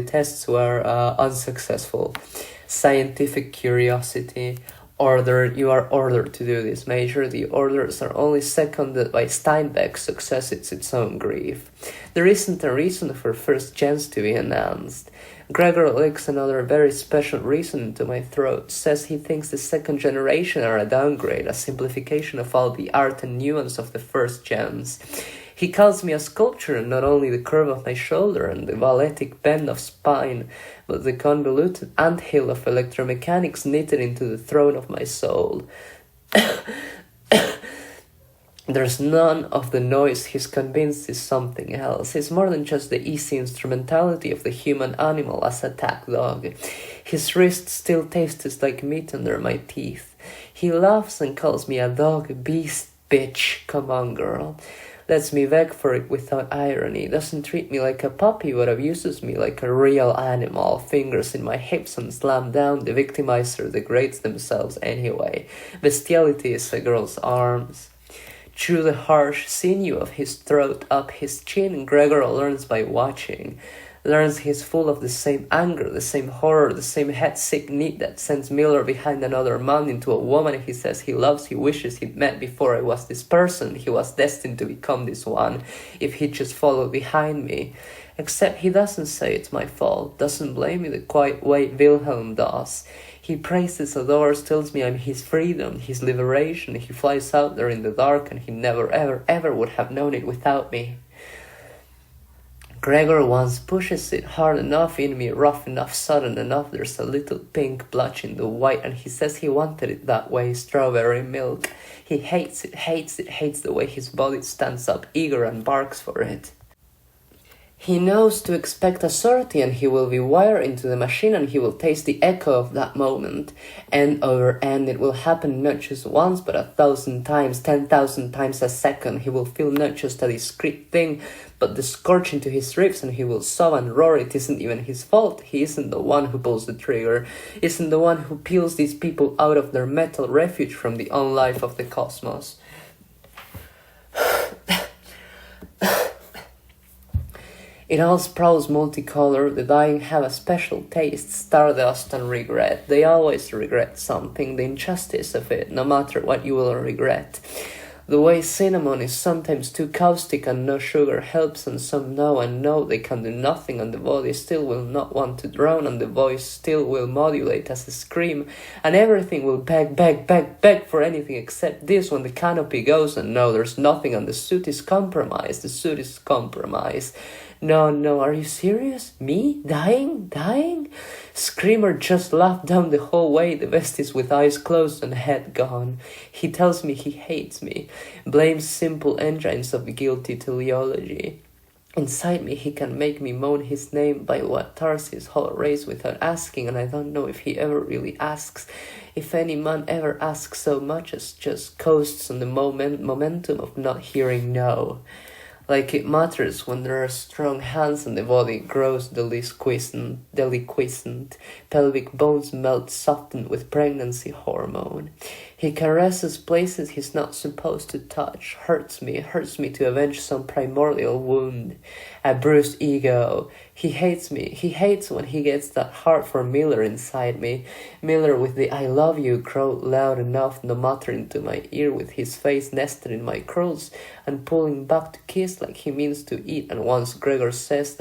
tests were unsuccessful. Scientific curiosity. You are ordered to do this measure. The orders are only seconded by Steinbeck's success. It's its own grief. There isn't a reason for first gens to be announced. Gregor licks another very special reason into my throat, says he thinks the second generation are a downgrade, a simplification of all the art and nuance of the first gens. He calls me a sculpture, not only the curve of my shoulder and the balletic bend of spine, but the convoluted anthill of electromechanics knitted into the throne of my soul. There's none of the noise. He's convinced is something else. It's more than just the easy instrumentality of the human animal as attack dog. His wrist still tastes like meat under my teeth. He laughs and calls me a dog, beast, bitch. Come on, girl. Lets me beg for it without irony. Doesn't treat me like a puppy, but abuses me like a real animal. Fingers in my hips and slam down. The victimizer degrades themselves anyway. Bestiality is a girl's arms. Through the harsh sinew of his throat, up his chin, Gregor learns by watching. Learns he's full of the same anger, the same horror, the same head-sick need that sends Miller behind another man into a woman he says he loves, he wishes he'd met before I was this person, he was destined to become this one, if he just followed behind me. Except he doesn't say it's my fault, doesn't blame me the quiet way Wilhelm does. He praises, adores, tells me I'm his freedom, his liberation, he flies out there in the dark and he never ever ever would have known it without me. Gregor once pushes it hard enough in me, rough enough, sudden enough, there's a little pink blotch in the white, and he says he wanted it that way, strawberry milk. He hates it, hates the way his body stands up, eager, and barks for it. He knows to expect a sortie, and he will be wired into the machine, and he will taste the echo of that moment. End over end, it will happen not just once, but 1,000 times, 10,000 times a second. He will feel not just a discrete thing, but the scorch into his ribs, and he will sob and roar. It isn't even his fault. He isn't the one who pulls the trigger. Isn't the one who peels these people out of their metal refuge from the unlife of the cosmos. It all sprawls multicolored, the dying have a special taste, stardust and regret. They always regret something, the injustice of it, no matter what you will regret. The way cinnamon is sometimes too caustic and no sugar helps, and some know and know they can do nothing, and the body still will not want to drown, and the voice still will modulate as a scream, and everything will beg for anything except this when the canopy goes, and no, there's nothing, and the suit is compromised, No, are you serious? Me? Dying? Screamer just laughed down the whole way, the besties with eyes closed and head gone. He tells me he hates me, blames simple engines of guilty teleology. Inside me he can make me moan his name by what tars his whole race without asking, and I don't know if he ever really asks. If any man ever asks so much as just coasts on the momentum of not hearing no. Like it matters when there are strong hands and the body grows deliquescent, pelvic bones melt softened with pregnancy hormone. He caresses places he's not supposed to touch, hurts me to avenge some primordial wound, a bruised ego. He hates me, he hates when he gets that heart for Miller inside me. Miller with the I love you crow loud enough no matter into my ear, with his face nested in my curls and pulling back to kiss like he means to eat, and once Gregor says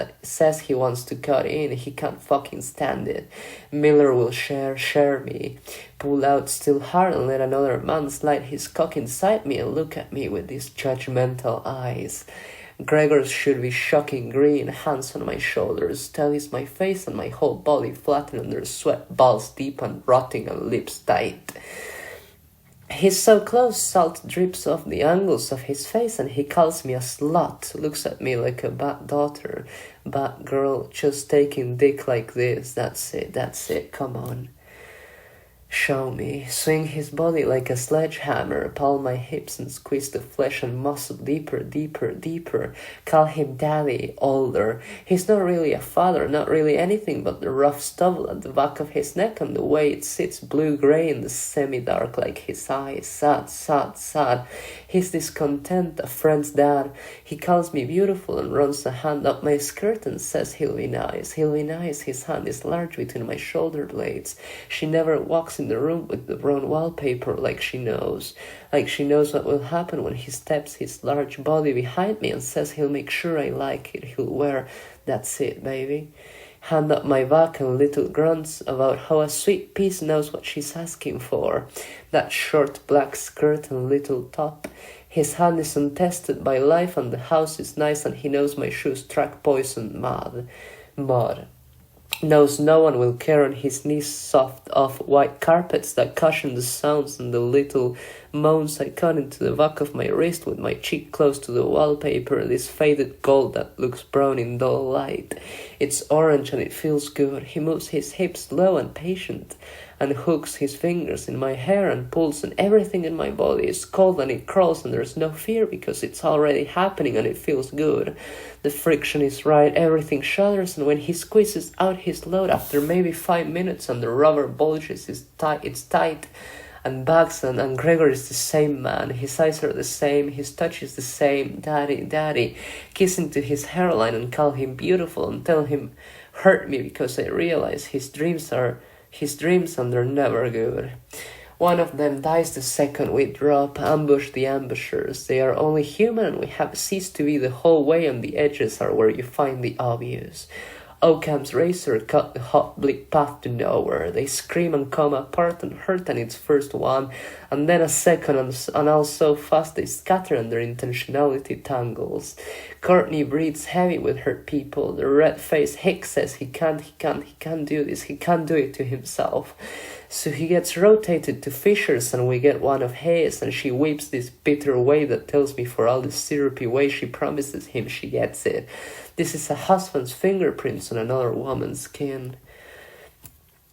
he wants to cut in, he can't fucking stand it. Miller will share me, pull out still hard and let another man slide his cock inside me and look at me with these judgmental eyes. Gregor's should be shocking green, hands on my shoulders, steadies my face and my whole body flattened under sweat, balls deep and rotting and lips tight. He's so close, salt drips off the angles of his face, and he calls me a slut, looks at me like a bad daughter, bad girl, just taking dick like this, that's it, come on. Show me. Swing his body like a sledgehammer, palm my hips and squeeze the flesh and muscle deeper. Call him daddy, older. He's not really a father, not really anything but the rough stubble at the back of his neck and the way it sits blue-grey in the semi-dark like his eyes. Sad. He's discontent, a friend's dad. He calls me beautiful and runs a hand up my skirt and says he'll be nice. His hand is large between my shoulder blades. She never walks in the room with the brown wallpaper like she knows what will happen when he steps his large body behind me and says he'll make sure I like it, he'll wear, that's it, baby. Hand up my back and little grunts about how a sweet piece knows what she's asking for. That short black skirt and little top. His hand is untested by life and the house is nice and he knows my shoes track poison mud. Knows no one will care on his knees, soft off-white carpets that cushion the sounds and the little moans I cut into the back of my wrist with my cheek close to the wallpaper, this faded gold that looks brown in dull light. It's orange and it feels good. He moves his hips slow and patient and hooks his fingers in my hair and pulls, and everything in my body is cold and it crawls and there's no fear because it's already happening and it feels good. The friction is right, everything shudders, and when he squeezes out his load after maybe 5 minutes and the rubber bulges, it's tight, And Baxon and Gregor is the same man. His eyes are the same, his touch is the same. Daddy, daddy, kissing to his hairline and call him beautiful and tell him hurt me because I realize his dreams and they're never good. One of them dies the second we drop, ambush the ambushers. They are only human and we have ceased to be the whole way, and the edges are where you find the obvious. Occam's razor cut the hot bleak path to nowhere. They scream and come apart and hurt, and it's first one, and then a second, and all so fast they scatter and their intentionality tangles. Courtney breathes heavy with hurt people. The red-faced Hick says he can't do this, he can't do it to himself. So he gets rotated to Fisher's and we get one of his, and she weeps this bitter way that tells me for all the syrupy way she promises him she gets it. This is a husband's fingerprints on another woman's skin.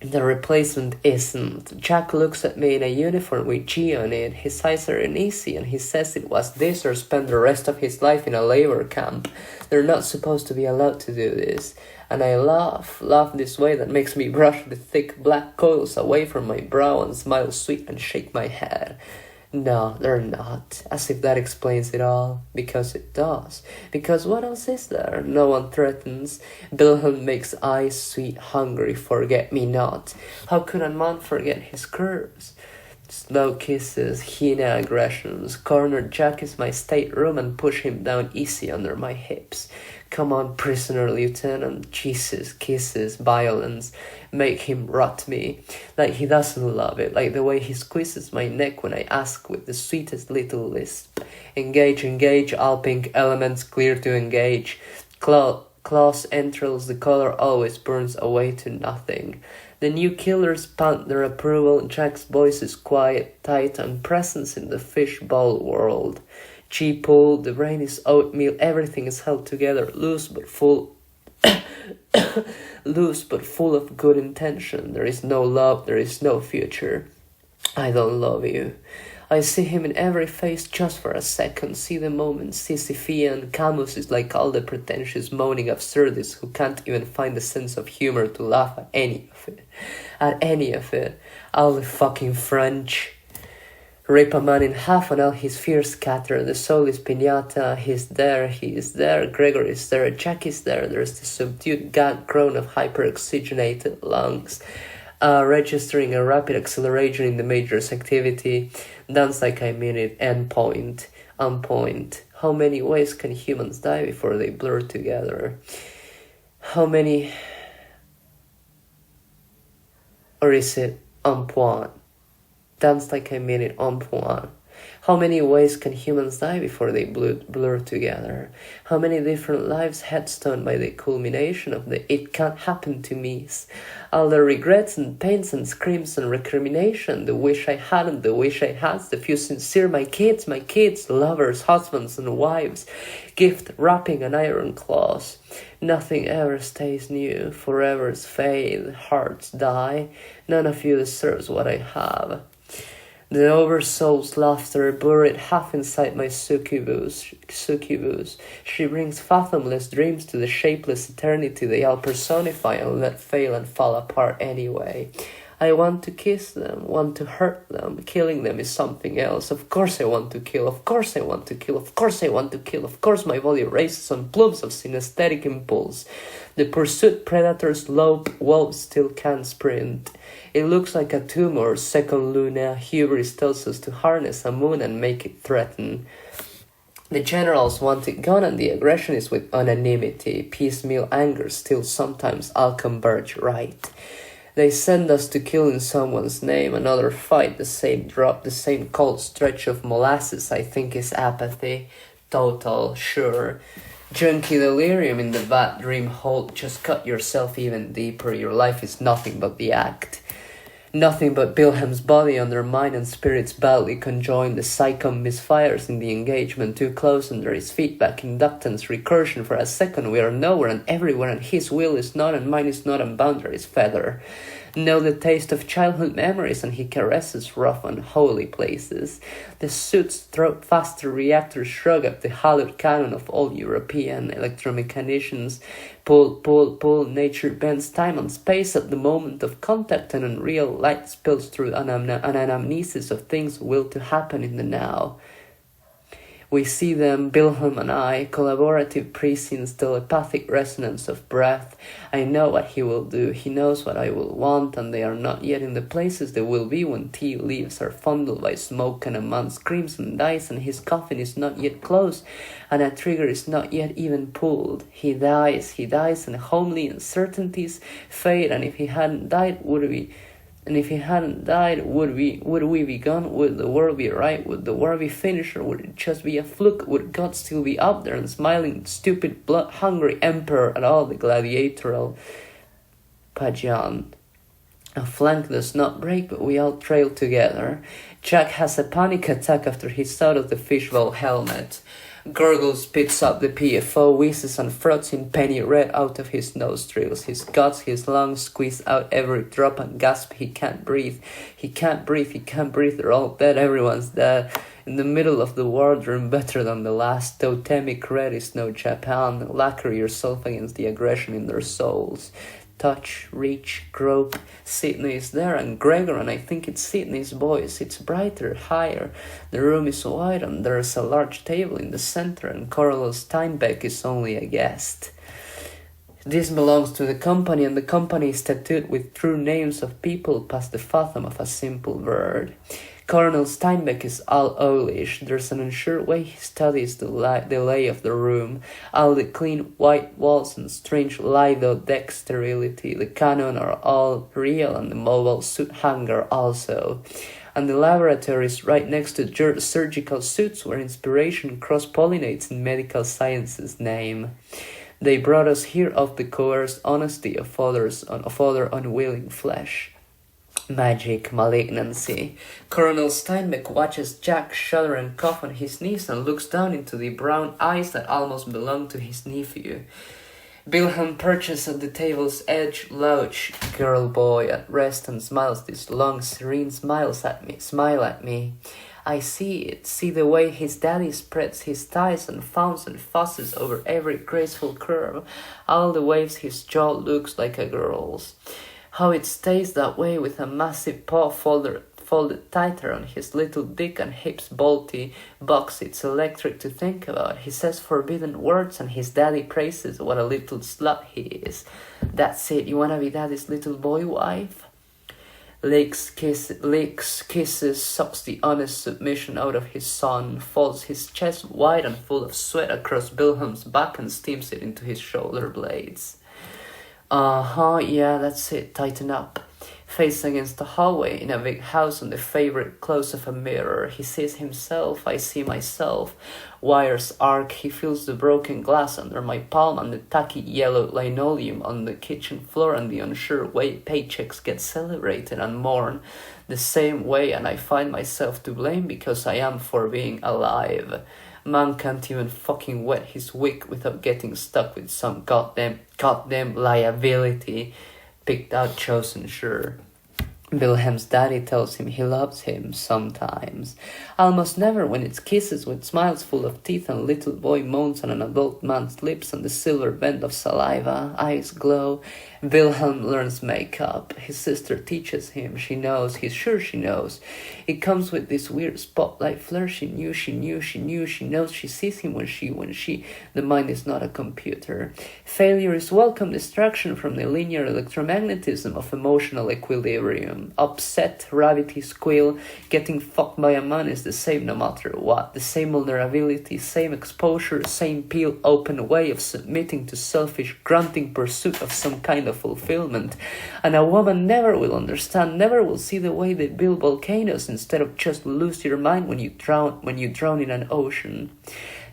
The replacement isn't. Jack looks at me in a uniform with G on it. His eyes are uneasy and he says it was this or spend the rest of his life in a labor camp. They're not supposed to be allowed to do this. And I laugh this way that makes me brush the thick black coils away from my brow and smile sweet and shake my head. No, they're not. As if that explains it all. Because it does. Because what else is there? No one threatens. Wilhelm makes eyes sweet, hungry, forget-me-not. How could a man forget his curves? Slow kisses, hyena aggressions. Corner Jack is my stateroom and push him down easy under my hips. Come on, prisoner lieutenant. Jesus, kisses, violence. Make him rot me. Like he doesn't love it. Like the way he squeezes my neck when I ask with the sweetest little lisp. Engage, all pink elements clear to engage. Claws, entrails, the color always burns away to nothing. The new killers pant their approval. Jack's voice is quiet, tight, and presence in the fishbowl world. G-pull, the brain is oatmeal, everything is held together, loose but full of good intention. There is no love, there is no future. I don't love you. I see him in every face just for a second, see the moment Sisyphean. Camus is like all the pretentious moaning absurdists who can't even find a sense of humor to laugh at any of it. All the fucking French. Rip a man in half and all his fears scatter. The soul is piñata. He's there, he is there. Gregor is there, Jack is there. There's the subdued gag groan of hyper-oxygenated lungs, registering a rapid acceleration in the major's activity. Dance like I mean it. End point. On point. How many ways can humans die before they blur together? How many... Or is it en point? Dance like I mean it, en point. How many ways can humans die before they blur together? How many different lives headstone by the culmination of the it can't happen to me's? All the regrets and pains and screams and recrimination, the wish I hadn't, the wish I had, the few sincere my kids, lovers, husbands and wives, gift wrapping an iron claws. Nothing ever stays new, forevers fade, hearts die. None of you deserves what I have. The oversoul's laughter buried half inside my succubus. She brings fathomless dreams to the shapeless eternity they all personify and let fail and fall apart anyway. I want to kiss them, want to hurt them. Killing them is something else. Of course I want to kill, of course I want to kill, of course I want to kill, of course my body races on plumes of synesthetic impulse. The pursued predator's lope wolf still can sprint. It looks like a tumor, second Luna. Hubris tells us to harness a moon and make it threaten. The generals want it gone and the aggression is with unanimity. Piecemeal anger still sometimes all converge right. They send us to kill in someone's name. Another fight, the same drop, the same cold stretch of molasses I think is apathy. Total, sure. Junkie delirium in the bad dream hole. Just cut yourself even deeper. Your life is nothing but the act. Nothing but Wilhelm's body under mind and spirits badly conjoined. The psychom misfires in the engagement too close and there is feedback, inductance, recursion. For a second we are nowhere and everywhere and his will is not and mine is not and boundary is feather. know the taste of childhood memories, and he caresses rough and holy places. The suits throw faster reactors shrug up the hallowed canon of all European electromechanicians. Pull, nature bends time and space at the moment of contact, and unreal light spills through an anamnesis of things willed to happen in the now. We see them, Wilhelm and I, collaborative prescience, telepathic resonance of breath. I know what he will do, he knows what I will want, and they are not yet in the places they will be when tea leaves are fondled by smoke and a man screams and dies, and his coffin is not yet closed, and a trigger is not yet even pulled. He dies, and homely uncertainties fade, and if he hadn't died, would we be gone? Would the world be right? Would the war be finished, or would it just be a fluke? Would God still be up there and smiling, stupid, blood-hungry emperor at all the gladiatorial pageant? A flank does not break, but we all trail together. Jack has a panic attack after he's out of the fishbowl helmet. Gurgle spits up the PFO, wheezes and froths in penny red out of his nostrils. His guts, his lungs squeeze out every drop and gasp. He can't breathe. They're all dead. Everyone's dead. In the middle of the wardroom, better than the last. Totemic red is no Japan. Lacquer yourself against the aggression in their souls. Touch, reach, grope. Sydney is there, and Gregor, and I think it's Sydney's voice. It's brighter, higher. The room is wide, and there's a large table in the center, and Coronel Steinbeck is only a guest. This belongs to the company, and the company is tattooed with true names of people past the fathom of a simple bird. Colonel Steinbeck is all owlish. There's an unsure way he studies the lay of the room, all the clean white walls and strange litho deck sterility. The cannon are all real, and the mobile suit hangar also. And the laboratory is right next to surgical suits where inspiration cross-pollinates in medical science's name. They brought us here of the coerced honesty of other unwilling flesh. Magic, malignancy. Colonel Steinbeck watches Jack shudder and cough on his knees and looks down into the brown eyes that almost belong to his nephew. Wilhelm perches at the table's edge, louch, girl boy at rest, and smiles this long, serene smile at me. I see it, see the way his daddy spreads his thighs and fawns and fusses over every graceful curve, all the waves his jaw looks like a girl's. How it stays that way with a massive paw folded tighter on his little dick and hips bolty box. It's electric to think about. He says forbidden words and his daddy praises what a little slut he is. That's it, you wanna be daddy's little boy wife? Licks, kisses, sucks the honest submission out of his son, folds his chest wide and full of sweat across Wilhelm's back and steams it into his shoulder blades. Yeah, that's it, tighten up. Face against the hallway in a big house on the favorite close of a mirror. He sees himself, I see myself. Wires arc, he feels the broken glass under my palm and the tacky yellow linoleum on the kitchen floor, and the unsure way paychecks get celebrated and mourned the same way, and I find myself to blame because I am for being alive. Man can't even fucking wet his wig without getting stuck with some goddamn liability. Picked out, chosen, sure. Wilhelm's daddy tells him he loves him sometimes. Almost never when it's kisses with smiles full of teeth and little boy moans on an adult man's lips and the silver bend of saliva. Eyes glow. Wilhelm learns makeup. His sister teaches him. She knows. He's sure she knows. It comes with this weird spotlight flare. She knows. She sees him when she. The mind is not a computer. Failure is welcome distraction from the linear electromagnetism of emotional equilibrium. Upset, rabbity squeal, getting fucked by a man is the same no matter what. The same vulnerability, same exposure, same peel open way of submitting to selfish grunting pursuit of some kind of fulfillment. And a woman never will understand, never will see the way they build volcanoes instead of just lose your mind when you drown in an ocean.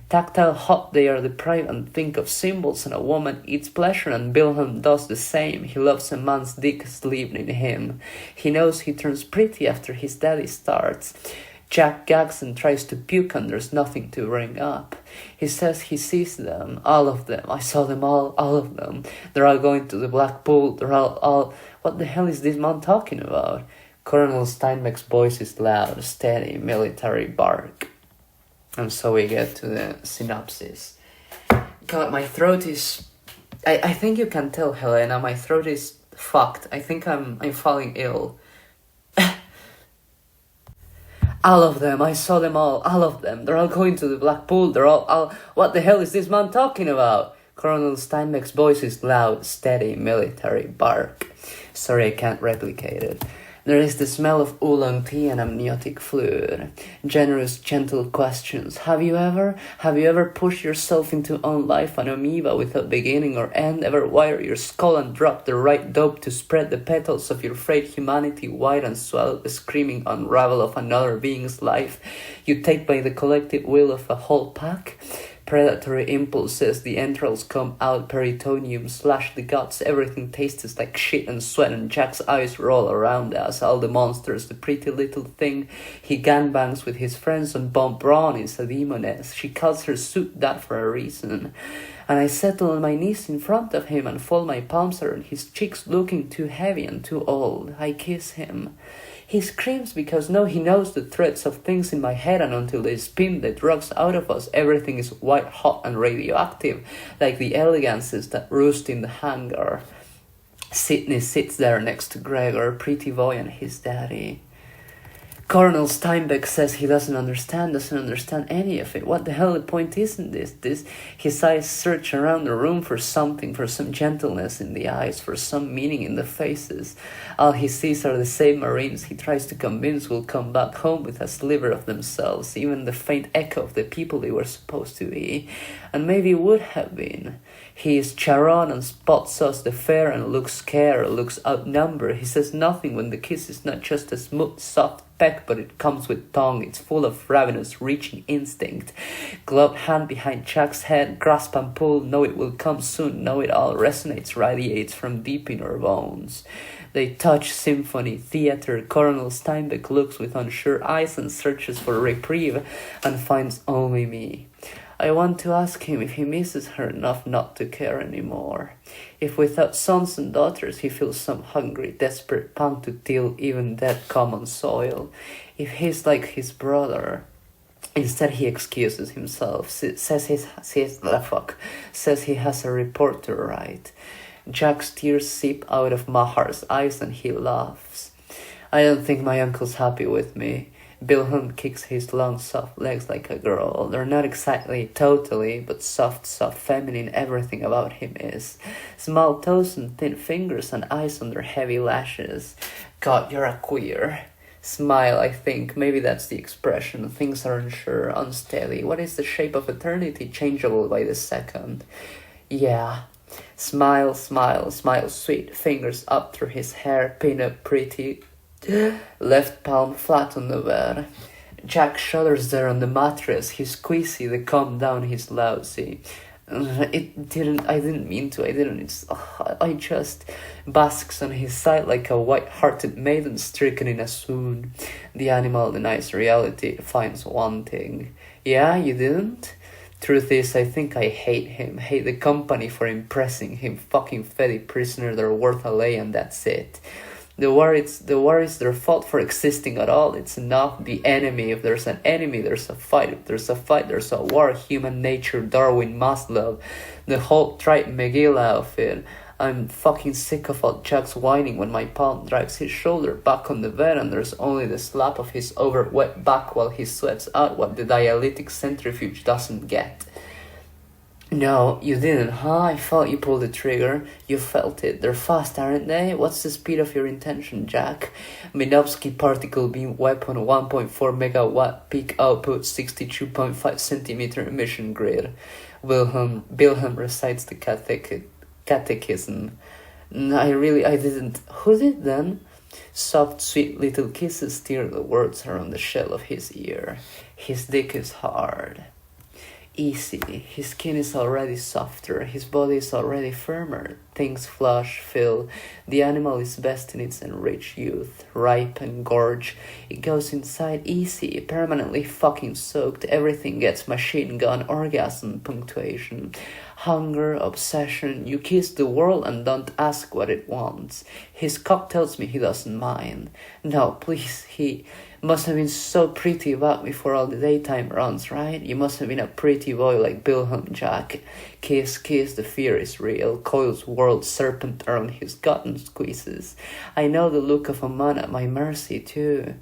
Tactile hot they are deprived and think of symbols, and a woman eats pleasure, and Wilhelm does the same. He loves a man's dick sleeping in him. He knows he turns pretty after his daddy starts. Jack gags and tries to puke and there's nothing to bring up. He says he sees them, all of them. I saw them all of them. They're all going to the black pool. They're all... What the hell is this man talking about? Colonel Steinbeck's voice is loud, steady, military bark. And so we get to the synopsis. God, my throat is... I think you can tell, Helena, my throat is fucked. I think I'm falling ill. All of them, I saw them all of them. They're all going to the black pool. They're all... What the hell is this man talking about? Colonel Steinbeck's voice is loud, steady, military bark. Sorry, I can't replicate it. There is the smell of oolong tea and amniotic fluid. Generous, gentle questions. Have you ever pushed yourself into own life an amoeba without beginning or end? Ever wire your skull and drop the right dope to spread the petals of your frayed humanity wide and swallow the screaming unravel of another being's life you take by the collective will of a whole pack? Predatory impulses, the entrails come out, peritoneum, slash the guts, everything tastes like shit and sweat, and Jack's eyes roll around us, all the monsters, the pretty little thing he gangbangs with his friends on Bomb Braun is a demoness. She calls her suit that for a reason. And I settle on my knees in front of him and fold my palms around his cheeks, looking too heavy and too old. I kiss him. He screams because now he knows the threads of things in my head, and until they spin the drugs out of us, everything is white hot and radioactive, like the elegances that roost in the hangar. Sydney sits there next to Gregor, pretty boy and his daddy. Colonel Steinbeck says he doesn't understand any of it. What the hell the point isn't this? His eyes search around the room for something, for some gentleness in the eyes, for some meaning in the faces. All he sees are the same Marines he tries to convince will come back home with a sliver of themselves, even the faint echo of the people they were supposed to be, and maybe would have been. He is Charon and spots us the fair and looks scared, looks outnumbered. He says nothing when the kiss is not just a smooth, soft peck, but it comes with tongue. It's full of ravenous, reaching instinct. Gloved hand behind Jack's head, grasp and pull, know it will come soon, know it all resonates, radiates from deep in our bones. They touch symphony, theater. Colonel Steinbeck looks with unsure eyes and searches for reprieve and finds only me. I want to ask him if he misses her enough not to care anymore. If without sons and daughters he feels some hungry, desperate punk to till even dead common soil. If he's like his brother. Instead he excuses himself, says he has a report to write. Jack's tears seep out of Mahar's eyes and he laughs. I don't think my uncle's happy with me. Wilhelm kicks his long, soft legs like a girl. They're not exactly totally, but soft, feminine. Everything about him is. Small toes and thin fingers and eyes under heavy lashes. God, you're a queer. Smile, I think. Maybe that's the expression. Things are unsure, unsteady. What is the shape of eternity, changeable by the second? Yeah. Smile, sweet. Fingers up through his hair, pin up pretty. Left palm flat on the bed. Jack shudders there on the mattress. He's queasy, the calm down, he's lousy. I didn't mean to, I just basks on his side like a white-hearted maiden stricken in a swoon. The animal denies reality, finds wanting. Yeah, you didn't? Truth is, I think I hate him, hate the company for impressing him, fucking fetty prisoner, they're worth a lay and that's it. The war is their fault for existing at all. It's not the enemy. If there's an enemy, there's a fight. If there's a fight, there's a war. Human nature, Darwin, Maslow, the whole tripe McGill outfit. I'm fucking sick of all Jack's whining when my palm drags his shoulder back on the bed and there's only the slap of his over-wet back while he sweats out what the dialytic centrifuge doesn't get. No, you didn't, huh? I thought you pulled the trigger. You felt it. They're fast, aren't they? What's the speed of your intention, Jack? Minovsky particle beam weapon, 1.4 megawatt peak output, 62.5 centimeter emission grid. Wilhelm recites the catechism. I didn't. Who did then? Soft, sweet little kisses steer the words around the shell of his ear. His dick is hard. easy. His skin is already softer, his body is already firmer. Things flush, fill. The animal is best in its enriched youth, ripe and gorge. It goes inside easy, permanently fucking soaked. Everything gets machine gun, orgasm, punctuation. Hunger, obsession. You kiss the world and don't ask what it wants. His cock tells me he doesn't mind. No, please, he must have been so pretty about me for all the daytime runs, right? You must have been a pretty boy like 𝘚𝘠𝘩𝘯𝘓. Kiss, kiss, the fear is real. Coils whirled serpent around his gut and squeezes. I know the look of a man at my mercy, too.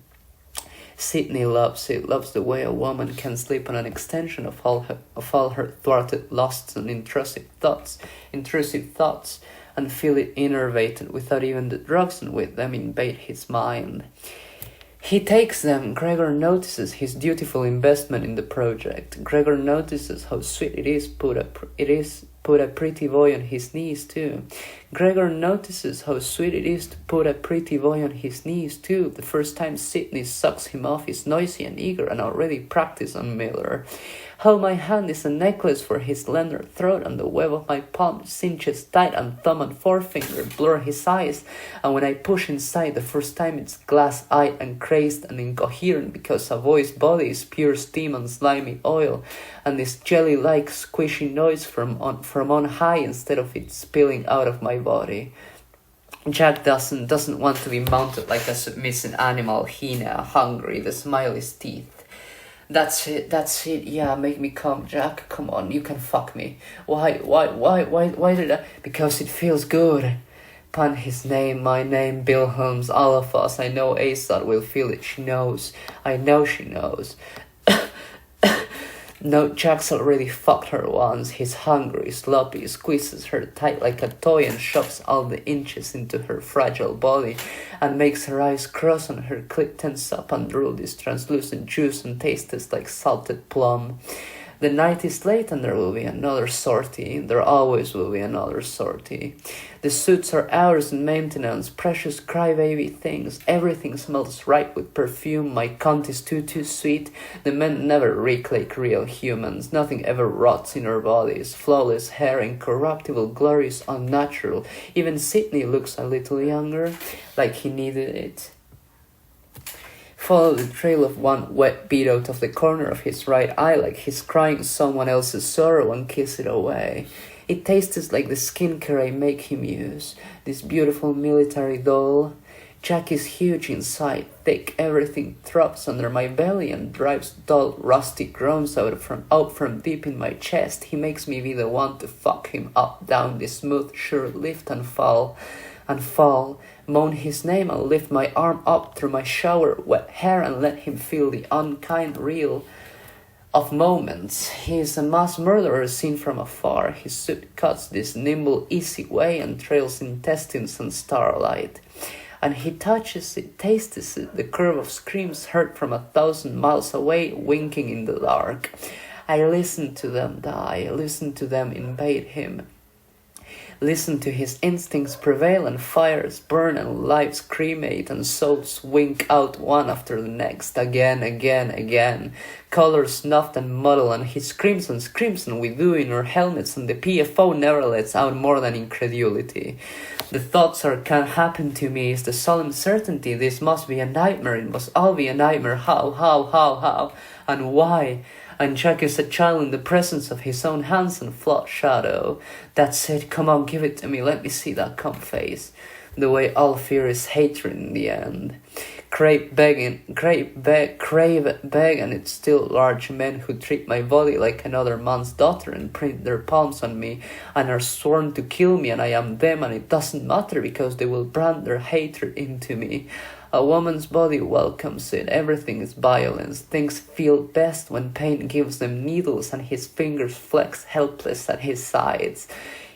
Sydney loves it, loves the way a woman can sleep on an extension of all her thwarted lusts and intrusive thoughts, and feel it innervated without even the drugs and with them invade his mind. He takes them. Gregor notices his dutiful investment in the project. Gregor notices how sweet it is put a pretty boy on his knees too. Gregor notices how sweet it is to put a pretty boy on his knees too. The first time Sydney sucks him off is noisy and eager and already practiced on Miller. How my hand is a necklace for his slender throat, and the web of my palm cinches tight, and thumb and forefinger blur his eyes. And when I push inside the first time, it's glass-eyed and crazed and incoherent because a boy's body is pure steam and slimy oil, and this jelly-like squishy noise from on high instead of it spilling out of my body. Jack doesn't want to be mounted like a submissive animal, hyena, hungry, the smile is teeth. That's it, yeah, make me come, Jack, come on, you can fuck me. Why did I? Because it feels good. Pun his name, my name, 𝘚𝘠𝘩𝘯𝘓, all of us, I know Asad will feel it, she knows. I know she knows. No, Jack's already fucked her once. He's hungry, sloppy, squeezes her tight like a toy and shoves all the inches into her fragile body and makes her eyes cross and her clit tense up and drool this translucent juice and tastes like salted plum. The night is late and there will be another sortie. There always will be another sortie. The suits are ours in maintenance, precious crybaby things. Everything smells ripe with perfume. My cunt is too sweet. The men never reek like real humans. Nothing ever rots in our bodies. Flawless hair, incorruptible, glorious, unnatural. Even Sydney looks a little younger, like he needed it. Follow the trail of one wet bead out of the corner of his right eye like he's crying someone else's sorrow and kiss it away. It tastes like the skincare I make him use, this beautiful military doll. Jack is huge inside, thick, everything throbs under my belly and drives dull, rusty groans out from deep in my chest. He makes me be the one to fuck him up down this smooth, sure lift and fall, moan his name and lift my arm up through my shower wet hair and let him feel the unkind reel of moments. He is a mass murderer seen from afar. His suit cuts this nimble, easy way and trails intestines and starlight. And he touches it, tastes it, the curve of screams heard from 1,000 miles away, winking in the dark. I listen to them die, listen to them invade him. Listen to his instincts prevail and fires burn and lives cremate and souls wink out one after the next, again. Colors snuffed and muddled and he screams and we do in our helmets and the PFO never lets out more than incredulity. The thoughts can happen to me is the solemn certainty this must be a nightmare, it must all be a nightmare, how, and why? And Jack is a child in the presence of his own handsome flawed shadow. That's it, come on, give it to me, let me see that cum face. The way all fear is hatred in the end. Crave, beg, and it's still large men who treat my body like another man's daughter and print their palms on me and are sworn to kill me and I am them and it doesn't matter because they will brand their hatred into me. A woman's body welcomes it. Everything is violence. Things feel best when pain gives them needles and his fingers flex helpless at his sides.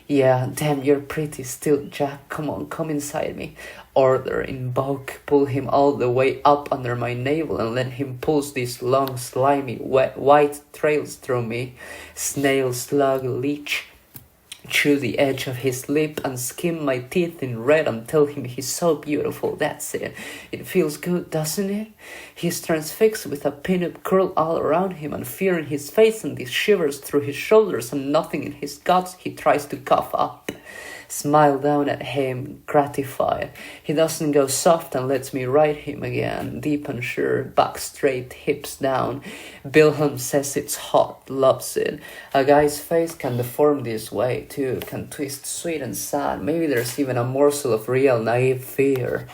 Yeah, damn, you're pretty still, Jack. Come on, come inside me. Order, invoke, pull him all the way up under my navel and let him pulse these long, slimy, wet, white trails through me. Snail, slug, leech. chew the edge of his lip and skim my teeth in red and tell him he's so beautiful. That's it. It feels good, doesn't it? He's transfixed with a pinup curl all around him and fear in his face and these shivers through his shoulders and nothing in his guts. He tries to cough up. Smile down at him, gratified. He doesn't go soft and lets me ride him again, deep and sure, back straight, hips down. 𝘚𝘤𝘯𝘯𝘠 says it's hot, loves it. A guy's face can deform this way too, can twist sweet and sad. Maybe there's even a morsel of real naive fear.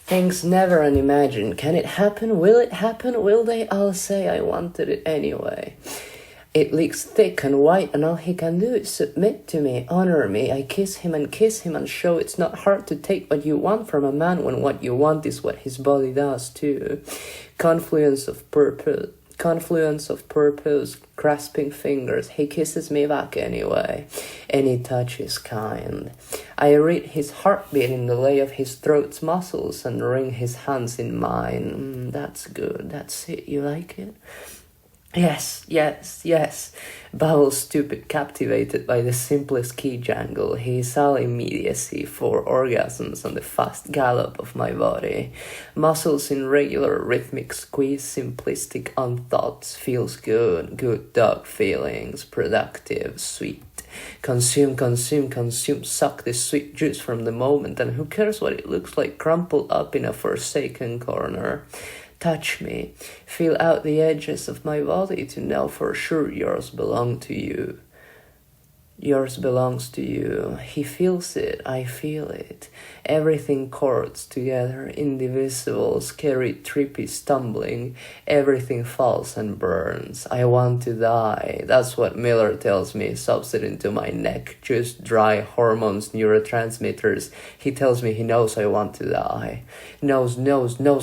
Things never unimagined. Can it happen? Will it happen? Will they all say I wanted it anyway? It leaks thick and white, and all he can do is submit to me, honor me. I kiss him and show it's not hard to take what you want from a man when what you want is what his body does too. Confluence of purpose, grasping fingers. He kisses me back anyway. Any touch is kind. I read his heartbeat in the lay of his throat's muscles and wring his hands in mine. That's good. That's it. You like it? Yes, babbles stupid, captivated by the simplest key jangle. He is all immediacy, for orgasms on the fast gallop of my body. Muscles in regular rhythmic squeeze, simplistic on thoughts. Feels good dog feelings, productive, sweet. Consume, suck this sweet juice from the moment, and who cares what it looks like crumpled up in a forsaken corner. Touch me, feel out the edges of my body to know for sure yours belong to you. Yours belongs to you. He feels it, I feel it. Everything chords together, indivisible, scary, trippy, stumbling. Everything falls and burns. I want to die. That's what Miller tells me, sobs it into my neck. Just dry hormones, neurotransmitters. He tells me he knows I want to die. Knows,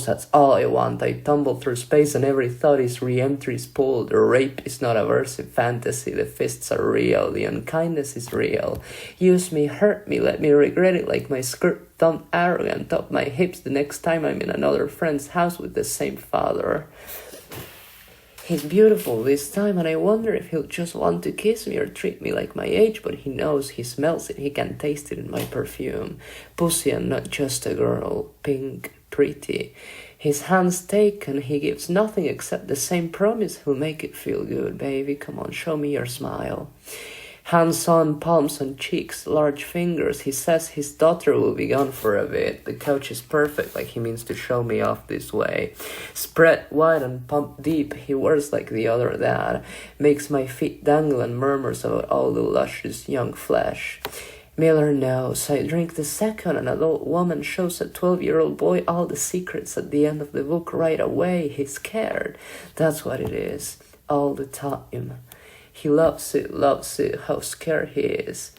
that's all I want. I tumble through space and every thought is re-entry's pulled. The rape is not aversive fantasy. The fists are real. The unkindness is real. Use me, hurt me, let me regret it like my skirt thumbed arrogant up my hips the next time I'm in another friend's house with the same father. He's beautiful this time, and I wonder if he'll just want to kiss me or treat me like my age, but he knows, he smells it, he can taste it in my perfume. Pussy and not just a girl, pink, pretty. His hands taken, he gives nothing except the same promise he'll make it feel good. Baby, come on, show me your smile. Hands on, palms on cheeks, large fingers. He says his daughter will be gone for a bit. The couch is perfect, like he means to show me off this way. Spread wide and pumped deep, he wears like the other dad. Makes my feet dangle and murmurs about all the luscious young flesh. Miller knows. I drink the second. An adult woman shows a 12-year-old boy all the secrets at the end of the book right away. He's scared. That's what it is. All the time. He loves it, how scared he is.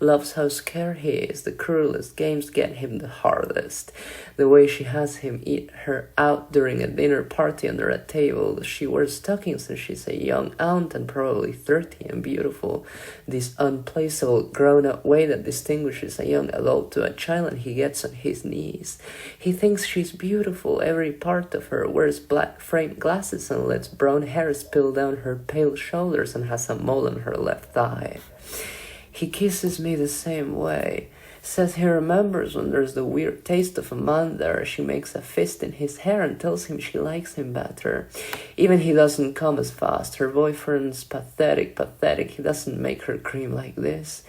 Loves how scared he is. The cruelest games get him the hardest. The way she has him eat her out during a dinner party under a table. She wears stockings and she's a young aunt and probably 30 and beautiful. This unplaceable grown-up way that distinguishes a young adult to a child, and he gets on his knees. He thinks she's beautiful, every part of her, wears black framed glasses and lets brown hair spill down her pale shoulders and has a mole on her left thigh. He kisses me the same way. Says he remembers when there's the weird taste of a man there. She makes a fist in his hair and tells him she likes him better. Even he doesn't come as fast. Her boyfriend's pathetic. He doesn't make her cream like this.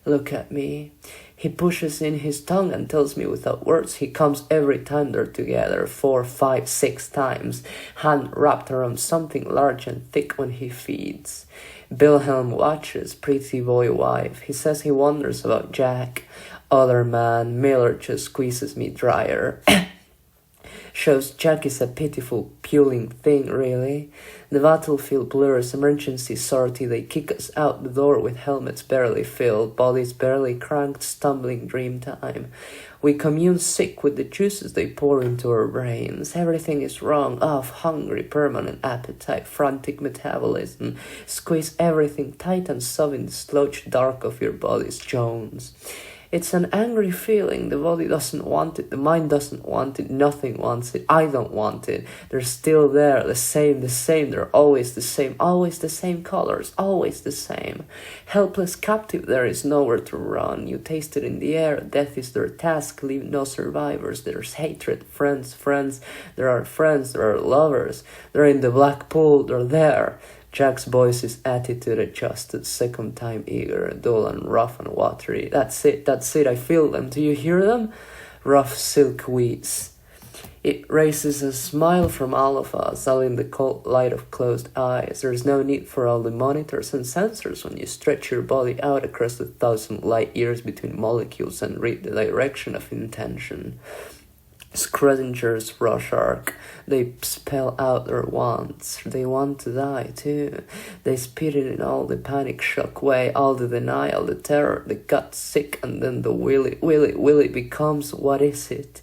Look at me. He pushes in his tongue and tells me without words he comes every time they're together, 4, 5, 6 times, hand wrapped around something large and thick when he feeds. 𝘚𝘤𝘯𝘯𝘠 watches, pretty boy wife. He says he wonders about Jack. Other man, Miller just squeezes me drier. Shows Jack is a pitiful, puling thing, really. The battlefield blurs, emergency sortie, they kick us out the door with helmets barely filled, bodies barely cranked, stumbling dream time. We commune sick with the juices they pour into our brains. Everything is wrong, off, hungry, permanent appetite, frantic metabolism. Squeeze everything tight and sob in the slouched dark of your body's Jones. It's an angry feeling. The body doesn't want it. The mind doesn't want it. Nothing wants it. I don't want it. They're still there. The same. They're always the same. Always the same colors. Always the same. Helpless captive, there is nowhere to run. You taste it in the air. Death is their task. Leave no survivors. There's hatred. Friends. There are lovers. They're in the black pool. They're there. Jack's voice is attitude adjusted, second time eager, dull and rough and watery. That's it, I feel them. Do you hear them? Rough silk weeds. It raises a smile from all of us, all in the cold light of closed eyes. There's no need for all the monitors and sensors when you stretch your body out across the 1,000 light years between molecules and read the direction of intention. Schrodinger's Rorschach. They spell out their wants. They want to die too. They spit it in all the panic shock way, all the denial, the terror, the gut sick, and then the will it becomes what is it?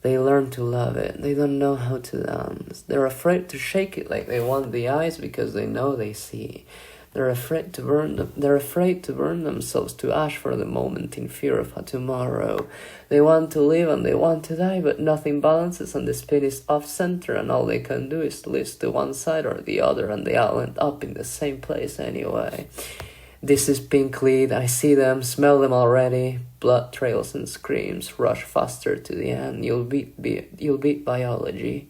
They learn to love it. They don't know how to dance. They're afraid to shake it like they want the eyes because they know they see. They're afraid to burn them. They're afraid to burn themselves to ash for the moment in fear of a tomorrow. They want to live and they want to die, but nothing balances and the spin is off center, and all they can do is twist to one side or the other, and they all end up in the same place anyway. This is pink lead. I see them, smell them already. Blood trails and screams rush faster to the end. You'll beat biology.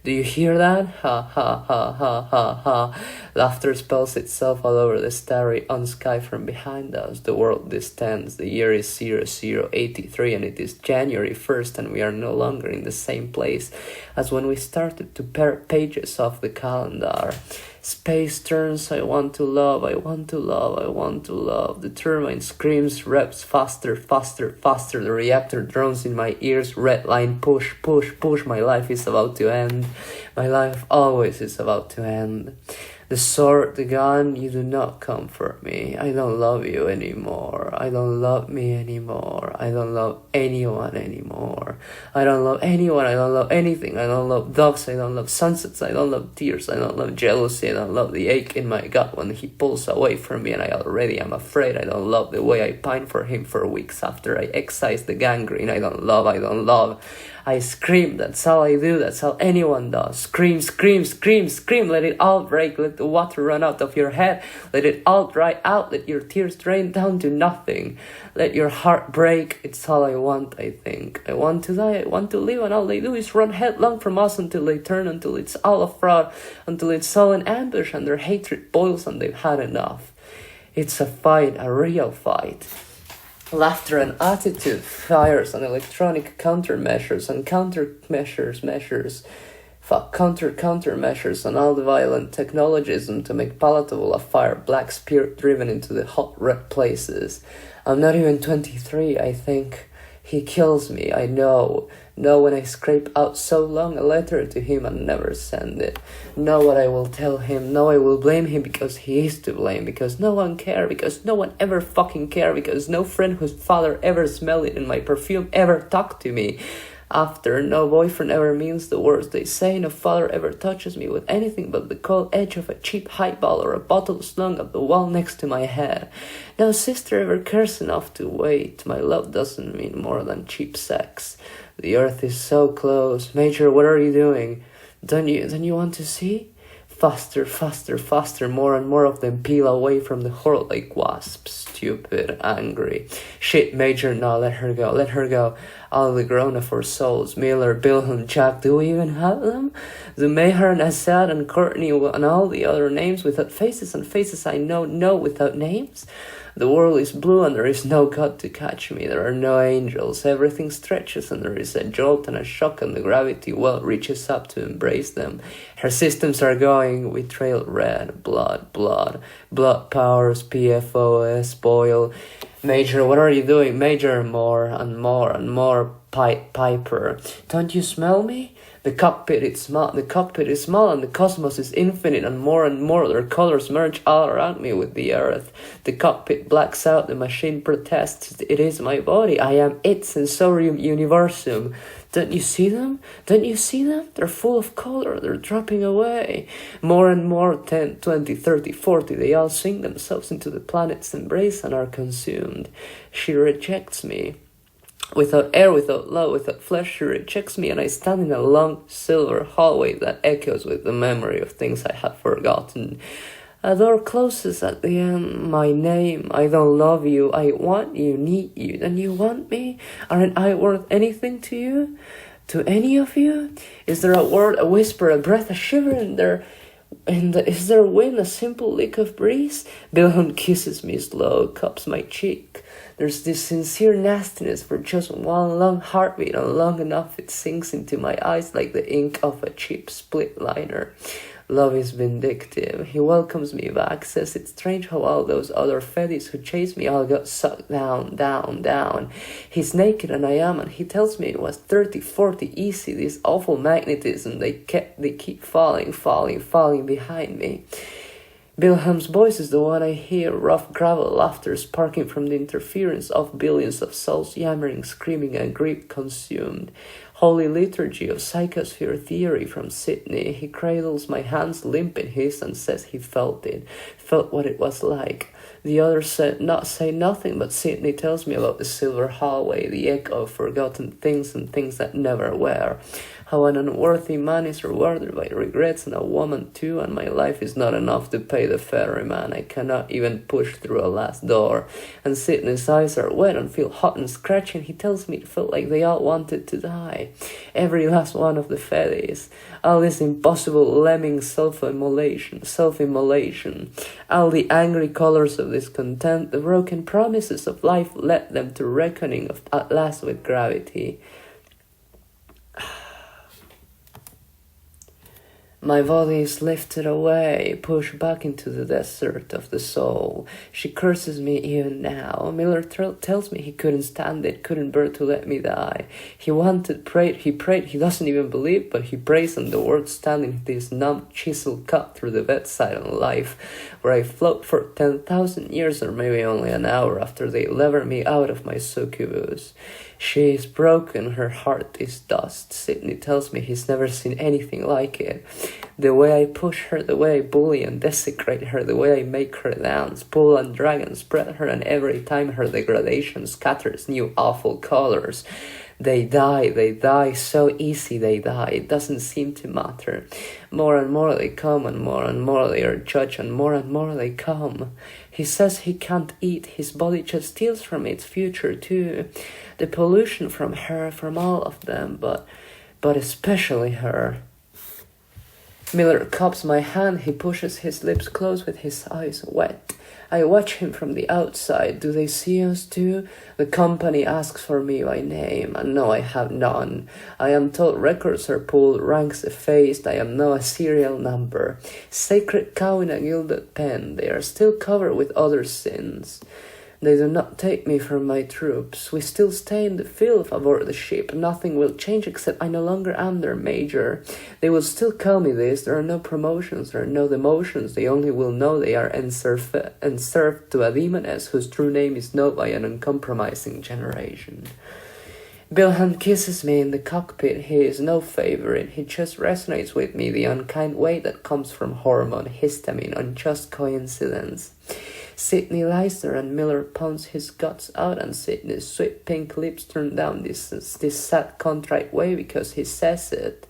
Do you hear that? Ha ha ha ha ha ha. Laughter spells itself all over the starry sky from behind us. The world distends. The year is 0083 and it is January 1st, and we are no longer in the same place as when we started to pair pages off the calendar. Space turns. I want to love. The turbine screams, revs faster. The reactor drones in my ears. Red line, push. My life is about to end. My life always is about to end. The sword, the gun, you do not comfort me. I don't love you anymore. I don't love me anymore. I don't love anyone anymore. I don't love anyone. I don't love anything. I don't love dogs. I don't love sunsets. I don't love tears. I don't love jealousy. I don't love the ache in my gut when he pulls away from me and I already am afraid. I don't love the way I pine for him for weeks after I excise the gangrene. I don't love. I scream, that's all I do, that's all anyone does. Scream, let it all break, let the water run out of your head, let it all dry out, let your tears drain down to nothing, let your heart break. It's all I want, I think. I want to die, I want to live, and all they do is run headlong from us until they turn, until it's all a fraud, until it's all an ambush and their hatred boils and they've had enough. It's a fight, a real fight. Laughter and attitude fires on electronic countermeasures and countermeasures on all the violent technologism to make palatable a fire black spirit driven into the hot red places. I'm not even 23, I think. He kills me, I know. Know when I scrape out so long a letter to him and never send it. Know what I will tell him. Know I will blame him because he is to blame. Because no one cares. Because no one ever fucking cares. Because no friend whose father ever smelled it in my perfume ever talked to me. After, no boyfriend ever means the words they say. No father ever touches me with anything but the cold edge of a cheap highball or a bottle slung at the wall next to my head. No sister ever cares enough to wait. My love doesn't mean more than cheap sex. The earth is so close. Major, what are you doing? Don't you want to see? Faster, more and more of them peel away from the horde like wasps, stupid, angry. Shit, Major, no, let her go. All the grown-up souls, Miller, Wilhelm, Jack, do we even have them? The Maher and Assad and Courtney and all the other names without faces and faces I know without names? The world is blue and there is no God to catch me. There are no angels. Everything stretches and there is a jolt and a shock and the gravity well reaches up to embrace them. Her systems are going. We trail red. Blood powers, PFOS, boil. Major, what are you doing? Major, more and more. Piper. Don't you smell me? The cockpit is small and the cosmos is infinite and more their colors merge all around me with the earth. The cockpit blacks out, the machine protests. It is my body. I am it, sensorium universum. Don't you see them? Don't you see them? They're full of color, they're dropping away. More and more, 10, 20, 30, 40, they all sink themselves into the planet's embrace and are consumed. She rejects me. Without air, without love, without flesh, she rejects me, and I stand in a long silver hallway that echoes with the memory of things I had forgotten. A door closes at the end. My name. I don't love you. I want you, need you. Then you want me? Aren't I worth anything to you? To any of you? Is there a word, a whisper, a breath, a shiver in there? Is there wind, a simple lick of breeze? 𝘚𝘤𝘩𝘯𝘓 kisses me slow, cups my cheek. There's this sincere nastiness for just one long heartbeat, and long enough it sinks into my eyes like the ink of a cheap split liner. Love is vindictive. He welcomes me back, says it's strange how all those other fetish who chased me all got sucked down, down, down. He's naked and I am, and he tells me it was 30, 40 easy, this awful magnetism. They keep falling, falling, falling behind me. 𝘚𝘤𝘯𝘯's voice is the one I hear, rough gravel laughter sparking from the interference of billions of souls yammering, screaming, and grief consumed. Holy liturgy of psychosphere theory from Sydney. He cradles my hands limp in his and says he felt it, felt what it was like. The others say nothing, but Sydney tells me about the silver hallway, the echo of forgotten things and things that never were. How an unworthy man is rewarded by regrets, and a woman too, and my life is not enough to pay the ferryman. I cannot even push through a last door. And Sydney's eyes are wet and feel hot and scratchy, and he tells me it felt like they all wanted to die. Every last one of the fetish. All this impossible lemming self-immolation. All the angry colors of discontent, the broken promises of life led them to reckoning at last with gravity. My body is lifted away, pushed back into the desert of the soul. She curses me even now. Miller tells me he couldn't stand it, couldn't bear to let me die. He prayed, he doesn't even believe, but he prays, and the words stand in this numb chisel cut through the bedside on life, where I float for 10,000 years or maybe only an hour after they lever me out of my succubus. She is broken, her heart is dust. Sydney tells me he's never seen anything like it. The way I push her, the way I bully and desecrate her, the way I make her dance, pull and drag and spread her, and every time her degradation scatters new awful colors. They die, so easy they die, it doesn't seem to matter. More and more they come, and more they are judged, and more they come. He says he can't eat, his body just steals from its future too. The pollution from her, from all of them, but especially her. Miller cups my hand, he pushes his lips close with his eyes wet. I watch him from the outside. Do they see us too? The company asks for me by name, and no, I have none. I am told records are pulled, ranks effaced. I am now a serial number. Sacred cow in a gilded pen. They are still covered with other sins. They do not take me from my troops. We still stay in the field aboard the ship. Nothing will change except I no longer am their major. They will still call me this. There are no promotions, there are no demotions. They only will know they are enserved to a demoness whose true name is known by an uncompromising generation. 𝘚𝘤𝘯𝘯 kisses me in the cockpit. He is no favorite. He just resonates with me, the unkind way that comes from hormone, histamine, unjust coincidence. Sydney lies there, and Miller pounds his guts out, and Sydney's sweet pink lips turn down this sad, contrite way because he says it.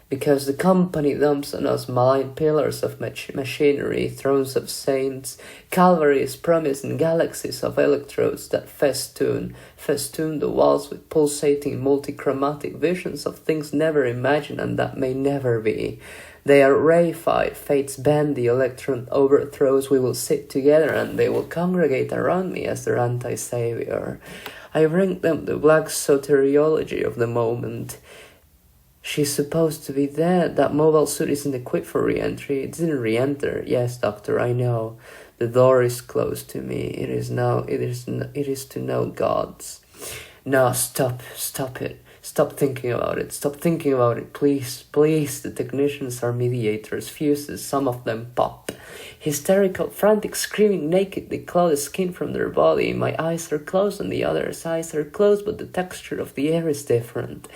Because the company dumps on us malign pillars of machinery, thrones of saints, calvaries promised in galaxies of electrodes that festoon the walls with pulsating multichromatic visions of things never imagined and that may never be. They are reified, fates bend, the electron overthrows, we will sit together and they will congregate around me as their anti-savior. I bring them the black soteriology of the moment. She's supposed to be dead. That mobile suit isn't equipped for re-entry. It didn't re-enter. Yes, doctor, I know. The door is closed to me. It is to no gods. No, stop it. Stop thinking about it. Stop thinking about it, please. The technicians are mediators, fuses, some of them pop. Hysterical, frantic, screaming, naked, they claw the skin from their body. My eyes are closed and the others' eyes are closed, but the texture of the air is different.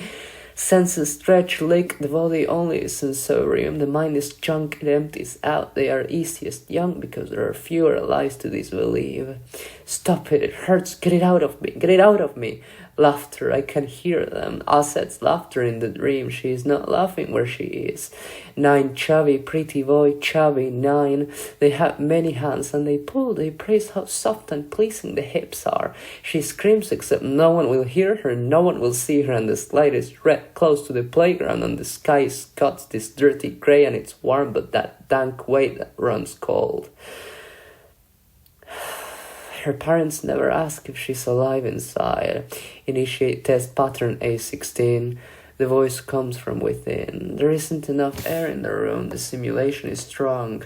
Senses stretch, lick, the body only is sensorium. The mind is junk, it empties out. They are easiest young because there are fewer lies to disbelieve. Stop it hurts, get it out of me, get it out of me. Laughter, I can hear them. Aset's laughter in the dream. She is not laughing where she is. 9 chubby, pretty boy, chubby, 9. They have many hands and they pull. They praise how soft and pleasing the hips are. She screams except no one will hear her, no one will see her, and the slide is red close to the playground and the sky scuds this dirty grey and it's warm but that dank way that runs cold. Her parents never ask if she's alive inside. Initiate test pattern A16. The voice comes from within. There isn't enough air in the room. The simulation is strong.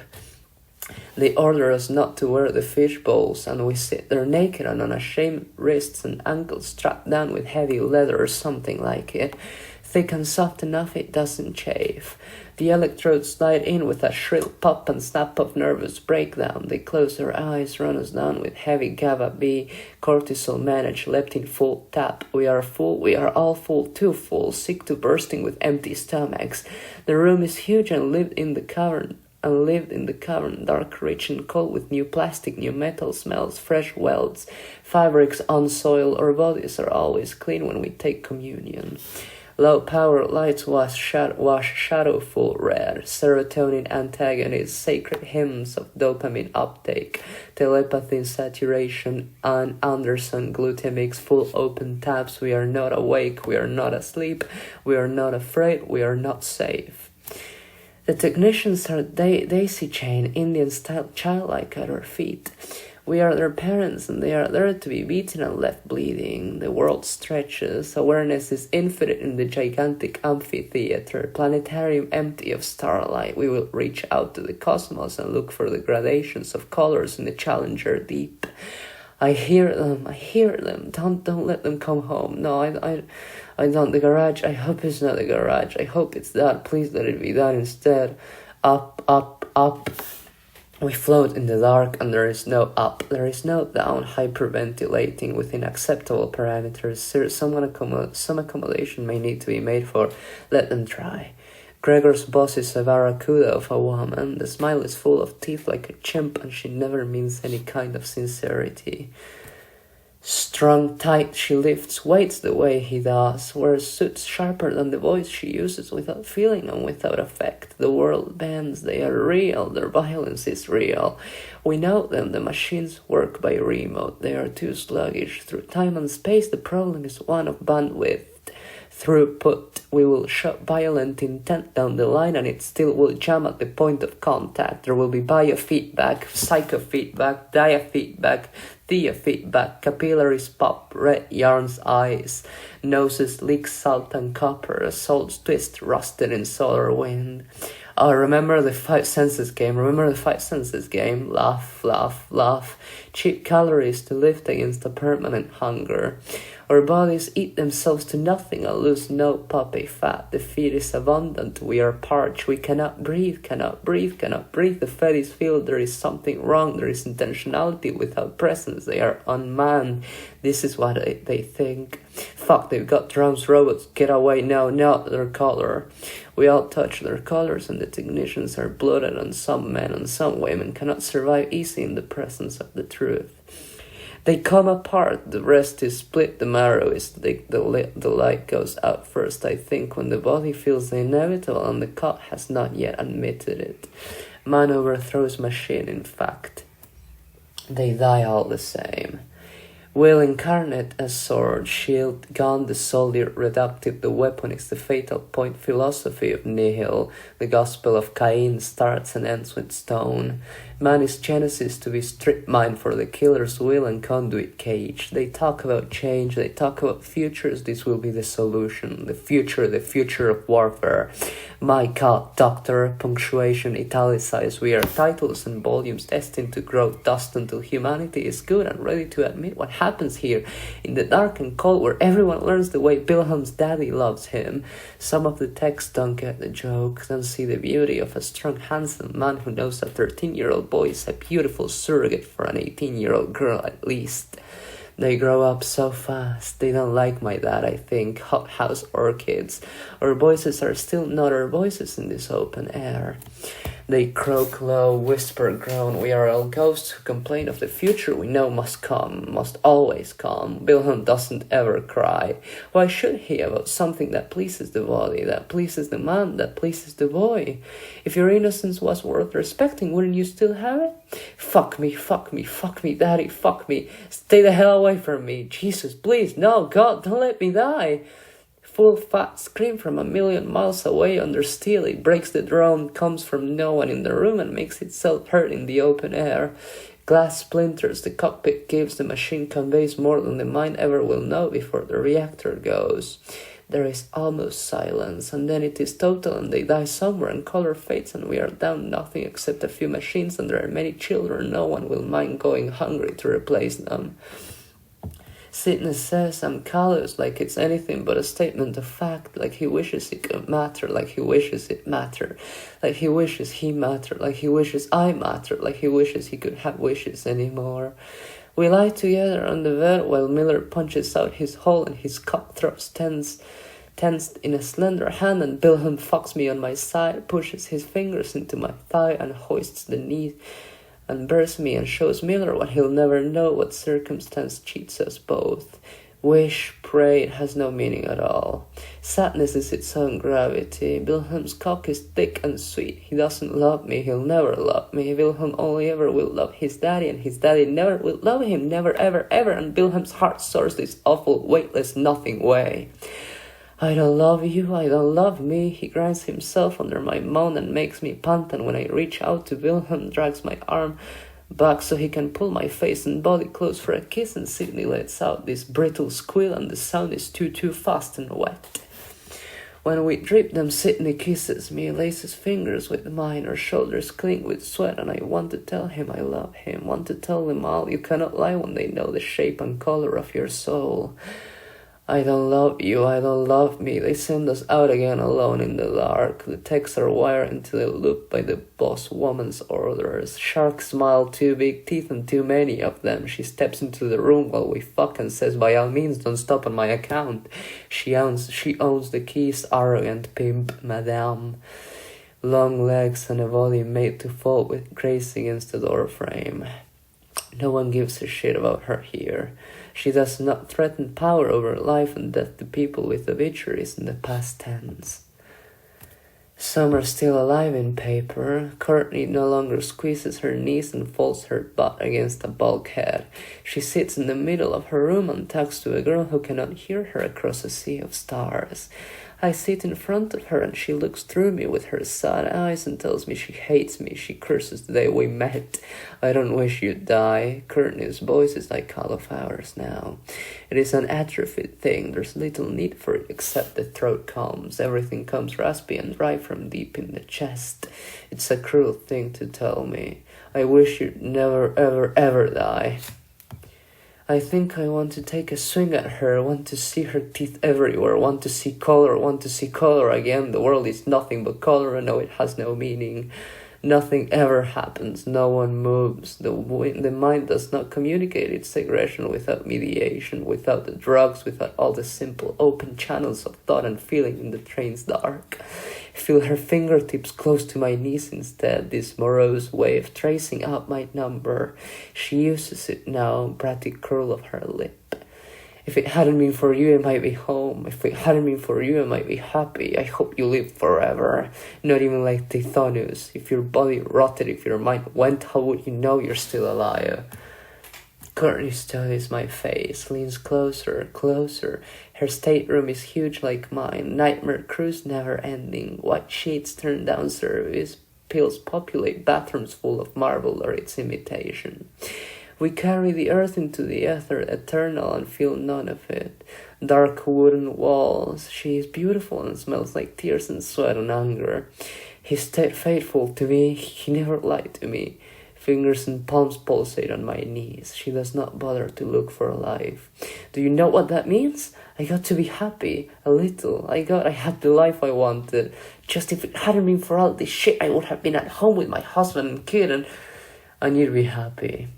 They order us not to wear the fish bowls, and we sit there naked and unashamed, wrists and ankles strapped down with heavy leather or something like it. Thick and soft enough it doesn't chafe. The electrodes slide in with a shrill pop and snap of nervous breakdown. They close their eyes, run us down with heavy GABA B, cortisol managed, leptin full tap. We are full, we are all full, too full, sick to bursting with empty stomachs. The room is huge and lived in the cavern, dark, rich and cold with new plastic, new metal smells, fresh welds, fabrics unsoiled. Our bodies are always clean when we take communion. Low power lights wash shadow full red. Serotonin antagonists, sacred hymns of dopamine uptake. Telepathy saturation and Anderson glutamics full open tabs. We are not awake, we are not asleep, we are not afraid, we are not safe. The technicians are daisy chain, Indian style, childlike at our feet. We are their parents and they are there to be beaten and left bleeding. The world stretches. Awareness is infinite in the gigantic amphitheater. Planetarium empty of starlight. We will reach out to the cosmos and look for the gradations of colors in the Challenger deep. I hear them. Don't let them come home. No, I don't. The garage. I hope it's not the garage. I hope it's that. Please let it be that instead. Up, up, up. We float in the dark and there is no up, there is no down, hyperventilating within acceptable parameters. Some accommodation may need to be made for, let them try. Gregor's boss is a barracuda of a woman. The smile is full of teeth like a chimp and she never means any kind of sincerity. Strung tight, she lifts weights the way he does, wears suits sharper than the voice she uses without feeling and without effect. The world bends, they are real, their violence is real. We know them, the machines work by remote, they are too sluggish. Through time and space, the problem is one of bandwidth. Throughput, we will shut violent intent down the line and it still will jam at the point of contact. There will be biofeedback, psychofeedback, diafeedback, theafeedback, capillaries pop, red yarns eyes, noses leak salt and copper, souls twist rusted in solar wind. Oh, remember the 5 senses game, laugh, laugh, laugh. Cheap calories to lift against a permanent hunger. Our bodies eat themselves to nothing and lose no puppy fat. The feed is abundant, we are parched, we cannot breathe. The fetish feel there is something wrong, there is intentionality without presence, they are unmanned. This is what they think. Fuck, they've got drums, robots, get away now, their color. We all touch their colors and the technicians are bloated and some men and some women cannot survive easy in the presence of the truth. They come apart, the rest is split, the marrow is thick, the light goes out first, I think, when the body feels the inevitable and the cop has not yet admitted it. Man overthrows machine, in fact. They die all the same. Will incarnate a sword, shield, gun, the soldier reductive, the weapon is the fatal point, philosophy of nihil, the gospel of Cain starts and ends with stone. Man is genesis to be strip mined for the killer's will and conduit cage. They talk about change, they talk about futures, this will be the solution, the future of warfare. My God, doctor, punctuation italicized. We are titles and volumes destined to grow dust until humanity is good and ready to admit what happens here in the dark and cold where everyone learns the way Wilhelm's daddy loves him. Some of the texts don't get the joke, don't see the beauty of a strong, handsome man who knows a 13-year-old boy is a beautiful surrogate for an 18-year-old girl at least. They grow up so fast. They don't like my dad, I think. Hothouse orchids. Our voices are still not our voices in this open air. They croak low, whisper, groan. We are all ghosts who complain of the future we know must come, must always come. Wilhelm doesn't ever cry. Why should he about something that pleases the body, that pleases the man, that pleases the boy? If your innocence was worth respecting, wouldn't you still have it? Fuck me, fuck me, fuck me, daddy, fuck me. Stay the hell away from me. Jesus, please, no, God, don't let me die. Full fat scream from a million miles away under steel. It breaks the drone, comes from no one in the room and makes itself heard in the open air. Glass splinters the cockpit gives, the machine conveys more than the mind ever will know before the reactor goes. There is almost silence, and then it is total and they die somewhere and color fades and we are down nothing except a few machines and there are many children. No one will mind going hungry to replace them. Sidney says I'm callous like it's anything but a statement of fact, like he wishes it could matter, like he wishes it mattered, like he wishes he mattered, like he wishes I mattered, like he wishes he could have wishes anymore. We lie together on the bed while Miller punches out his hole and his cutthroats tensed in a slender hand, and Wilhelm fucks me on my side, pushes his fingers into my thigh and hoists the knee and bears me and shows Miller what he'll never know, what circumstance cheats us both. Wish, pray, it has no meaning at all. Sadness is its own gravity. Wilhelm's cock is thick and sweet. He doesn't love me, he'll never love me. Wilhelm only ever will love his daddy, and his daddy never will love him, never, ever, ever. And Wilhelm's heart soars this awful, weightless, nothing way. I don't love you, I don't love me. He grinds himself under my moan and makes me pant, and when I reach out to Wilhelm, drags my arm back so he can pull my face and body close for a kiss, and Sidney lets out this brittle squeal and the sound is too fast and wet. When we drip them, Sidney kisses me, lays his fingers with mine, our shoulders cling with sweat, and I want to tell him I love him, want to tell them all. You cannot lie when they know the shape and color of your soul. I don't love you, I don't love me. They send us out again alone in the dark. The texts are wired into the loop by the boss woman's orders. Shark smile, too big teeth and too many of them. She steps into the room while we fuck and says, by all means, don't stop on my account. She owns the keys, arrogant pimp, madame. Long legs and a body made to fall with grace against the door frame. No one gives a shit about her here. She does not threaten power over life and death to people with obituaries in the past tense. Some are still alive in paper. Courtney no longer squeezes her knees and folds her butt against a bulkhead. She sits in the middle of her room and talks to a girl who cannot hear her across a sea of stars. I sit in front of her and she looks through me with her sad eyes and tells me she hates me. She curses the day we met. I don't wish you'd die. Courtney's voice is like cauliflowers now. It is an atrophied thing. There's little need for it except the throat comes. Everything comes raspy and dry from deep in the chest. It's a cruel thing to tell me. I wish you'd never, ever, ever die. I think I want to take a swing at her, want to see her teeth everywhere, want to see color again. The world is nothing but color, and no, it has no meaning. Nothing ever happens, no one moves. The mind does not communicate its aggression without mediation, without the drugs, without all the simple open channels of thought and feeling in the train's dark. Feel her fingertips close to my knees instead, this morose way of tracing out my number. She uses it now, bratty curl of her lip. If it hadn't been for you, I might be home. If it hadn't been for you, I might be happy. I hope you live forever. Not even like Tithonus. If your body rotted, if your mind went, how would you know you're still alive? Courtney studies my face, leans closer, closer. Her stateroom is huge like mine. Nightmare cruise never ending. White sheets turn down service. Pills populate bathrooms full of marble or its imitation. We carry the earth into the ether eternal and feel none of it. Dark wooden walls. She is beautiful and smells like tears and sweat and anger. He stayed faithful to me. He never lied to me. Fingers and palms pulsate on my knees. She does not bother to look for life. Do you know what that means? I got to be happy. A little. I had the life I wanted. Just if it hadn't been for all this shit, I would have been at home with my husband and kid, and I need to be happy.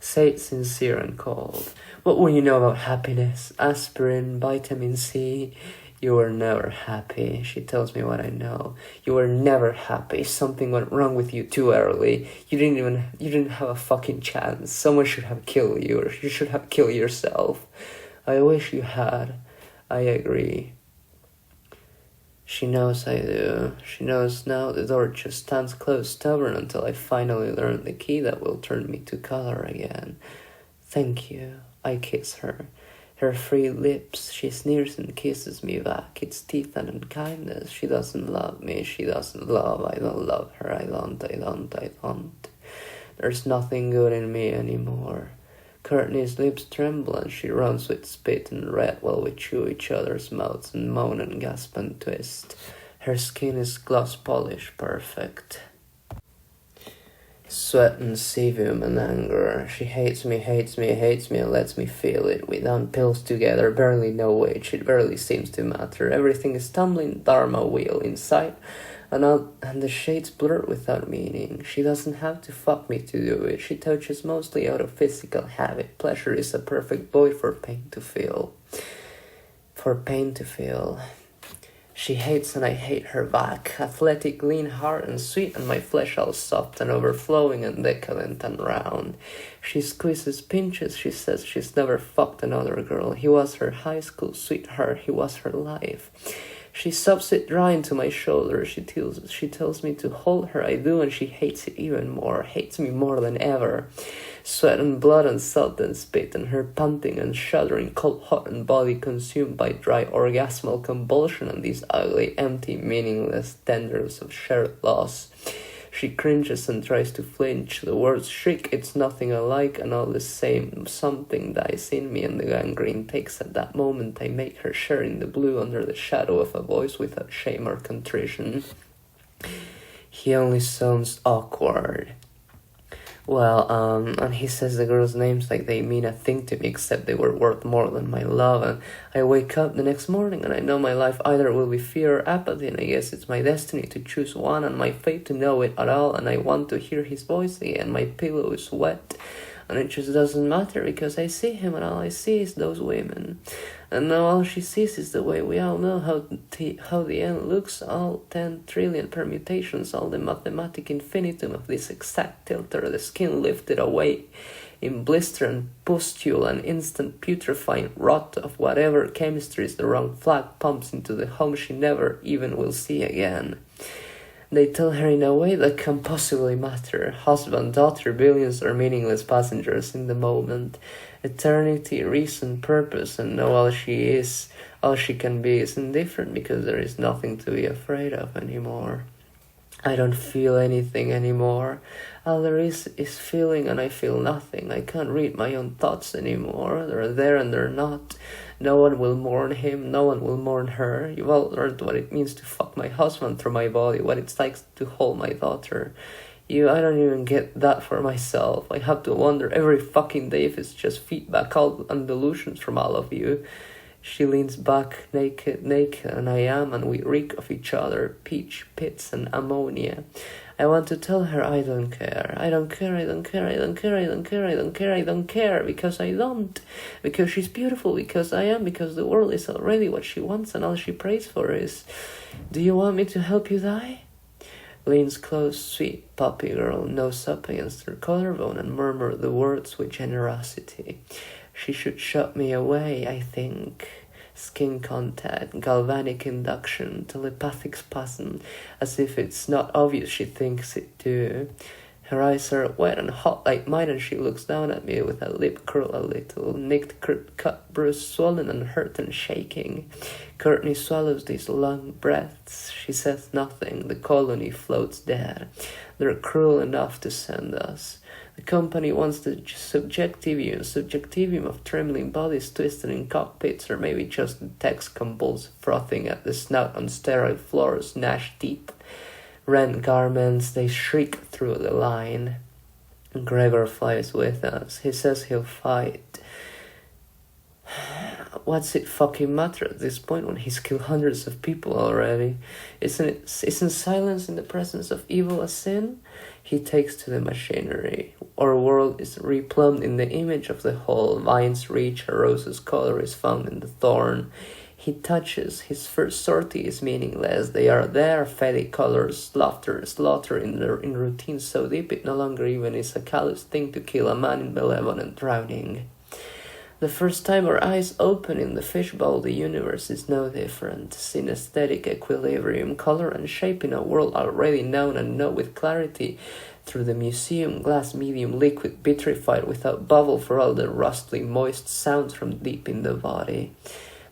Say it sincere and cold. What will you know about happiness? Aspirin, vitamin C. You were never happy. She tells me what I know. You were never happy. Something went wrong with you too early. You didn't have a fucking chance. Someone should have killed you, or you should have killed yourself. I wish you had. I agree. She knows I do. She knows now the door just stands closed stubborn until I finally learn the key that will turn me to color again. Thank you. I kiss her. Her free lips, she sneers and kisses me back. It's teeth and unkindness. She doesn't love me. She doesn't love. I don't love her. I don't. There's nothing good in me anymore. Courtney's lips tremble and she runs with spit and red while we chew each other's mouths and moan and gasp and twist. Her skin is gloss polish perfect. Sweat and sebum and anger. She hates me and lets me feel it. We down pills together, barely know which. It barely seems to matter. Everything is tumbling Dharma wheel inside. And the shades blur without meaning. She doesn't have to fuck me to do it. She touches mostly out of physical habit. Pleasure is a perfect void for pain to feel. She hates and I hate her back. Athletic, lean, hard and sweet, and my flesh all soft and overflowing and decadent and round. She squeezes, pinches, she says she's never fucked another girl. He was her high school sweetheart, he was her life. She sobs it dry into my shoulder. She tells me to hold her. I do, and she hates it even more. Hates me more than ever. Sweat and blood and salt and spit, and her panting and shuddering, cold, hot, and body consumed by dry orgasmal convulsion and these ugly, empty, meaningless tendrils of shared loss. She cringes and tries to flinch. The words shriek, it's nothing alike, and all the same. Something dies in me, and the gangrene takes at that moment. I make her share in the blue under the shadow of a voice without shame or contrition. He only sounds awkward. And he says the girls' names like they mean a thing to me, except they were worth more than my love. And I wake up the next morning and I know my life either will be fear or apathy, and I guess it's my destiny to choose one and my fate to know it at all, and I want to hear his voice again. My pillow is wet, and it just doesn't matter because I see him and all I see is those women. And now all she sees is the way we all know how the end looks, all 10 trillion permutations, all the mathematic infinitum of this exact tilter, the skin lifted away in blister and pustule and instant putrefying rot of whatever chemistries the wrong flag pumps into the home she never even will see again. They tell her in a way that can possibly matter. Husband, daughter, billions are meaningless passengers in the moment. Eternity, reason, purpose, and now all she can be is indifferent because there is nothing to be afraid of anymore. I don't feel anything anymore. All there is feeling, and I feel nothing. I can't read my own thoughts anymore. They're there and they're not. No one will mourn him, no one will mourn her. You've all learned what it means to fuck my husband through my body, what it's like to hold my daughter. I don't even get that for myself. I have to wonder every fucking day if it's just feedback and delusions from all of you. She leans back, naked, and I am, and we reek of each other, peach, pits, and ammonia. I want to tell her I don't care. I don't care, because I don't. Because she's beautiful, because I am, because the world is already what she wants, and all she prays for is, do you want me to help you die? Leans close, sweet puppy girl, nose up against her collarbone and murmur the words with generosity. She should shut me away, I think. Skin contact, galvanic induction, telepathic spasm, as if it's not obvious she thinks it too. Her eyes are wet and hot like mine, and she looks down at me with her lip curl a little, nicked, cut, bruised, swollen, and hurt and shaking. Courtney swallows these long breaths. She says nothing. The colony floats dead. They're cruel enough to send us. The company wants the subjectivum of trembling bodies twisted in cockpits, or maybe just the text convulsed, frothing at the snout on sterile floors, gnashed teeth, rent garments. They shriek through the line. Gregor flies with us. He says he'll fight. What's it fucking matter at this point when he's killed hundreds of people already? Isn't silence in the presence of evil a sin? He takes to the machinery. Our world is replumbed in the image of the whole. Vines reach, a rose's color is found in the thorn. He touches. His first sortie is meaningless. They are there, faded colors, laughter, slaughter in routine so deep it no longer even is a callous thing to kill a man in malevolent drowning. The first time our eyes open in the fishbowl, the universe is no different. Synesthetic equilibrium, color and shape in a world already known and know with clarity through the museum, glass medium, liquid, vitrified without bubble for all the rustly moist sounds from deep in the body.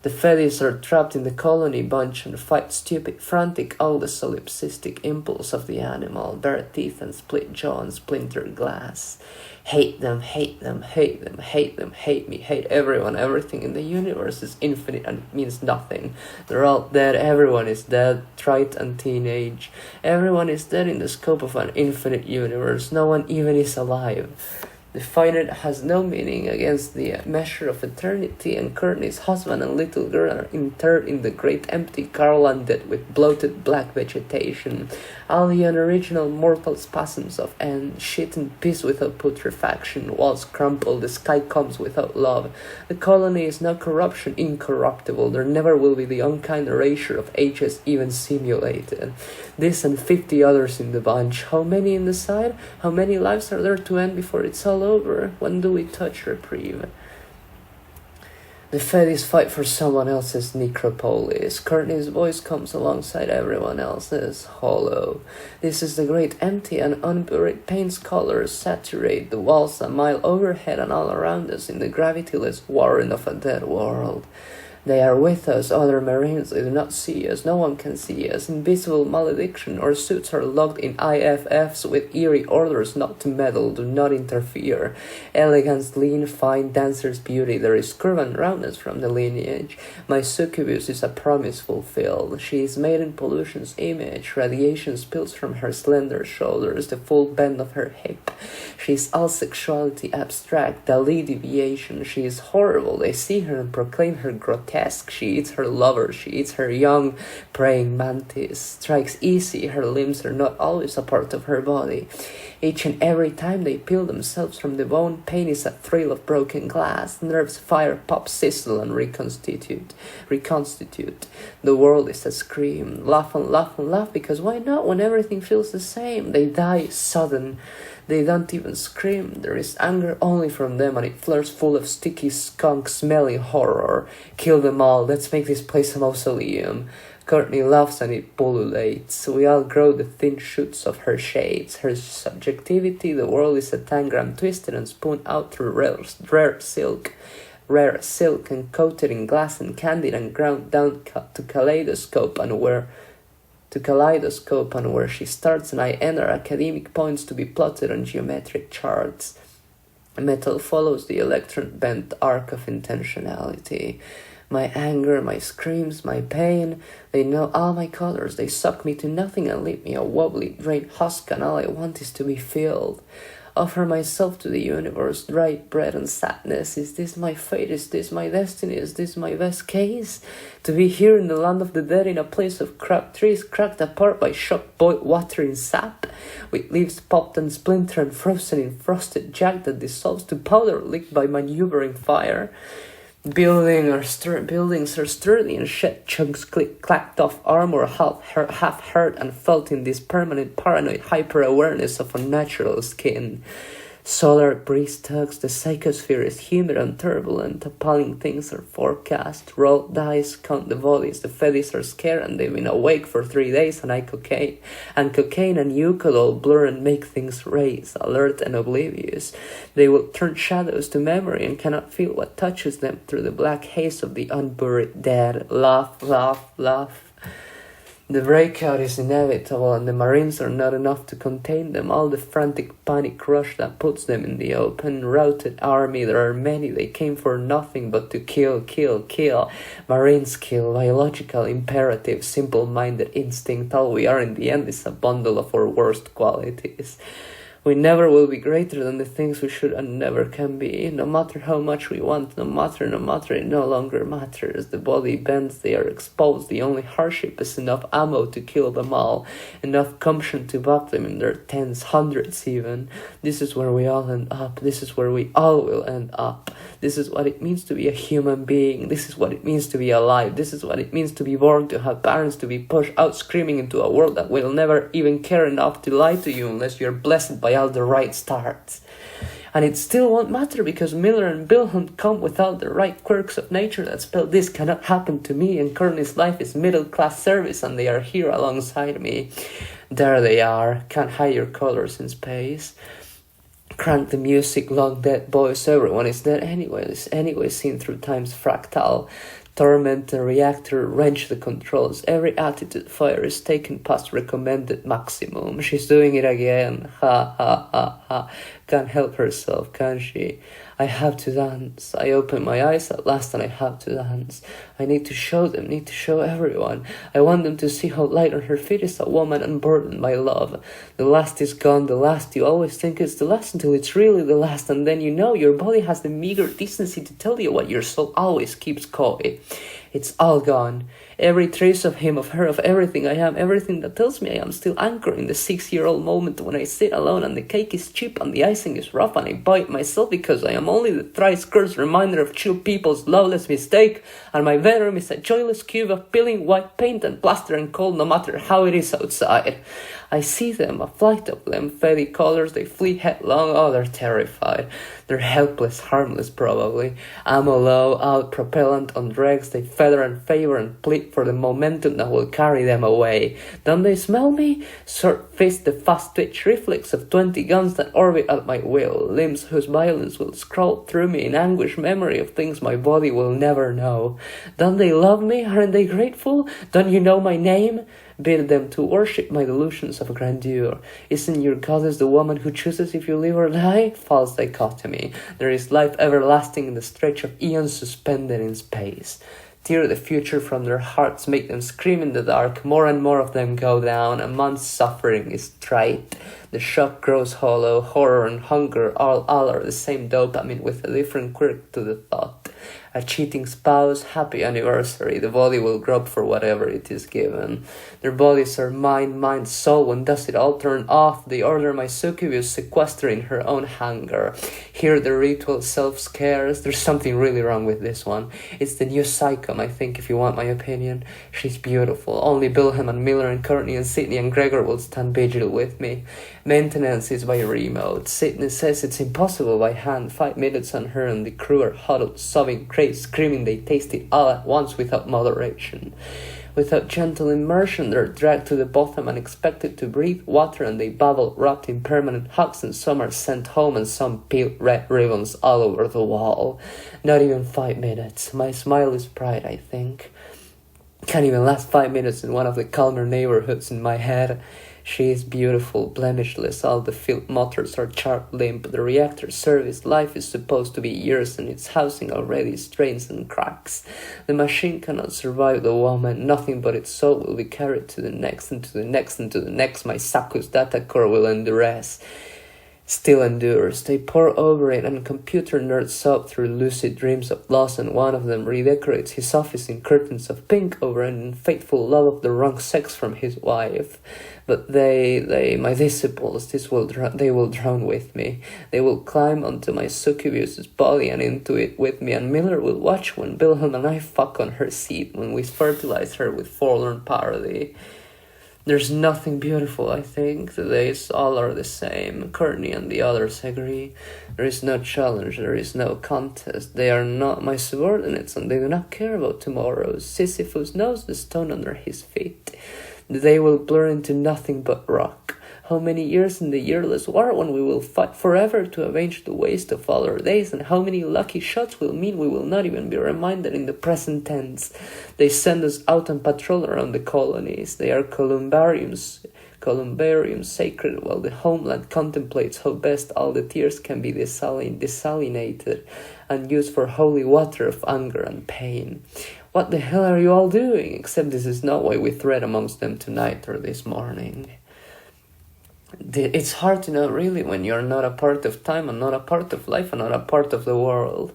The fetish are trapped in the colony bunch and fight stupid, frantic, all the solipsistic impulse of the animal, bare teeth and split jaw and splintered glass. Hate them, hate them, hate them, hate them, hate me, hate everyone. Everything in the universe is infinite and means nothing. They're all dead, everyone is dead, trite and teenage. Everyone is dead in the scope of an infinite universe. No one even is alive. The finite has no meaning against the measure of eternity, and Courtney's husband and little girl are interred in the great empty garlanded with bloated black vegetation. All the unoriginal mortal spasms of end, shit in peace without putrefaction, walls crumple, the sky comes without love. The colony is no corruption, incorruptible. There never will be the unkind erasure of ages even simulated. This and 50 others in the bunch. How many in the side? How many lives are there to end before it's all over? When do we touch reprieve? The fetish fight for someone else's necropolis. Courtney's voice comes alongside everyone else's, hollow. This is the great empty and unburied pain's colors saturate the walls a mile overhead and all around us in the gravityless warren of a dead world. They are with us, other Marines. They do not see us. No one can see us. Invisible malediction. Our suits are locked in IFFs with eerie orders not to meddle, do not interfere. Elegance, lean, fine, dancer's beauty. There is curve and roundness from the lineage. My succubus is a promise fulfilled. She is made in pollution's image. Radiation spills from her slender shoulders, the full bend of her hip. She is all sexuality abstract, Dali deviation. She is horrible. They see her and proclaim her grotesque. She eats her lover, she eats her young praying mantis. Strikes easy, her limbs are not always a part of her body. Each and every time they peel themselves from the bone, pain is a thrill of broken glass. Nerves fire, pop, sizzle, and reconstitute. The world is a scream. Laugh and laugh and laugh, because why not when everything feels the same? They die sudden. They don't even scream. There is anger only from them, and it flirts full of sticky, skunk-smelling horror. Kill them all. Let's make this place a mausoleum. Courtney laughs and it pullulates. We all grow the thin shoots of her shades. Her subjectivity, the world is a tangram twisted and spun out through rare silk and coated in glass and candied and ground down to kaleidoscope and where she starts and I end are academic points to be plotted on geometric charts. Metal follows the electron-bent arc of intentionality. My anger, my screams, my pain, they know all my colors. They suck me to nothing and leave me a wobbly, drained husk, and all I want is to be filled. Offer myself to the universe, dry bread and sadness. Is this my fate? Is this my destiny? Is this my best case? To be here in the land of the dead in a place of crap trees cracked apart by shock boiled water in sap, with leaves popped and splintered and frozen in frosted jack that dissolves to powder licked by maneuvering fire. Buildings are sturdy and shed chunks clacked off armor half heard and felt in this permanent paranoid hyper-awareness of unnatural skin. Solar breeze tugs, the psychosphere is humid and turbulent, appalling things are forecast. Roll dice, count the volleys, the feddies are scared and they've been awake for 3 days and cocaine and you could all blur and make things race, alert and oblivious. They will turn shadows to memory and cannot feel what touches them through the black haze of the unburied dead. Laugh, laugh, laugh. The breakout is inevitable and the Marines are not enough to contain them. All the frantic panic rush that puts them in the open. Routed army, there are many, they came for nothing but to kill, kill, kill. Marines kill, biological imperative, simple-minded instinct. All we are in the end is a bundle of our worst qualities. We never will be greater than the things we should and never can be. No matter how much we want, no matter, it no longer matters. The body bends, they are exposed. The only hardship is enough ammo to kill them all. Enough gumption to buck them in their tens, hundreds even. This is where we all end up. This is where we all will end up. This is what it means to be a human being. This is what it means to be alive. This is what it means to be born, to have parents, to be pushed out screaming into a world that will never even care enough to lie to you unless you're blessed by all the right starts. And it still won't matter because Miller and Wilhelm come without the right quirks of nature that spell this cannot happen to me, and Courtney's life is middle-class service and they are here alongside me. There they are, can't hide your colors in space. Crank the music, long dead boys, everyone is dead anyway seen through time's fractal. Torment the reactor, wrench the controls. Every attitude fire is taken past recommended maximum. She's doing it again. Ha ha ha ha. Can't help herself, can she? I have to dance. I open my eyes at last and I have to dance. I need to show them, need to show everyone. I want them to see how light on her feet is a woman unburdened by love. The last is gone, the last. You always think it's the last until it's really the last, and then you know your body has the meager decency to tell you what your soul always keeps coy. It's all gone. Every trace of him, of her, of everything I am, everything that tells me I am still anchored in the 6-year-old moment when I sit alone and the cake is cheap and the icing is rough and I bite myself because I am only the thrice cursed reminder of chill people's lawless mistake, and my bedroom is a joyless cube of peeling white paint and plaster and cold no matter how it is outside. I see them, a flight of them, fairy colors, they flee headlong, oh they're terrified. They're helpless, harmless probably. Ammo low, out, propellant on dregs, they feather and favor and plead for the momentum that will carry them away. Don't they smell me? Short fist, the fast twitch reflex of 20 guns that orbit at my will, limbs whose violence will scroll through me in anguish memory of things my body will never know. Don't they love me? Aren't they grateful? Don't you know my name? Bid them to worship my delusions of grandeur. Isn't your goddess the woman who chooses if you live or die? False dichotomy. There is life everlasting in the stretch of eons suspended in space. Tear the future from their hearts, make them scream in the dark. More and more of them go down. A month's suffering is trite. The shock grows hollow. Horror and hunger all are the same dopamine with a different quirk to the thought. A cheating spouse, happy anniversary. The body will grope for whatever it is given. Their bodies are mind, soul. When does it all turn off? They order my succubus sequester in her own hangar. Here the ritual self scares. There's something really wrong with this one. It's the new Psychom, I think, if you want my opinion. She's beautiful. Only Wilhelm and Miller and Courtney and Sydney and Gregor will stand vigil with me. Maintenance is by remote. Sydney says it's impossible by hand. 5 minutes on her and the crew are huddled, sobbing, screaming they taste it all at once without moderation. Without gentle immersion, they're dragged to the bottom and expected to breathe water, and they babble, wrapped in permanent hugs, and some are sent home and some peel red ribbons all over the wall. Not even 5 minutes. My smile is bright, I think. Can't even last 5 minutes in one of the calmer neighborhoods in my head. She is beautiful, blemishless, all the field motors are sharp limp, the reactor service life is supposed to be years and its housing already strains and cracks. The machine cannot survive the woman, nothing but its soul will be carried to the next and to the next and to the next. My Saku's data core will endurance. Still endures. They pour over it and computer nerds sob through lucid dreams of loss, and one of them redecorates his office in curtains of pink over an unfaithful love of the wrong sex from his wife. But they, my disciples, they will drown with me. They will climb onto my succubus's body and into it with me, and Miller will watch when Wilhelm and I fuck on her seat, when we fertilize her with forlorn parody. There's nothing beautiful, I think. The days all are the same. Courtney and the others agree. There is no challenge, there is no contest. They are not my subordinates and they do not care about tomorrow. Sisyphus knows the stone under his feet. The day will blur into nothing but rock. How many years in the yearless war when we will fight forever to avenge the waste of all our days, and how many lucky shots will mean we will not even be reminded in the present tense. They send us out on patrol around the colonies. They are columbariums sacred, while the homeland contemplates how best all the tears can be desalinated and used for holy water of anger and pain. What the hell are you all doing? Except this is not why we thread amongst them tonight or this morning. It's hard to know really when you're not a part of time and not a part of life and not a part of the world.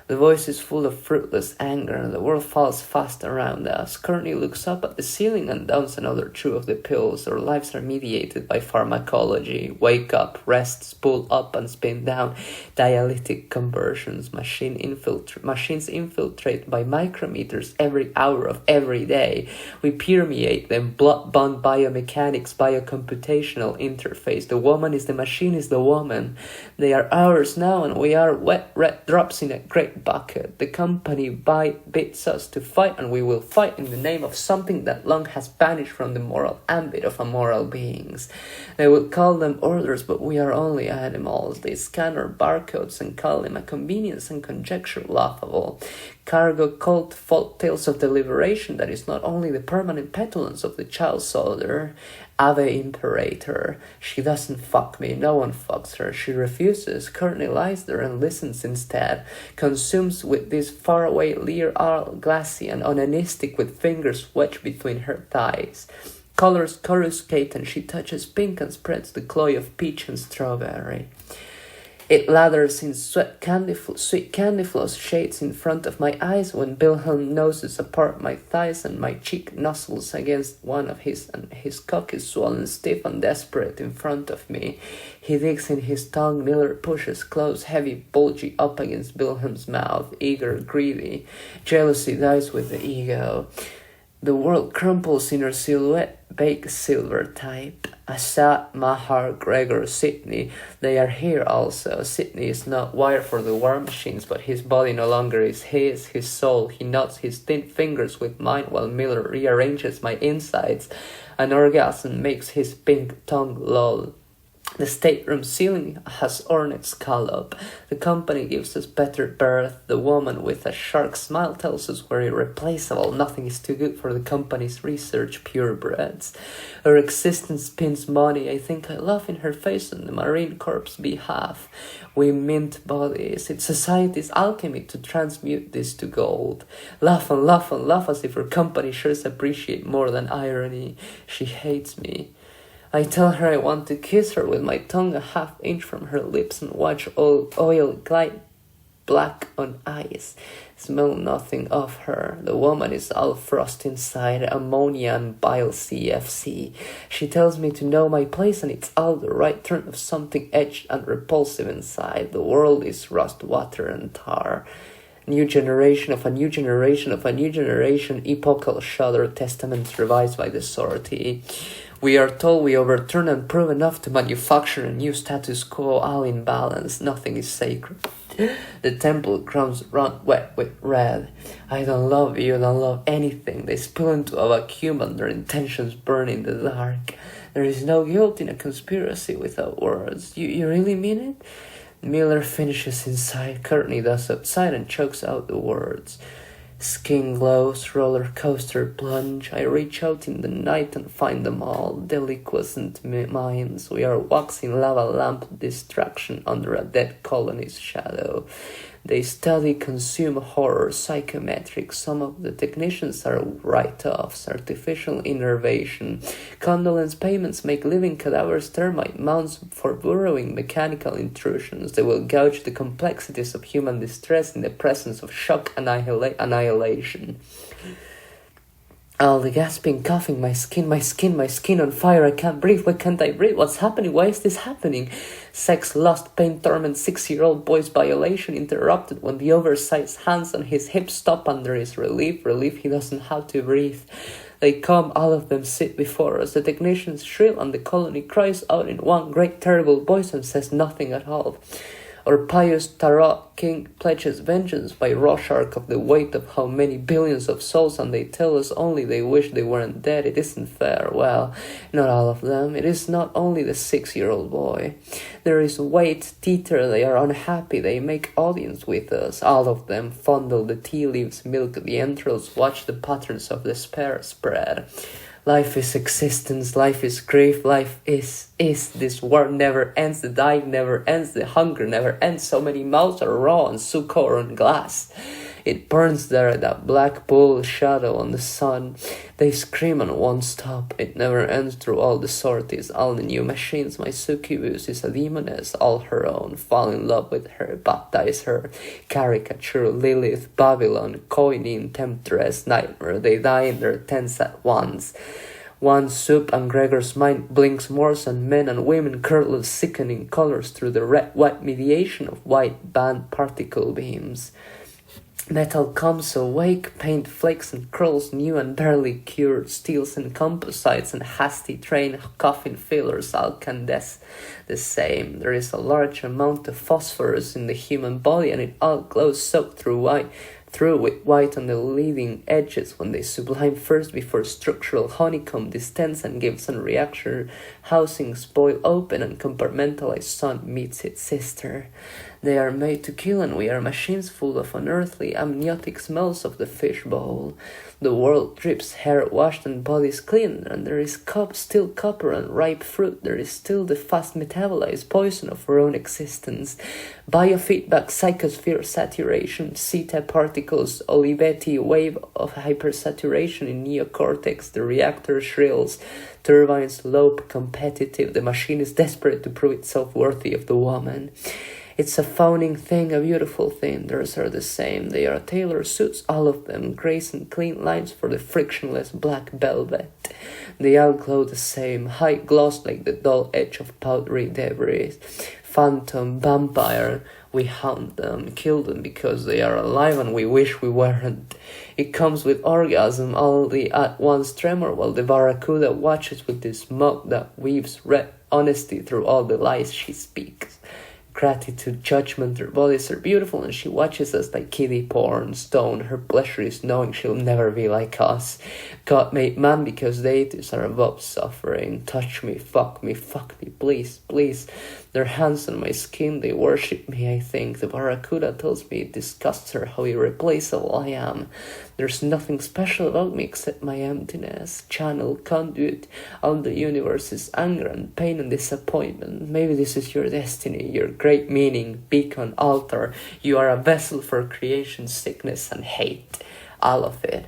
The voice is full of fruitless anger. The world falls fast around us. Courtney looks up at the ceiling and downs another chew of the pills. Our lives are mediated by pharmacology. Wake up, rest, spool up and spin down. Dialytic conversions. Machines infiltrate by micrometers every hour of every day. We permeate them. Blood-bound biomechanics, biocomputational interface. The woman is the machine is the woman. They are ours now and we are wet red drops in a great bucket. The company bids us to fight, and we will fight in the name of something that long has vanished from the moral ambit of immoral beings. They will call them orders, but we are only animals. They scan our barcodes and call them a convenience and conjecture laughable. Cargo cult folk tales of the liberation that is not only the permanent petulance of the child soldier. Ave Imperator. She doesn't fuck me, no one fucks her. She refuses. Courtney lies there and listens instead. Consumes with this faraway leer all glassy and onanistic with fingers wedged between her thighs. Colors coruscate and she touches pink and spreads the cloy of peach and strawberry. It lathers in sweet candy floss shades in front of my eyes when Wilhelm noses apart my thighs and my cheek nuzzles against one of his, and his cock is swollen stiff and desperate in front of me. He digs in his tongue. Miller pushes close, heavy, bulgy up against Wilhelm's mouth, eager, greedy. Jealousy dies with the ego. The world crumples in her silhouette, baked silver type. Assad, Mahar, Gregor, Sidney, they are here also. Sidney is not wired for the war machines, but his body no longer is his soul. He nods his thin fingers with mine while Miller rearranges my insides. An orgasm makes his pink tongue loll. The stateroom ceiling has ornate scallop. The company gives us better berth. The woman with a shark smile tells us we're irreplaceable. Nothing is too good for the company's research purebreds. Her existence spins money. I think I laugh in her face on the Marine Corps' behalf. We mint bodies. It's society's alchemy to transmute this to gold. Laugh and laugh and laugh as if her company shares appreciate more than irony. She hates me. I tell her I want to kiss her with my tongue a half-inch from her lips and watch oil glide black on ice. Smell nothing of her. The woman is all frost inside, ammonia and bile CFC. She tells me to know my place and it's all the right turn of something edged and repulsive inside. The world is rust, water and tar. New generation of a new generation of a new generation, epochal shudder, testaments revised by the sortie. We are told we overturn and prove enough to manufacture a new status quo, all in balance. Nothing is sacred. The temple grounds run wet with red. I don't love you, don't love anything. They spill into a vacuum and their intentions burn in the dark. There is no guilt in a conspiracy without words. You really mean it? Miller finishes inside. Courtney does outside and chokes out the words. Skin glows, roller coaster plunge. I reach out in the night and find them all. Deliquescent minds. We are waxing lava lamp distraction under a dead colony's shadow. They study, consume horror, psychometric. Some of the technicians are write-offs, artificial innervation. Condolence payments make living cadavers termite mounds for burrowing mechanical intrusions. They will gouge the complexities of human distress in the presence of shock annihilation. All the gasping, coughing, my skin on fire, I can't breathe, why can't I breathe, what's happening, why is this happening? Sex, lust, pain, torment, 6-year-old boy's violation interrupted when the oversized hands on his hips stop under his relief, he doesn't have to breathe. They come, all of them sit before us. The technicians shrill and the colony cries out in one great terrible voice and says nothing at all. Our pious Tarot king pledges vengeance by Rorschach of the weight of how many billions of souls, and they tell us only they wish they weren't dead. It isn't fair. Well, not all of them. It is not only the 6-year-old boy. There is Wait, Teeter. They are unhappy. They make audience with us. All of them fondle the tea leaves, milk the entrails, watch the patterns of despair spread. Life is existence, life is grief, life is. This war never ends, the dying never ends, the hunger never ends. So many mouths are raw and succor on glass. It burns there, that black bull shadow on the sun. They scream and won't stop. It never ends through all the sorties, all the new machines. My succubus is a demoness, all her own. Fall in love with her, baptize her. Caricature, Lilith, Babylon, coining, temptress, nightmare. They die in their tents at once. One soup and Gregor's mind blinks more, and men and women curl sickening colors through the red-white mediation of white band particle beams. Metal comes awake, paint flakes and curls new and barely cured, steels and composites and hasty train coffin fillers all candes the same. There is a large amount of phosphorus in the human body, and it all glows soaked through with white on the leading edges when they sublime first before structural honeycomb distends and gives an reaction housing spoil open and compartmentalized sun meets its sister. They are made to kill, and we are machines full of unearthly amniotic smells of the fish bowl. The world drips, hair washed and bodies clean, and there is still copper and ripe fruit. There is still the fast metabolized poison of our own existence. Biofeedback, psychosphere saturation, zeta particles, Olivetti wave of hypersaturation in neocortex. The reactor shrills, turbines lope, competitive. The machine is desperate to prove itself worthy of the woman. It's a fawning thing, a beautiful thing. Theirs are the same. They are tailor suits, all of them, grace and clean lines for the frictionless black velvet. They all glow the same, high gloss like the dull edge of powdery debris. Phantom, vampire, we hunt them, kill them because they are alive and we wish we weren't. It comes with orgasm, all the at once tremor, while the barracuda watches with the smoke that weaves red honesty through all the lies she speaks. Gratitude, judgment, their bodies are beautiful, and she watches us like kiddie porn. Stone, her pleasure is knowing she'll never be like us. God made man because deities are above suffering. Touch me, fuck me, please, please. Their hands on my skin, they worship me, I think. The barracuda tells me it disgusts her how irreplaceable I am. There's nothing special about me except my emptiness. Channel, conduit, all the universe's anger and pain and disappointment. Maybe this is your destiny, your great meaning, beacon, altar. You are a vessel for creation, sickness and hate. All of it.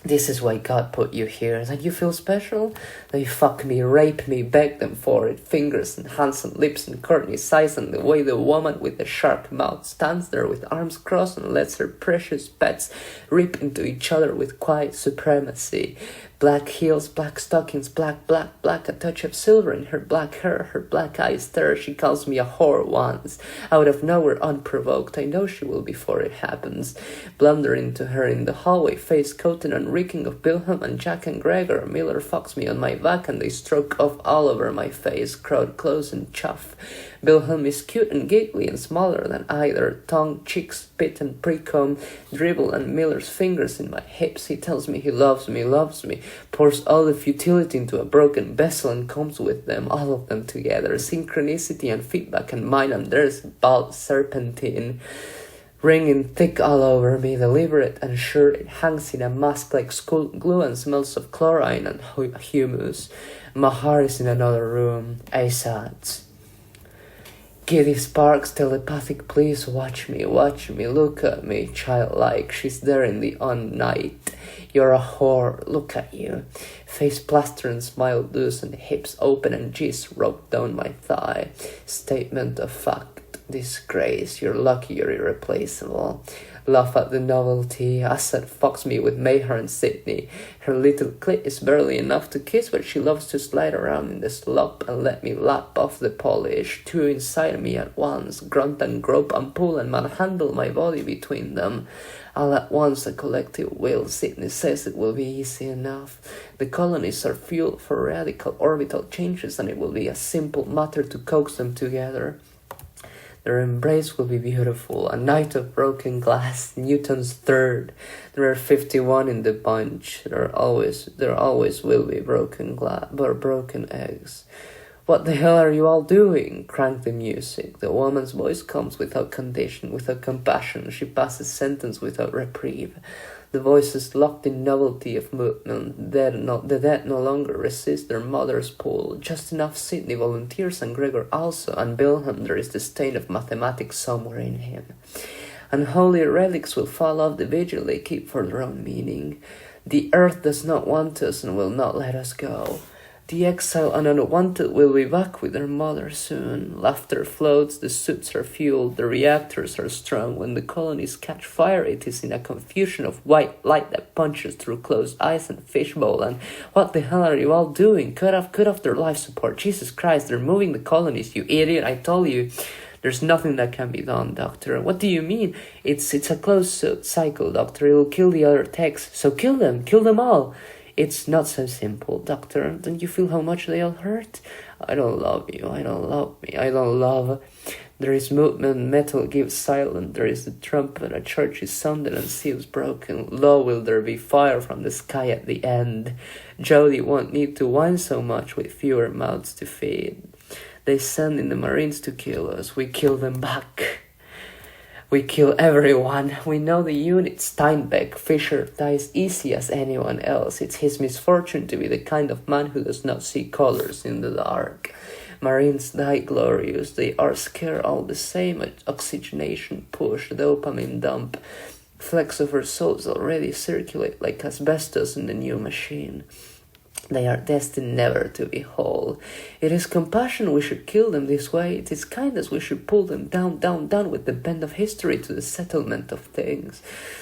This is why God put you here. That you feel special? They fuck me, rape me, beg them for it. Fingers and hands and lips and Courtney's size, and the way the woman with the sharp mouth stands there with arms crossed and lets her precious pets rip into each other with quiet supremacy. Black heels, black stockings, black, a touch of silver in her black hair, her black eyes stare. She calls me a whore once, out of nowhere, unprovoked. I know she will before it happens. Blunder into her in the hallway, face coated and reeking of Wilhelm and Jack and Gregor. Miller fucks me on my back and they stroke off all over my face, crowd close and chuff. Wilhelm is cute and giggly and smaller than either. Tongue, cheeks, spit and pre-comb, dribble and Miller's fingers in my hips. He tells me he loves me, pours all the futility into a broken vessel and comes with them, all of them together. Synchronicity and feedback and mine and theirs, bald serpentine. Ringing thick all over me, deliberate and sure, it hangs in a mask like school glue and smells of chlorine and humus. My heart is in another room. ASADs. Giddy sparks, telepathic, please watch me, look at me, childlike. She's there in the night. You're a whore, look at you. Face plaster and smile loose and hips open and G's roped down my thigh. Statement of fact. Disgrace, you're lucky you're irreplaceable. Laugh at the novelty. Assad fucks me with Mayher and Sydney. Her little clit is barely enough to kiss, but she loves to slide around in the slop and let me lap off the polish. Two inside me at once, grunt and grope and pull and manhandle my body between them. All at once, a collective will. Sydney says it will be easy enough. The colonies are fueled for radical orbital changes, and it will be a simple matter to coax them together. Their embrace will be beautiful, a night of broken glass, Newton's third. There are 51 in the bunch. There always will be broken eggs. What the hell are you all doing? Crank the music. The woman's voice comes without condition, without compassion. She passes sentence without reprieve. The voice is locked in novelty of movement. The dead no longer resist their mother's pull. Just enough Sydney volunteers, and Gregor also, and Wilhelm there is the stain of mathematics somewhere in him. Unholy relics will fall off the vigil they keep for their own meaning. The earth does not want us and will not let us go. The exile and unwanted will be back with their mother soon. Laughter floats, the suits are fueled, the reactors are strung. When the colonies catch fire, it is in a confusion of white light that punches through closed eyes and fishbowl. And what the hell are you all doing? Cut off their life support. Jesus Christ, they're moving the colonies, you idiot. I told you. There's nothing that can be done, Doctor. What do you mean? It's a closed cycle, Doctor. It will kill the other techs. So kill them all. It's not so simple, Doctor. Don't you feel how much they all hurt? I don't love you. I don't love me. I don't love. There is movement, metal gives silence. There is the trumpet, a church is sounded and seals broken. Lo, will there be fire from the sky at the end? Jody won't need to whine so much with fewer mouths to feed. They send in the Marines to kill us. We kill them back. We kill everyone. We know the unit. Steinbeck. Fisher dies easy as anyone else. It's his misfortune to be the kind of man who does not see colors in the dark. Marines die glorious. They are scared all the same. Oxygenation push, dopamine dump. Flecks of our souls already circulate like asbestos in the new machine. They are destined never to be whole. It is compassion we should kill them this way. It is kindness we should pull them down with the bend of history to the settlement of things.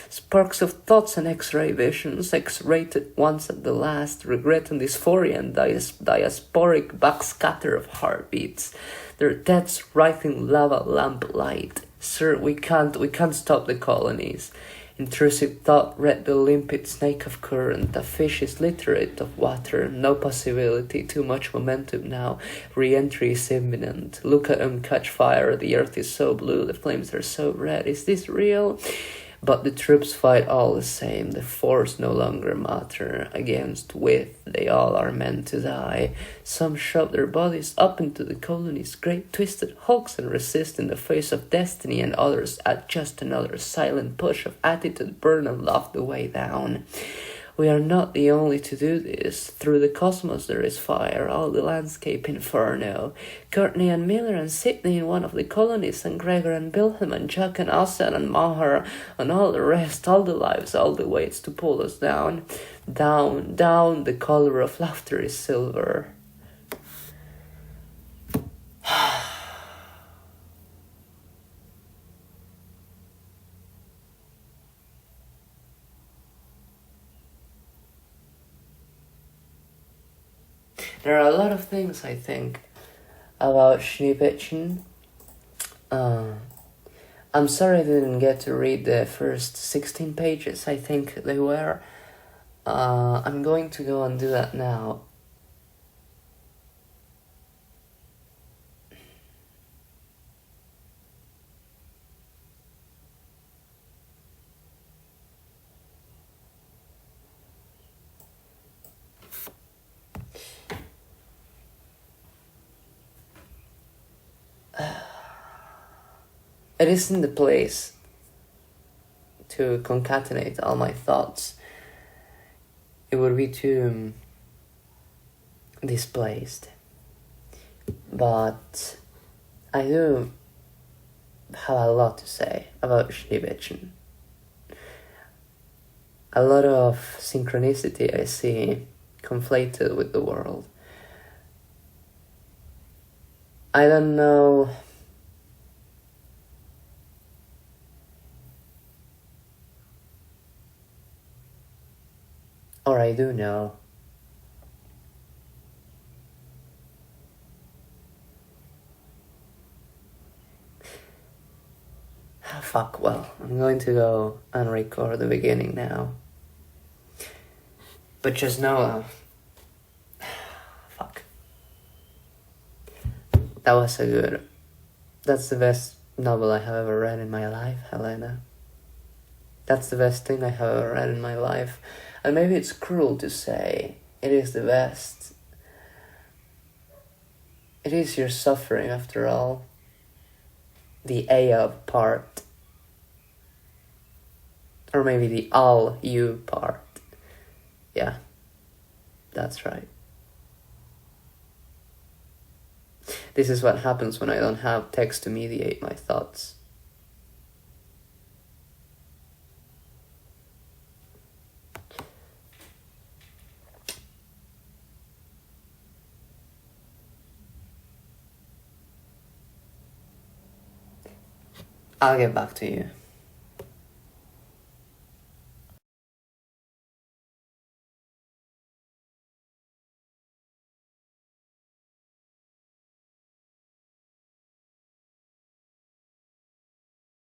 Sparks of thoughts and X-ray visions, X-rated once at the last, regret and dysphoria and diasporic backscatter of heartbeats. Their deaths writhing lava lamp light. Sir, we can't stop the colonies. Intrusive thought read the limpid snake of current. A fish is literate of water. No possibility, too much momentum now. Re-entry is imminent. Look at them catch fire. The earth is so blue, the flames are so red. Is this real? But the troops fight all the same. The force no longer matter. Against width, they all are meant to die. Some shove their bodies up into the colony's great twisted hulks and resist in the face of destiny, and others add just another silent push of attitude, burn and love the way down. We are not the only to do this. Through the cosmos there is fire, all the landscape inferno. Courtney and Miller and Sydney in one of the colonies, and Gregor and Wilhelm and Jack and Assad and Maher and all the rest, all the lives, all the weights to pull us down. Down, down, the color of laughter is silver. There are a lot of things I think about 𝘚𝘠𝘩𝘠𝘠. I'm sorry I didn't get to read the first 16 pages, I think they were. I'm going to go and do that now. It isn't the place to concatenate all my thoughts. It would be too displaced. But I do have a lot to say about 𝘚𝘠𝘩𝘠𝘠. A lot of synchronicity I see conflated with the world. I don't know I do know. Ah, fuck, well, I'm going to go and record the beginning now. But just know, fuck. That's the best novel I have ever read in my life, Helena. That's the best thing I have ever read in my life. And maybe it's cruel to say it is the best. It is your suffering, after all. The Ayoob part. Or maybe the Ayoob part. Yeah, that's right. This is what happens when I don't have text to mediate my thoughts. I'll get back to you.